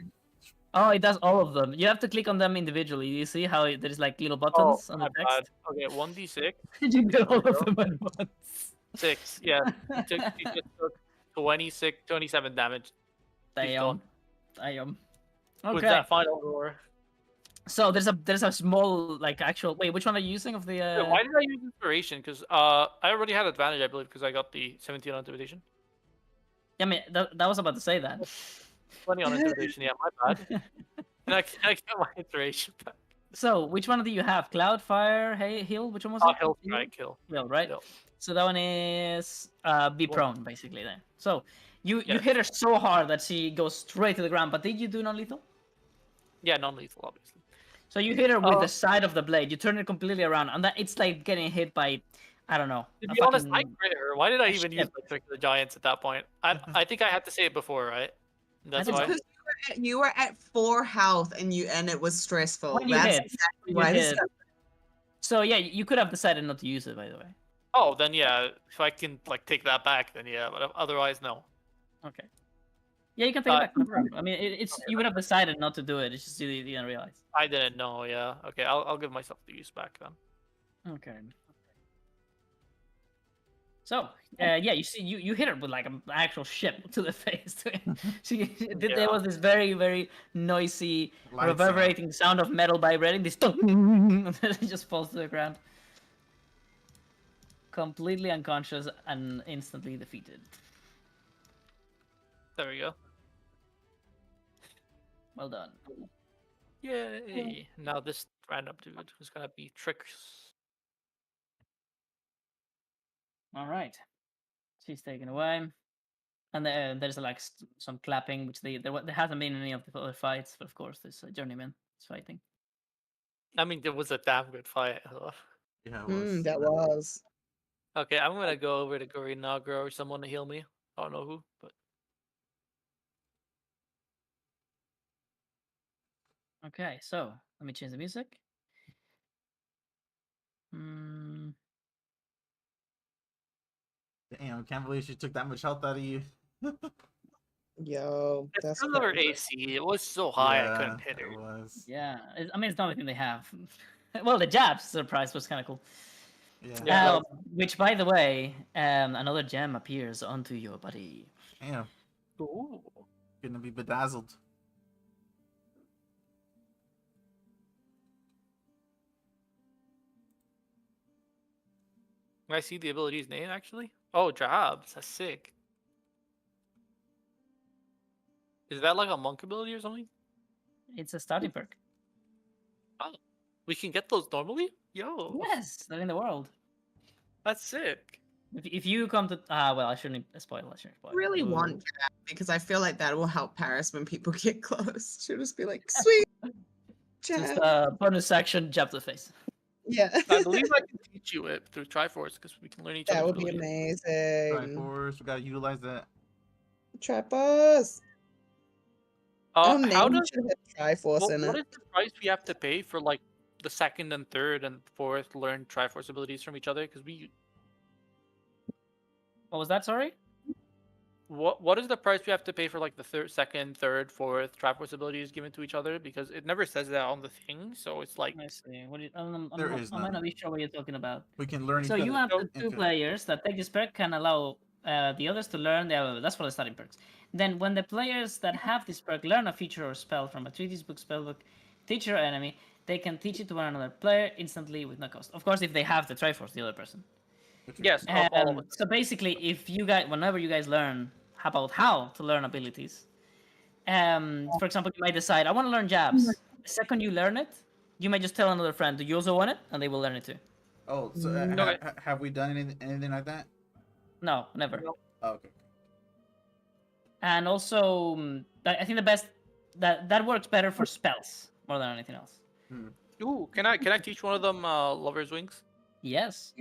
Oh, it does all of them. You have to click on them individually. You see how there's like little Oh, buttons on my the bad. text? Okay, 1d6, You get all There we of them at once. 6. Yeah, he just took 27 damage. Damn. Damn. With Okay. that final roar. So there's a small like actual. Wait, which one are you using of the? Yeah, why did I use inspiration? Because I already had advantage, I believe, because I got the 17 on intimidation. I mean, that was about to say that. 20 on intimidation. Yeah, my bad. Can I get my inspiration back? So which one do you have? Cloud, fire, Hill? Which one was it? Health strike kill. Hill, right? Hill. So that one is be Well- prone basically then. So you Yeah. hit her so hard that she goes straight to the ground. But did you do non-lethal? Yeah, non-lethal, obviously. So you hit her with Oh. the side of the blade. You turn it completely around, and that it's like getting hit by, I don't know. To a be honest, I fucking- crit her. Why did I even use ship. my trick of the giants at that point? I think I had to say it before, right? That's think why. so. Because you were at 4 health and it was stressful. When you That's hit, exactly you why this hit. happened. So yeah, you could have decided not to use it, by the way. Oh, then yeah. If I can like take that back, then yeah. But otherwise, no. Okay. Yeah, you can take it Uh, back. No problem. I mean, it's okay, you would have decided not to do it. It's just you didn't realize. I didn't know. Yeah. Okay. I'll give myself the use back then. Okay. So, yeah, you see, you hit her with like an actual ship to the face. There was this very, very noisy, Lights reverberating sound of metal vibrating. This and then it just falls to the ground. Completely unconscious and instantly defeated. There we go. Well done. Yay! Now this random dude who's gonna be tricks. All right. She's taken away. And there's like some clapping, which there hasn't been any of the other fights, but of course this journeyman is fighting. I mean, there was a damn good fight. Yeah, it was. That was. Okay, I'm gonna go over to Guri Nagra or someone to heal me. I don't know who, but Okay, so let me change the music. Hmm. Damn, I can't believe she took that much health out of you. Yo, it's that's because of her crazy. AC. It was so high I couldn't hit her. It was. Yeah, I mean it's not anything they have. Well, the jabs surprise was kind of cool. Yeah. Yeah. Which, by the way, another gem appears onto your body. Damn. Ooh. Gonna be bedazzled. Can I see the ability's name actually? Oh, jobs. That's sick. Is that like a monk ability or something? It's a starting perk. Oh, we can get those normally? Yo. Yes, they're in the world. That's sick. If you come to well, I shouldn't spoil. I shouldn't spoil. I really Ooh. want that because I feel like that will help Paris when people get close. She'll just be like, sweet. Just Jab. bonus action, jab to the face. Yeah. I believe I can teach you it through Triforce because we can learn each That other's would be abilities. amazing. Triforce, we gotta utilize that. Triforce. How name does should have Triforce in what it. is the price we have to pay for like the second and third and fourth learn Triforce abilities from each other? Because we What was that? Sorry. what is the price we have to pay for like the second, third, fourth Triforce abilities given to each other? Because it never says that on the thing, so it's like I see. What do you, There is I might none. not be sure what you're talking about. We can learn So each you other. have the two Okay. players that take this perk can allow the others to learn the other. That's for the starting perks. Then when the players that have this perk learn a feature or spell from a treatise book, spellbook, teacher or enemy, they can teach it to one another player instantly with no cost. Of course, if they have the Triforce, the other person. yes, all of it. So basically, if you guys, whenever you guys learn about how to learn abilities, for example, you might decide, I want to learn jabs. The second you learn it, you might just tell another friend, do you also want it? And they will learn it too. Oh, so Okay. have we done anything like that? No, never. Oh, okay. And also, I think the best that works better for spells more than anything else. Ooh, can I teach one of them Lover's Wings? Yes.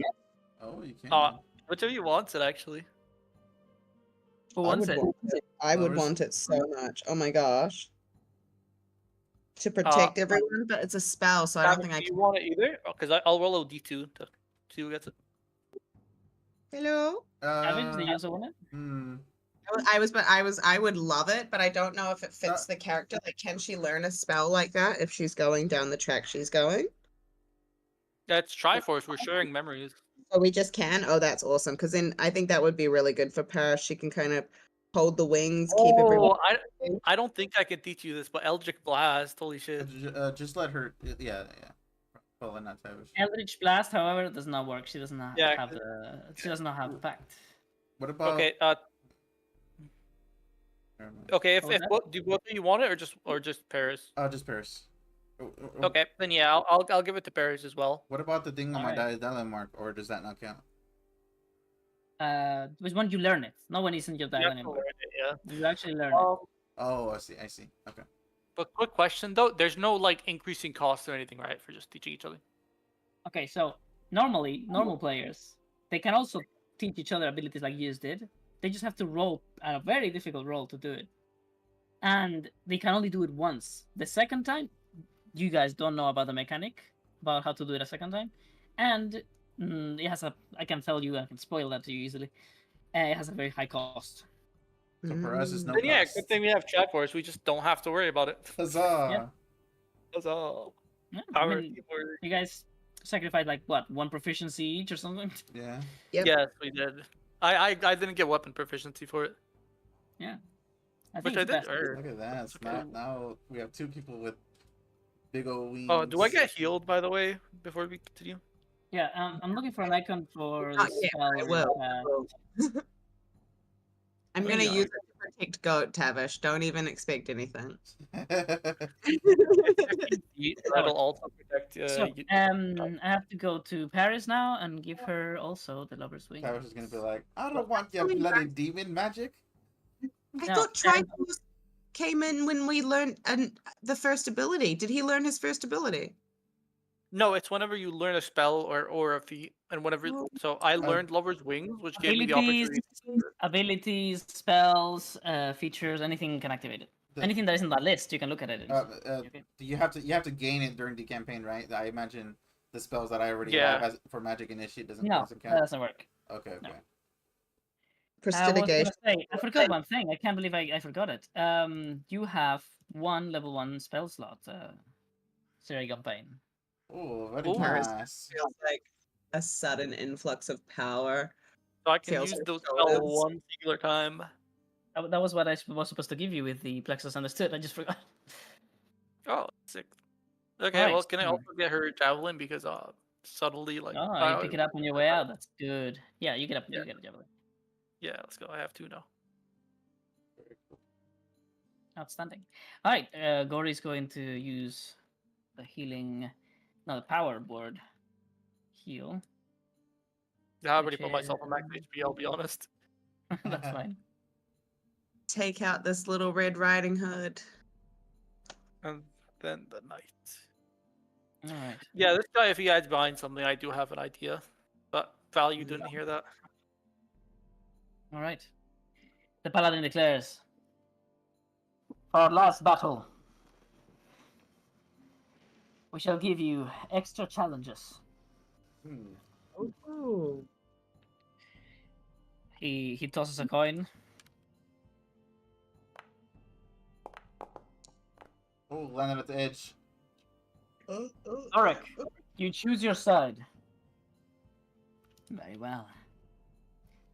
Oh, you can. Which of you wants it actually? Who I wants would it? want it. I would Lovers. want it so much. Oh my gosh. To protect everyone, but it's a spell, so I don't think I Do you can. want it either? Because I'll roll a d2 to see who gets it. Hello? Savage, do you also want it? I would love it, but I don't know if it fits the character. Like, can she learn a spell like that if she's going down the track she's going? That's Triforce. We're sharing memories. Oh, we just can? Oh, that's awesome. Because then I think that would be really good for Paris. She can kind of hold the wings, keep everyone. I don't think I can teach you this, but Eldritch Blast, holy shit. Just let her. Yeah. Well, not savage. Eldritch Blast, however, does not work. She does not Yeah, have the. She does not have the pact. What about? Okay, Never mind. okay. What was that? Do both of you want it or just Paris? Just Paris. Okay, then yeah, I'll give it to Paris as well. What about the thing on my Alright. diadem mark, or does that not count? It was when you learn it, not when it's in your You dial have to anymore. learn it, yeah. You actually learn it. Oh, I see. Okay. But quick question though, there's no like increasing cost or anything, right, for just teaching each other? Okay, so normally, normal players, they can also teach each other abilities like you just did. They just have to roll a very difficult roll to do it. And they can only do it once. The second time, you guys don't know about the mechanic, about how to do it a second time. and it has a. I can tell you, I can spoil that to you easily. It has a very high cost. So for us, it's no Then yeah, cost. good thing we have chat for us. We just don't have to worry about it. Huzzah! That's all. Yeah, Power keyboard. you guys sacrificed like what, one proficiency each or something? Yeah. Yep. Yes, we did. I didn't get weapon proficiency for it. Yeah, I Which think I it's did best. earn. Look at that. It's okay. Now we have 2 people with big old wings. Oh, do I get healed by the way before we continue? Yeah, I'm looking for an icon for Not the yet, spell. I will. I'm There gonna you use are. it to protect goat, Tavish. Don't even expect anything. It's 15 feet. That'll also protect. So, You. I have to go to Paris now and give her also the lover's wing. Travis is gonna be like, I don't want your bloody demon magic. I No, thought Triforce came in when we learned the first ability. Did he learn his first ability? No, it's whenever you learn a spell or a feat, and whenever. Oh. So I learned Lover's Wings, which gave me the Abilities, opportunity. abilities, spells, features, anything can activate it. The- Anything that is in that list, you can look at it. Okay. You have to gain it during the campaign, right? I imagine the spells that I already Yeah. have for Magic Initiate doesn't No, that count. doesn't work. Okay. no. Okay. I was gonna Prestidigitation. say, I forgot one thing. I can't believe I forgot it. You have one level 1 spell slot, Campaign. Oh, very Ooh. nice. Feels like a sudden influx of power. So I can Feels use like those shoulders. spell one singular time. That was what I was supposed to give you with the Plexus Understood. I just forgot. Oh, sick. Okay, Alright, well, can I so- also get her javelin because suddenly like. Oh, you pick it up on your way out. That's good. Yeah, you get up. Yeah. You get a javelin. Yeah, let's go. I have 2 now. Outstanding. All right, Gory's going to use the healing, no, the power board heal. Yeah, I already Which put myself on max is- HP. I'll be honest. That's fine. Take out this little Red Riding Hood. And then the knight. All right. Yeah, this guy, if he hides behind something, I do have an idea. But Val, you didn't hear that. All right. The paladin declares, "For our last battle, we shall give you extra challenges." Ooh. He tosses a coin. Oh, landed at the edge. Ulrich, you choose your side. Very well.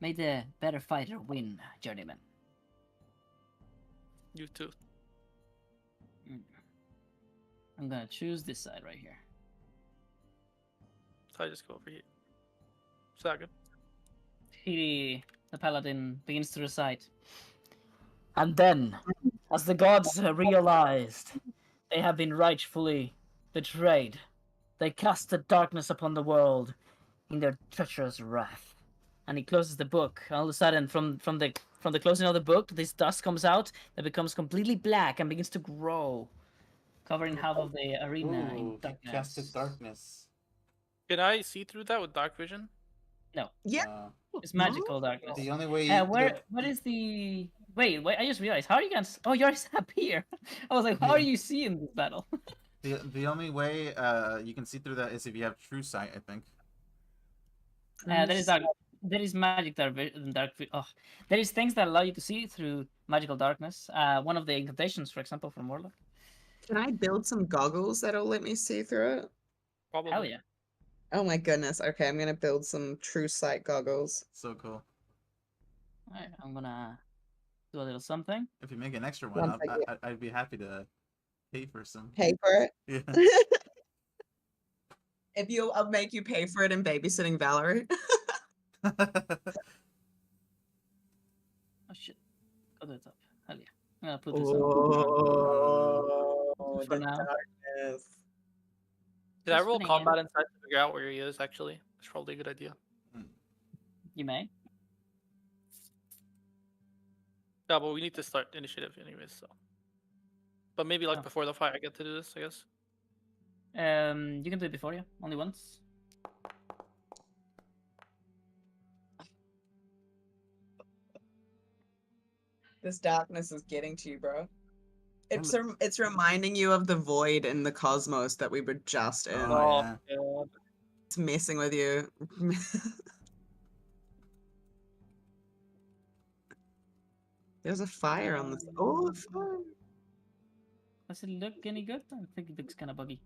May the better fighter win, journeyman. You too. I'm gonna choose this side right here. So I just go over here. Second. The paladin begins to recite. And then, as the gods realized they have been rightfully betrayed, they cast the darkness upon the world in their treacherous wrath. And he closes the book. All of a sudden, from the closing of the book, this dust comes out that becomes completely black and begins to grow, covering half of the arena in Ooh, darkness. casted darkness. Can I see through that with dark vision? Yeah. It's magical darkness. The only way. What is the wait? I just realized. How are you guys? Oh, you're up here. I was like, how are you seeing this battle? The only way you can see through that is if you have true sight, I think. There is dark. There is magic dark. Oh, there is things that allow you to see through magical darkness. One of the incantations, for example, from Warlock. Can I build some goggles that'll let me see through it? Probably. Hell yeah. Oh my goodness. Okay, I'm gonna build some true sight goggles. So cool. All right, I'm gonna do a little something. If you make an extra one, Once I get- I'd be happy to pay for some. Pay for it. Yeah. If you, I'll make you pay for it in babysitting Valerie. Oh shit! Go to the top. Hell yeah! I'm gonna put this on. Oh, For the now. darkness. Did I Just roll spinning combat inside to figure out where he is? Actually, it's probably a good idea. You may. Yeah, but we need to start initiative anyways. So, but maybe like Oh. before the fight, I get to do this. I guess. You can do it before you. Only once. This darkness is getting to you, bro. It's reminding you of the void in the cosmos that we were just in. Oh, yeah. God. It's messing with you. There's a fire on this. Oh, a fire. Does it look any good? I think it looks kind of buggy.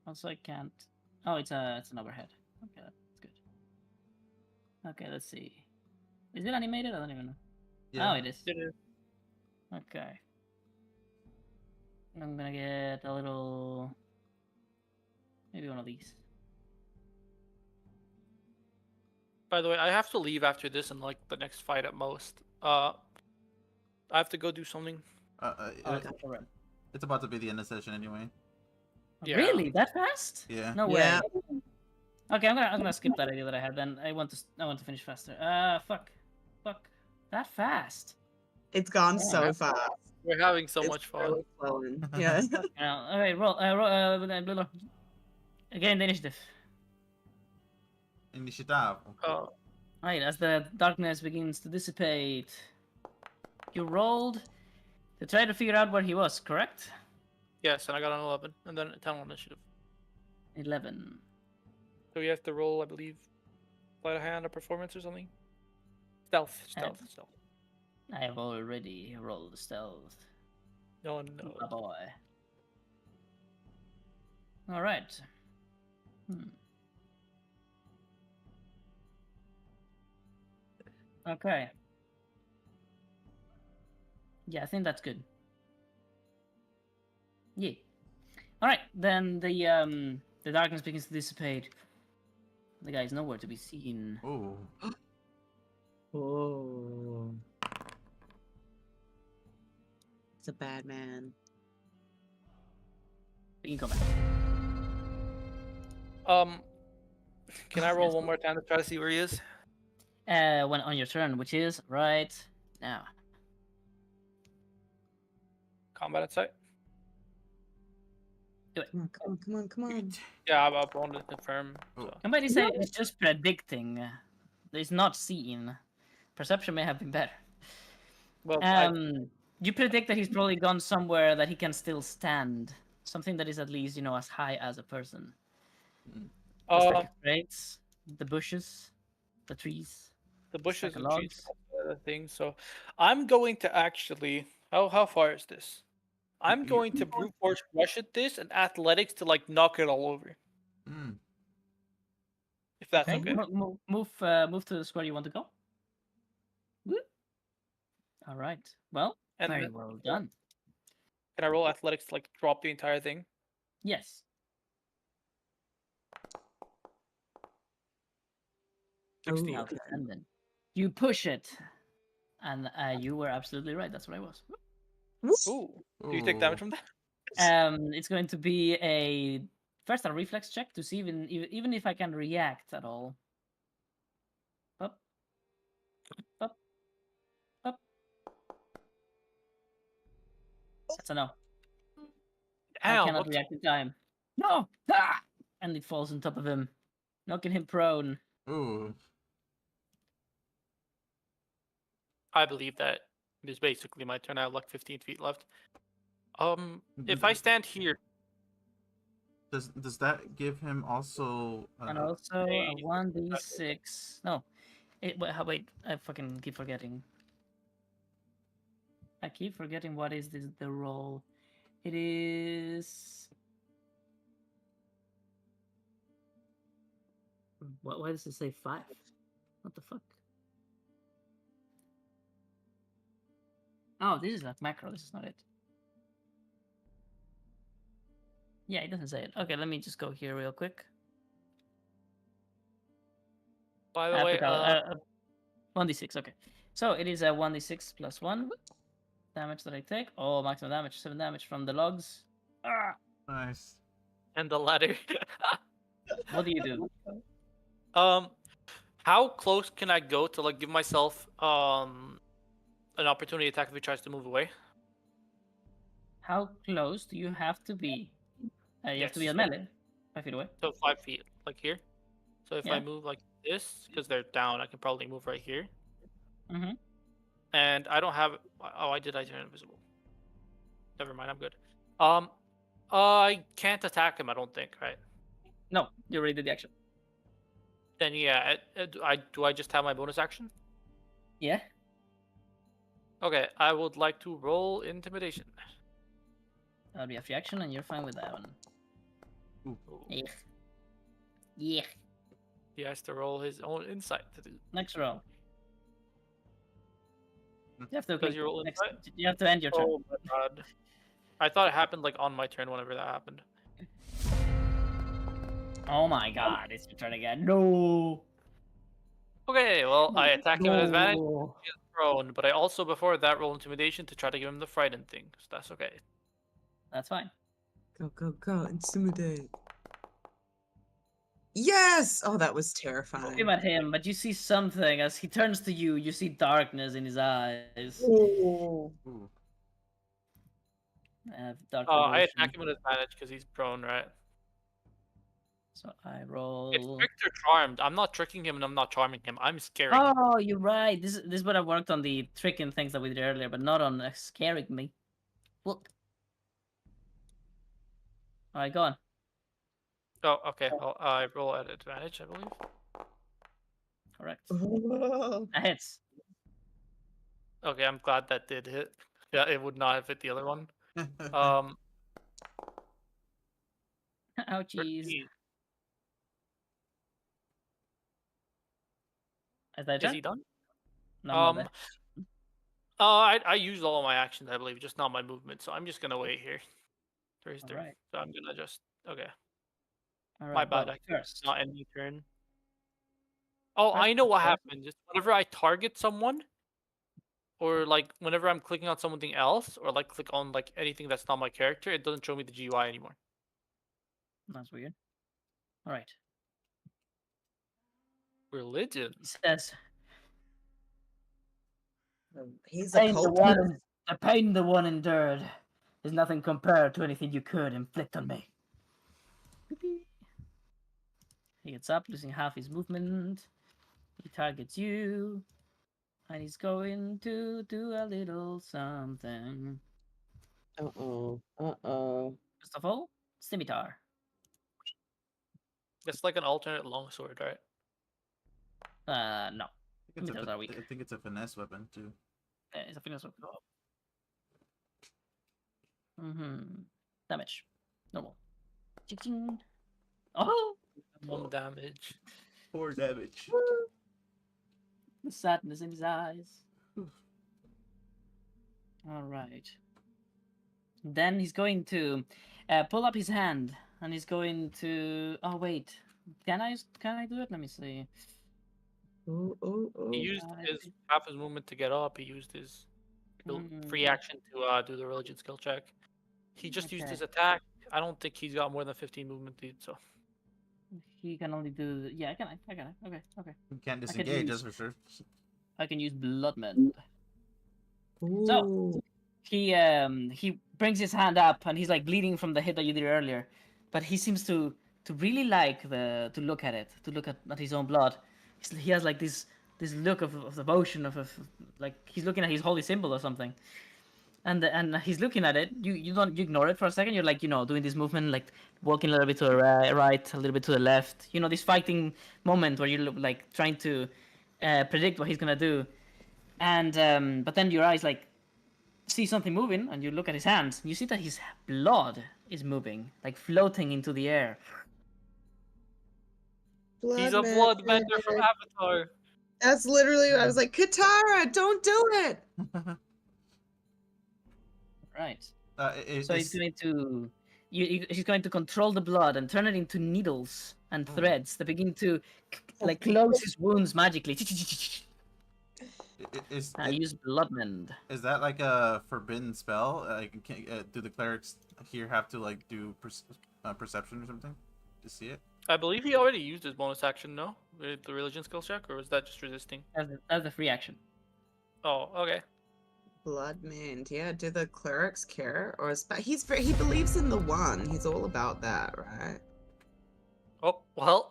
Also, I can't. Oh, it's an overhead. Okay, that's good. Okay, let's see. Is it animated? I don't even know. Yeah. Oh, it is. It is. Okay. I'm gonna get a little. Maybe one of these. By the way, I have to leave after this and like the next fight at most. I have to go do something. Oh, it's alright. It's about to be the end of the session anyway. Yeah. Really? That fast? Yeah. No way. Yeah. Okay, I'm gonna skip that idea that I had. Then I want to finish faster. Fuck. That fast. It's gone Yeah, so that's- fast. We're having so It's much fun. really flowing. Yeah. Okay, roll. Again, the initiative. Initiative. Right, as the darkness begins to dissipate, you rolled to try to figure out where he was, correct? Yes, and I got an 11, and then a 10 on initiative. 11. So we have to roll, I believe, sleight of hand or performance or something. Stealth. I have already rolled stealth. No one knows. Oh boy. Alright. Okay. Yeah, I think that's good. Yeah. Alright, then the darkness begins to dissipate. The guy is nowhere to be seen. Oh. Oh. It's a bad man. You can come back. Can I roll one more time to try to see where he is? When on your turn, which is right now. Combat insight. Come on. Yeah, I wanted to confirm. So. Somebody say it's just predicting. It's not seeing. Perception may have been better. Well, You predict that he's probably gone somewhere that he can still stand. Something that is at least, as high as a person. The stack of crates, the bushes, the trees. the bushes stack of and trees, logs. the thing. So I'm going to actually. How far is this? I'm going to brute force rush at this and athletics to like knock it all over. Mm. If that's okay. Move to the square you want to go. Woo. All right. Well, And very then- well done. Can I roll athletics to like drop the entire thing? Yes. 16. Okay, and then you push it, and you were absolutely right. That's what I was. Ooh. Do you take damage from that? It's going to be a first a reflex check to see even if I can react at all. Up. That's a no. I Damn, cannot what? react in time. No! Ah! And it falls on top of him, knocking him prone. Ooh. I believe that it is basically my turn. I have like 15 feet left. If I stand here, Does that give him also? And also a Hey, 1d6. No. Wait, I fucking keep forgetting. I keep forgetting what is the roll. It is. Why does it say 5? What the fuck? Oh, this is like macro. This is not it. Yeah, it doesn't say it. Okay, let me just go here real quick. by the I way, forgot, 1d6, okay. So it is a 1d6 plus 1 damage that I take. Oh, maximum damage, 7 damage from the logs. Ah! Nice. and the ladder. What do you do? How close can I go to like give myself an opportunity attack if he tries to move away? How close do you have to be? You have to be Yes. at melee, 5 feet away. So 5 feet, like here. So if I Yeah. move like this, because they're down, I can probably move right here. Mm-hmm. And I don't have. Oh, I turn invisible. Never mind, I'm good. I can't attack him. I don't think. Right. No, you already did the action. Then yeah, do I just have my bonus action? Yeah. Okay, I would like to roll intimidation. That'll be a free action, and you're fine with that one. Ooh. Yeah. Yeah. He has to roll his own insight to do. Next roll. You have to Does click your roll next. insight? You have to end your turn. Oh my god. I thought it happened like on my turn whenever that happened. Oh my god, it's your turn again. No. Okay, well, I attack him at advantage. No. He is prone, but I also before that roll intimidation to try to give him the frightened thing. So that's okay. That's fine. Go, intimidate. Yes! Oh, that was terrifying. Aim at him, but you see something as he turns to you. You see darkness in his eyes. Oh. Ooh. Dark I devotion. attack him at advantage because he's prone, right? So I It's roll. tricked or charmed. I'm not tricking him and I'm not charming him. I'm scaring him. Oh, you're right. This is what I worked on the tricking things that we did earlier, but not on scaring me. Look. All right, go on. Oh, okay. Well, I roll at advantage, I believe. Correct. Oh. That hits. Okay, I'm glad that did hit. Yeah, it would not have hit the other one. Um, Ouchies. 13. Is that Is your he done? No, I'm not I used all of my actions, I believe, just not my movement. So I'm just gonna wait here for his turn. Alright. So I'm gonna just okay. there. My Alright, bad. well, I first. not end the turn. Oh, First I know what first. happened. Just whenever I target someone, or like whenever I'm clicking on something else, or like click on like anything that's not my character, it doesn't show me the GUI anymore. That's weird. Alright. Religion. He says, He's a cult. the pain the one endured is nothing compared to anything you could inflict on me. He gets up, losing half his movement. He targets you. And he's going to do a little something. Uh-oh. First of all, scimitar. That's like an alternate longsword, right? No. I think Scimitars are weak. I think it's a finesse weapon too. It's a finesse weapon. Damage. Normal. Ching. Oh! 1 damage. 4 damage. The sadness in his eyes. Alright. Then he's going to pull up his hand and he's going to. Oh, wait. Can I do it? Let me see. He used his half his movement to get up. He used his free action to do the religion skill check. He just used his attack. I don't think he's got more than 15 movement, dude. So He can only do. Yeah, I can. Okay. You can't disengage, that's for sure. I can use blood mend. So he brings his hand up and he's like bleeding from the hit that you did earlier, but he seems to really like to look at it, to look at his own blood. He has like this look of devotion of like he's looking at his holy symbol or something, and he's looking at it. You ignore it for a second. You're like doing this movement, like walking a little bit to the right, a little bit to the left. This fighting moment where you're like trying to predict what he's gonna do, and but then your eyes like see something moving, and you look at his hands. And you see that his blood is moving, like floating into the air. he's a bloodbender from Avatar. That's literally what I was like, Katara, don't do it. Right. He's going to he's going to control the blood and turn it into needles and threads that begin to like close his wounds magically. And use blood mend. Is that like a forbidden spell? Do the clerics here have to like do perception or something to see it? I believe he already used his bonus action, no? With the religion skill check, or was that just resisting? That's the free action. Oh, okay. Blood mend, yeah. Do the clerics care, or he believes in the one? He's all about that, right? Oh well,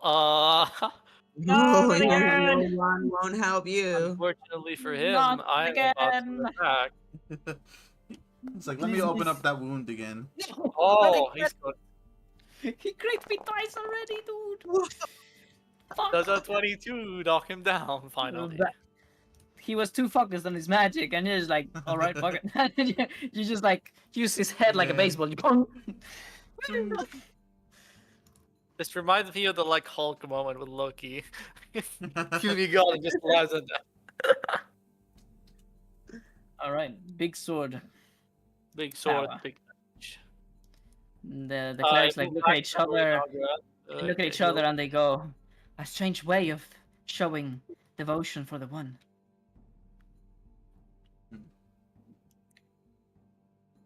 No, again! the one won't help you. unfortunately for him, Not I'm about to attack. It's like, let me open up that wound again. Oh, he's good. He crit me twice already, dude. Fuck. Does a 22 knock him down finally? He was too focused on his magic, and you're just like, all right, fuck it. you just like use his head like a Yeah. baseball. You pong. This reminds me of the like Hulk moment with Loki. Puny God and just lands on that. All right, big sword. Big sword, Power. big damage. The clerics like move look at back each to other, Nagra. look at each other, and they go, "A strange way of showing devotion for the one."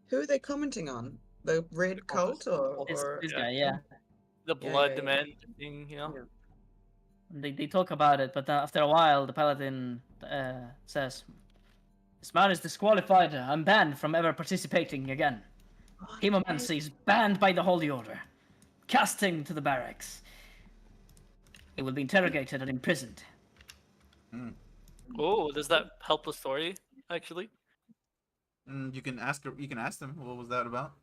Who are they commenting on? The red cult or This Yeah. guy, yeah. The Yeah, blood yeah, yeah. demand thing, you know. They talk about it, but after a while, the paladin says, "This man is disqualified. I'm banned from ever participating again. Hemomancy is banned by the Holy Order. Casting to the barracks. He will be interrogated and imprisoned." Oh, does that help the story? Actually, You can ask her. You can ask them. What was that about?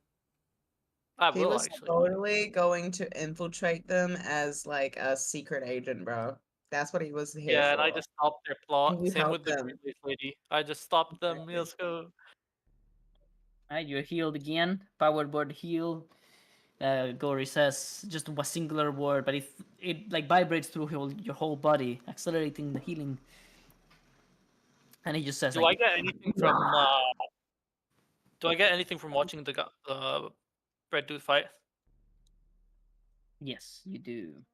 I He will was actually. totally going to infiltrate them as like a secret agent, bro. That's what he was here Yeah, and for. I just stopped their Can plot. you Same help with the them? Green Leaf Lady. I just stopped them. Exactly. Let's go. Alright, you're healed again. Power word heal. Gory says just a singular word, but it like vibrates through your whole body, accelerating the healing. And he just says Do like, I get anything from? Do I get anything from watching the Red Dude fight? "Yes, you do."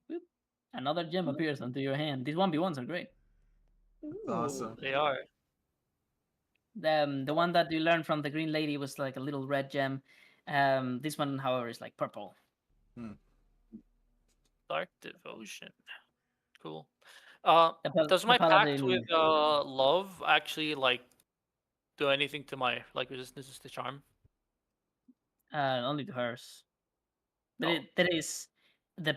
Boop. Another gem appears onto your hand. These 1v1s are great. Awesome. They are. The one that you learned from the green lady was like a little red gem. This one, however, is like purple. Dark Devotion. Cool. The Does my pact paladin, with love actually like do anything to my like resistance to charm? only to hers. But Oh. there is the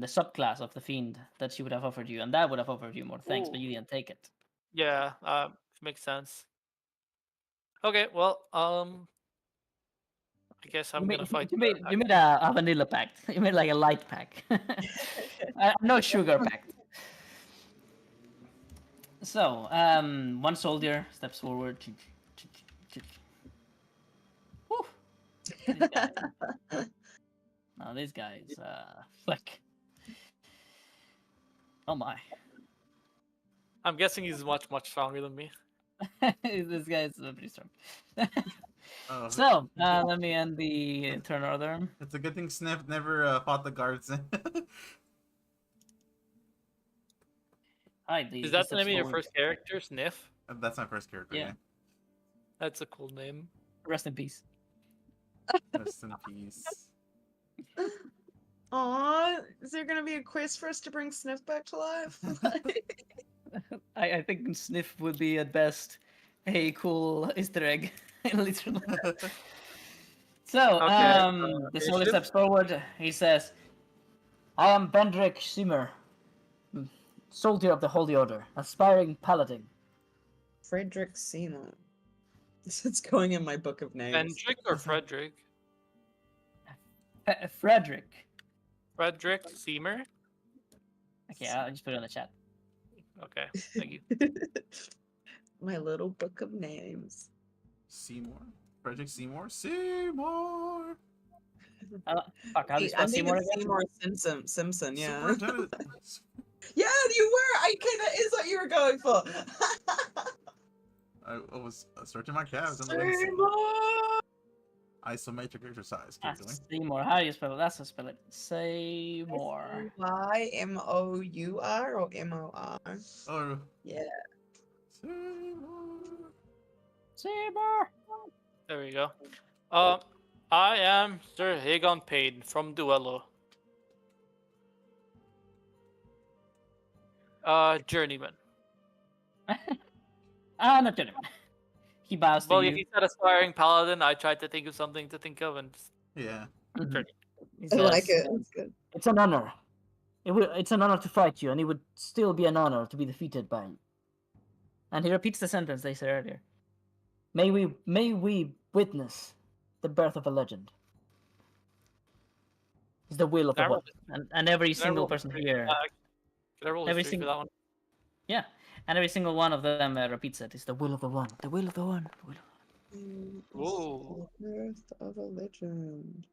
subclass of the fiend that she would have offered you, and that would have offered you more thanks, but you didn't take it. Yeah, makes sense. Okay, well, I guess I'm gonna fight. You made a vanilla pact. You made like a light pack. No sugar pact. So, one soldier steps forward. Whew. This guy. Now this guy is like, oh my. I'm guessing he's much stronger than me. This guy is pretty strong. Oh, So, let me end the turn order. it's a good thing Sniff never fought the guards. Alright, Is that the name of your first character, Sniff? That's my first character. Yeah. Yeah. That's a cool name. Rest in peace. Rest in peace. Aw, is there gonna be a quest for us to bring Sniff back to life? I think Sniff would be at best a cool Easter egg, literally. So, the soldier initiative? steps forward. He says, "I am Bendrick Shimmer, soldier of the Holy Order, aspiring paladin." Frederick Seymour. It's going in my book of names. Hendrik or Frederick? Frederick. Frederick Seymour? Okay, I'll just put it on the chat. Okay, thank you. My little book of names. Seymour. Frederick Seymour. Seymour. Fuck, how do you spell I'm Seymour thinking again? Seymour Simpson, yeah. Superintendent. Yeah, you were! I kinda is what you were going for. I was searching my calves and then Seymour! isometric exercise. Keep going. Seymour, how do you spell it? That's how spell it. Seymour. Y-M-O-U-R or M-O-R? Oh. Yeah. Seymour. Seymour. There we go. I am Sir Hagon Payne from Duello. Journeyman. Not gentleman. He bows to Well, you. if you said aspiring paladin, I tried to think of something to think of, and Yeah. Mhm. He I like says, it. That's good. "It's an honor. It's an honor to fight you, and it would still be an honor to be defeated by you." And he repeats the sentence they said earlier. May we witness the birth of a legend. It's the will of Can the I roll one, and every Can I single roll person history? here, Can I roll every history for single that one? yeah, and every single one of them repeats it. It's the will of the one, the will of the one. The will of... Whoa. The birth of a legend.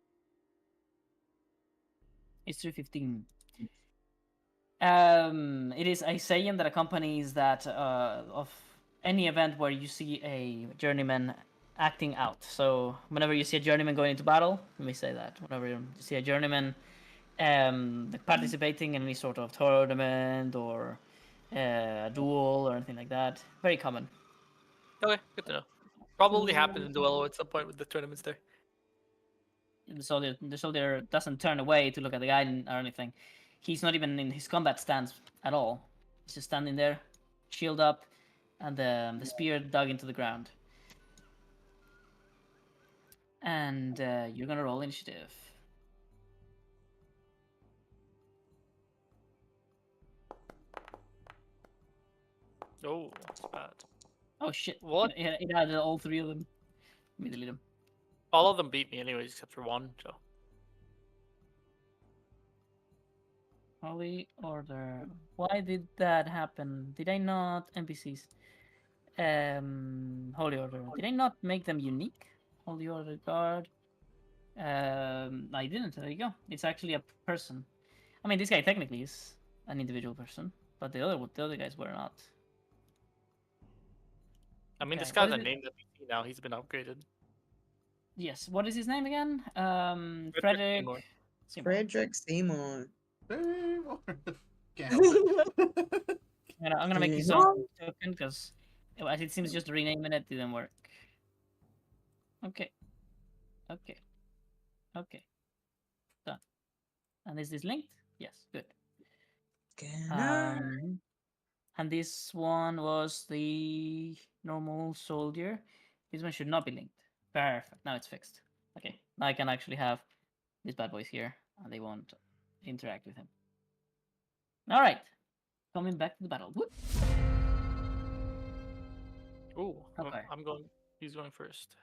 History 15. It is a saying that accompanies that of any event where you see a journeyman acting out. So whenever you see a journeyman going into battle, let me say that. Whenever you see a journeyman participating in any sort of tournament or a duel or anything like that, very common. Okay, good to know. Probably happened in Duello at some point with the tournaments there. The soldier doesn't turn away to look at the guy or anything. He's not even in his combat stance at all. He's just standing there, shield up, and the spear dug into the ground. And you're gonna roll initiative. Oh, that's bad. Oh shit! What? It had all three of them. Let me delete them. All of them beat me anyways, except for one, so. Holy order. Why did that happen? Did I not NPCs? Holy order. Did I not make them unique? Holy order guard. I didn't. There you go. It's actually a person. I mean, this guy technically is an individual person, but the other guys were not. I mean, Okay, this guy's what a is it? name that we see now. He's been upgraded. Yes. What is his name again? Frederick Frederick. Seymour. Seymour. Frederick Seymour. Can't help it. I'm gonna make his Seymour. own token because it seems just renaming it didn't work. Okay. Okay. Okay. Done. And is this linked? Yes. Good. Scanner. And this one was the normal soldier. This one should not be linked. Perfect. Now it's fixed. Okay. Now I can actually have these bad boys here, and they won't interact with him. All right. Coming back to the battle. Whoop. Ooh, Okay. I'm going. He's going first.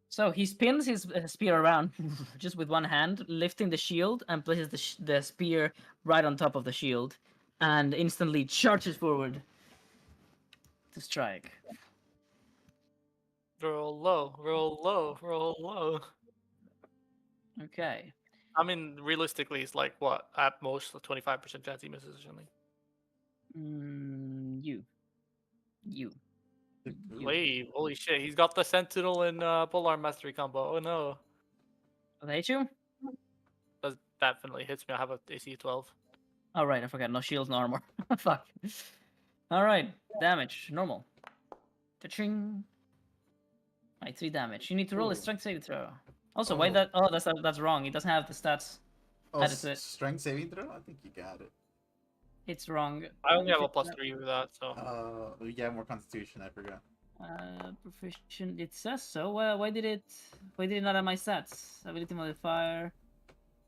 So he spins his spear around just with one hand, lifting the shield, and places the spear right on top of the shield, and instantly charges forward to strike. Roll low, roll low, roll low. Okay. I mean, realistically, it's like what at most a 25% chance he misses or something. You. Wait, holy shit! He's got the Sentinel and Polearm Mastery combo. Oh no, Will they hit you? that definitely hits me. I have a AC 12. Oh, right. I forgot. No shields, no armor. Fuck. All right. Damage. Normal. Cha-ching. Right, 3 damage. You need to roll a Ooh. strength saving throw. Also, why Oh. that? Oh, that's wrong. It doesn't have the stats. Oh, Added to it. strength saving throw? I think you got it. It's wrong. I only have a If it's +3 with that, so. Yeah, more constitution, I forgot. proficient. It says so. Why did it not have my stats? Ability modifier.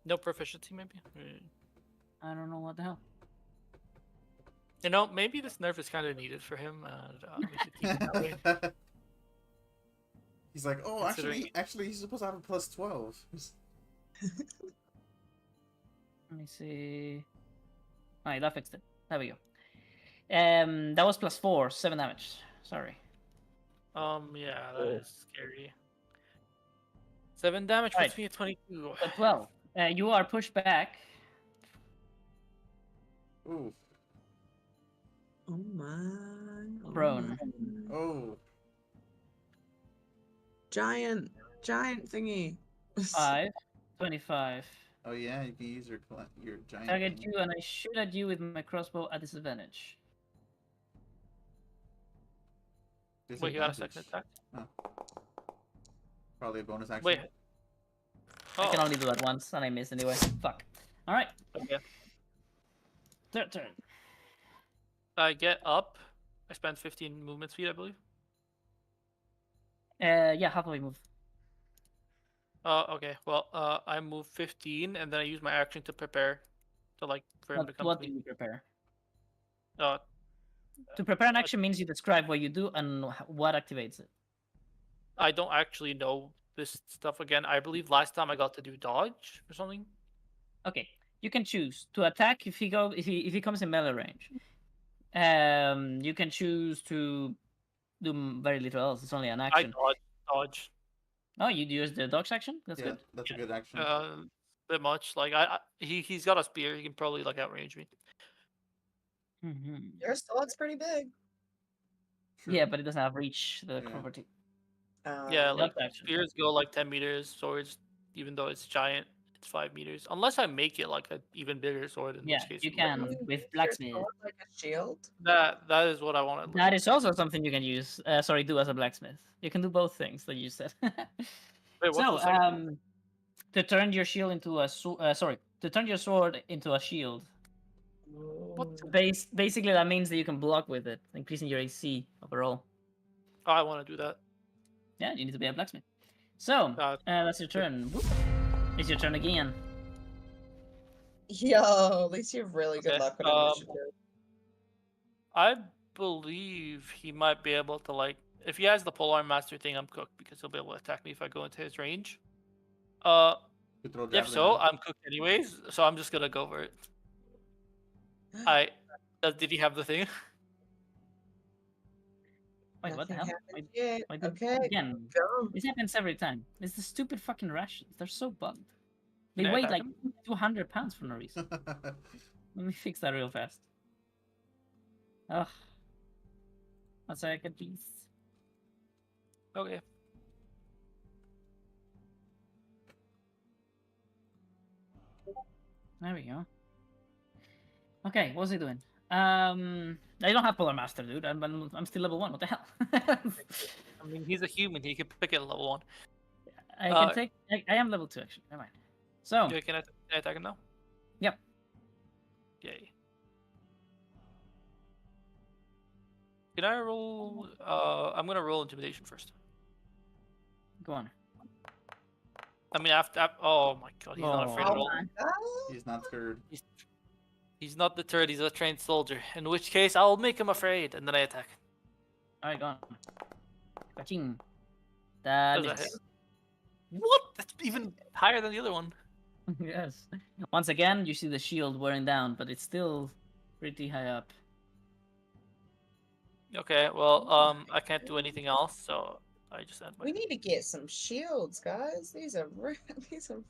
No proficiency, maybe. I don't know what the hell. You know, maybe this nerf is kind of needed for him. We should keep it that way. He's like, oh, Considering- actually, he's supposed to have a +12. Let me see. Alright, that fixed it. There we go. That was +4, 7 damage. Sorry. Yeah, that is scary. 7 damage puts Right. me at 22. So 12. You are pushed back. Ooh. Oh my. Oh Prone. my. Oh. Giant thingy. 5. 25. Oh yeah, you can use your giant. Target thing. you, and I shoot at you with my crossbow at disadvantage. Wait, you got a second Disadvantage. attack? Probably a bonus action. Wait. I can Oh, only do that once, and I missed anyway. Fuck. Alright. okay. Third turn. I get up. I spend 15 movement speed, I believe. Yeah, halfway move. Okay. Well, I move 15, and then I use my action to prepare, to like for him to come What to do me. you prepare? Uh, To prepare an action means you describe what you do and what activates it. I don't actually know this stuff again. I believe last time I got to do dodge or something. Okay, you can choose to attack if he comes in melee range. You can choose to do very little else. It's only an I action. dodge. Oh, you use the dodge action. That's Yeah, good. that's a good action. Bit much. Like he's got a spear. He can probably like outrange me. Your sword's pretty big. Yeah, but it doesn't have reach. The Yeah. property. Yeah, Um, like Dodge action. spears go like 10 meters. Swords, even though it's giant, it's 5 meters. Unless I make it like an even bigger sword, in Yeah, which case you it might can work. with your blacksmith. sword like a shield. That is what I want to. That is also something you can use. Sorry, do as a blacksmith. You can do both things that you said. Wait, what's So, the second? to turn your shield into a sorry, to turn your sword into a shield. Basically, that means that you can block with it, increasing your AC overall. Oh, I want to do that. Yeah, you need to be a blacksmith. So, that's your turn. Whoop. It's your turn again. Yo, at least you have really good Okay, luck on initiative. I believe he might be able to like. If he has the polearm master thing, I'm cooked because he'll be able to attack me if I go into his range. You throw If javelin so, out. I'm cooked anyways. So I'm just gonna go for it. Did he have the thing? Wait, what the Nothing hell? happened yet. Why did- Okay, Again, go. this happens every time. It's the stupid fucking rations. They're so bugged. They Can I weigh attack like him? 200 pounds for no reason. Let me fix that real fast. Ugh. 1 second, please. Okay. There we go. Okay, what's he doing? I don't have Polar Master, dude. I'm still level 1. What the hell? I mean, he's a human. He can pick it at level 1. I can take. I am level 2 actually. Never mind. So. Yeah, can I attack him now? Yep. Yay. Can I roll? I'm gonna roll intimidation first. Go on. I mean, after oh my god, he's not afraid at Oh all. my god. He's not scared. He's not deterred. He's a trained soldier. In which case, I'll make him afraid, and then I attack. All right, go on. Ka-ching. That Does that is. hit? What? That's even higher than the other one. Yes. Once again, you see the shield wearing down, but it's still pretty high up. Okay, well, I can't do anything else, so I just end my. We need to get some shields, guys. These are these are.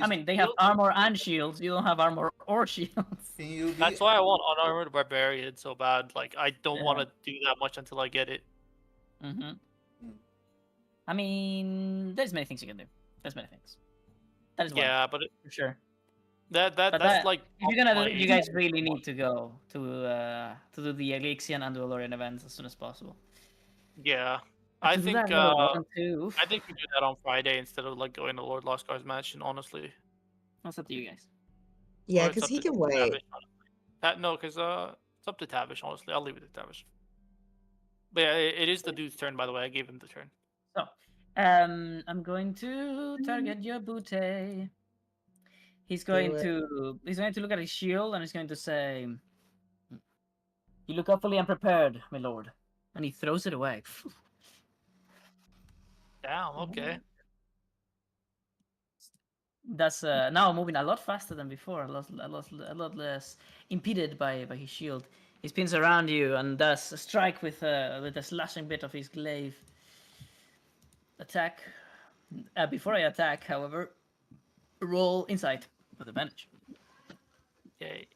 I mean, they have armor and shields. You don't have armor or shields. Can you be, That's why I want unarmored barbarian so bad. Like, I don't Yeah. want to do that much until I get it. Mm-hmm. I mean, there's many things you can do. There's many things. That is one, Yeah, but for sure. that's that- like. If you're gonna my do, you guys really need to go to do the Alexian and Duelorian events as soon as possible. Yeah, But I to do think that level 1, 2, I think we do that on Friday instead of like going to Lord Losscar's mansion. Honestly, that's up to you guys. Yeah, Or it's because up he to can wait. Tavish, honestly. No, because it's up to Tavish. Honestly, I'll leave it to Tavish. But yeah, it is the dude's turn. By the way, I gave him the turn. So, I'm going to target your booty. He's going to look at his shield and he's going to say, "You look awfully unprepared, my lord," and he throws it away. Damn. Okay. That's now moving a lot faster than before, a lot less impeded by his shield. He spins around you and does a strike with a slashing bit of his glaive. Attack. Before I attack, however, roll insight with advantage. Yay.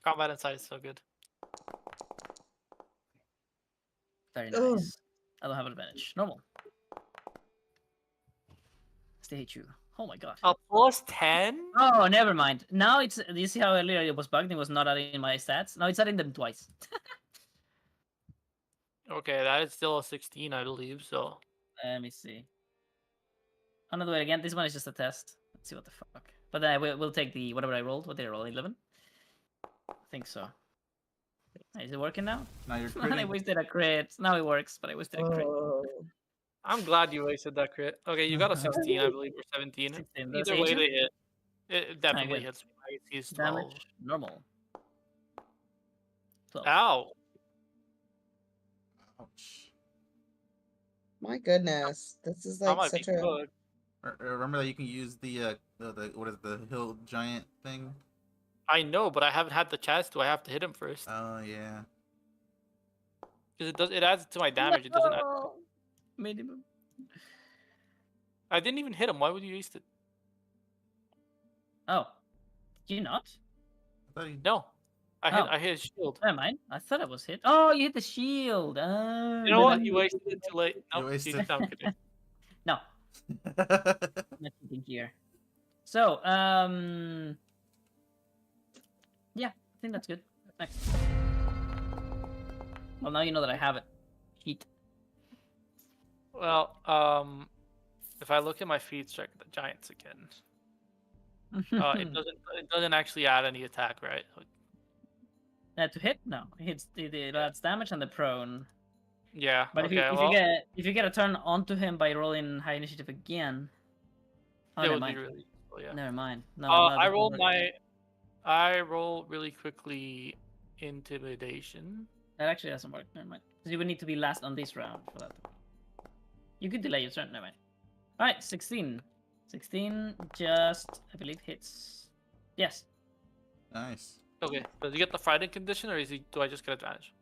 Combat insight is so good. Very Oh. nice. I don't have advantage. Normal. Stay hit you. Oh my god. A plus 10? Oh, never mind. Now it's. Do you see how earlier it was bugged? It was not adding my stats. Now it's adding them twice. Okay, that is still a 16, I believe. So Let me see. I'm gonna do it again. This one is just a test. Let's see what the fuck. But then we'll take the whatever I rolled. What did I roll? 11. I think so. Is it working now? now you're I critting. wasted a crit. Now it works, but I wasted a crit. Oh. I'm glad you wasted that crit. Okay, you got a 16, I believe, or 17. 16. Does Either way, it they hit. It definitely good. hits. I see it's 12. damage normal. 12. Ow. Ouch. My goodness, this is That like might be such a. good. Remember that you can use the what is it, the hill giant thing? I know, but I haven't had the chance to. I have to hit him first. Oh yeah. Because it adds to my damage. It doesn't. Minimum. I didn't even hit him. Why would you waste it? Oh, did you not? I thought you... No, Oh. I hit his shield. Never mind. I thought it was hit. Oh, you hit the shield. Oh, You know what? You wasted it too late. You No, wasted- no, I'm kidding. No, not cheating here. So, yeah, I think that's good. Next. Well, now you know that I have it. Heat. Well, if I look at my feat strike the giants again, it doesn't actually add any attack, right? To hit? No, it hits it adds damage and the prone. Yeah. But okay. if you get a turn onto him by rolling high initiative again, oh, it never would mind. be really useful. Yeah. Never mind. No, I that's roll not right. I roll really quickly intimidation. That actually doesn't work. Never mind. Because you would need to be last on this round for that. You could delay your turn. Never mind. All right, 16. 16 just, I believe, hits. Yes. Nice. Okay. Does he get the frightened condition, or do I just get advantage?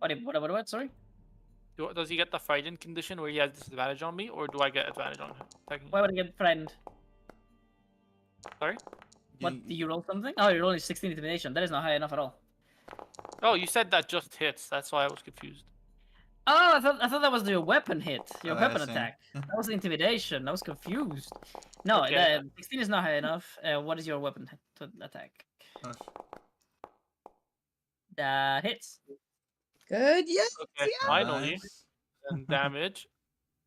What? Sorry. Does he get the frightened condition where he has disadvantage on me, or do I get advantage on him? Technically? Why would I get frightened? Sorry. What, do you roll something? Oh, you're rolling 16 intimidation. That is not high enough at all. Oh, you said that just hits. That's why I was confused. Oh, I thought that was your weapon hit, your Oh, weapon I see. attack. That was intimidation. I was confused. No, Okay. 16 is not high enough. What is your weapon attack? Oh, That hits. Good, yes, Okay. yeah. Finally, nice. and damage.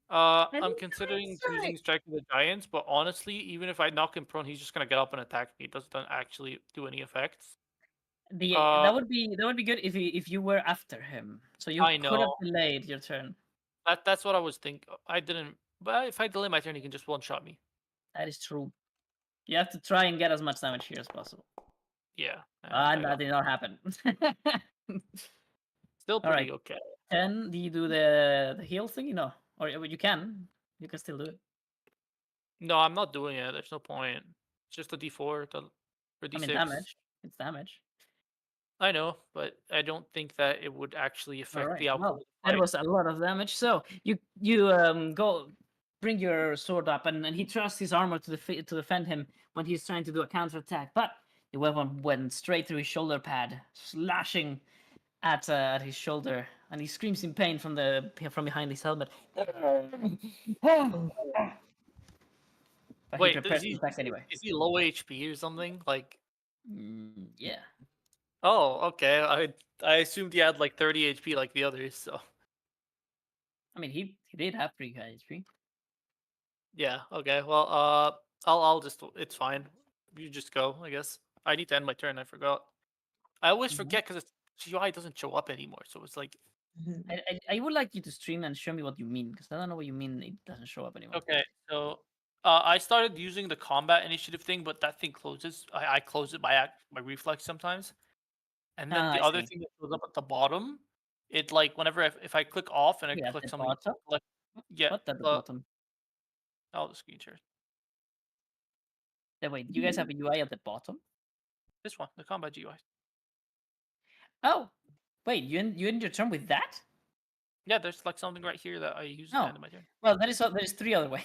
I I'm think considering that's right. choosing Strike of the Giants, but honestly, even if I knock him prone, he's just gonna get up and attack me. It doesn't actually do any effects. That would be good if you were after him, so you I could have know. delayed your turn. That's what I was thinking. I didn't, but if I delay my turn, he can just one shot me. That is true. You have to try and get as much damage here as possible. Yeah. And that did not happen. Still All pretty right. okay. 10, do you do the heal thing? No. Or you can. You can still do it. No, I'm not doing it. There's no point. It's just a D4 or D6. I mean, damage. It's damage. I know, but I don't think that it would actually affect Alright, the outcome. well, of the that fight. was a lot of damage. So you go bring your sword up, and he trusts his armor to defend him when he's trying to do a counterattack. But the weapon went straight through his shoulder pad, slashing at his shoulder, and he screams in pain from behind his helmet. But he Wait, prepares to attack anyway. is he low HP or something? Like, Yeah. oh, okay. I assumed he had like 30 HP like the others. So I mean, he did have pretty high HP. yeah, okay. Well, I'll just. It's fine. You just go. I guess I need to end my turn. I forgot. I always Mhm. forget because GUI doesn't show up anymore. So it's like, Mhm. I would like you to stream and show me what you mean, because I don't know what you mean it doesn't show up anymore. okay, so I started using the combat initiative thing, but that thing closes. I close it by reflex sometimes, and then Ah, the I other see. thing that shows up at the bottom, it like whenever if I click off and I Yeah, at click the something, bottom? like yeah, What at the the bottom? oh the screen share. Wait, you guys have a UI at the bottom? This one, the combat GUI. Oh, wait, you end your turn with that? Yeah, there's like something right here that I use at Oh. the end of my turn. Well, there's 3 other ways.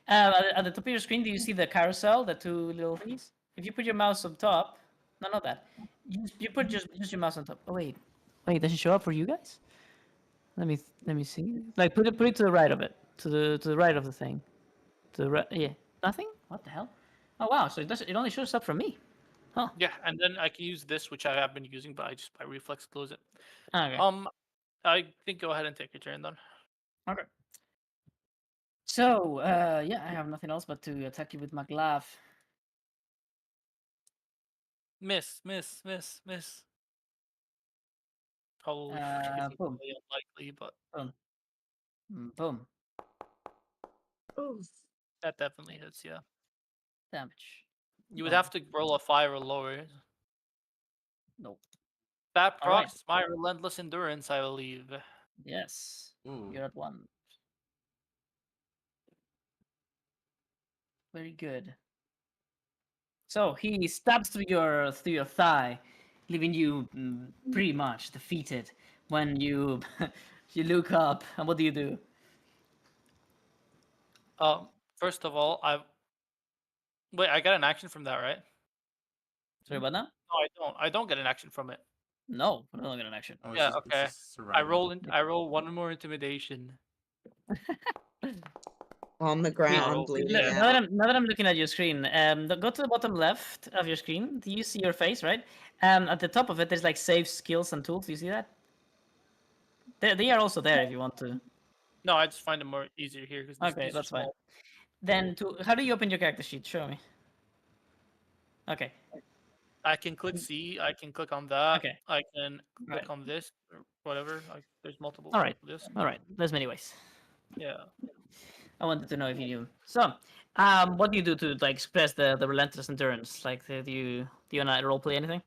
At the top of your screen, do you see the carousel, the 2 little things? If you put your mouse on top, no, not that. You put just your mouse on top. Oh wait, does it show up for you guys? Let me see. Like put it to the right of it, to the right of the thing, to the right. Yeah, nothing. What the hell? Oh wow, so it only shows up for me. Huh. Yeah, and then I can use this, which I have been using, but I just by reflex close it. Okay. I think go ahead and take your turn then. Okay. So, yeah, I have nothing else but to attack you with my glove. Miss. Probably Boom. really unlikely, but Boom. Boom. Oof. that definitely hits. Yeah, Damage. you would Boom. have to roll a 5 or lower. Nope. That All right. procs my relentless endurance, I believe. Yes. Ooh. You're at 1. Very good. So he stabs through your thigh, leaving you pretty much defeated. When you you look up, and what do you do? First of all, I got an action from that, right? Sorry about that. No, I don't. I don't get an action from it. No, we're not gonna action. Oh, Yeah, it's okay. just surviving. I roll one more intimidation. On the Yeah, ground, roll. bleeding Now out. now that I'm looking at your screen, go to the bottom left of your screen. Do you see your face, right? At the top of it, there's like save skills and tools. Do you see that? They are also there if you want to. No, I just find it more easier here because Okay, these are that's fine. small. Then how do you open your character sheet? Show me. Okay. I can click C. I can click on that. Okay. I can click Right. on this or whatever. There's multiple. All right. This. All right. There's many ways. Yeah. I wanted to know if you knew. So, what do you do to like express the relentless endurance? Like, do you not roleplay anything?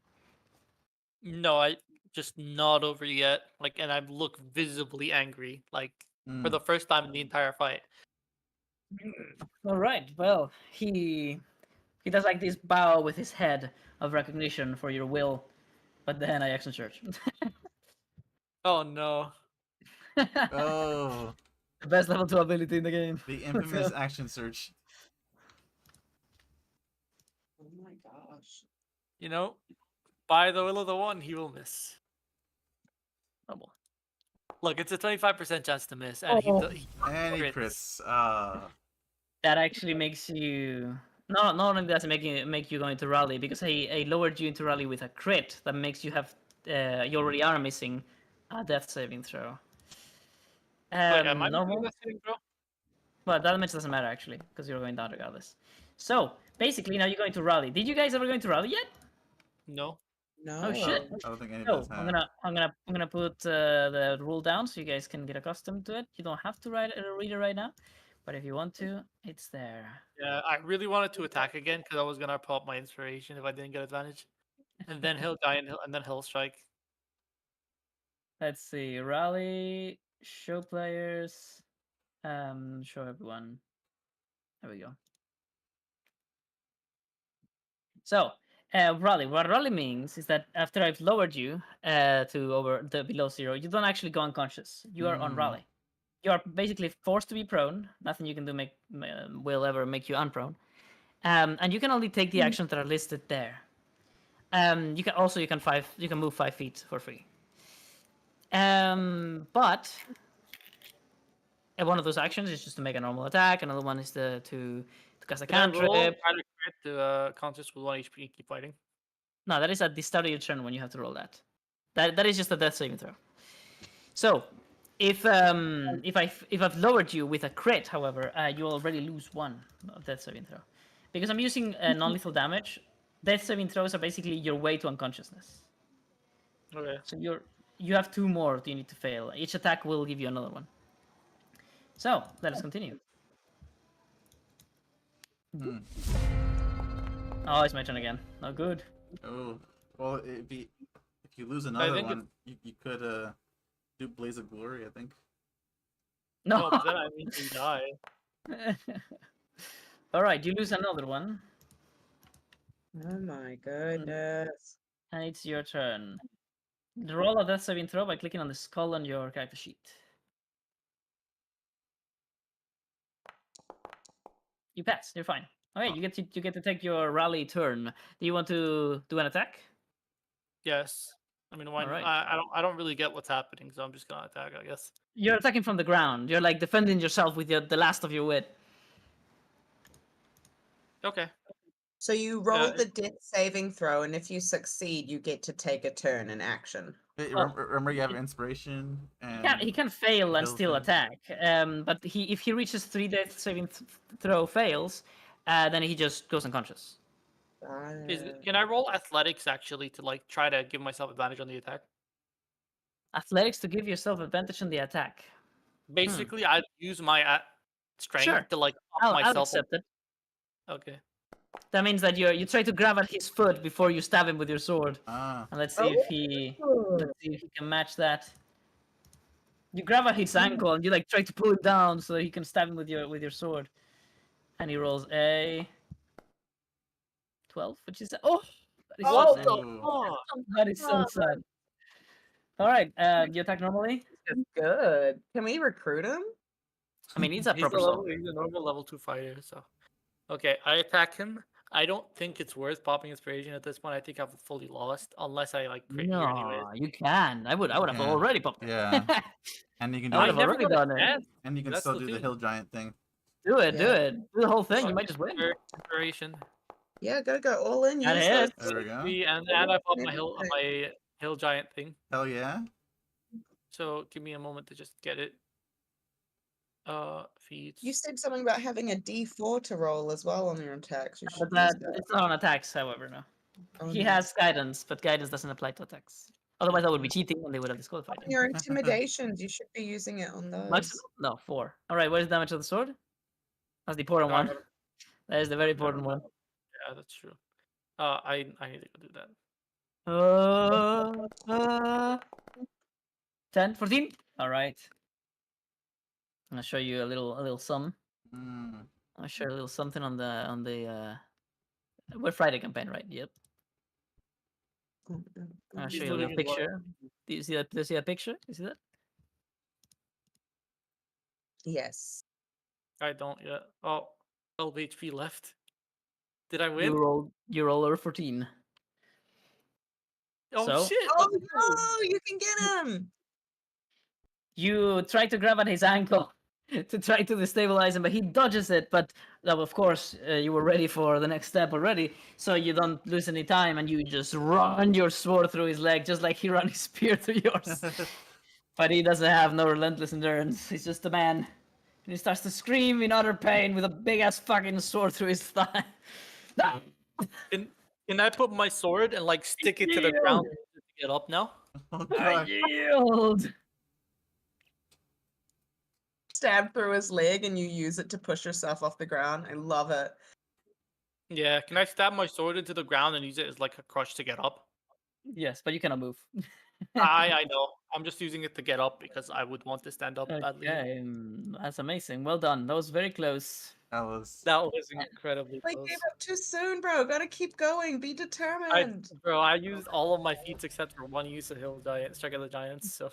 No, I just not over yet. Like, and I look visibly angry. Like for Mm. the first time in the entire fight. All right. Well, he does like this bow with his head of recognition for your will, but then I action search. Oh no. Oh, The best level 2 ability in the game. the infamous action search. Oh my gosh. You know, by the will of the one, he will miss. Oh well. Look, it's a 25% chance to miss, and he And he crits. crits. That actually makes you not only does it make you go into rally, because I lowered you into rally with a crit that makes you have you already are missing a death saving throw. Wait, am I Normal, missing this thing, bro? but that much doesn't matter actually because you're going down regardless. So basically now you're going to rally. Did you guys ever go into rally yet? No. No. Oh shit! I don't think any of So us have. I'm gonna put the rule down so you guys can get accustomed to it. You don't have to read it right now, but if you want to, it's there. Yeah, I really wanted to attack again because I was gonna pull up my inspiration if I didn't get advantage, and then he'll die and then he'll strike. Let's see. Rally, show players, show everyone. There we go. So, rally. What rally means is that after I've lowered you to below 0, you don't actually go unconscious. You are on rally. You are basically forced to be prone. Nothing you can do will ever make you unprone. And you can only take the actions that are listed there. You can move 5 feet for free. But one of those actions is just to make a normal attack. Another one is to cast a cantrip. Try to crit to conscious with 1 HP and keep fighting. No, that is at the start of your turn when you have to roll that. That is just a death saving throw. So, if I've lowered you with a crit, however, you already lose 1 of death saving throw, because I'm using non-lethal damage. Death saving throws are basically your way to unconsciousness. Okay. So you have 2 more that you need to fail. Each attack will give you another one. So let us continue. Oh, it's my turn again. Not good. Oh, well, if you lose another think one, you could do Blaze of Glory, I think. No. No, then I mean you die. All right, you lose another one, Oh my goodness. and it's your turn. Roll a death saving throw by clicking on the skull on your character sheet. You pass. You're fine. Okay, you get to take your rally turn. Do you want to do an attack? Yes. I mean, why? Alright. I don't really get what's happening, so I'm just gonna attack, I guess. You're attacking from the ground. You're like defending yourself with the last of your wit. Okay. So you roll the death saving throw, and if you succeed, you get to take a turn in action. Hey, Well, remember you have inspiration and He can fail and build still things. attack. But if he reaches 3 death saving throw fails, then he just goes unconscious. Can I roll athletics actually to like try to give myself advantage on the attack? Athletics to give yourself advantage on the attack. Basically, I'd use my strength Sure. to like up I'll myself. accept it. Okay. That means that you try to grab at his foot before you stab him with your sword. Ah, And let's see if he can match that. You grab at his ankle and you like try to pull him down so that you can stab him with your sword. And he rolls a 12, which is that is so Oh, sad. Ooh. That is so sad. All right, you attack normally. that's good. Can we recruit him? I mean, he's a proper soul. He's a normal level 2 fighter, so. Okay, I attack him. I don't think it's worth popping inspiration at this point. I think I've fully lost, unless I like crit here anyways. No, you can. I would have Yeah. already popped. Yeah. And you can do I I would have never already got a done it. chance. and you can That's still the do the thing. hill giant thing. Do it, do Yeah. it. Do the whole thing. You might just win. Inspiration. Yeah, gotta go all in. That Use hits. those. There we go. And I pop Maybe my hill giant thing. Hell yeah. So give me a moment to just get it. Feeds. You said something about having a D4 to roll as well on your attacks. You should But use that that. it's not on attacks, however, no. Oh, He no. has guidance, but guidance doesn't apply to attacks. Otherwise, that would be cheating, and they would have disqualified On him. your intimidations, you should be using it on those. Maximum? No, 4. All right, what is the damage of the sword? That's the important No, I one. haven't- That is the very important one. Yeah, that's true. I need to go do that. 10, 14? All right. I'm gonna show you a little sum. Mm. I'll show you a little something on the we're Friday campaign, right? Yep. I'll He's show you a little looting his wallet. picture. Do you see that? Do you see that picture? You see that? Yes. I don't yet. Oh, 12 HP left. Did I win? You roll over 14. Oh So? shit! Oh let's go. no, you can get him. You try to grab at his ankle to try to destabilize him, but he dodges it. But of course, you were ready for the next step already, so you don't lose any time, and you just run your sword through his leg, just like he ran his spear through yours. But he doesn't have no relentless endurance. He's just a man. And he starts to scream in utter pain with a big ass fucking sword through his thigh. Can I put my sword and like stick it to the ground to get up now? Oh, I God. yield. Stab through his leg and you use it to push yourself off the ground. I love it. Yeah, can I stab my sword into the ground and use it as like a crush to get up? Yes, but you cannot move. I know. I'm just using it to get up because I would want to stand up badly. Okay, that's amazing. Well done. That was very close. That was. That was incredibly I close. gave up too soon, bro. Gotta keep going. Be determined. I used all of my feats except for one use of hill giant, strike of the giants, so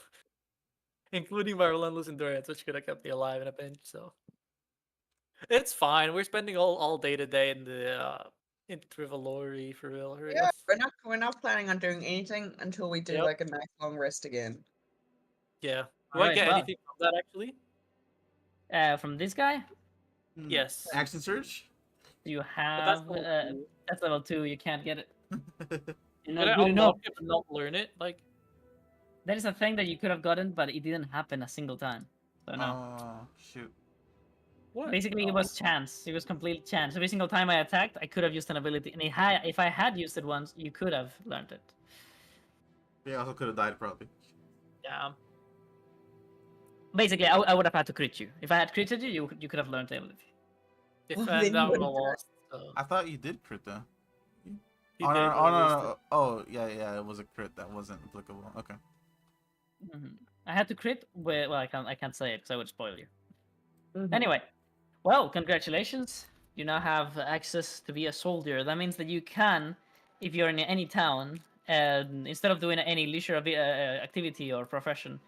including my relentless endurance, which could have kept me alive in a pinch. So it's fine. We're spending all day today in the in Trivalori for real. Yeah, we're not planning on doing anything until we do Yep. like a nice long rest again. Yeah. Do I Alright, get well. anything from that actually? From this guy, Hmm. Yes. Action surge? you But have level that's level 2. You can't get it. You're Did not I good enough. unlock it but not learn it? Like, That is a thing that you could have gotten, but it didn't happen a single time. So no. Oh, shoot. what? Basically, it Oh. was chance. It was complete chance. Every single time I attacked, I could have used an ability, and if I had used it once, you could have learned it. They also could have died, probably. Yeah. Basically, I would have had to crit you. If I had critted you, you could have learned the ability. If Well, and then I you would have would've lost. So. I thought you did crit, though. He Oh, did, no, but oh, I no, wasted. no. Oh, yeah, it was a crit. That wasn't applicable. Okay. I had to crit. Well, I can't say it because I would spoil you. Mhm. Anyway, well, congratulations. You now have access to be a soldier. That means that you can, if you're in any town, instead of doing any leisure activity or profession,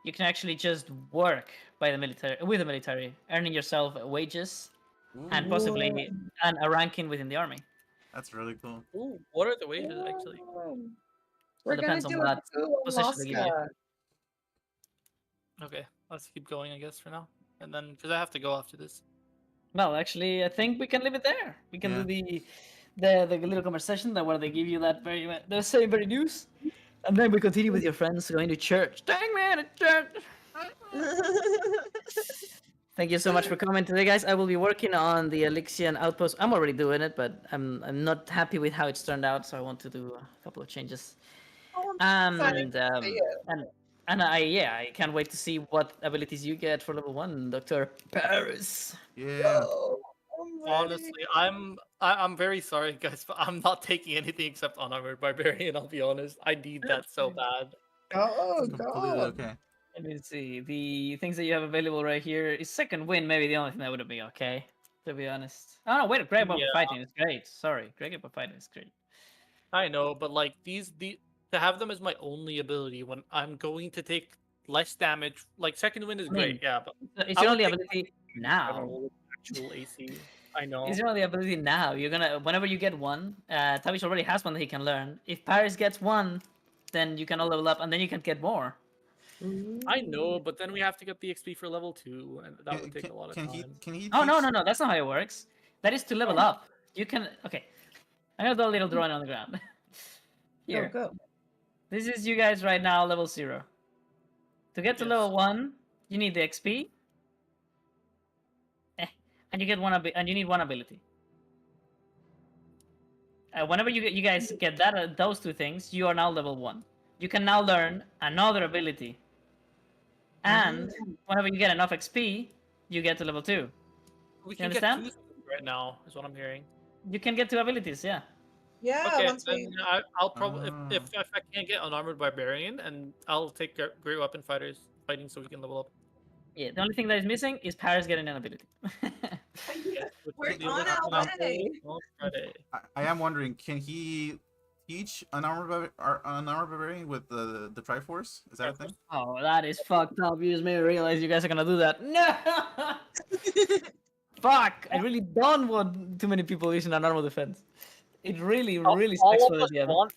you can actually just work by the military with the military, earning yourself wages and possibly and a ranking within the army. That's really cool. Ooh, what are the wages actually? We're it gonna depends on do what a coup on position they give you. Losscar. Okay, let's keep going, I guess, for now. And then, because I have to go after this. Well, actually, I think we can leave it there. We can Yeah. do the little conversation that where they give you that the same very news, and then we continue with your friends going to church. Dang man, at church. Thank you so much for coming today, guys. I will be working on the Elixian outpost. I'm already doing it, but I'm not happy with how it's turned out, so I want to do a couple of changes. excited And see it. and I can't wait to see what abilities you get for level 1, Dr. Paris. Yeah. Oh, I'm ready. Honestly, I'm very sorry, guys, but I'm not taking anything except unarmored barbarian. I'll be honest. I need that so bad. Oh It's completely god. okay. Let me see. The things that you have available right here is second wind. Maybe the only thing that would be okay, to be honest. Oh no, wait, great Yeah, for fighting is great. Sorry, great for fighting is great. I know, but like the to have them as my only ability when I'm going to take less damage. Like second wind is I mean, great, yeah, but It's I your would only take ability I now. don't know, with actual AC. I know. It's your only ability now. You're gonna whenever you get one. Tavish already has one that he can learn. If Paris gets one, then you can all level up, and then you can get more. I know, but then we have to get the XP for level 2, and that would take Can, a lot of can time. can he Oh teach? no, that's not how it works. That is to level up. You can okay. I'm gonna do a little drawing on the ground. Here. Go. This is you guys right now, level 0. To get to Yes. level 1, you need the XP. And you get and you need one ability. Whenever you guys get that those two things, you are now level 1. You can now learn another ability. And whenever you get enough XP, you get to level 2. We You can get understand? 2 right now, is what I'm hearing. You can get 2 abilities, yeah. Yeah, Okay, once then we. I'll probably Ah. if I can't get unarmored barbarian, and I'll take great weapon fighters fighting so we can level up. Yeah, the only thing that is missing is Paris getting an ability. Yes, which We're is the on only our thing I'm way. doing on Friday. I am wondering, can he teach unarmored barbarian with the Triforce? Is that a thing? Oh, that is fucked up. You just made me realize you guys are gonna do that. No! Fuck! I really don't want too many people using an armor defense. It really, really sucks All for of the us DM. want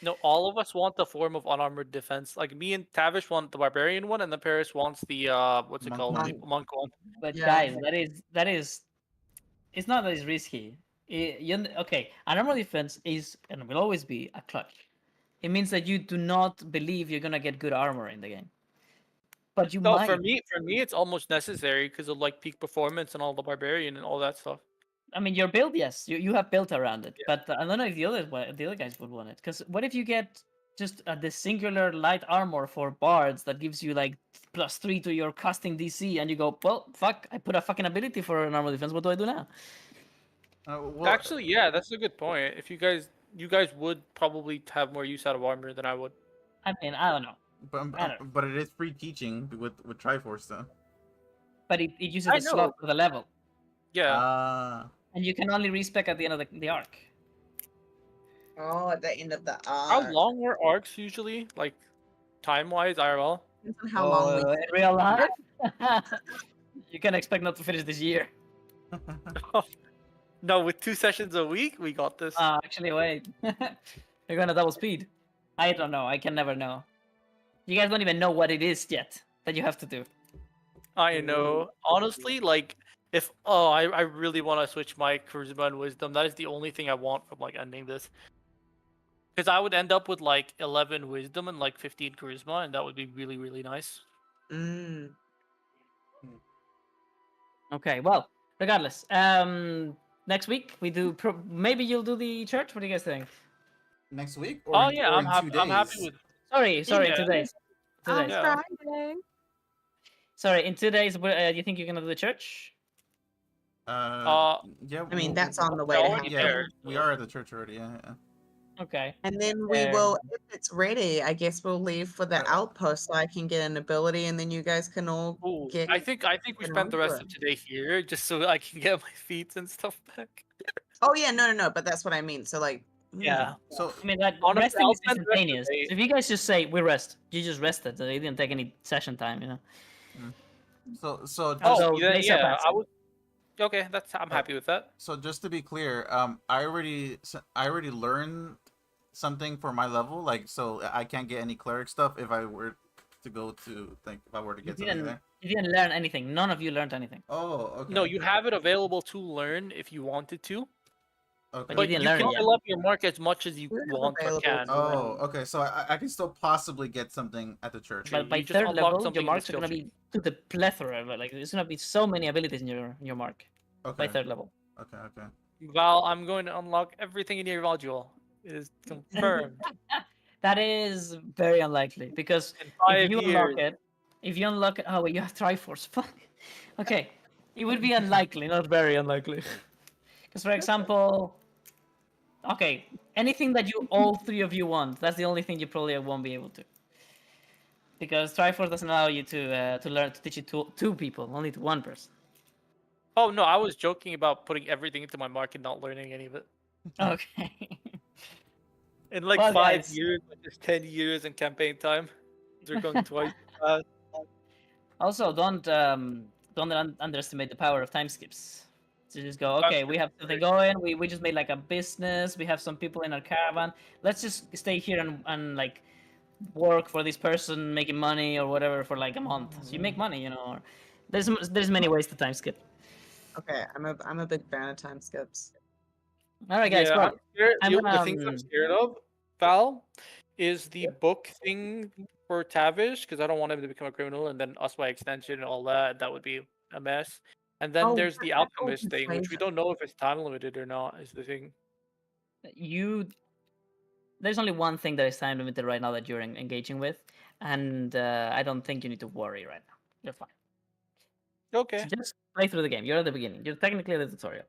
no, all of us want the form of unarmored defense. Like me and Tavish want the barbarian one, and the Paris wants the what's it Monk called? one. The monk one. But Yeah. guys, that is it's not that it's risky. Okay, an armor defense is and will always be a clutch. It means that you do not believe you're gonna get good armor in the game. But you No, might. for me, it's almost necessary because of like peak performance and all the barbarian and all that stuff. I mean, your build, yes, you have built around it, Yeah. but I don't know if the other guys would want it. Because what if you get just the singular light armor for bards that gives you like +3 to your casting DC, and you go, well, fuck, I put a fucking ability for an armor defense. What do I do now? Well, Actually, yeah, that's a good point. If you guys would probably have more use out of armor than I would. I mean, I don't know, but it is free teaching with Triforce though. but it uses I the slot know. for the level, Yeah. and you can only respec at the end of the arc. Oh, at the end of the How arc. long were arcs usually? Like time wise, IRL? Depends on how long we. In real life, you can expect not to finish this year. No, with 2 sessions a week, we got this. Actually, wait. You're gonna double speed. I don't know. I can never know. You guys don't even know what it is yet that you have to do. I know. Honestly, like if I really want to switch my charisma and wisdom. That is the only thing I want from like ending this. Because I would end up with like 11 wisdom and like 15 charisma, and that would be really, really nice. Mm. Okay. Well, regardless. Next week we do. Maybe you'll do the church. What do you guys think? Next week? Oh in, yeah, or I'm in happy. 2 I'm happy days? with. Sorry. Yeah. Today. On Yeah. Friday. Sorry. In 2 days. Do you think you're gonna do the church? Yeah. I mean, that's on the we're way to already happen. there. We are at the church already. Yeah. Okay. And then we will, if it's ready, I guess we'll leave for the outpost so I can get an ability, and then you guys can all Ooh, get. I think we get spent the rest onto of it. today here just so I can get my feet and stuff back. Oh yeah, no, but that's what I mean. So like, Yeah. So I mean, like Honestly, resting I'll is spend the rest of the instantaneous. day- So if you guys just say we rest, you just rested. So it didn't take any session time. You know. so just, So yeah, days are yeah. I passing. would. Okay, I'm happy with that. so just to be clear, I already learned something for my level, like, so I can't get any cleric stuff if I were to go to, like, if I were to You get something there. didn't learn anything. None of you learned anything. Oh, okay. No, you have it available to learn if you wanted to, Okay. but didn't you learn can it yet. fill up your mark as much as you We're not want or available can. to Oh, okay. So I can still possibly get something at the church. But by you just third unlock level, something your in the marks are skill gonna tree. be to the plethora. Like there's gonna be so many abilities in your mark Okay. by third level. Okay. Val, I'm going to unlock everything in your module. It is confirmed. That is very unlikely because In 5 if you years. unlock it, oh wait, you have Triforce. Fuck. Okay, it would be unlikely, not very unlikely. Because for example, okay, anything that all three of you want, that's the only thing you probably won't be able to. because Triforce doesn't allow you to learn to teach it to two people, only to one person. Oh no, I was joking about putting everything into my mark and not learning any of it. Okay. In like Well, 5 guys. years, like just 10 years in campaign time, they're going twice. Also, don't underestimate the power of time skips. So just go, Time okay, we have something going. We just made like a business. We have some people in our caravan. Let's just stay here and like work for this person making money or whatever for like a month. So you make money, you know. Or there's many ways to time skip. Okay, I'm a big fan of time skips. All right, guys. Yeah, Well, I'm scared. I'm The gonna. things I'm scared of, Val, is the book thing for Tavish, because I don't want him to become a criminal, and then us by extension and all that. That would be a mess. And then Oh, there's the that would alchemist be thing, which we crazy. don't know if it's time limited or not. Is the thing. There's only one thing that is time limited right now that you're engaging with, and I don't think you need to worry right now. You're fine. Okay. So just play through the game. You're at the beginning. You're technically at the tutorial.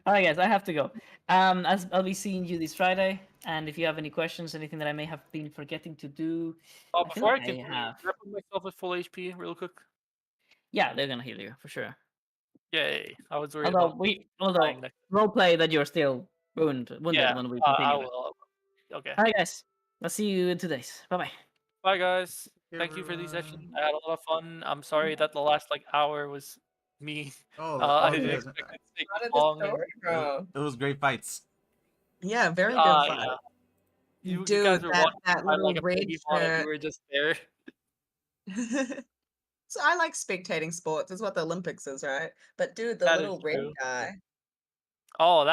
All right, guys, I have to go. I'll be seeing you this Friday, and if you have any questions, anything that I may have been forgetting to do, I feel Before I like I continue, have. can I put myself at full HP real quick? Yeah, they're gonna heal you for sure. Yay! I was worried Although about dying next. roleplay that you're still wounded Yeah, when we I continue. will. Okay. All right, guys. I'll see you in 2 days. Bye bye. Bye, guys. Hey, Thank you for the session. everyone. I had a lot of fun. I'm sorry that the last like hour was me. Oh, I oh didn't yes. expect it to take How this did the long. story go? It was great fights. Yeah, very good fight. Yeah. You Dude, guys were that watching little like a red baby on and you shirt. were just there. So I like spectating sports. It's what the Olympics is, right? But dude, the That is little red true. guy. Oh,